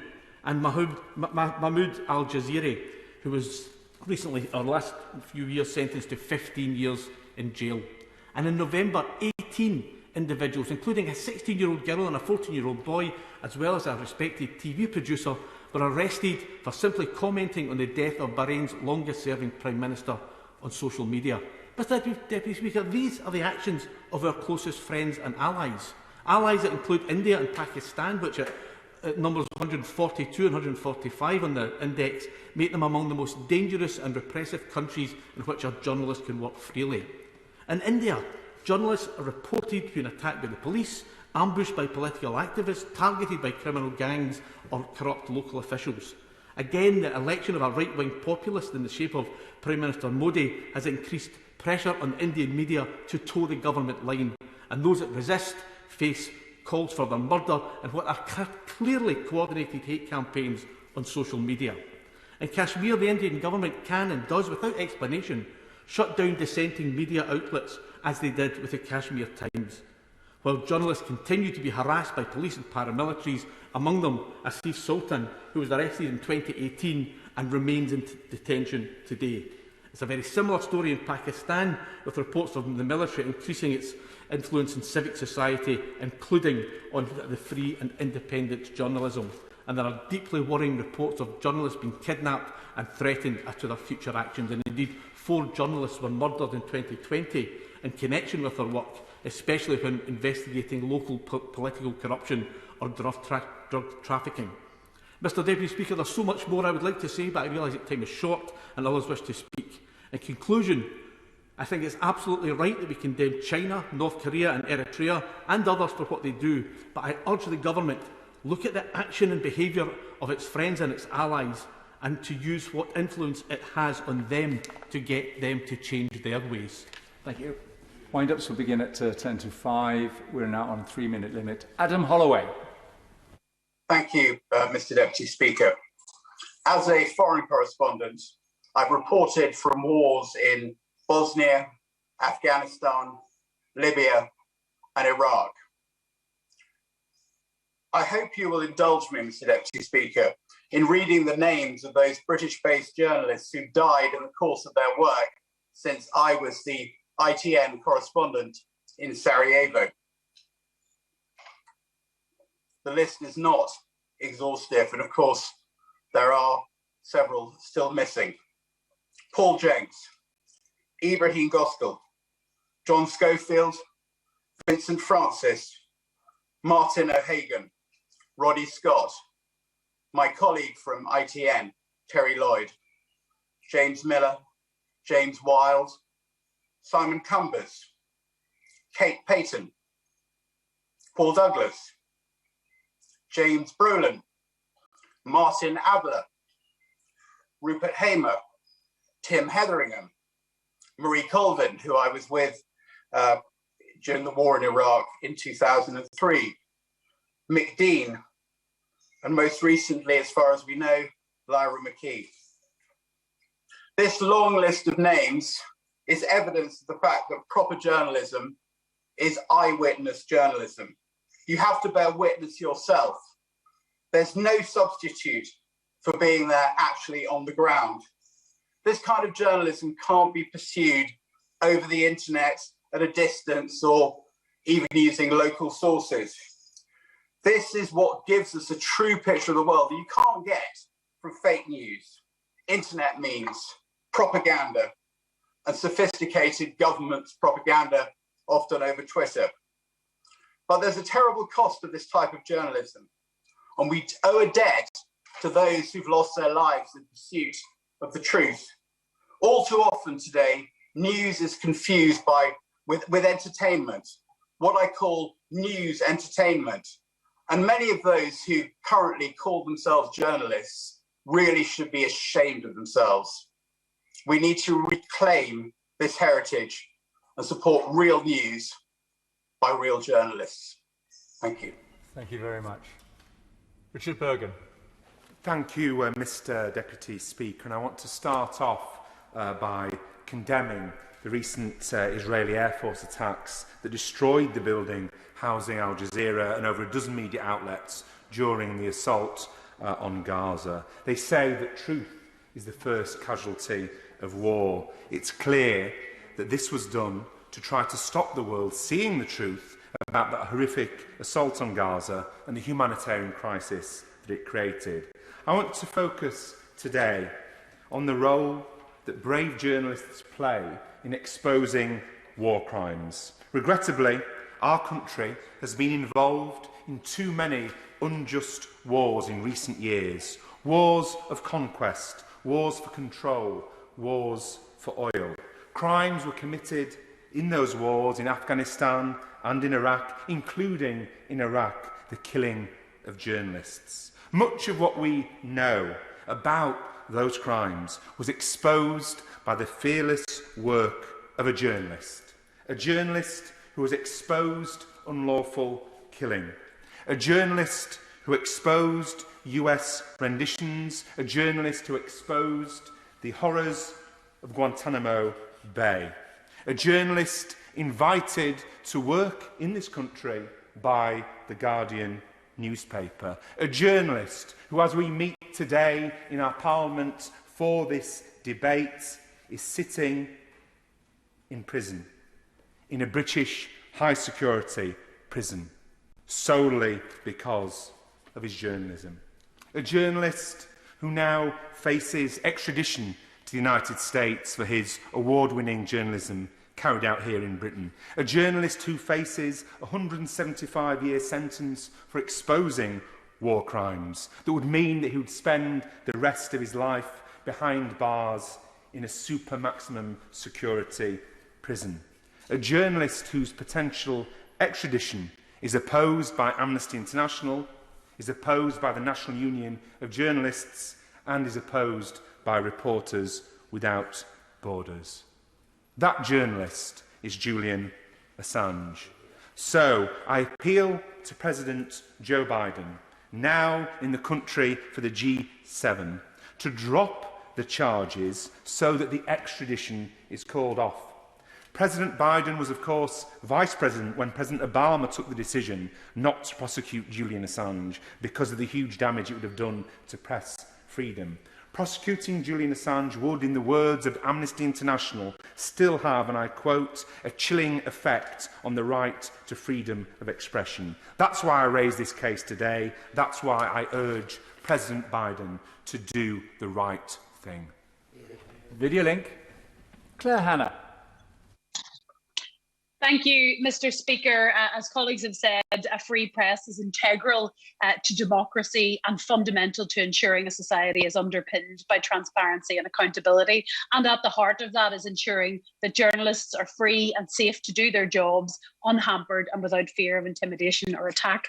and Mahmoud al-Jaziri, who was recently, or last few years, sentenced to 15 years in jail. And in November, 18 individuals, including a 16-year-old girl and a 14-year-old boy, as well as a respected TV producer, were arrested for simply commenting on the death of Bahrain's longest-serving Prime Minister on social media. Mr Deputy Speaker, these are the actions of our closest friends and allies. Allies that include India and Pakistan, which at numbers 142 and 145 on the index, make them among the most dangerous and repressive countries in which our journalists can work freely. In India, journalists are reported being attacked by the police, ambushed by political activists, targeted by criminal gangs or corrupt local officials. Again, the election of a right-wing populist in the shape of Prime Minister Modi has increased pressure on Indian media to toe the government line, and those that resist face calls for their murder and what are clearly coordinated hate campaigns on social media. In Kashmir, the Indian government can and does, without explanation, shut down dissenting media outlets, as they did with the Kashmir Times, while journalists continue to be harassed by police and paramilitaries, among them Asif Sultan, who was arrested in 2018 and remains in detention today. It's a very similar story in Pakistan, with reports from the military increasing its influence in civic society, including on the free and independent journalism. And there are deeply worrying reports of journalists being kidnapped and threatened to their future actions. And indeed, 4 journalists were murdered in 2020 in connection with their work, especially when investigating local political corruption or drug trafficking. Mr Deputy Speaker, there's so much more I would like to say, but I realise that time is short and others wish to speak. In conclusion, I think it's absolutely right that we condemn China, North Korea and Eritrea and others for what they do, but I urge the government look at the action and behaviour of its friends and its allies and to use what influence it has on them to get them to change their ways. Thank you. Wind-ups will begin at 10 to 5. We're now on a 3-minute limit. Adam Holloway. Thank you, Mr Deputy Speaker. As a foreign correspondent, I've reported from wars in Bosnia, Afghanistan, Libya and Iraq. I hope you will indulge me, Mr Deputy Speaker, in reading the names of those British-based journalists who died in the course of their work since I was the ITN correspondent in Sarajevo. the list is not exhaustive, and of course, there are several still missing. Paul Jenks, Ibrahim Goskell, John Schofield, Vincent Francis, Martin O'Hagan, Roddy Scott, my colleague from ITN, Terry Lloyd, James Miller, James Wild, Simon Cumbers, Kate Payton, Paul Douglas, James Brolin, Martin Abler, Rupert Hamer, Tim Heatheringham, Marie Colvin, who I was with during the war in Iraq in 2003, Mick Dean, and most recently, as far as we know, Lyra McKee. This long list of names is evidence of the fact that proper journalism is eyewitness journalism. You have to bear witness yourself. There's no substitute for being there actually on the ground. This kind of journalism can't be pursued over the internet at a distance or even using local sources. This is what gives us a true picture of the world that you can't get from fake news, internet memes, propaganda, and sophisticated government propaganda, often over Twitter. But there's a terrible cost of this type of journalism, and we owe a debt to those who've lost their lives in pursuit of the truth. All too often today, news is confused with entertainment, what I call news entertainment. And many of those who currently call themselves journalists really should be ashamed of themselves. We need to reclaim this heritage and support real news by real journalists. Thank you. Thank you very much. Richard Bergen. Thank you, Mr. Deputy Speaker. And I want to start off by condemning the recent Israeli Air Force attacks that destroyed the building housing Al Jazeera and over a dozen media outlets during the assault on Gaza. They say that truth is the first casualty of war. It's clear that this was done to try to stop the world seeing the truth about that horrific assault on Gaza and the humanitarian crisis that it created. I want to focus today on the role that brave journalists play in exposing war crimes. Regrettably, our country has been involved in too many unjust wars in recent years. Wars of conquest, wars for control, wars for oil. Crimes were committed in those wars in Afghanistan and in Iraq, including in Iraq, the killing of journalists. Much of what we know about those crimes was exposed by the fearless work of a journalist who has exposed unlawful killing, a journalist who exposed US renditions, a journalist who exposed the horrors of Guantanamo Bay, a journalist invited to work in this country by the Guardian newspaper, a journalist who, as we meet today in our Parliament for this debate, is sitting in prison, in a British high-security prison, solely because of his journalism. A journalist who now faces extradition to the United States for his award-winning journalism carried out here in Britain. A journalist who faces a 175-year sentence for exposing war crimes that would mean that he would spend the rest of his life behind bars in a super maximum security prison. A journalist whose potential extradition is opposed by Amnesty International, is opposed by the National Union of Journalists, and is opposed by Reporters Without Borders. That journalist is Julian Assange. So I appeal to President Joe Biden, now in the country for the G7, to drop the charges so that the extradition is called off. President Biden was, of course, Vice President when President Obama took the decision not to prosecute Julian Assange because of the huge damage it would have done to press freedom. Prosecuting Julian Assange would, in the words of Amnesty International, still have, and I quote, a chilling effect on the right to freedom of expression. That's why I raise this case today. That's why I urge President Biden to do the right thing. Video link. Claire Hanna. Thank you, Mr. Speaker. As colleagues have said, a free press is integral to democracy and fundamental to ensuring a society is underpinned by transparency and accountability. And at the heart of that is ensuring that journalists are free and safe to do their jobs, unhampered and without fear of intimidation or attack.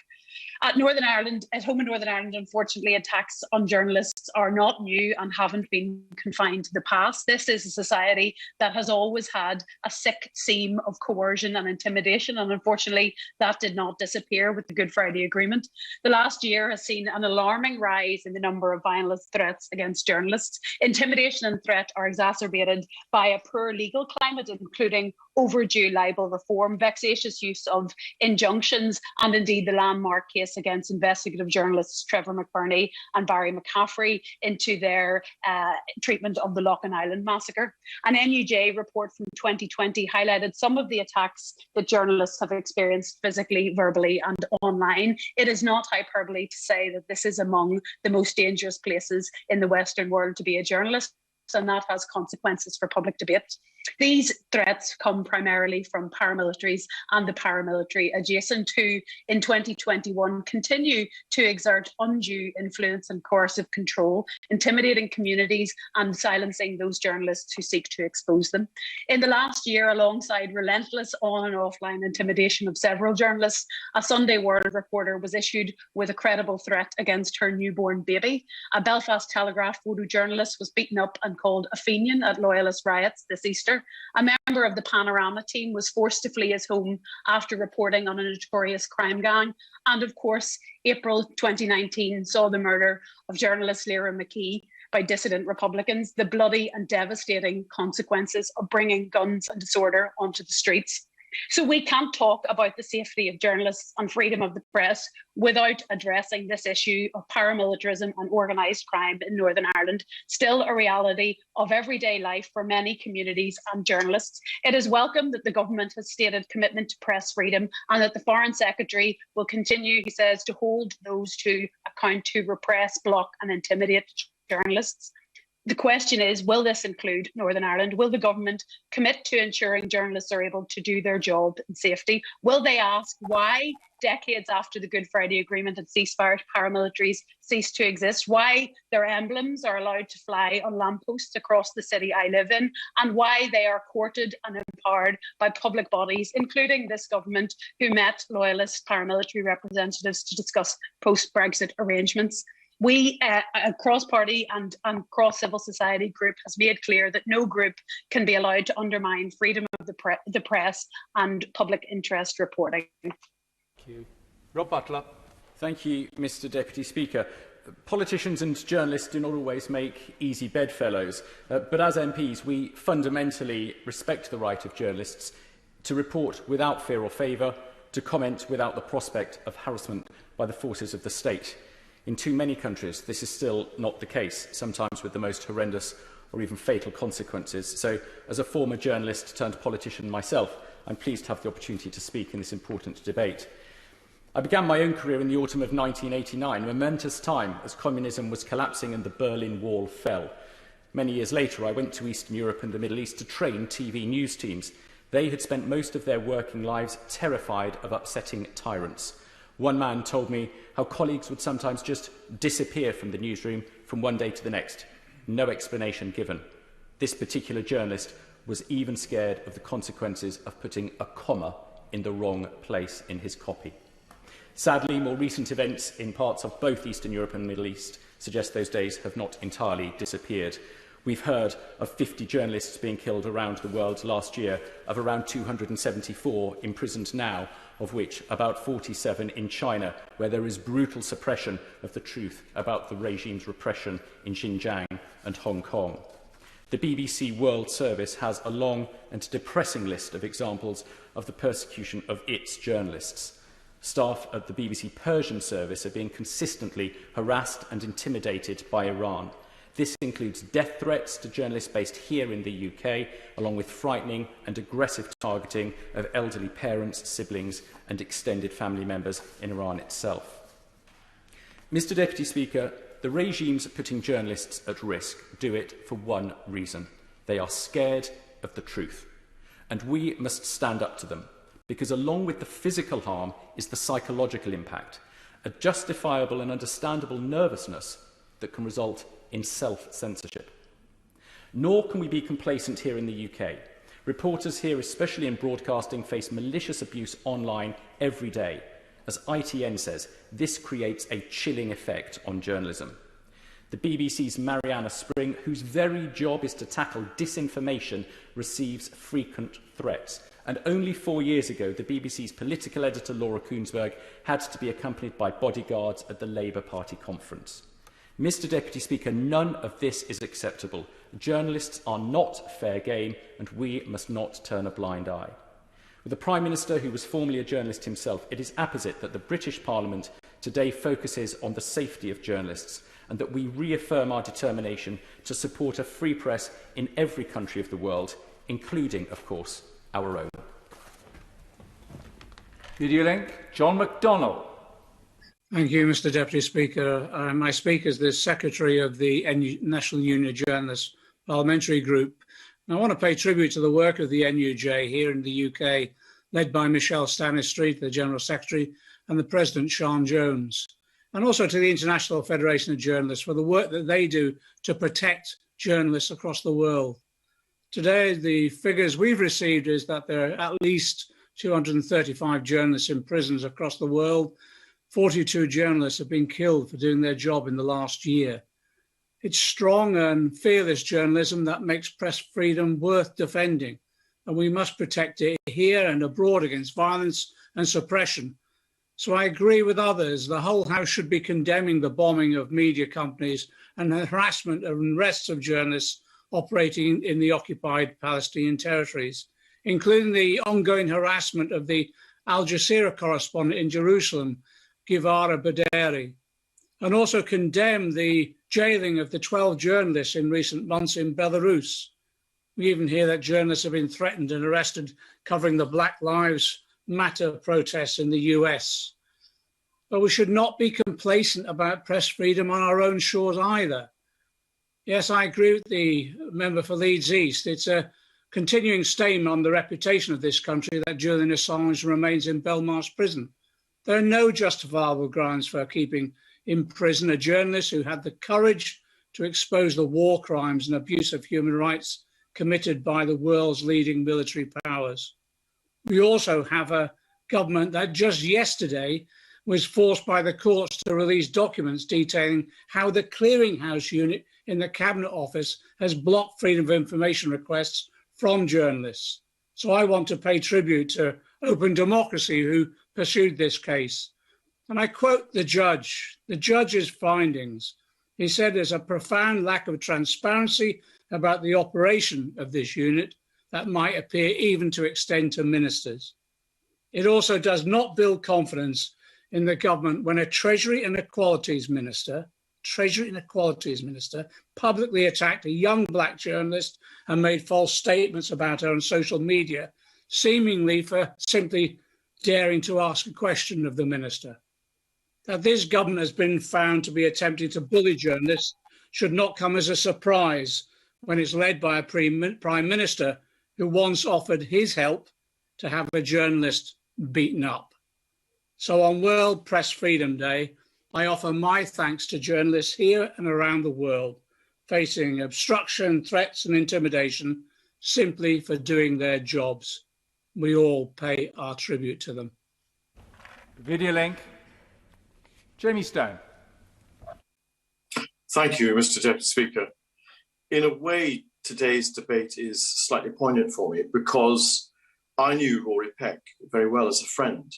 At home in Northern Ireland, unfortunately, attacks on journalists are not new and haven't been confined to the past. This is a society that has always had a sick seam of coercion and intimidation, and unfortunately, that did not disappear with the Good Friday Agreement. The last year has seen an alarming rise in the number of violent threats against journalists. Intimidation and threat are exacerbated by a poor legal climate, including overdue libel reform, vexatious use of injunctions, and indeed the landmark case against investigative journalists Trevor McBurney and Barry McCaffrey into their treatment of the Loughlin Island massacre. An NUJ report from 2020 highlighted some of the attacks that journalists have experienced physically, verbally and online. It is not hyperbole to say that this is among the most dangerous places in the Western world to be a journalist, and that has consequences for public debate. These threats come primarily from paramilitaries and the paramilitary adjacent who, in 2021, continue to exert undue influence and coercive control, intimidating communities and silencing those journalists who seek to expose them. In the last year, alongside relentless on and offline intimidation of several journalists, a Sunday World reporter was issued with a credible threat against her newborn baby. A Belfast Telegraph photojournalist was beaten up and called a Fenian at Loyalist riots this Easter. A member of the Panorama team was forced to flee his home after reporting on a notorious crime gang. And of course, April 2019 saw the murder of journalist Lyra McKee by dissident Republicans, the bloody and devastating consequences of bringing guns and disorder onto the streets. So we can't talk about the safety of journalists and freedom of the press without addressing this issue of paramilitarism and organised crime in Northern Ireland, still a reality of everyday life for many communities and journalists. It is welcome that the government has stated commitment to press freedom and that the Foreign Secretary will continue, he says, to hold those to account to repress, block and intimidate journalists. The question is, will this include Northern Ireland? Will the government commit to ensuring journalists are able to do their job in safety? Will they ask why, decades after the Good Friday Agreement and ceasefire, paramilitaries ceased to exist, why their emblems are allowed to fly on lampposts across the city I live in, and why they are courted and empowered by public bodies, including this government, who met loyalist paramilitary representatives to discuss post-Brexit arrangements? We, a cross-party and cross-civil society group, has made clear that no group can be allowed to undermine freedom of the press and public interest reporting. Thank you. Rob Butler. Thank you, Mr. Deputy Speaker. Politicians and journalists do not always make easy bedfellows, but as MPs, we fundamentally respect the right of journalists to report without fear or favour, to comment without the prospect of harassment by the forces of the state. In too many countries, this is still not the case, sometimes with the most horrendous or even fatal consequences. So, as a former journalist turned politician myself, I'm pleased to have the opportunity to speak in this important debate. I began my own career in the autumn of 1989, a momentous time as communism was collapsing and the Berlin Wall fell. Many years later, I went to Eastern Europe and the Middle East to train TV news teams. They had spent most of their working lives terrified of upsetting tyrants. One man told me how colleagues would sometimes just disappear from the newsroom from one day to the next. No explanation given. This particular journalist was even scared of the consequences of putting a comma in the wrong place in his copy. Sadly, more recent events in parts of both Eastern Europe and the Middle East suggest those days have not entirely disappeared. We've heard of 50 journalists being killed around the world last year, of around 274 imprisoned now, of which about 47 in China, where there is brutal suppression of the truth about the regime's repression in Xinjiang and Hong Kong. The BBC World Service has a long and depressing list of examples of the persecution of its journalists. Staff at the BBC Persian service are being consistently harassed and intimidated by Iran. This includes death threats to journalists based here in the UK, along with frightening and aggressive targeting of elderly parents, siblings and extended family members in Iran itself. Mr Deputy Speaker, the regimes putting journalists at risk do it for one reason. They are scared of the truth. And we must stand up to them, because along with the physical harm is the psychological impact, a justifiable and understandable nervousness that can result in self-censorship. Nor can we be complacent here in the UK. Reporters here, especially in broadcasting, face malicious abuse online every day. As ITN says, this creates a chilling effect on journalism. The BBC's Mariana Spring, whose very job is to tackle disinformation, receives frequent threats. And only 4 years ago, the BBC's political editor, Laura Kuenssberg, had to be accompanied by bodyguards at the Labour Party conference. Mr Deputy Speaker, none of this is acceptable. Journalists are not fair game, and we must not turn a blind eye. With the Prime Minister, who was formerly a journalist himself, it is apposite that the British Parliament today focuses on the safety of journalists, and that we reaffirm our determination to support a free press in every country of the world, including, of course, our own. Video link, John McDonnell. Thank you, Mr Deputy Speaker. I speak as the Secretary of the National Union of Journalists Parliamentary Group. And I want to pay tribute to the work of the NUJ here in the UK, led by Michelle Stanistreet, the General Secretary, and the President, Sian Jones. And also to the International Federation of Journalists for the work that they do to protect journalists across the world. Today, the figures we've received is that there are at least 235 journalists in prisons across the world. 42 journalists have been killed for doing their job in the last year. It's strong and fearless journalism that makes press freedom worth defending, and we must protect it here and abroad against violence and suppression. So I agree with others. The whole House should be condemning the bombing of media companies and the harassment and arrests of journalists operating in the occupied Palestinian territories, including the ongoing harassment of the Al Jazeera correspondent in Jerusalem, Givara Baderi, and also condemn the jailing of the 12 journalists in recent months in Belarus. We even hear that journalists have been threatened and arrested covering the Black Lives Matter protests in the US. But we should not be complacent about press freedom on our own shores either. Yes, I agree with the member for Leeds East. It's a continuing stain on the reputation of this country that Julian Assange remains in Belmarsh prison. There are no justifiable grounds for keeping in prison a journalist who had the courage to expose the war crimes and abuse of human rights committed by the world's leading military powers. We also have a government that just yesterday was forced by the courts to release documents detailing how the clearinghouse unit in the Cabinet Office has blocked freedom of information requests from journalists. So I want to pay tribute to Open Democracy, who pursued this case. And I quote the judge's findings. He said there's a profound lack of transparency about the operation of this unit that might appear even to extend to ministers. It also does not build confidence in the government when a Treasury and Equalities Minister publicly attacked a young black journalist and made false statements about her on social media, seemingly for simply daring to ask a question of the minister. That this government has been found to be attempting to bully journalists should not come as a surprise when it's led by a Prime Minister who once offered his help to have a journalist beaten up. So on World Press Freedom Day, I offer my thanks to journalists here and around the world facing obstruction, threats and intimidation simply for doing their jobs. We all pay our tribute to them. Video link, Jamie Stone. Thank you, Mr Deputy Speaker. In a way, today's debate is slightly poignant for me because I knew Rory Peck very well as a friend.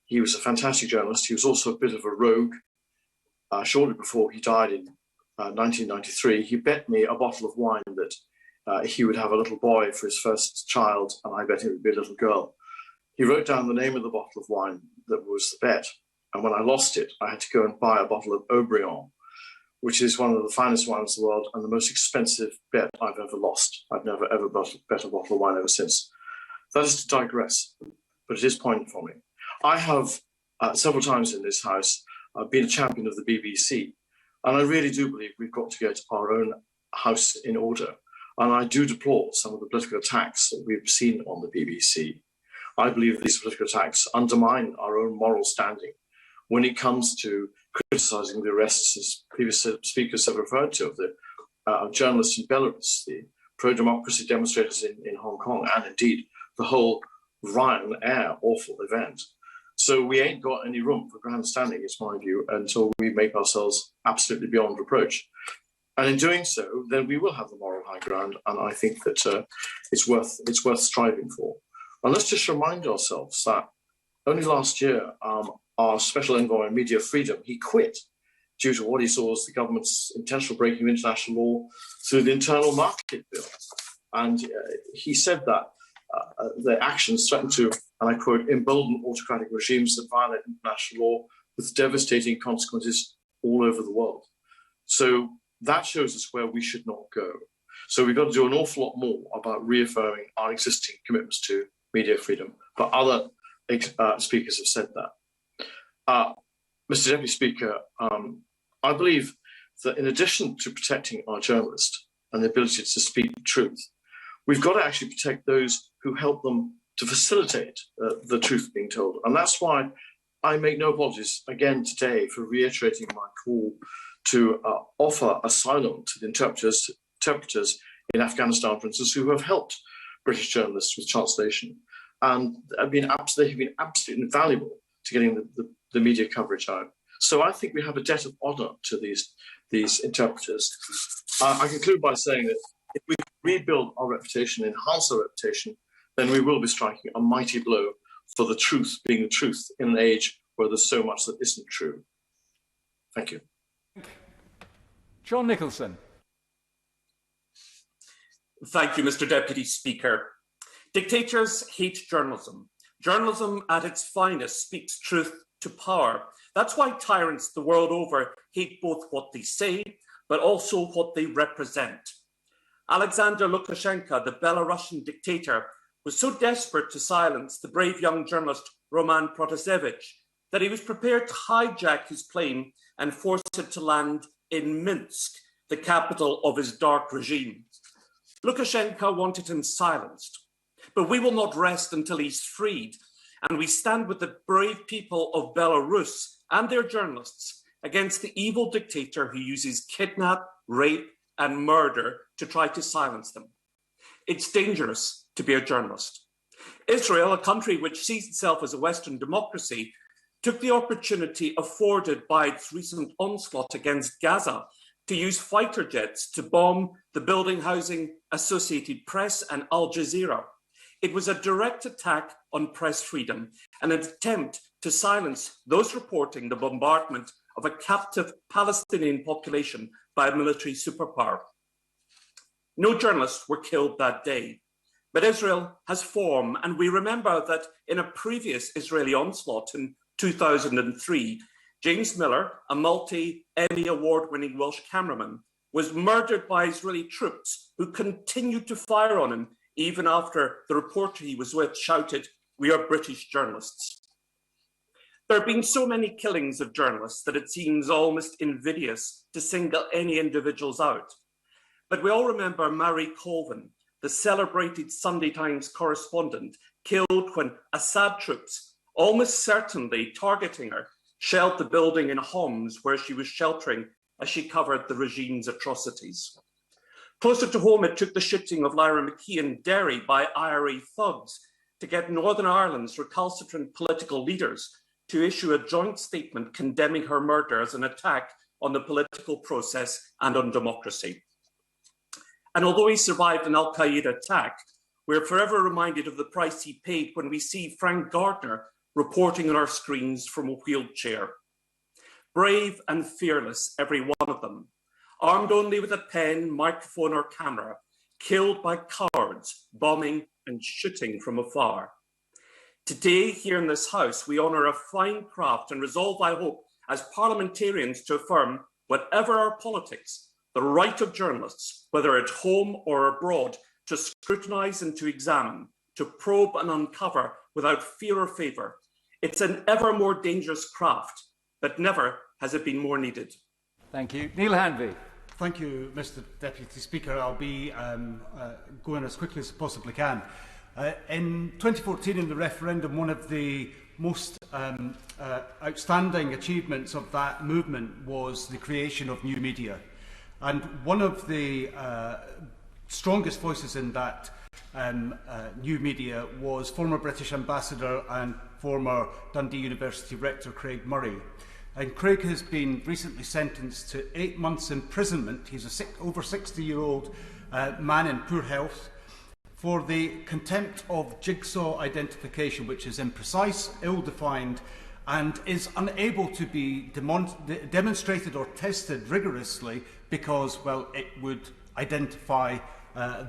He was a fantastic journalist. He was also a bit of a rogue. Shortly before he died in 1993, he bet me a bottle of wine that he would have a little boy for his first child, and I bet it would be a little girl. He wrote down the name of the bottle of wine that was the bet, and when I lost it, I had to go and buy a bottle of Haut-Briand, which is one of the finest wines in the world and the most expensive bet I've ever lost. I've never ever bet a bottle of wine ever since. That is to digress, but it is poignant for me. I have several times in this House been a champion of the BBC, and I really do believe we've got to get our own house in order. And I do deplore some of the political attacks that we've seen on the BBC. I believe these political attacks undermine our own moral standing when it comes to criticising the arrests, as previous speakers have referred to, of the journalists in Belarus, the pro-democracy demonstrators in Hong Kong, and indeed the whole Ryanair awful event. So we ain't got any room for grandstanding, is my view, until we make ourselves absolutely beyond reproach. And in doing so, then we will have the moral high ground, and I think that it's worth striving for. And let's just remind ourselves that only last year, our Special Envoy on Media Freedom, he quit due to what he saw as the government's intentional breaking of international law through the Internal Market Bill. And he said that the actions threaten to, and I quote, embolden autocratic regimes that violate international law with devastating consequences all over the world. So that shows us where we should not go. So we've got to do an awful lot more about reaffirming our existing commitments to media freedom. But other speakers have said that. Mr. Deputy Speaker, I believe that in addition to protecting our journalists and the ability to speak the truth, we've got to actually protect those who help them to facilitate the truth being told. And that's why I make no apologies again today for reiterating my call to offer asylum to the interpreters in Afghanistan, for instance, who have helped British journalists with translation. And they have been absolutely invaluable to getting the media coverage out. So I think we have a debt of honour to these interpreters. I conclude by saying that if we rebuild our reputation, enhance our reputation, then we will be striking a mighty blow for the truth being the truth in an age where there's so much that isn't true. Thank you. John Nicholson. Thank you, Mr. Deputy Speaker. Dictators hate journalism. Journalism at its finest speaks truth to power. That's why tyrants the world over hate both what they say, but also what they represent. Alexander Lukashenko, the Belarusian dictator, was so desperate to silence the brave young journalist Roman Protasevich that he was prepared to hijack his plane and force it to land in Minsk, the capital of his dark regime. Lukashenko wanted him silenced, but we will not rest until he's freed, and we stand with the brave people of Belarus and their journalists against the evil dictator who uses kidnap, rape, and murder to try to silence them. It's dangerous to be a journalist. Israel, a country which sees itself as a Western democracy, took the opportunity afforded by its recent onslaught against Gaza to use fighter jets to bomb the building housing Associated Press and Al Jazeera. It was a direct attack on press freedom and an attempt to silence those reporting the bombardment of a captive Palestinian population by a military superpower. No journalists were killed that day, but Israel has form, and we remember that in a previous Israeli onslaught in 2003, James Miller, a multi-Emmy award-winning Welsh cameraman, was murdered by Israeli troops who continued to fire on him even after the reporter he was with shouted, "We are British journalists." There have been so many killings of journalists that it seems almost invidious to single any individuals out. But we all remember Marie Colvin, the celebrated Sunday Times correspondent, killed when Assad troops, almost certainly targeting her, shelled the building in Homs where she was sheltering as she covered the regime's atrocities. Closer to home, it took the shooting of Lyra McKee in Derry by IRA thugs to get Northern Ireland's recalcitrant political leaders to issue a joint statement condemning her murder as an attack on the political process and on democracy. And although he survived an Al-Qaeda attack, we're forever reminded of the price he paid when we see Frank Gardner reporting on our screens from a wheelchair. Brave and fearless, every one of them, armed only with a pen, microphone or camera, killed by cowards, bombing and shooting from afar. Today, here in this House, we honour a fine craft and resolve, I hope, as parliamentarians to affirm whatever our politics, the right of journalists, whether at home or abroad, to scrutinise and to examine, to probe and uncover without fear or favour. It's an ever more dangerous craft, but never has it been more needed. Thank you. Neil Hanvey. Thank you, Mr Deputy Speaker. I'll be going as quickly as I possibly can. In 2014, in the referendum, one of the most outstanding achievements of that movement was the creation of new media. And one of the strongest voices in that new media was former British Ambassador and former Dundee University Rector Craig Murray. And Craig has been recently sentenced to 8 months imprisonment. He's a over 60-year-old man in poor health for the contempt of jigsaw identification, which is imprecise, ill-defined, and is unable to be demonstrated or tested rigorously because, well, it would identify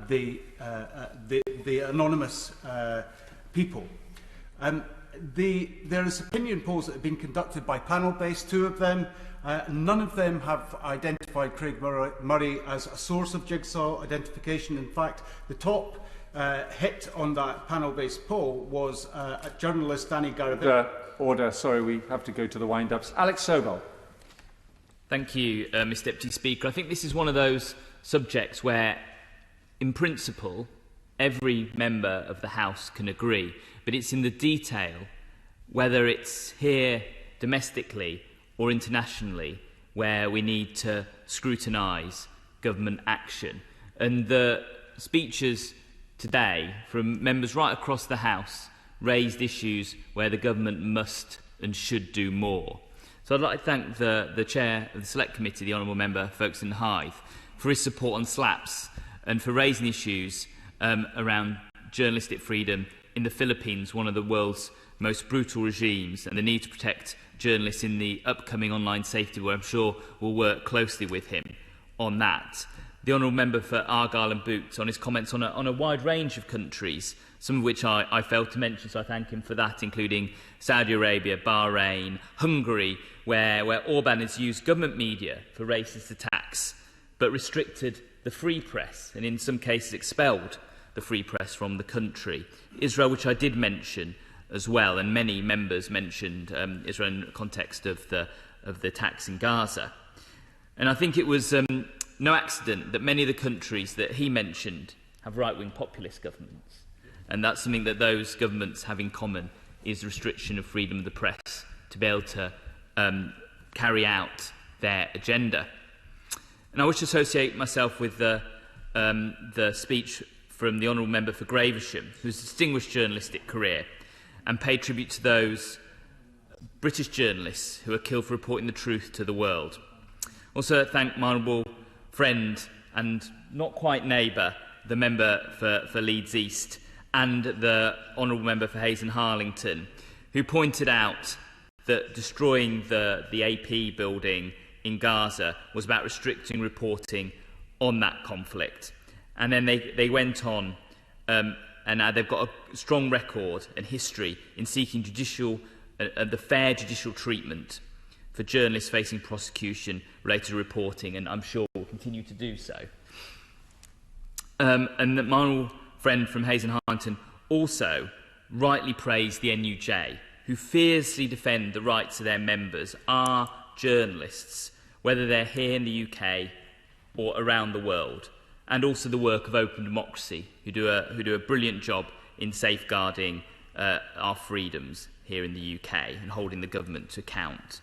the anonymous people. There is opinion polls that have been conducted by panel-based, 2 of them. None of them have identified Craig Murray as a source of jigsaw identification. In fact, the top hit on that panel-based poll was journalist Danny Garabin. Order. Sorry, we have to go to the wind-ups. Alex Sobel. Thank you, Mr Deputy Speaker. I think this is one of those subjects where, in principle, every member of the House can agree, but it's in the detail, whether it's here domestically or internationally, where we need to scrutinise government action. And the speeches today from members right across the House raised issues where the government must and should do more. So I'd like to thank the Chair of the Select Committee, the Honourable Member Folkestone Hythe, for his support on SLAPS and for raising issues around journalistic freedom in the Philippines, one of the world's most brutal regimes, and the need to protect journalists in the upcoming online safety, where I'm sure we'll work closely with him on that. The Honourable Member for Argyll and Boots on his comments on a wide range of countries, some of which I failed to mention, so I thank him for that, including Saudi Arabia, Bahrain, Hungary, where Orban has used government media for racist attacks, but restricted the free press, and in some cases expelled the free press from the country. Israel, which I did mention as well, and many members mentioned Israel in the context of the attacks in Gaza. And I think it was no accident that many of the countries that he mentioned have right-wing populist governments. And that's something that those governments have in common, is the restriction of freedom of the press to be able to carry out their agenda. And I wish to associate myself with the speech from the Honourable Member for Gravesham, whose distinguished journalistic career, and pay tribute to those British journalists who are killed for reporting the truth to the world. Also thank my honourable friend and not quite neighbour, the member for Leeds East, and the honourable member for Hayes and Harlington, who pointed out that destroying the AP building in Gaza was about restricting reporting on that conflict. And then they went on, and now they've got a strong record and history in seeking the fair judicial treatment for journalists facing prosecution related to reporting, and I'm sure will continue to do so. And my honourable friend from Hayes and Harlington also rightly praised the NUJ, who fiercely defend the rights of their members, are journalists, whether they're here in the UK or around the world, and also the work of Open Democracy, who do a brilliant job in safeguarding our freedoms here in the UK and holding the government to account.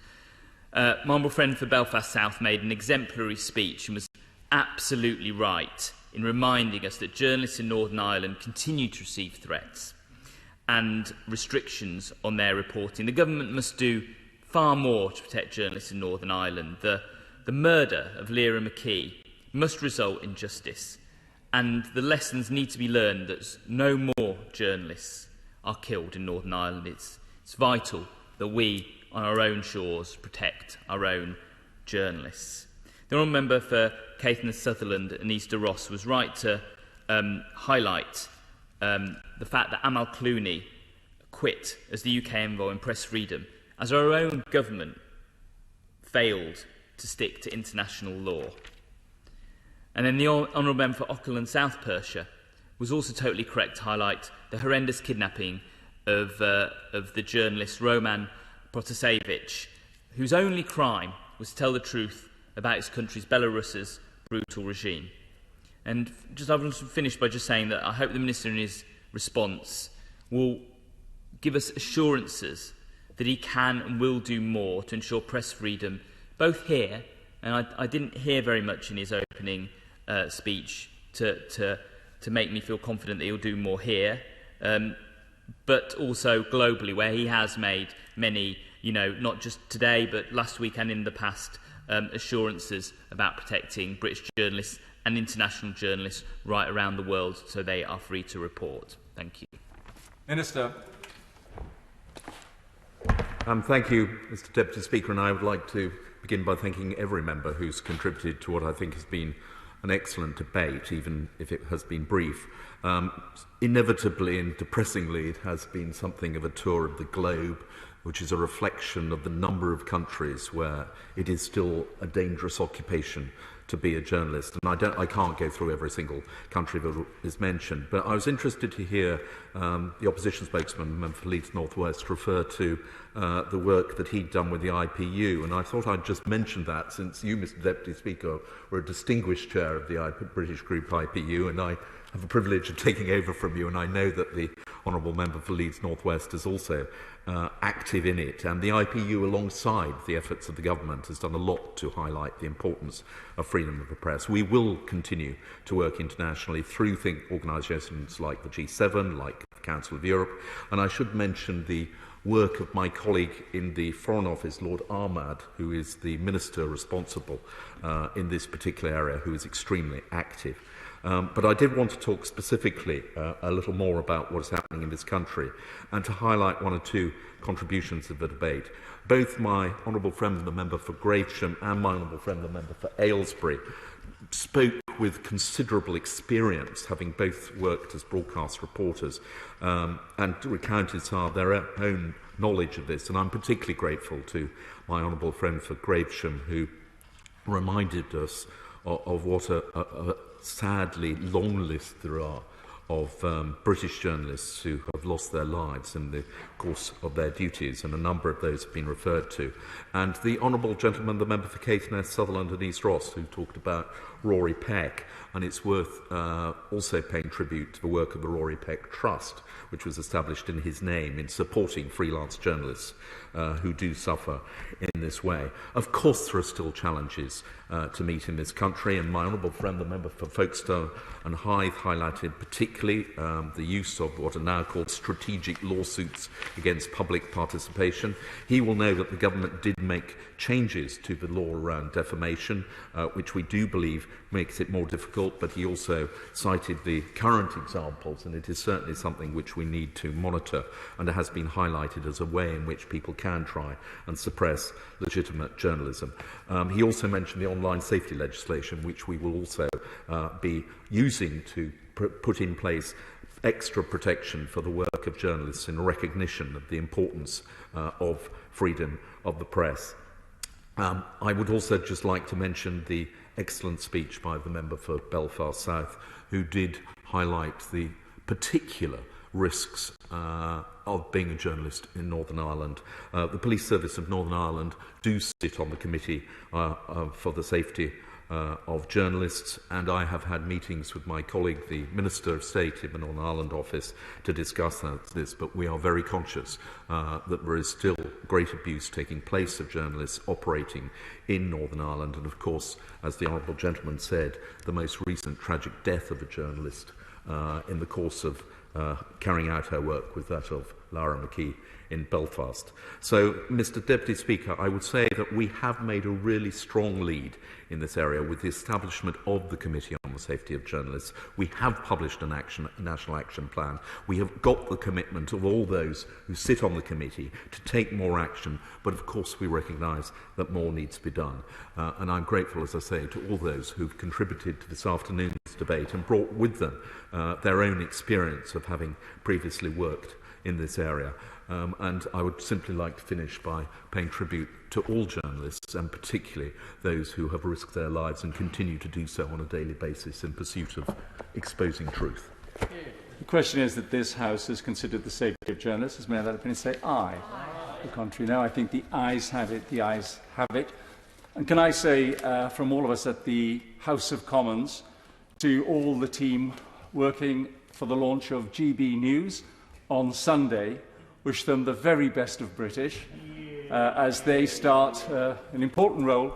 My honourable friend for Belfast South made an exemplary speech and was absolutely right in reminding us that journalists in Northern Ireland continue to receive threats and restrictions on their reporting. The government must do far more to protect journalists in Northern Ireland. The murder of Lyra McKee must result in justice, and the lessons need to be learned that no more journalists are killed in Northern Ireland. It's vital that we, on our own shores, protect our own journalists. The honourable member for Caithness Sutherland and Easter Ross was right to highlight the fact that Amal Clooney quit as the UK envoy on press freedom, as our own government failed to stick to international law. And then the Honourable Member for Ochil and South Perthshire was also totally correct to highlight the horrendous kidnapping of the journalist Roman Protasevich, whose only crime was to tell the truth about his country's Belarus's brutal regime. And I want to finish by just saying that I hope the Minister in his response will give us assurances that he can and will do more to ensure press freedom, both here, and I didn't hear very much in his opening speech to make me feel confident that he'll do more here, but also globally, where he has made many, not just today, but last week and in the past, assurances about protecting British journalists and international journalists right around the world so they are free to report. Thank you. Minister. Thank you, Mr Deputy Speaker, and I would like to begin by thanking every member who's contributed to what I think has been an excellent debate, even if it has been brief. Inevitably and depressingly, it has been something of a tour of the globe, which is a reflection of the number of countries where it is still a dangerous occupation to be a journalist. And I can't go through every single country that is mentioned, but I was interested to hear the opposition spokesman, Member for Leeds North West, refer to the work that he'd done with the IPU, and I thought I'd just mention that since you, Mr Deputy Speaker, were a distinguished chair of the British group IPU, and I have the privilege of taking over from you, and I know that the Honourable Member for Leeds North West is also active in it, and the IPU, alongside the efforts of the government, has done a lot to highlight the importance of freedom of the press. We will continue to work internationally through organisations like the G7, like the Council of Europe, and I should mention the work of my colleague in the Foreign Office, Lord Ahmad, who is the Minister responsible in this particular area, who is extremely active. But I did want to talk specifically a little more about what is happening in this country and to highlight one or two contributions of the debate. Both my honourable friend, the member for Gravesham, and my honourable friend, the member for Aylesbury, spoke with considerable experience, having both worked as broadcast reporters, and recounted their own knowledge of this. And I'm particularly grateful to my honourable friend for Gravesham, who reminded us of what a sadly long list there are of British journalists who have lost their lives in the course of their duties, and a number of those have been referred to. And the honourable gentleman, the member for Caithness, Sutherland and East Ross, who talked about Rory Peck, and it's worth also paying tribute to the work of the Rory Peck Trust, which was established in his name in supporting freelance journalists who do suffer in this way. Of course, there are still challenges to meet in this country, and my honourable friend, the member for Folkestone and Hythe, highlighted particularly the use of what are now called strategic lawsuits against public participation. He will know that the government did make changes to the law around defamation, which we do believe makes it more difficult, but he also cited the current examples, and it is certainly something which we need to monitor, and it has been highlighted as a way in which people can try and suppress legitimate journalism. He also mentioned the online safety legislation, which we will also be using to put in place extra protection for the work of journalists in recognition of the importance of freedom of the press. I would also just like to mention the excellent speech by the member for Belfast South, who did highlight the particular risks of being a journalist in Northern Ireland. The Police Service of Northern Ireland do sit on the committee for the safety of journalists, and I have had meetings with my colleague, the Minister of State in the Northern Ireland office, to discuss this, but we are very conscious that there is still great abuse taking place of journalists operating in Northern Ireland, and of course, as the Honourable Gentleman said, the most recent tragic death of a journalist in the course of carrying out her work was that of Lara McKee in Belfast. So, Mr Deputy Speaker, I would say that we have made a really strong lead in this area with the establishment of the Committee on the Safety of Journalists. We have published a national action plan. We have got the commitment of all those who sit on the committee to take more action, but of course we recognise that more needs to be done. And I'm grateful, as I say, to all those who've contributed to this afternoon's debate and brought with them their own experience of having previously worked in this area. And I would simply like to finish by paying tribute to all journalists, and particularly those who have risked their lives and continue to do so on a daily basis in pursuit of exposing truth. The question is that this House has considered the safety of journalists. As many of that opinion say aye. The contrary now. I think the ayes have it. The ayes have it. And can I say from all of us at the House of Commons to all the team working for the launch of GB News on Sunday, wish them the very best of British as they start an important role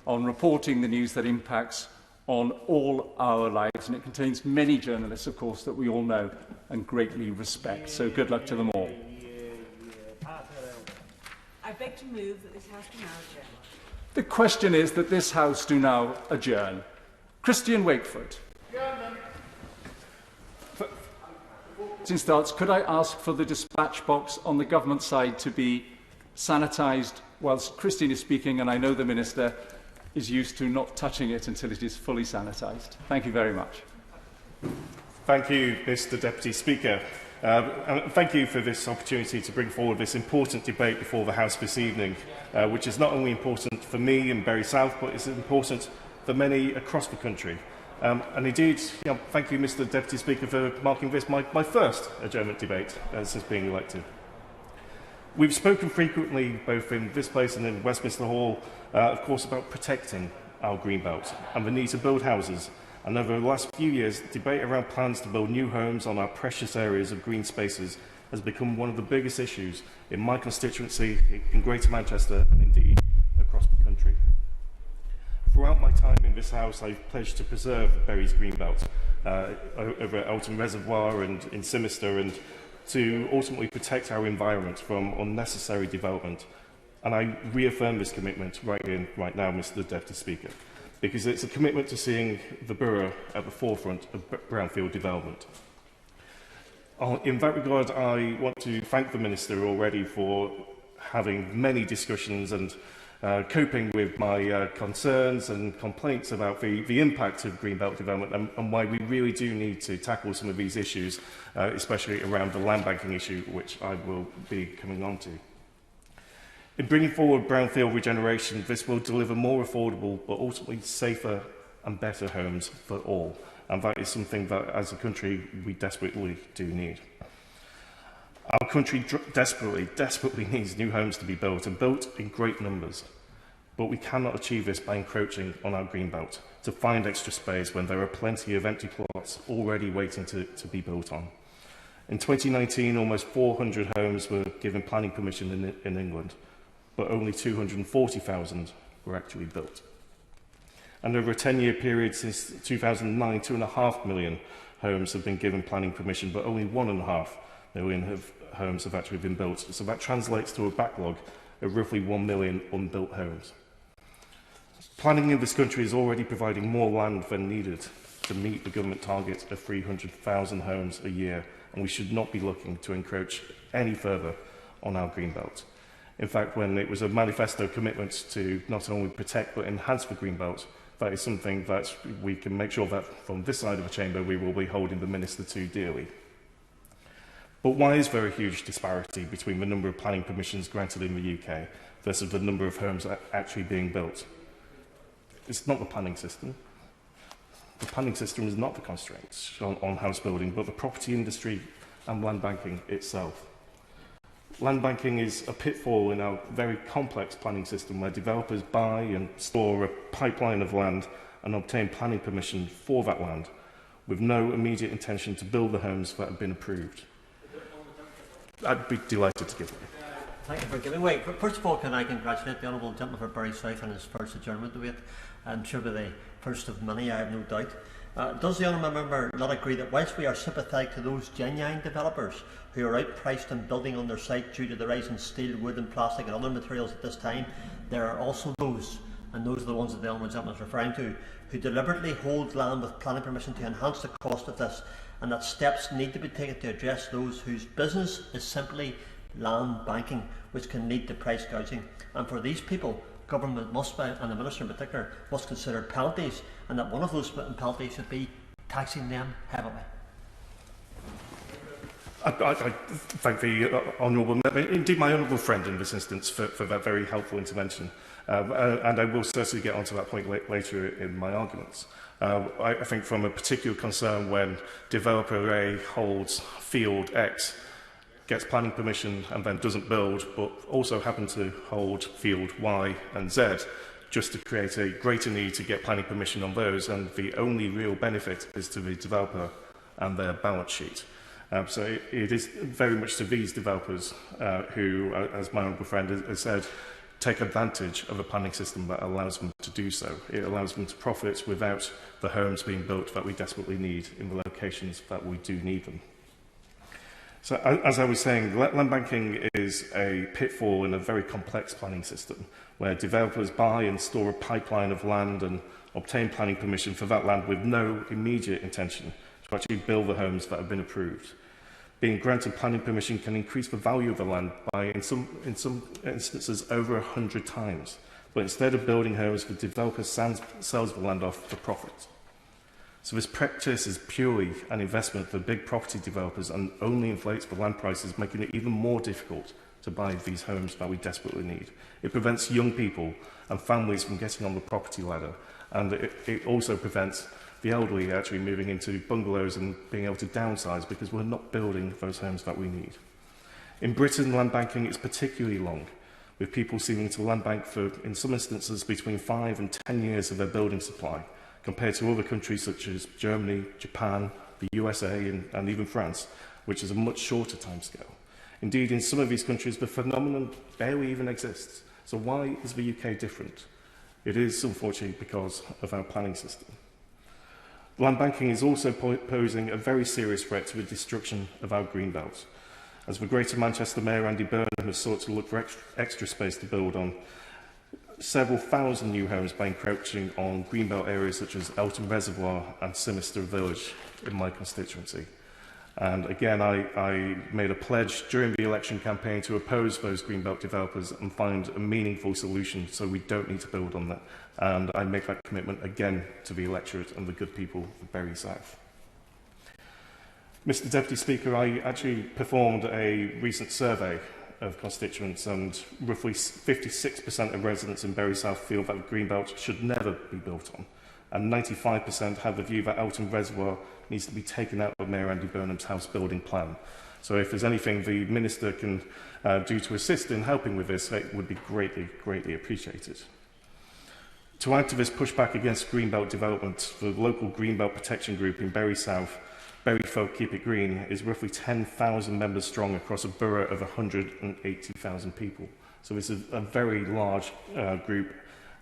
on reporting the news that impacts on all our lives. And it contains many journalists, of course, that we all know and greatly respect. So good luck to them all. I beg to move that this House do now adjourn. The question is that this House do now adjourn. Chrstian Wakeford. Since starts, could I ask for the dispatch box on the government side to be sanitised whilst Chrstian is speaking, and I know the Minister is used to not touching it until it is fully sanitised. Thank you very much. Thank you, Mr Deputy Speaker. And thank you for this opportunity to bring forward this important debate before the House this evening, which is not only important for me in Bury South, but it's important for many across the country. And indeed, thank you, Mr Deputy Speaker, for marking this my first adjournment debate since being elected. We've spoken frequently, both in this place and in Westminster Hall, of course, about protecting our greenbelt and the need to build houses. And over the last few years, debate around plans to build new homes on our precious areas of green spaces has become one of the biggest issues in my constituency, in Greater Manchester, and indeed across the country. Throughout my time in this House, I've pledged to preserve Bury's greenbelt over at Elton Reservoir and in Simister, and to ultimately protect our environment from unnecessary development. And I reaffirm this commitment right now, Mr Deputy Speaker, because it's a commitment to seeing the borough at the forefront of brownfield development. In that regard, I want to thank the Minister already for having many discussions and coping with my concerns and complaints about the impact of greenbelt development and why we really do need to tackle some of these issues, especially around the land banking issue, which I will be coming on to. In bringing forward brownfield regeneration, this will deliver more affordable but ultimately safer and better homes for all. And that is something that, as a country, we desperately do need. Our country desperately needs new homes to be built, and built in great numbers. But we cannot achieve this by encroaching on our greenbelt to find extra space when there are plenty of empty plots already waiting to be built on. In 2019, almost 400 homes were given planning permission in England, but only 240,000 were actually built. And over a 10-year period since 2009, 2.5 million homes have been given planning permission, but only 1.5 million homes have actually been built. So that translates to a backlog of roughly 1 million unbuilt homes. Planning in this country is already providing more land than needed to meet the government target of 300,000 homes a year, and we should not be looking to encroach any further on our greenbelt. In fact, when it was a manifesto commitment to not only protect but enhance the greenbelt, that is something that we can make sure that from this side of the chamber we will be holding the Minister to dearly. But why is there a huge disparity between the number of planning permissions granted in the UK versus the number of homes actually being built? It's not the planning system. The planning system is not the constraints on house building, but the property industry and land banking itself. Land banking is a pitfall in our very complex planning system where developers buy and store a pipeline of land and obtain planning permission for that land with no immediate intention to build the homes that have been approved. I'd be delighted to give it. Thank you for giving way. First of all, can I congratulate the Honourable Gentleman for Bury South on his first adjournment debate. I'm sure with the first of many, I have no doubt. Does the Honourable Member not agree that whilst we are sympathetic to those genuine developers who are outpriced in building on their site due to the rise in steel, wood and plastic and other materials at this time, there are also those, and those are the ones that the Honourable Gentleman is referring to, who deliberately hold land with planning permission to enhance the cost of this, and that steps need to be taken to address those whose business is simply land banking, which can lead to price gouging. And for these people, government must, and the Minister in particular, must consider penalties, and that one of those penalties should be taxing them heavily. I thank the honourable member, indeed my honourable friend in this instance, for that very helpful intervention. And I will certainly get onto that point later in my arguments. I think from a particular concern when developer A holds field X, gets planning permission and then doesn't build, but also happens to hold field Y and Z, just to create a greater need to get planning permission on those, and the only real benefit is to the developer and their balance sheet. So it is very much to these developers who, as my honourable friend has said, take advantage of a planning system that allows them to do so. It allows them to profit without the homes being built that we desperately need in the locations that we do need them. So as I was saying, land banking is a pitfall in a very complex planning system where developers buy and store a pipeline of land and obtain planning permission for that land with no immediate intention to actually build the homes that have been approved. Being granted planning permission can increase the value of the land by, in some instances, over 100 times. But instead of building homes, the developer sells the land off for profit. So this practice is purely an investment for big property developers and only inflates the land prices, making it even more difficult to buy these homes that we desperately need. It prevents young people and families from getting on the property ladder, and it also prevents the elderly actually moving into bungalows and being able to downsize because we're not building those homes that we need. In Britain, land banking is particularly long, with people seeming to land bank for, in some instances, between 5 and 10 years of their building supply, compared to other countries such as Germany, Japan, the USA, and even France, which is a much shorter timescale. Indeed, in some of these countries, the phenomenon barely even exists. So why is the UK different? It is, unfortunately, because of our planning system. Land banking is also posing a very serious threat to the destruction of our green belts. As the Greater Manchester Mayor Andy Burnham has sought to look for extra space to build on several thousand new homes by encroaching on greenbelt areas such as Elton Reservoir and Sinister Village in my constituency. And again, I made a pledge during the election campaign to oppose those greenbelt developers and find a meaningful solution so we don't need to build on that. And I make that commitment again to the electorate and the good people of Bury South. Mr. Deputy Speaker, I actually performed a recent survey of constituents, and roughly 56% of residents in Bury South feel that the greenbelt should never be built on, and 95% have the view that Elton Reservoir needs to be taken out of Mayor Andy Burnham's house building plan. So if there's anything the Minister can do to assist in helping with this, it would be greatly, greatly appreciated. To add to this pushback against greenbelt development, the local greenbelt protection group in Bury South, Bury Folk Keep It Green, is roughly 10,000 members strong across a borough of 180,000 people. So it's a very large group,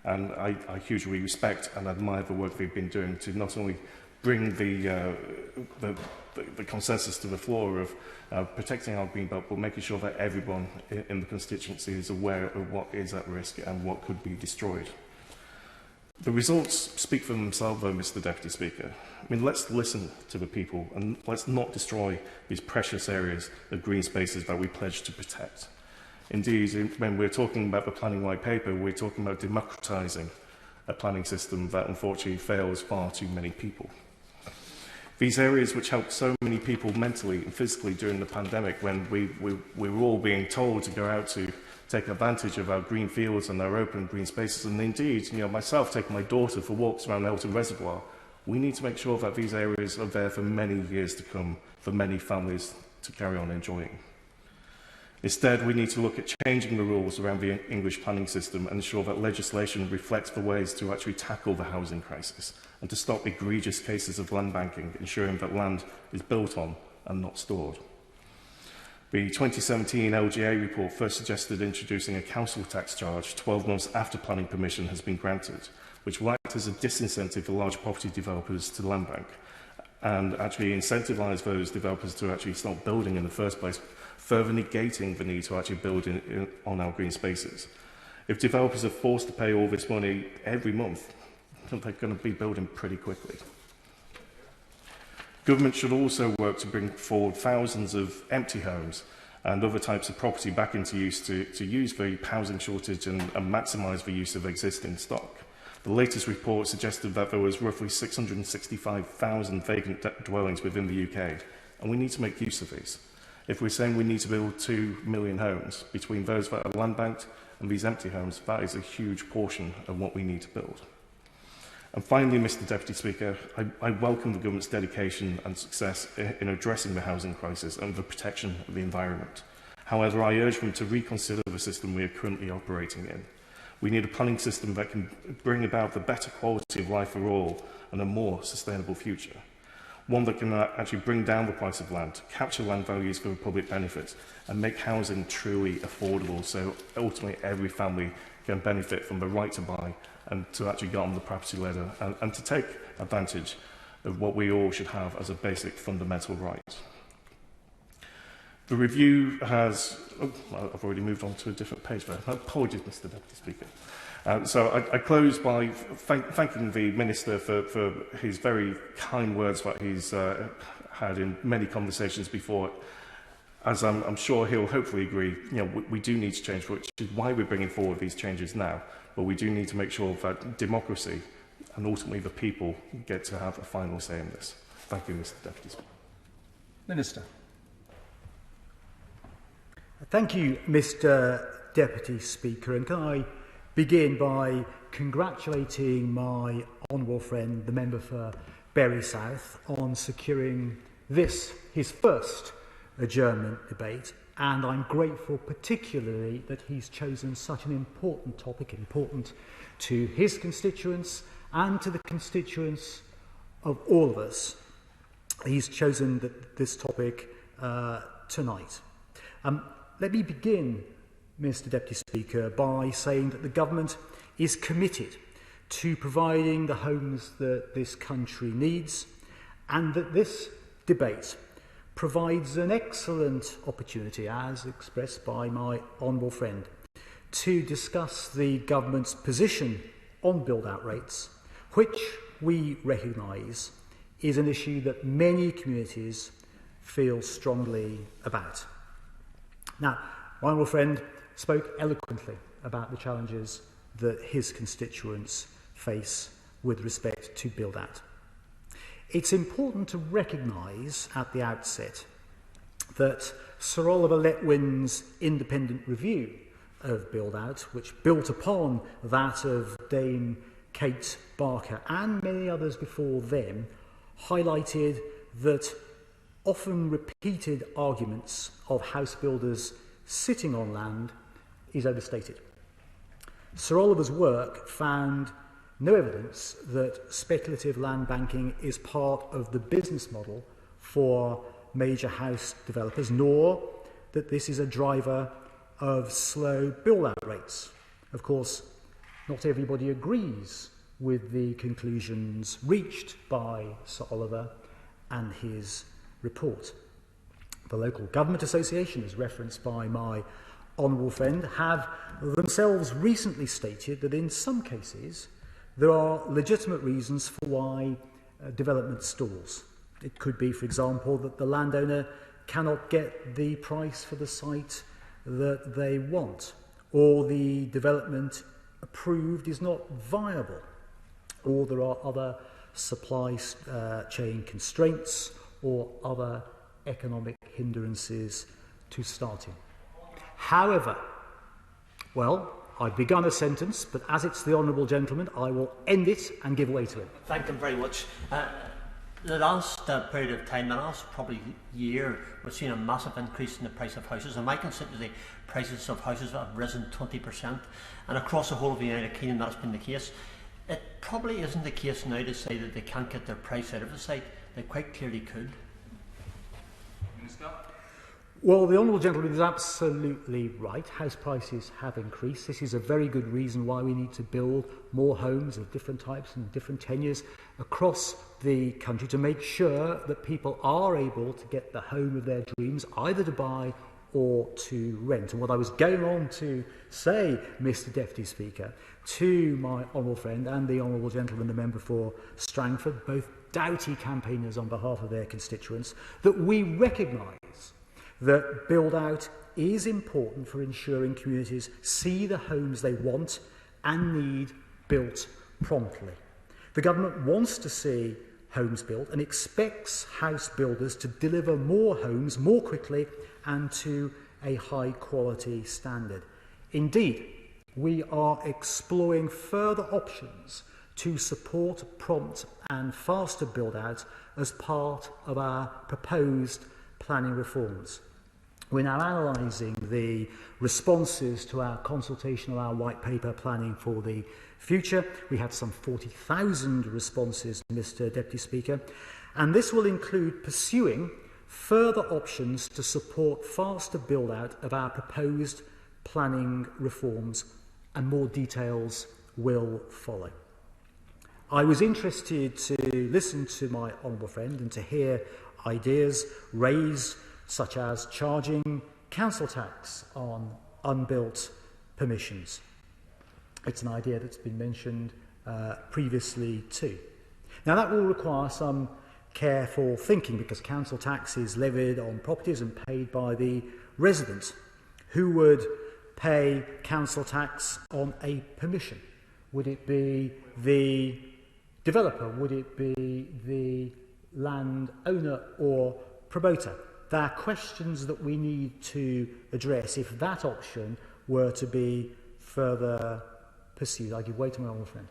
and I hugely respect and admire the work they've been doing to not only bring the consensus to the floor of protecting our greenbelt, but making sure that everyone in the constituency is aware of what is at risk and what could be destroyed. The results speak for themselves, though, Mr. Deputy Speaker. I mean, let's listen to the people and let's not destroy these precious areas of green spaces that we pledge to protect. Indeed, when we're talking about the planning white paper, we're talking about democratising a planning system that unfortunately fails far too many people. These areas which helped so many people mentally and physically during the pandemic, when we were all being told to go out to take advantage of our green fields and our open green spaces, and indeed, myself taking my daughter for walks around Elton Reservoir, we need to make sure that these areas are there for many years to come, for many families to carry on enjoying. Instead, we need to look at changing the rules around the English planning system and ensure that legislation reflects the ways to actually tackle the housing crisis and to stop egregious cases of land banking, ensuring that land is built on and not stored. The 2017 LGA report first suggested introducing a council tax charge 12 months after planning permission has been granted, which will act as a disincentive for large property developers to land bank and actually incentivise those developers to actually start building in the first place, further negating the need to actually build on our green spaces. If developers are forced to pay all this money every month, they're going to be building pretty quickly. Government should also work to bring forward thousands of empty homes and other types of property back into use to use the housing shortage and maximise the use of existing stock. The latest report suggested that there was roughly 665,000 vacant dwellings within the UK, and we need to make use of these. If we're saying we need to build 2 million homes, between those that are land banked and these empty homes, that is a huge portion of what we need to build. And finally, Mr Deputy Speaker, I welcome the government's dedication and success in addressing the housing crisis and the protection of the environment. However, I urge them to reconsider the system we are currently operating in. We need a planning system that can bring about the better quality of life for all and a more sustainable future. One that can actually bring down the price of land, capture land values for the public benefit, and make housing truly affordable so ultimately every family can benefit from the right to buy and to actually get on the property ladder and to take advantage of what we all should have as a basic fundamental right. The review has... Oh, I've already moved on to a different page there. Apologies, Mr Deputy Speaker. So I close by thanking the Minister for his very kind words that he's had in many conversations before. As I'm sure he'll hopefully agree, we do need to change, which is why we're bringing forward these changes now. But we do need to make sure that democracy and ultimately the people get to have a final say in this. Thank you, Mr Deputy Speaker. Minister. Thank you, Mr Deputy Speaker. And can I begin by congratulating my honourable friend, the member for Bury South, on securing this, his first adjournment debate. And I'm grateful particularly that he's chosen such an important topic, important to his constituents and to the constituents of all of us. He's chosen this topic tonight. Let me begin, Mr Deputy Speaker, by saying that the government is committed to providing the homes that this country needs, and that this debate provides an excellent opportunity, as expressed by my honourable friend, to discuss the government's position on build-out rates, which we recognise is an issue that many communities feel strongly about. Now, my honourable friend spoke eloquently about the challenges that his constituents face with respect to build-out. It's important to recognise at the outset that Sir Oliver Letwin's independent review of build-out, which built upon that of Dame Kate Barker and many others before them, highlighted that often repeated arguments of house builders sitting on land is overstated. Sir Oliver's work found no evidence that speculative land banking is part of the business model for major house developers, nor that this is a driver of slow build-out rates. Of course, not everybody agrees with the conclusions reached by Sir Oliver and his report. The local government association, as referenced by my honourable friend, have themselves recently stated that in some cases there are legitimate reasons for why development stalls. It could be, for example, that the landowner cannot get the price for the site that they want, or the development approved is not viable, or there are other supply chain constraints or other economic hindrances to starting. However, well, I've begun a sentence, but as it's the honourable gentleman, I will end it and give way to him. Thank him very much. The last period of time, the last probably year, we've seen a massive increase in the price of houses. In my constituency, prices of houses have risen 20%, and across the whole of the United Kingdom that's been the case. It probably isn't the case now to say that they can't get their price out of the site. They quite clearly could. Minister? Well, the honourable gentleman is absolutely right. House prices have increased. This is a very good reason why we need to build more homes of different types and different tenures across the country to make sure that people are able to get the home of their dreams, either to buy or to rent. And what I was going on to say, Mr Deputy Speaker, to my honourable friend and the honourable gentleman, the member for Strangford, both doughty campaigners on behalf of their constituents, that we recognise that build-out is important for ensuring communities see the homes they want and need built promptly. The government wants to see homes built and expects house builders to deliver more homes more quickly and to a high quality standard. Indeed, we are exploring further options to support prompt and faster build-out as part of our proposed planning reforms. We're now analysing the responses to our consultation of our white paper planning for the future. We had some 40,000 responses, Mr. Deputy Speaker, and this will include pursuing further options to support faster build-out of our proposed planning reforms, and more details will follow. I was interested to listen to my honourable friend and to hear ideas raised, such as charging council tax on unbuilt permissions. It's an idea that's been mentioned previously too. Now that will require some careful thinking, because council tax is levied on properties and paid by the resident. Who would pay council tax on a permission? Would it be the developer? Would it be the landowner or promoter? There are questions that we need to address if that option were to be further pursued. I give way to my honourable friend.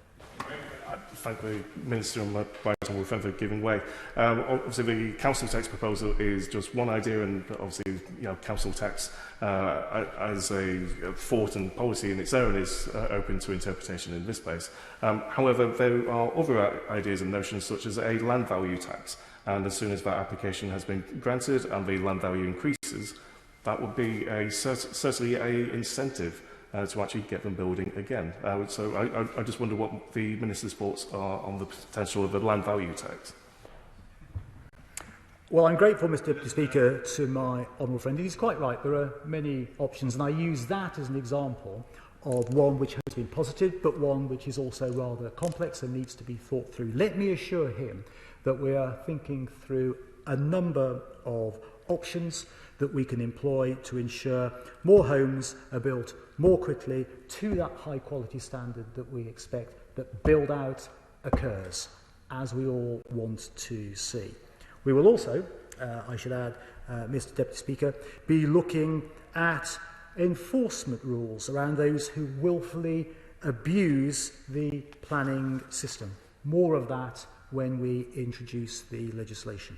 I thank the Minister and my honourable friend for giving way. Obviously, the council tax proposal is just one idea, and obviously, council tax as a thought and policy in its own is open to interpretation in this place. However, there are other ideas and notions, such as a land value tax, and as soon as that application has been granted and the land value increases, that would be certainly an incentive to actually get them building again. So I just wonder what the Minister's thoughts are on the potential of a land value tax. Well, I'm grateful, Mr. Deputy Speaker, to my honourable friend. He's quite right. There are many options, and I use that as an example of one which has been positive, but one which is also rather complex and needs to be thought through. Let me assure him that we are thinking through a number of options that we can employ to ensure more homes are built more quickly to that high quality standard that we expect, that build out occurs, as we all want to see. We will also, I should add, Mr. Deputy Speaker, be looking at enforcement rules around those who willfully abuse the planning system. More of that when we introduce the legislation.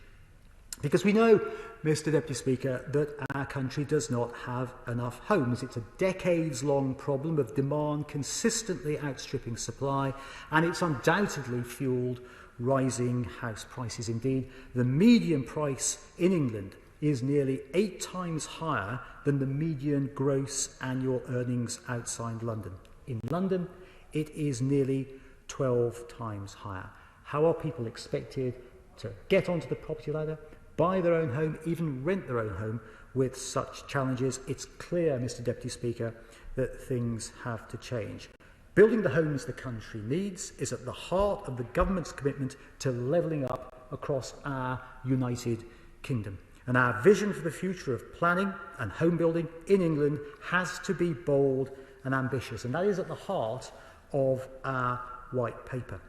Because we know, Mr. Deputy Speaker, that our country does not have enough homes. It's a decades-long problem of demand consistently outstripping supply, and it's undoubtedly fuelled rising house prices. Indeed, the median price in England is nearly 8 times higher than the median gross annual earnings outside London. In London, it is nearly 12 times higher. How are people expected to get onto the property ladder, buy their own home, even rent their own home with such challenges? It's clear, Mr. Deputy Speaker, that things have to change. Building the homes the country needs is at the heart of the government's commitment to levelling up across our United Kingdom. And our vision for the future of planning and home building in England has to be bold and ambitious, and that is at the heart of our white paper.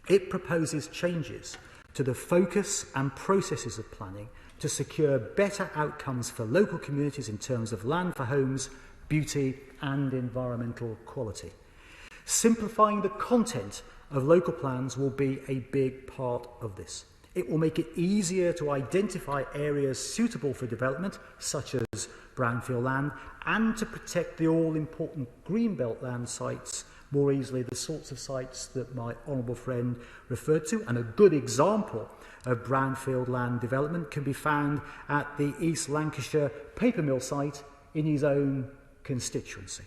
It proposes changes to the focus and processes of planning to secure better outcomes for local communities in terms of land for homes, beauty and environmental quality. Simplifying the content of local plans will be a big part of this. It will make it easier to identify areas suitable for development, such as brownfield land, and to protect the all-important greenbelt land sites more easily, the sorts of sites that my honourable friend referred to. And a good example of brownfield land development can be found at the East Lancashire paper mill site in his own constituency.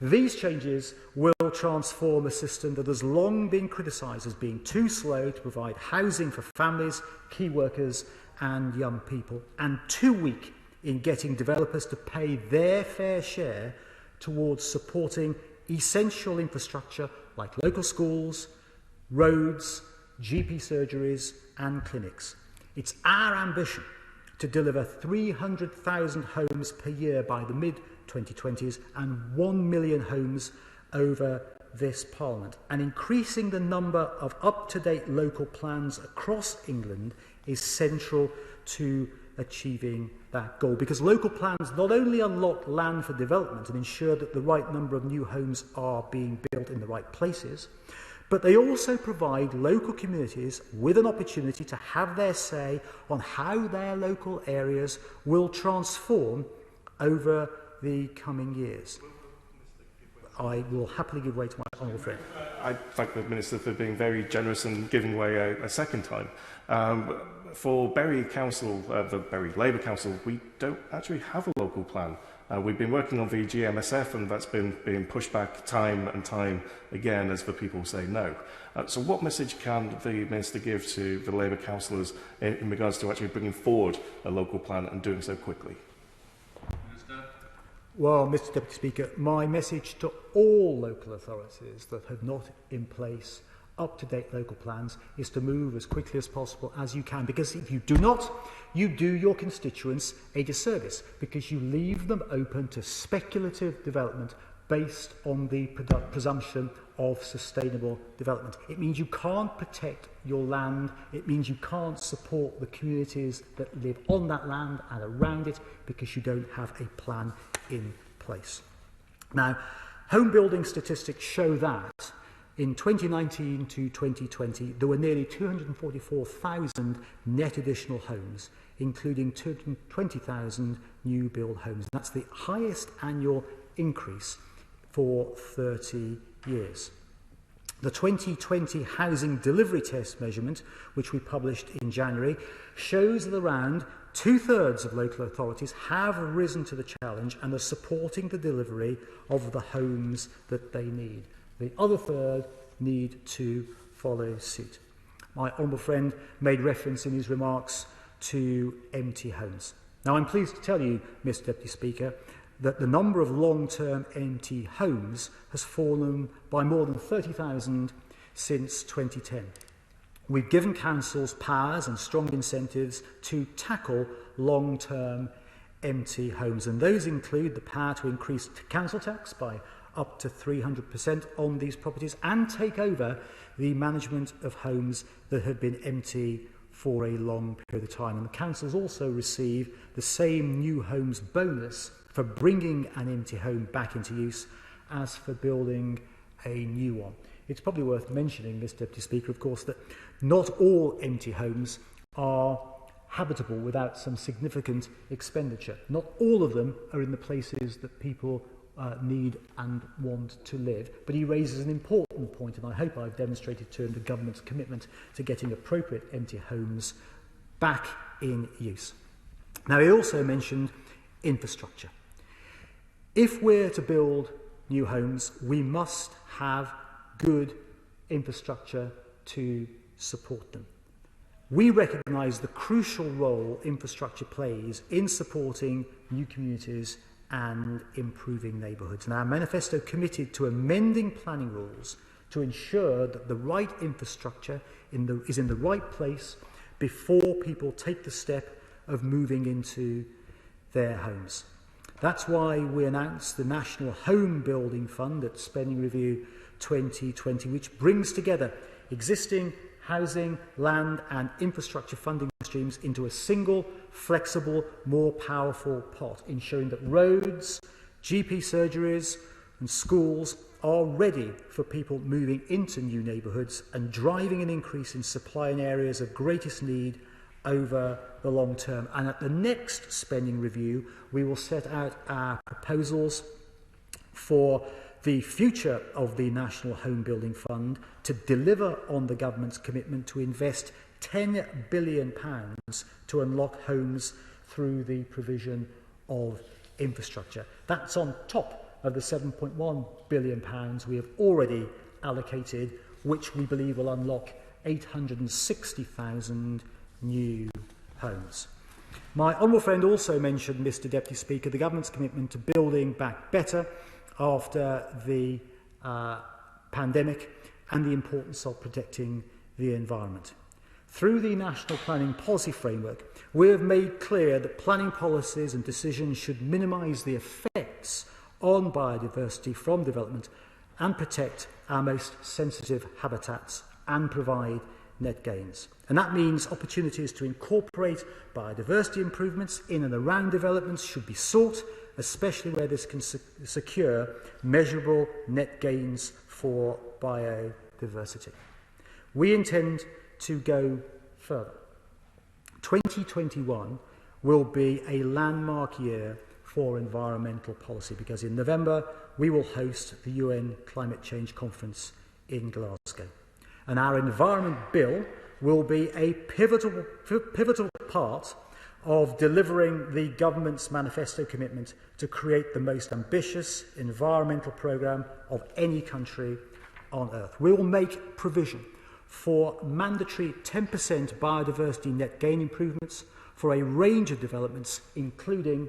These changes will transform a system that has long been criticised as being too slow to provide housing for families, key workers and young people, and too weak in getting developers to pay their fair share towards supporting essential infrastructure like local schools, roads, GP surgeries and clinics. It's our ambition to deliver 300,000 homes per year by the mid-2020s and 1 million homes over this Parliament, and increasing the number of up-to-date local plans across England is central to achieving that goal, because local plans not only unlock land for development and ensure that the right number of new homes are being built in the right places, but they also provide local communities with an opportunity to have their say on how their local areas will transform over the coming years. I will happily give way to my honourable friend. I thank the Minister for being very generous and giving way a second time. For Bury Council, the Bury Labour Council, we don't actually have a local plan. We've been working on the GMSF, and that's been being pushed back time and time again as the people say no. So what message can the Minister give to the Labour councillors in regards to actually bringing forward a local plan and doing so quickly? Well, Mr Deputy Speaker, my message to all local authorities that have not in place up-to-date local plans is to move as quickly as possible as you can, because if you do not, you do your constituents a disservice, because you leave them open to speculative development based on the presumption of sustainable development. It means you can't protect your land, it means you can't support the communities that live on that land and around it, because you don't have a plan in place. Now, home building statistics show that in 2019 to 2020, there were nearly 244,000 net additional homes, including 220,000 new build homes. That's the highest annual increase for 30 years. The 2020 Housing Delivery Test measurement, which we published in January, shows that around two-thirds of local authorities have risen to the challenge and are supporting the delivery of the homes that they need. The other third need to follow suit. My honourable friend made reference in his remarks to empty homes. Now, I'm pleased to tell you, Mr Deputy Speaker, that the number of long-term empty homes has fallen by more than 30,000 since 2010. We've given councils powers and strong incentives to tackle long-term empty homes, and those include the power to increase council tax by up to 300% on these properties and take over the management of homes that have been empty for a long period of time. And the councils also receive the same new homes bonus for bringing an empty home back into use as for building a new one. It's probably worth mentioning, Mr Deputy Speaker, of course, that not all empty homes are habitable without some significant expenditure. Not all of them are in the places that people need and want to live. But he raises an important point, and I hope I've demonstrated to him the government's commitment to getting appropriate empty homes back in use. Now, he also mentioned infrastructure. If we're to build new homes, we must have good infrastructure to support them. We recognise the crucial role infrastructure plays in supporting new communities and improving neighbourhoods. And our manifesto committed to amending planning rules to ensure that the right infrastructure is in the right place before people take the step of moving into their homes. That's why we announced the National Home Building Fund at Spending Review 2020, which brings together existing housing, land and infrastructure funding streams into a single, flexible, more powerful pot, ensuring that roads, GP surgeries and schools are ready for people moving into new neighbourhoods and driving an increase in supply in areas of greatest need over the long term. And at the next spending review, we will set out our proposals for the future of the National Home Building Fund to deliver on the government's commitment to invest £10 billion to unlock homes through the provision of infrastructure. That's on top of the £7.1 billion we have already allocated, which we believe will unlock 860,000 new homes. My honourable friend also mentioned, Mr Deputy Speaker, the government's commitment to building back better after the pandemic and the importance of protecting the environment. Through the National Planning Policy Framework, we have made clear that planning policies and decisions should minimise the effects on biodiversity from development and protect our most sensitive habitats and provide net gains. And that means opportunities to incorporate biodiversity improvements in and around developments should be sought, especially where this can secure measurable net gains for biodiversity. We intend to go further. 2021 will be a landmark year for environmental policy because in November we will host the UN Climate Change Conference in Glasgow. And our Environment Bill will be a pivotal part of delivering the government's manifesto commitment to create the most ambitious environmental programme of any country on earth. We will make provision for mandatory 10% biodiversity net gain improvements for a range of developments, including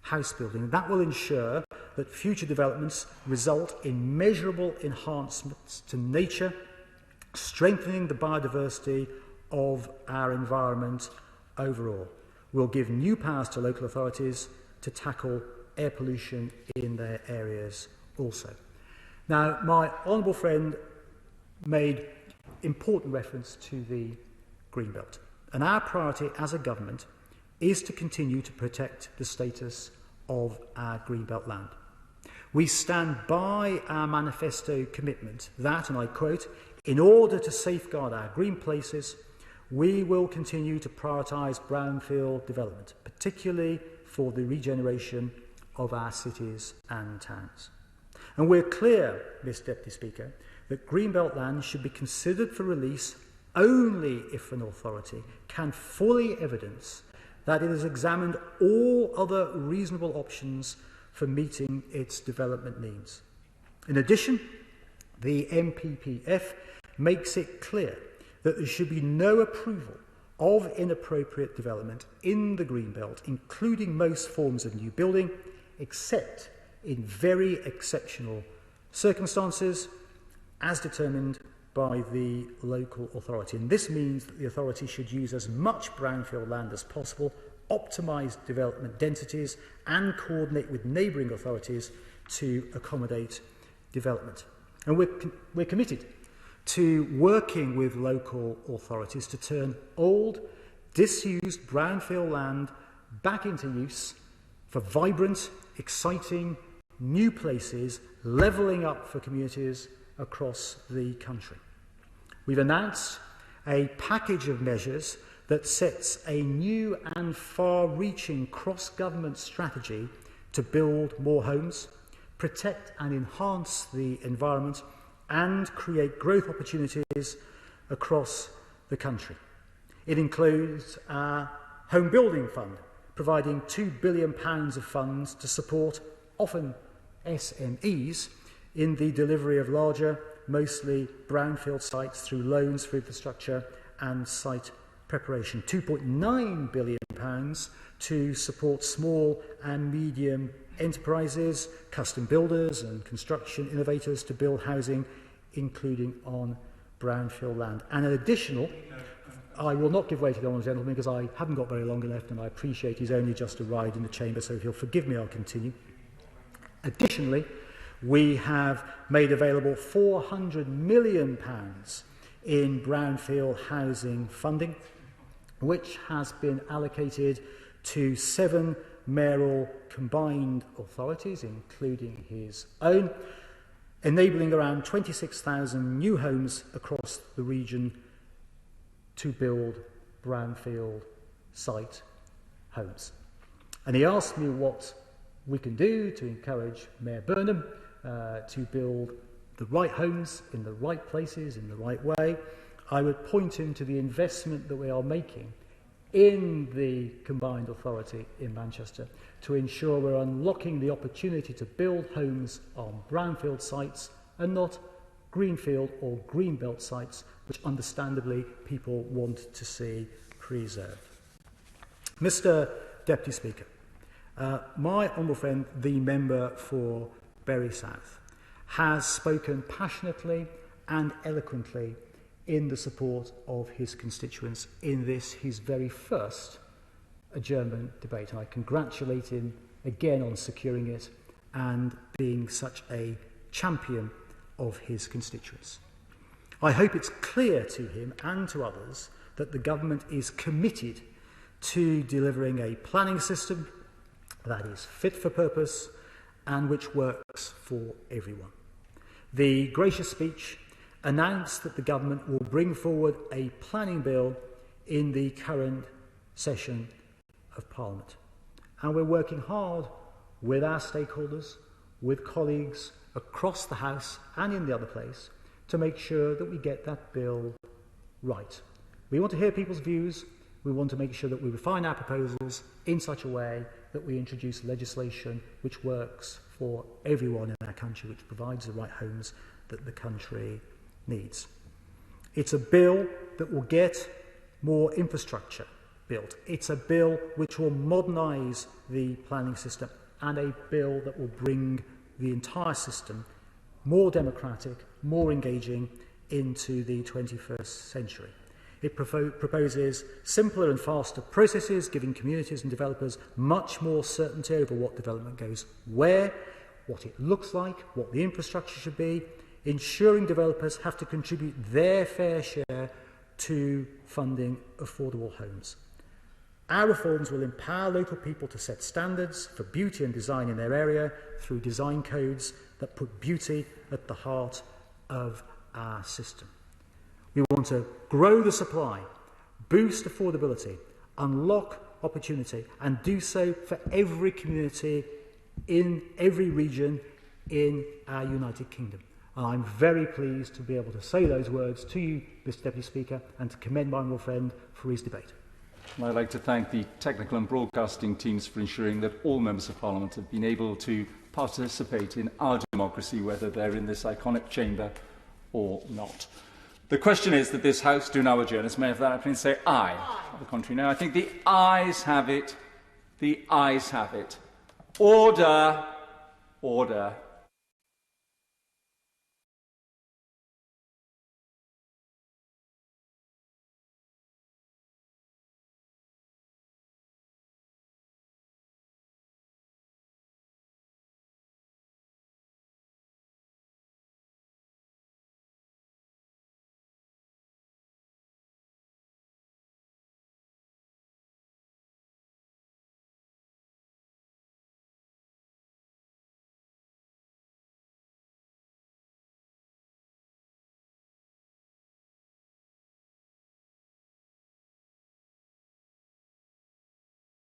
house building. That will ensure that future developments result in measurable enhancements to nature, strengthening the biodiversity of our environment overall. We'll give new powers to local authorities to tackle air pollution in their areas also. Now, my honourable friend made important reference to the Greenbelt, and our priority as a government is to continue to protect the status of our Greenbelt land. We stand by our manifesto commitment that, and I quote, in order to safeguard our green places, we will continue to prioritise brownfield development, particularly for the regeneration of our cities and towns. And we're clear, Mr Deputy Speaker, that Greenbelt land should be considered for release only if an authority can fully evidence that it has examined all other reasonable options for meeting its development needs. In addition, the MPPF makes it clear that there should be no approval of inappropriate development in the Greenbelt, including most forms of new building, except in very exceptional circumstances, as determined by the local authority. And this means that the authority should use as much brownfield land as possible, optimise development densities, and coordinate with neighbouring authorities to accommodate development. And we're committed to working with local authorities to turn old, disused brownfield land back into use for vibrant, exciting, new places, levelling up for communities across the country. We've announced a package of measures that sets a new and far-reaching cross-government strategy to build more homes, protect and enhance the environment, and create growth opportunities across the country. It includes our Home Building Fund, providing £2 billion of funds to support, often SMEs, in the delivery of larger, mostly brownfield sites through loans for infrastructure and site preparation. £2.9 billion to support small and medium enterprises, custom builders and construction innovators to build housing, including on brownfield land. And an additional, I will not give way to the honourable gentleman because I haven't got very long left and I appreciate he's only just arrived in the chamber, so if he'll forgive me, I'll continue. Additionally, we have made available £400 million in brownfield housing funding, which has been allocated to 7 mayoral combined authorities, including his own, enabling around 26,000 new homes across the region to build brownfield site homes. And he asked me what we can do to encourage Mayor Burnham to build the right homes in the right places in the right way. I would point him to the investment that we are making in the combined authority in Manchester to ensure we're unlocking the opportunity to build homes on brownfield sites and not greenfield or greenbelt sites, which understandably people want to see preserved. Mr Deputy Speaker, my honourable friend, the member for Bury South, has spoken passionately and eloquently in the support of his constituents in this, his very first adjournment debate. And I congratulate him again on securing it and being such a champion of his constituents. I hope it's clear to him and to others that the government is committed to delivering a planning system that is fit for purpose and which works for everyone. The gracious speech announced that the government will bring forward a planning bill in the current session of Parliament. And we're working hard with our stakeholders, with colleagues across the House and in the other place, to make sure that we get that bill right. We want to hear people's views. We want to make sure that we refine our proposals in such a way that we introduce legislation which works for everyone in our country, which provides the right homes that the country needs. It's a bill that will get more infrastructure built. It's a bill which will modernise the planning system, and a bill that will bring the entire system more democratic, more engaging into the 21st century. It proposes simpler and faster processes, giving communities and developers much more certainty over what development goes where, what it looks like, what the infrastructure should be, ensuring developers have to contribute their fair share to funding affordable homes. Our reforms will empower local people to set standards for beauty and design in their area through design codes that put beauty at the heart of our system. We want to grow the supply, boost affordability, unlock opportunity, and do so for every community in every region in our United Kingdom. And I'm very pleased to be able to say those words to you, Mr Deputy Speaker, and to commend my honourable friend for his debate. I'd like to thank the technical and broadcasting teams for ensuring that all members of Parliament have been able to participate in our democracy, whether they're in this iconic chamber or not. The question is that this House do now adjourn. As Mayor of that, please say aye. On the contrary, no. I think the ayes have it. The ayes have it. Order. Order.